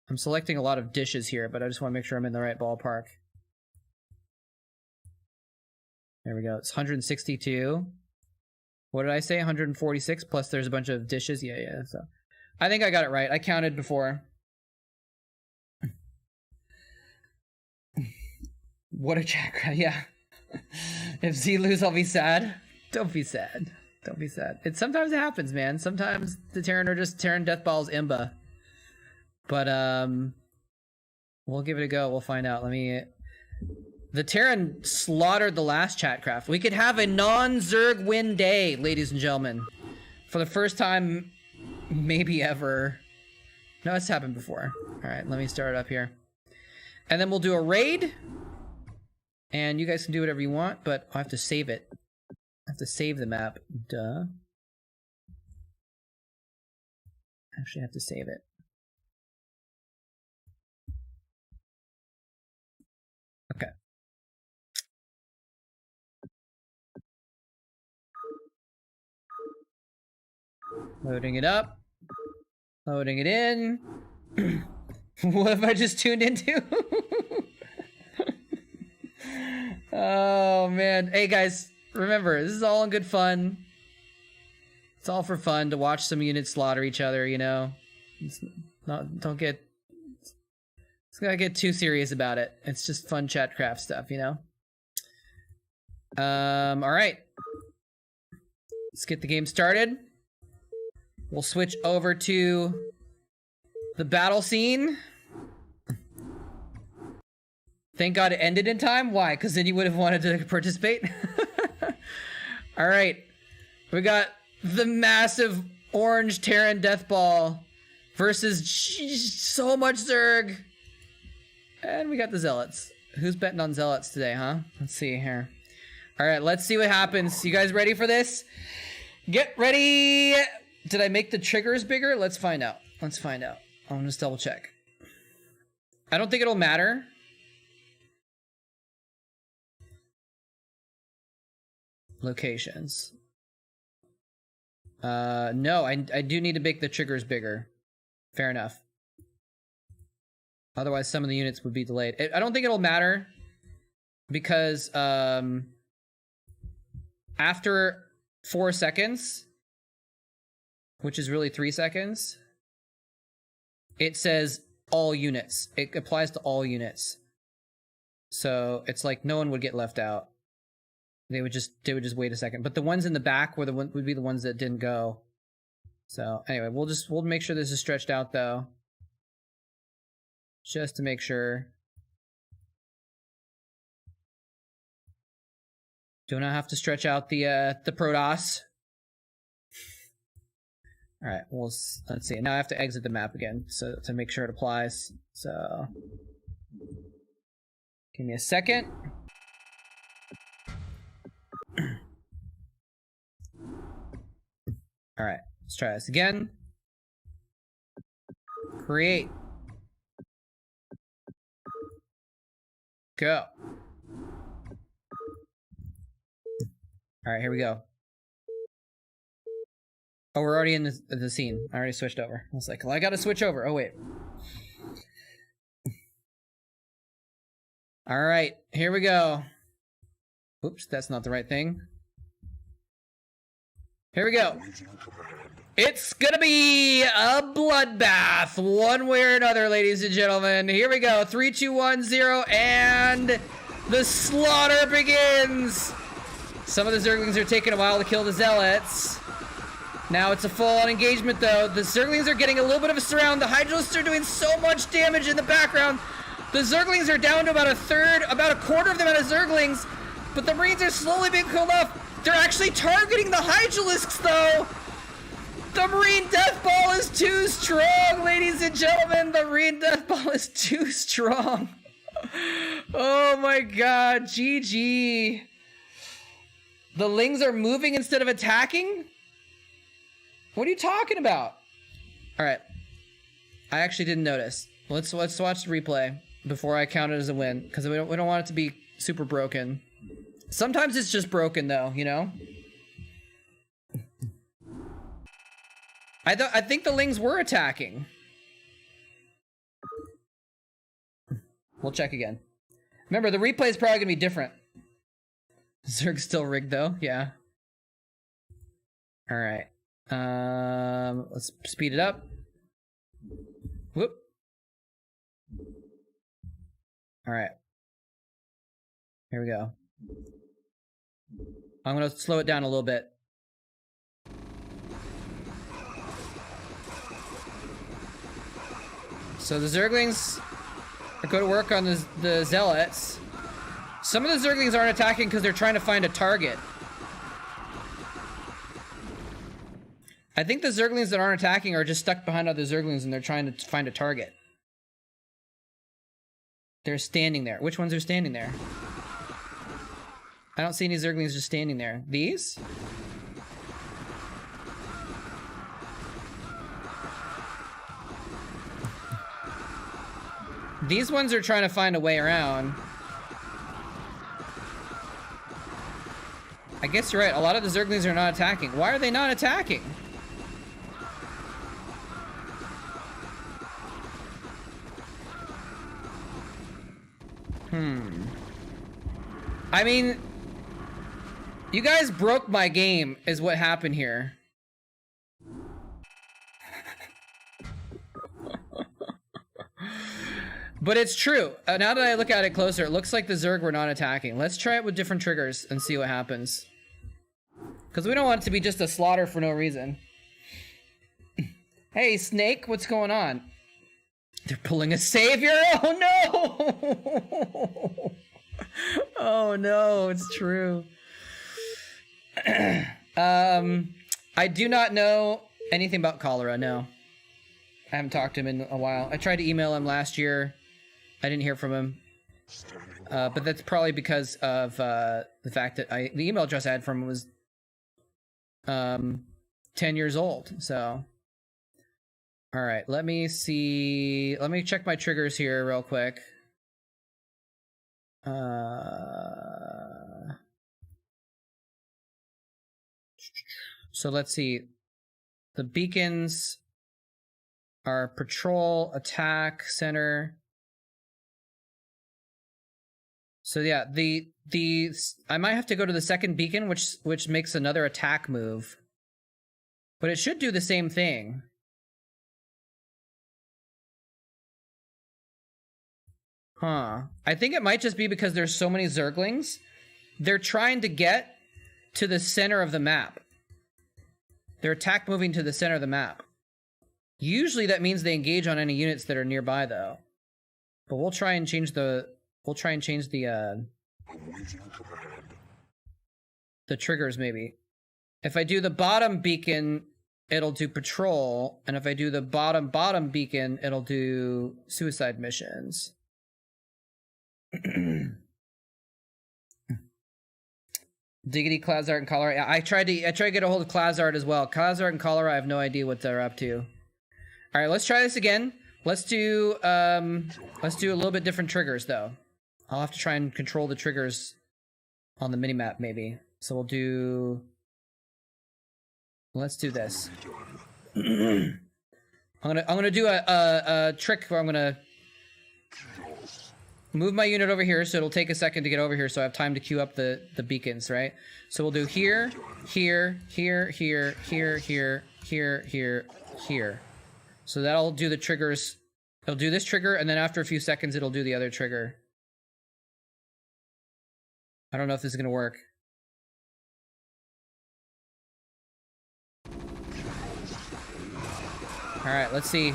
I'm selecting a lot of dishes here, but I just want to make sure I'm in the right ballpark. There we go. It's 162. What did I say? 146 plus there's a bunch of dishes. Yeah. So I think I got it right. I counted before. What a Chatcraft. Yeah. If Z lose, I'll be sad. Don't be sad. Don't be sad. Sometimes it happens, man. Sometimes the Terran are just Terran death balls imba. But we'll give it a go. We'll find out. The Terran slaughtered the last Chatcraft. We could have a non-Zerg win day, ladies and gentlemen. For the first time, maybe ever. No, it's happened before. Alright, let me start it up here. And then we'll do a raid. And you guys can do whatever you want, but I have to save it. I have to save the map. Duh. Actually, I have to save it. Okay. Loading it up. Loading it in. What have I just tuned into? Oh, man. Hey, guys. Remember, this is all in good fun. It's all for fun to watch some units slaughter each other, you know? Don't get... Let's not get too serious about it. It's just fun Chatcraft stuff, you know? Alright. Let's get the game started. We'll switch over to the battle scene. Thank God it ended in time. Why? Because then you would have wanted to participate. All right. We got the massive orange Terran death ball versus so much Zerg. And we got the Zealots. Who's betting on Zealots today, huh? Let's see here. All right, let's see what happens. You guys ready for this? Get ready. Did I make the triggers bigger? Let's find out. Let's find out. I'm just double check. I don't think it'll matter. Locations. No, I do need to make the triggers bigger. Fair enough. Otherwise, some of the units would be delayed. I don't think it'll matter because after 4 seconds, which is really 3 seconds, it says all units. It applies to all units. So it's like no one would get left out. They would just wait a second. But the ones in the back would be the ones that didn't go. So anyway, we'll make sure this is stretched out though. Just to make sure. Do not have to stretch out the Protoss. All right, well, let's see. Now I have to exit the map again so to make sure it applies. So give me a second. All right, let's try this again. Create. Go. All right, here we go. Oh, we're already in the scene. I already switched over. I was like, well, I gotta switch over. Oh, wait. All right, here we go. Oops, that's not the right thing. Here we go. It's gonna be a bloodbath, one way or another, ladies and gentlemen. Here we go. 3, 2, 1, 0, and the slaughter begins. Some of the Zerglings are taking a while to kill the Zealots. Now it's a full-on engagement, though. The Zerglings are getting a little bit of a surround. The Hydralisks are doing so much damage in the background. The Zerglings are down to about a third, about a quarter of the amount of Zerglings. But the Marines are slowly being killed off. They're actually targeting the Hydralisks, though. The Marine Death Ball is too strong, ladies and gentlemen. The Marine Death Ball is too strong. Oh my god, GG. The Lings are moving instead of attacking? What are you talking about? Alright. I actually didn't notice. Let's watch the replay before I count it as a win, because we don't want it to be super broken. Sometimes it's just broken though, you know? I think the Lings were attacking. We'll check again. Remember, the replay is probably gonna be different. Zerg's still rigged though, yeah. Alright. Let's speed it up. Whoop. Alright. Here we go. I'm gonna slow it down a little bit. So the Zerglings go to work on the Zealots. Some of the Zerglings aren't attacking because they're trying to find a target. I think the Zerglings that aren't attacking are just stuck behind other Zerglings and they're trying to find a target. They're standing there. Which ones are standing there? I don't see any Zerglings just standing there. These? These ones are trying to find a way around. I guess you're right. A lot of the Zerglings are not attacking. Why are they not attacking? I mean, you guys broke my game is what happened here. But it's true. Now that I look at it closer, it looks like the Zerg were not attacking. Let's try it with different triggers and see what happens. Because we don't want it to be just a slaughter for no reason. Hey, Snake, what's going on? They're pulling a savior? Oh no! Oh no, it's true. I do not know anything about cholera, no. I haven't talked to him in a while. I tried to email him last year. I didn't hear from him. But that's probably because of the fact that the email address I had from him was 10 years old, so. Alright, let me see. Let me check my triggers here real quick. So let's see. The beacons are patrol, attack, center. So yeah, I might have to go to the second beacon, which makes another attack move. But it should do the same thing. Huh. I think it might just be because there's so many Zerglings. They're trying to get to the center of the map. They're attack moving to the center of the map. Usually that means they engage on any units that are nearby though. But we'll try and change the triggers maybe. If I do the bottom beacon, it'll do patrol, and if I do the bottom beacon, it'll do suicide missions. Diggity, Klazart, and Cholera. I tried to get a hold of Klazart as well. Klazart and Cholera, I have no idea what they're up to. All right, let's try this again. Let's do a little bit different triggers though. I'll have to try and control the triggers on the minimap maybe. So we'll do. Let's do this. I'm gonna do a trick where I'm gonna move my unit over here, so it'll take a second to get over here, so I have time to queue up the beacons, right? So we'll do here, here, here, here, here, here, here, here, here. So that'll do the triggers. It'll do this trigger, and then after a few seconds, it'll do the other trigger. I don't know if this is gonna work. All right, let's see.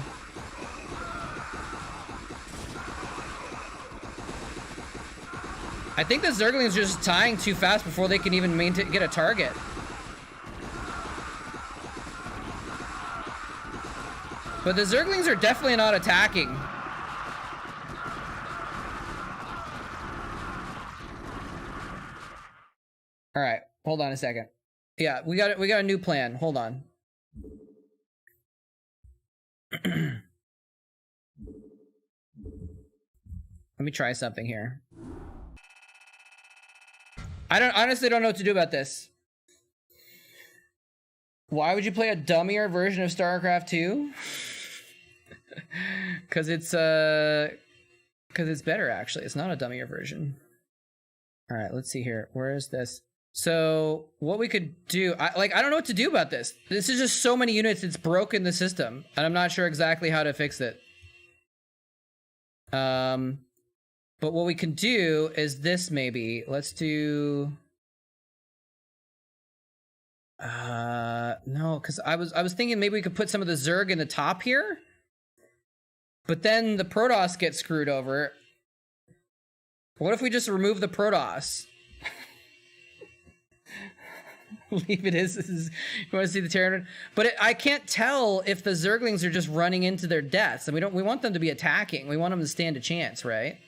I think the Zerglings are just dying too fast before they can even get a target. But the Zerglings are definitely not attacking. All right, hold on a second. Yeah, we got a new plan. Hold on. Let me try something here. I honestly don't know what to do about this. Why would you play a dummier version of StarCraft 2? Because it's better actually. It's not a dummier version. All right, let's see here. Where is this? So what we could do, I don't know what to do about this. This is just so many units. It's broken the system, and I'm not sure exactly how to fix it. But what we can do is this maybe. Let's do. No, because I was thinking maybe we could put some of the Zerg in the top here, but then the Protoss get screwed over. What if we just remove the Protoss? Leave it as is. You want to see the Terran? But I can't tell if the Zerglings are just running into their deaths, and we want them to be attacking. We want them to stand a chance, right?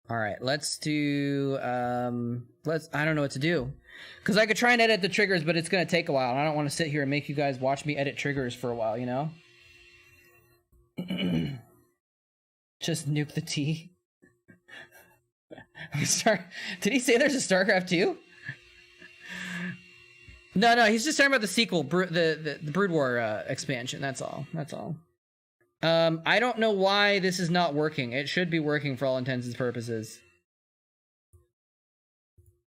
All right, let's do. I don't know what to do, because I could try and edit the triggers, but it's gonna take a while, and I don't want to sit here and make you guys watch me edit triggers for a while, you know. Just nuke the T. Did he say there's a StarCraft 2? No, he's just talking about the sequel, the Brood War expansion. That's all. I don't know why this is not working. It should be working for all intents and purposes.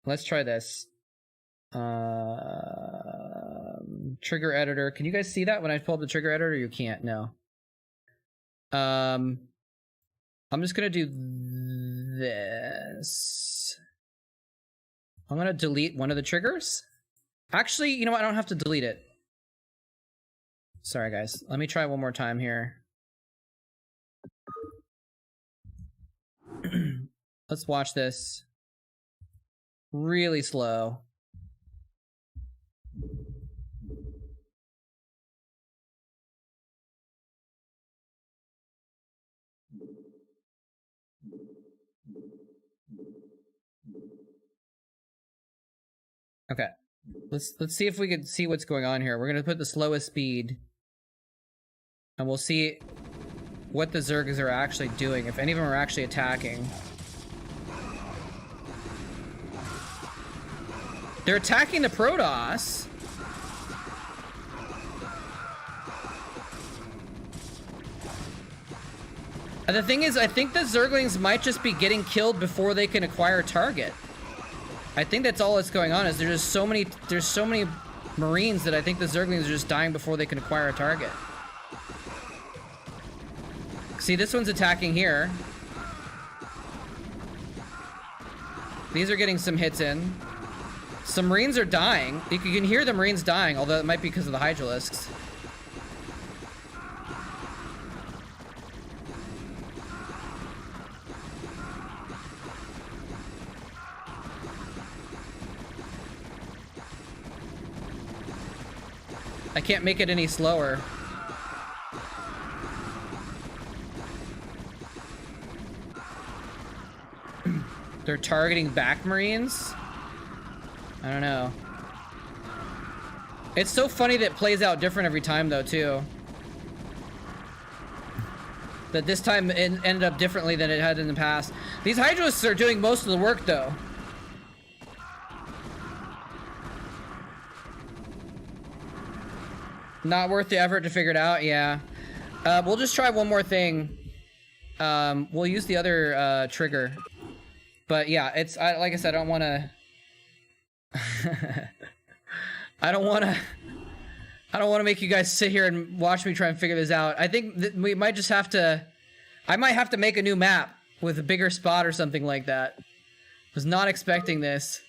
Let's try this. Trigger editor. Can you guys see that when I pull up the trigger editor? You can't. No. I'm just gonna do this. I'm gonna delete one of the triggers. Actually, you know what? I don't have to delete it. Sorry, guys. Let me try one more time here. Let's watch this. Really slow. Okay. Let's see if we can see what's going on here. We're gonna put the slowest speed, and we'll see what the Zergs are actually doing, if any of them are actually attacking. They're attacking the Protoss. And the thing is, I think the Zerglings might just be getting killed before they can acquire a target. I think that's all that's going on, is there's so many Marines that I think the Zerglings are just dying before they can acquire a target. See, this one's attacking here. These are getting some hits in. Some Marines are dying. You can hear the Marines dying, although it might be because of the Hydralisks. I can't make it any slower. They're targeting back Marines? I don't know. It's so funny that it plays out different every time, though, too. That this time it ended up differently than it had in the past. These Hydralisks are doing most of the work, though. Not worth the effort to figure it out, yeah. We'll just try one more thing. We'll use the other trigger. But yeah, it's like I said, I don't want to. I don't want to make you guys sit here and watch me try and figure this out. I think that we might just have to. I might have to make a new map with a bigger spot or something like that. Was not expecting this.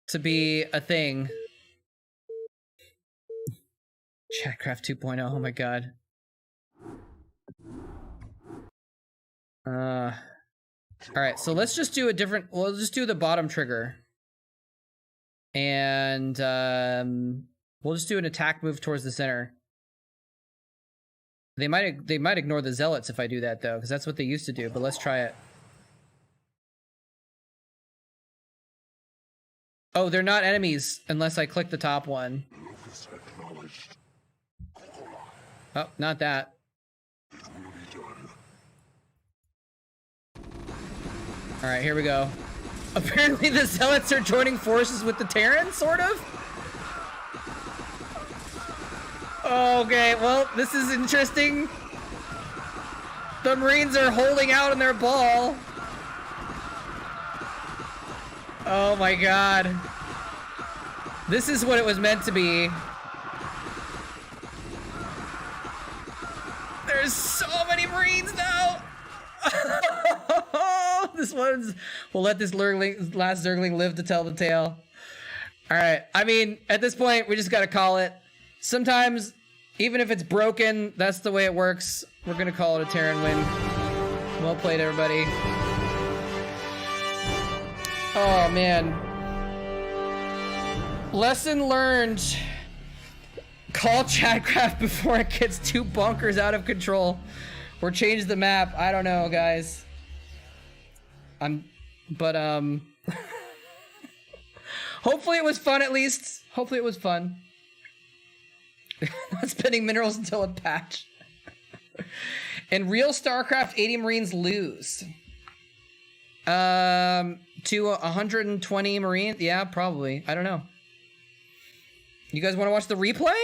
To be a thing. Chatcraft 2.0. Oh my god. Alright, so let's just do a different... We'll just do the bottom trigger. And, we'll just do an attack move towards the center. They might ignore the zealots if I do that, though, because that's what they used to do, but let's try it. Oh, they're not enemies unless I click the top one. Oh, not that. Alright, here we go. Apparently the zealots are joining forces with the Terran, sort of? Okay, well, this is interesting. The Marines are holding out on their ball. Oh my god. This is what it was meant to be. There's so many Marines now! This one's... We'll let this last Zergling live to tell the tale. Alright, I mean, at this point, we just gotta call it. Sometimes, even if it's broken, that's the way it works. We're gonna call it a Terran win. Well played, everybody. Oh, man. Lesson learned. Call Chatcraft before it gets too bonkers out of control. Or change the map. I don't know, guys. Hopefully it was fun, at least. Hopefully it was fun. Not spending minerals until a patch. In real Starcraft, 80 Marines lose. To 120 Marines? Yeah, probably. I don't know. You guys want to watch the replay?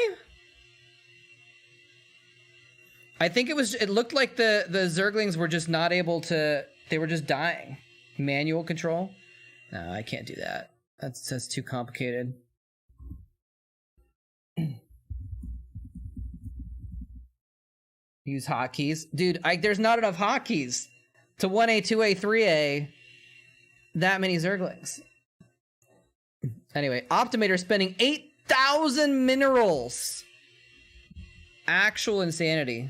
I think it looked like the Zerglings were just not able to, they were just dying. Manual control? No, I can't do that. That's too complicated. Use hotkeys. Dude, there's not enough hotkeys to 1A, 2A, 3A. That many Zerglings. Anyway, Optimator spending 8,000 minerals. Actual insanity.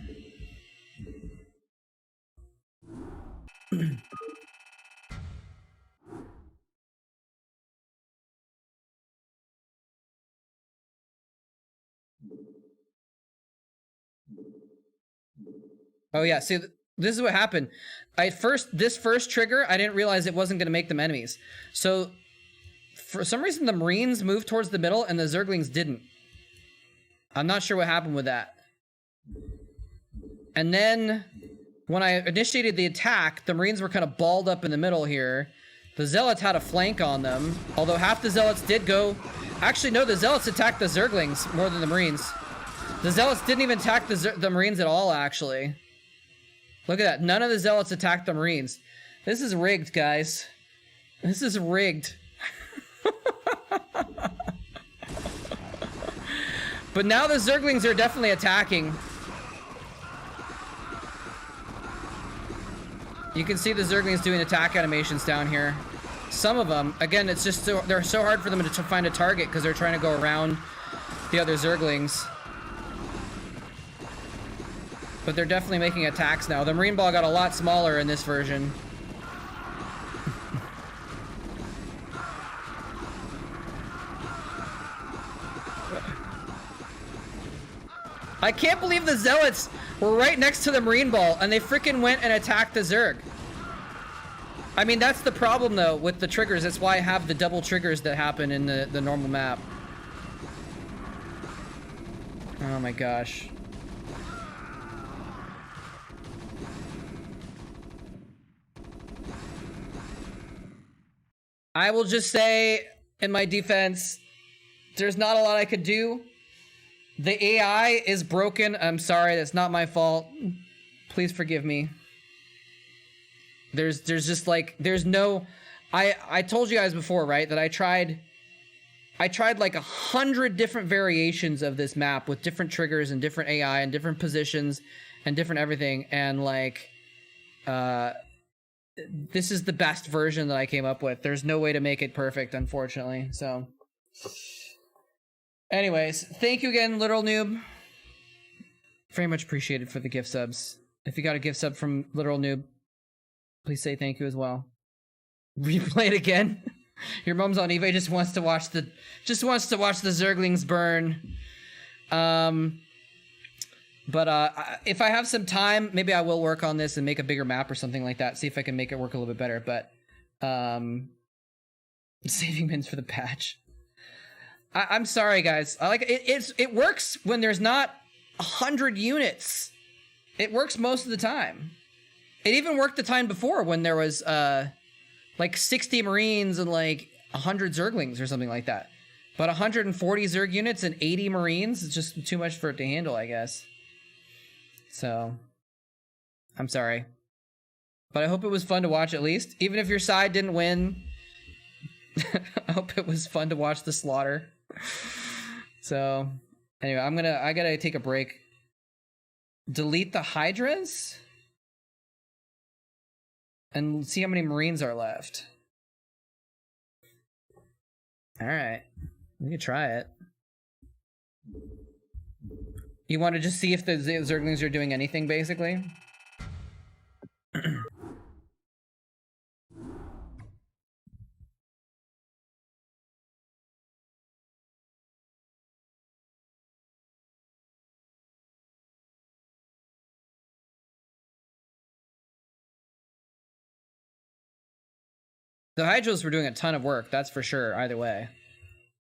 Oh yeah, see, this is what happened. This first trigger, I didn't realize it wasn't going to make them enemies. So, for some reason, the Marines moved towards the middle and the Zerglings didn't. I'm not sure what happened with that. And then, when I initiated the attack, the Marines were kind of balled up in the middle here. The Zealots had a flank on them, although half the Zealots did go... Actually, no, the Zealots attacked the Zerglings more than the Marines. The Zealots didn't even attack the Marines at all, actually. Look at that. None of the Zealots attacked the Marines. This is rigged, guys. This is rigged. But now the Zerglings are definitely attacking. You can see the Zerglings doing attack animations down here. Some of them, again, it's just they're so hard for them to find a target because they're trying to go around the other Zerglings. But they're definitely making attacks now. The Marine Ball got a lot smaller in this version. I can't believe the Zealots were right next to the Marine Ball and they freaking went and attacked the Zerg. I mean, that's the problem though with the triggers. That's why I have the double triggers that happen in the normal map. Oh my gosh. I will just say, in my defense, there's not a lot I could do. The AI is broken. I'm sorry, that's not my fault. Please forgive me. There's just like, there's no... I told you guys before, right, that I tried like 100 different variations of this map with different triggers and different AI and different positions and different everything, and like, this is the best version that I came up with. There's no way to make it perfect, unfortunately, so... Anyways, thank you again, Literal Noob. Very much appreciated for the gift subs. If you got a gift sub from Literal Noob, please say thank you as well. Replay it again. Your mom's on eBay, just wants to watch the Zerglings burn. But if I have some time, maybe I will work on this and make a bigger map or something like that. See if I can make it work a little bit better. But saving bins for the patch. I'm sorry, guys. I like it. It works when there's not 100 units. It works most of the time. It even worked the time before when there was like 60 Marines and like 100 Zerglings or something like that. But 140 Zerg units and 80 Marines is just too much for it to handle, I guess. So, I'm sorry. But I hope it was fun to watch at least. Even if your side didn't win, I hope it was fun to watch the slaughter. So, anyway, I gotta take a break. Delete the Hydras? And see how many Marines are left. Alright. We can try it. You want to just see if the Zerglings are doing anything, basically? The Hydras were doing a ton of work, that's for sure, either way.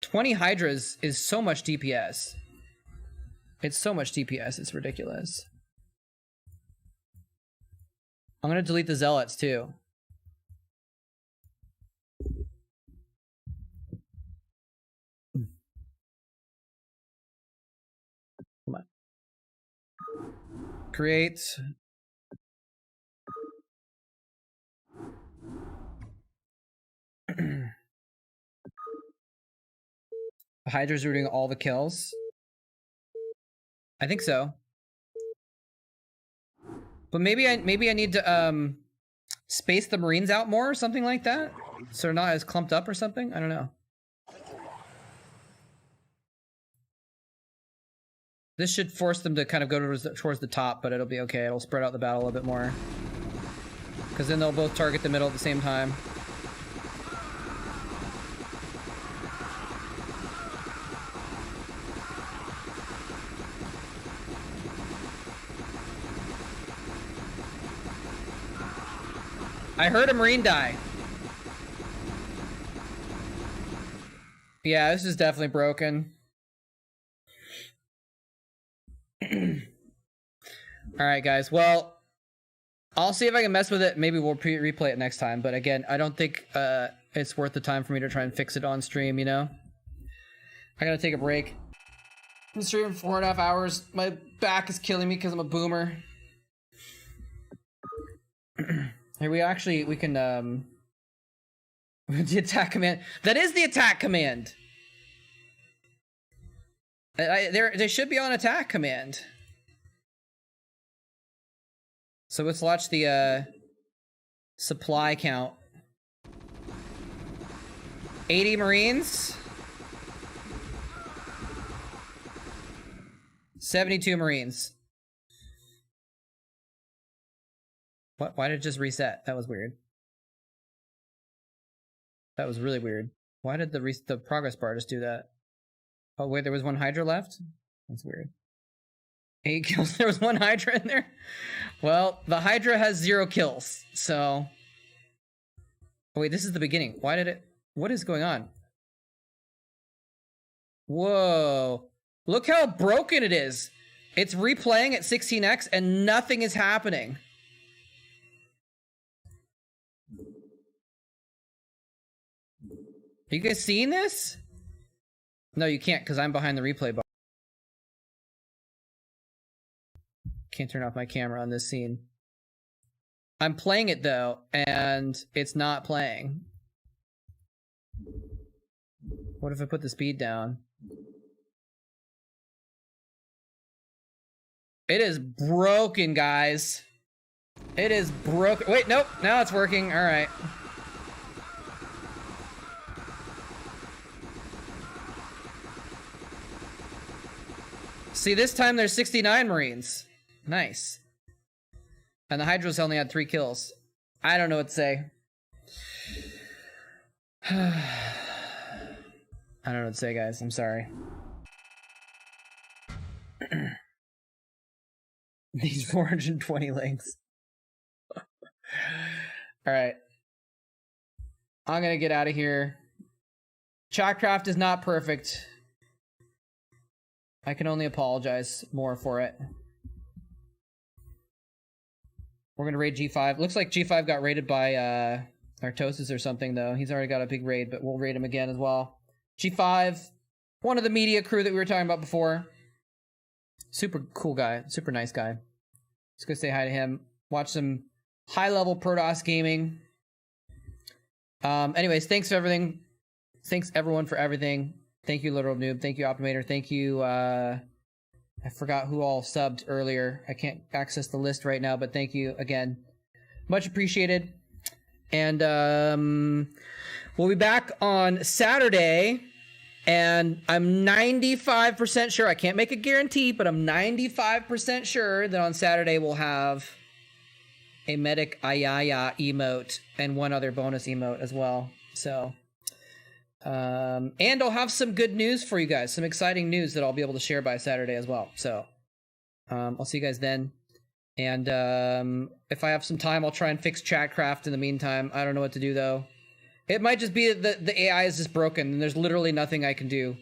20 Hydras is so much DPS. It's so much DPS, it's ridiculous. I'm gonna delete the Zealots, too. Come on. Create... Hydras are doing all the kills. I think so. But maybe I need to space the Marines out more or something like that, so they're not as clumped up or something. I don't know. This should force them to kind of go towards the top, but it'll be okay. It'll spread out the battle a little bit more, because then they'll both target the middle at the same time. I heard a Marine die. Yeah, this is definitely broken. Alright, guys. Well, I'll see if I can mess with it. Maybe we'll replay it next time. But again, I don't think it's worth the time for me to try and fix it on stream, you know? I gotta take a break. I've been streaming for 4.5 hours. My back is killing me because I'm a boomer. Here we can the attack command. That is the attack command. They should be on attack command. So let's watch the supply count. 80 Marines. 72 Marines. What? Why did it just reset? That was weird. That was really weird. Why did the progress bar just do that? Oh wait, there was one Hydra left? That's weird. 8 kills. There was one Hydra in there? Well, the Hydra has 0 kills, so... Oh wait, this is the beginning. Why did it... What is going on? Whoa. Look how broken it is. It's replaying at 16x and nothing is happening. Are you guys seeing this? No, you can't, because I'm behind the replay bar. Can't turn off my camera on this scene. I'm playing it, though, and it's not playing. What if I put the speed down? It is broken, guys. It is broken. Wait, nope. Now it's working. All right. See, this time there's 69 Marines. Nice. And the Hydras only had 3 kills. I don't know what to say. I don't know what to say, guys. I'm sorry. These 420 links. Alright. I'm gonna get out of here. Chatcraft is not perfect. I can only apologize more for it. We're gonna raid G5. Looks like G5 got raided by Artosis or something, though. He's already got a big raid, but we'll raid him again as well. G5, one of the media crew that we were talking about before. Super cool guy, super nice guy. Let's go say hi to him. Watch some high-level Protoss gaming. Anyways, thanks for everything. Thanks everyone for everything. Thank you, Literal Noob. Thank you, Optimator. Thank you, I forgot who all subbed earlier. I can't access the list right now, but thank you again. Much appreciated. And we'll be back on Saturday. And I'm 95% sure, I can't make a guarantee, but I'm 95% sure that on Saturday we'll have a Medic Ayaya emote and one other bonus emote as well. So, and I'll have some good news for you guys, some exciting news that I'll be able to share by Saturday as well. So, I'll see you guys then. And if I have some time, I'll try and fix Chatcraft in the meantime. I don't know what to do though. It might just be that the AI is just broken and there's literally nothing I can do.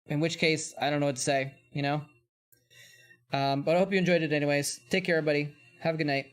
In which case, I don't know what to say, you know? But I hope you enjoyed it anyways. Take care, everybody. Have a good night.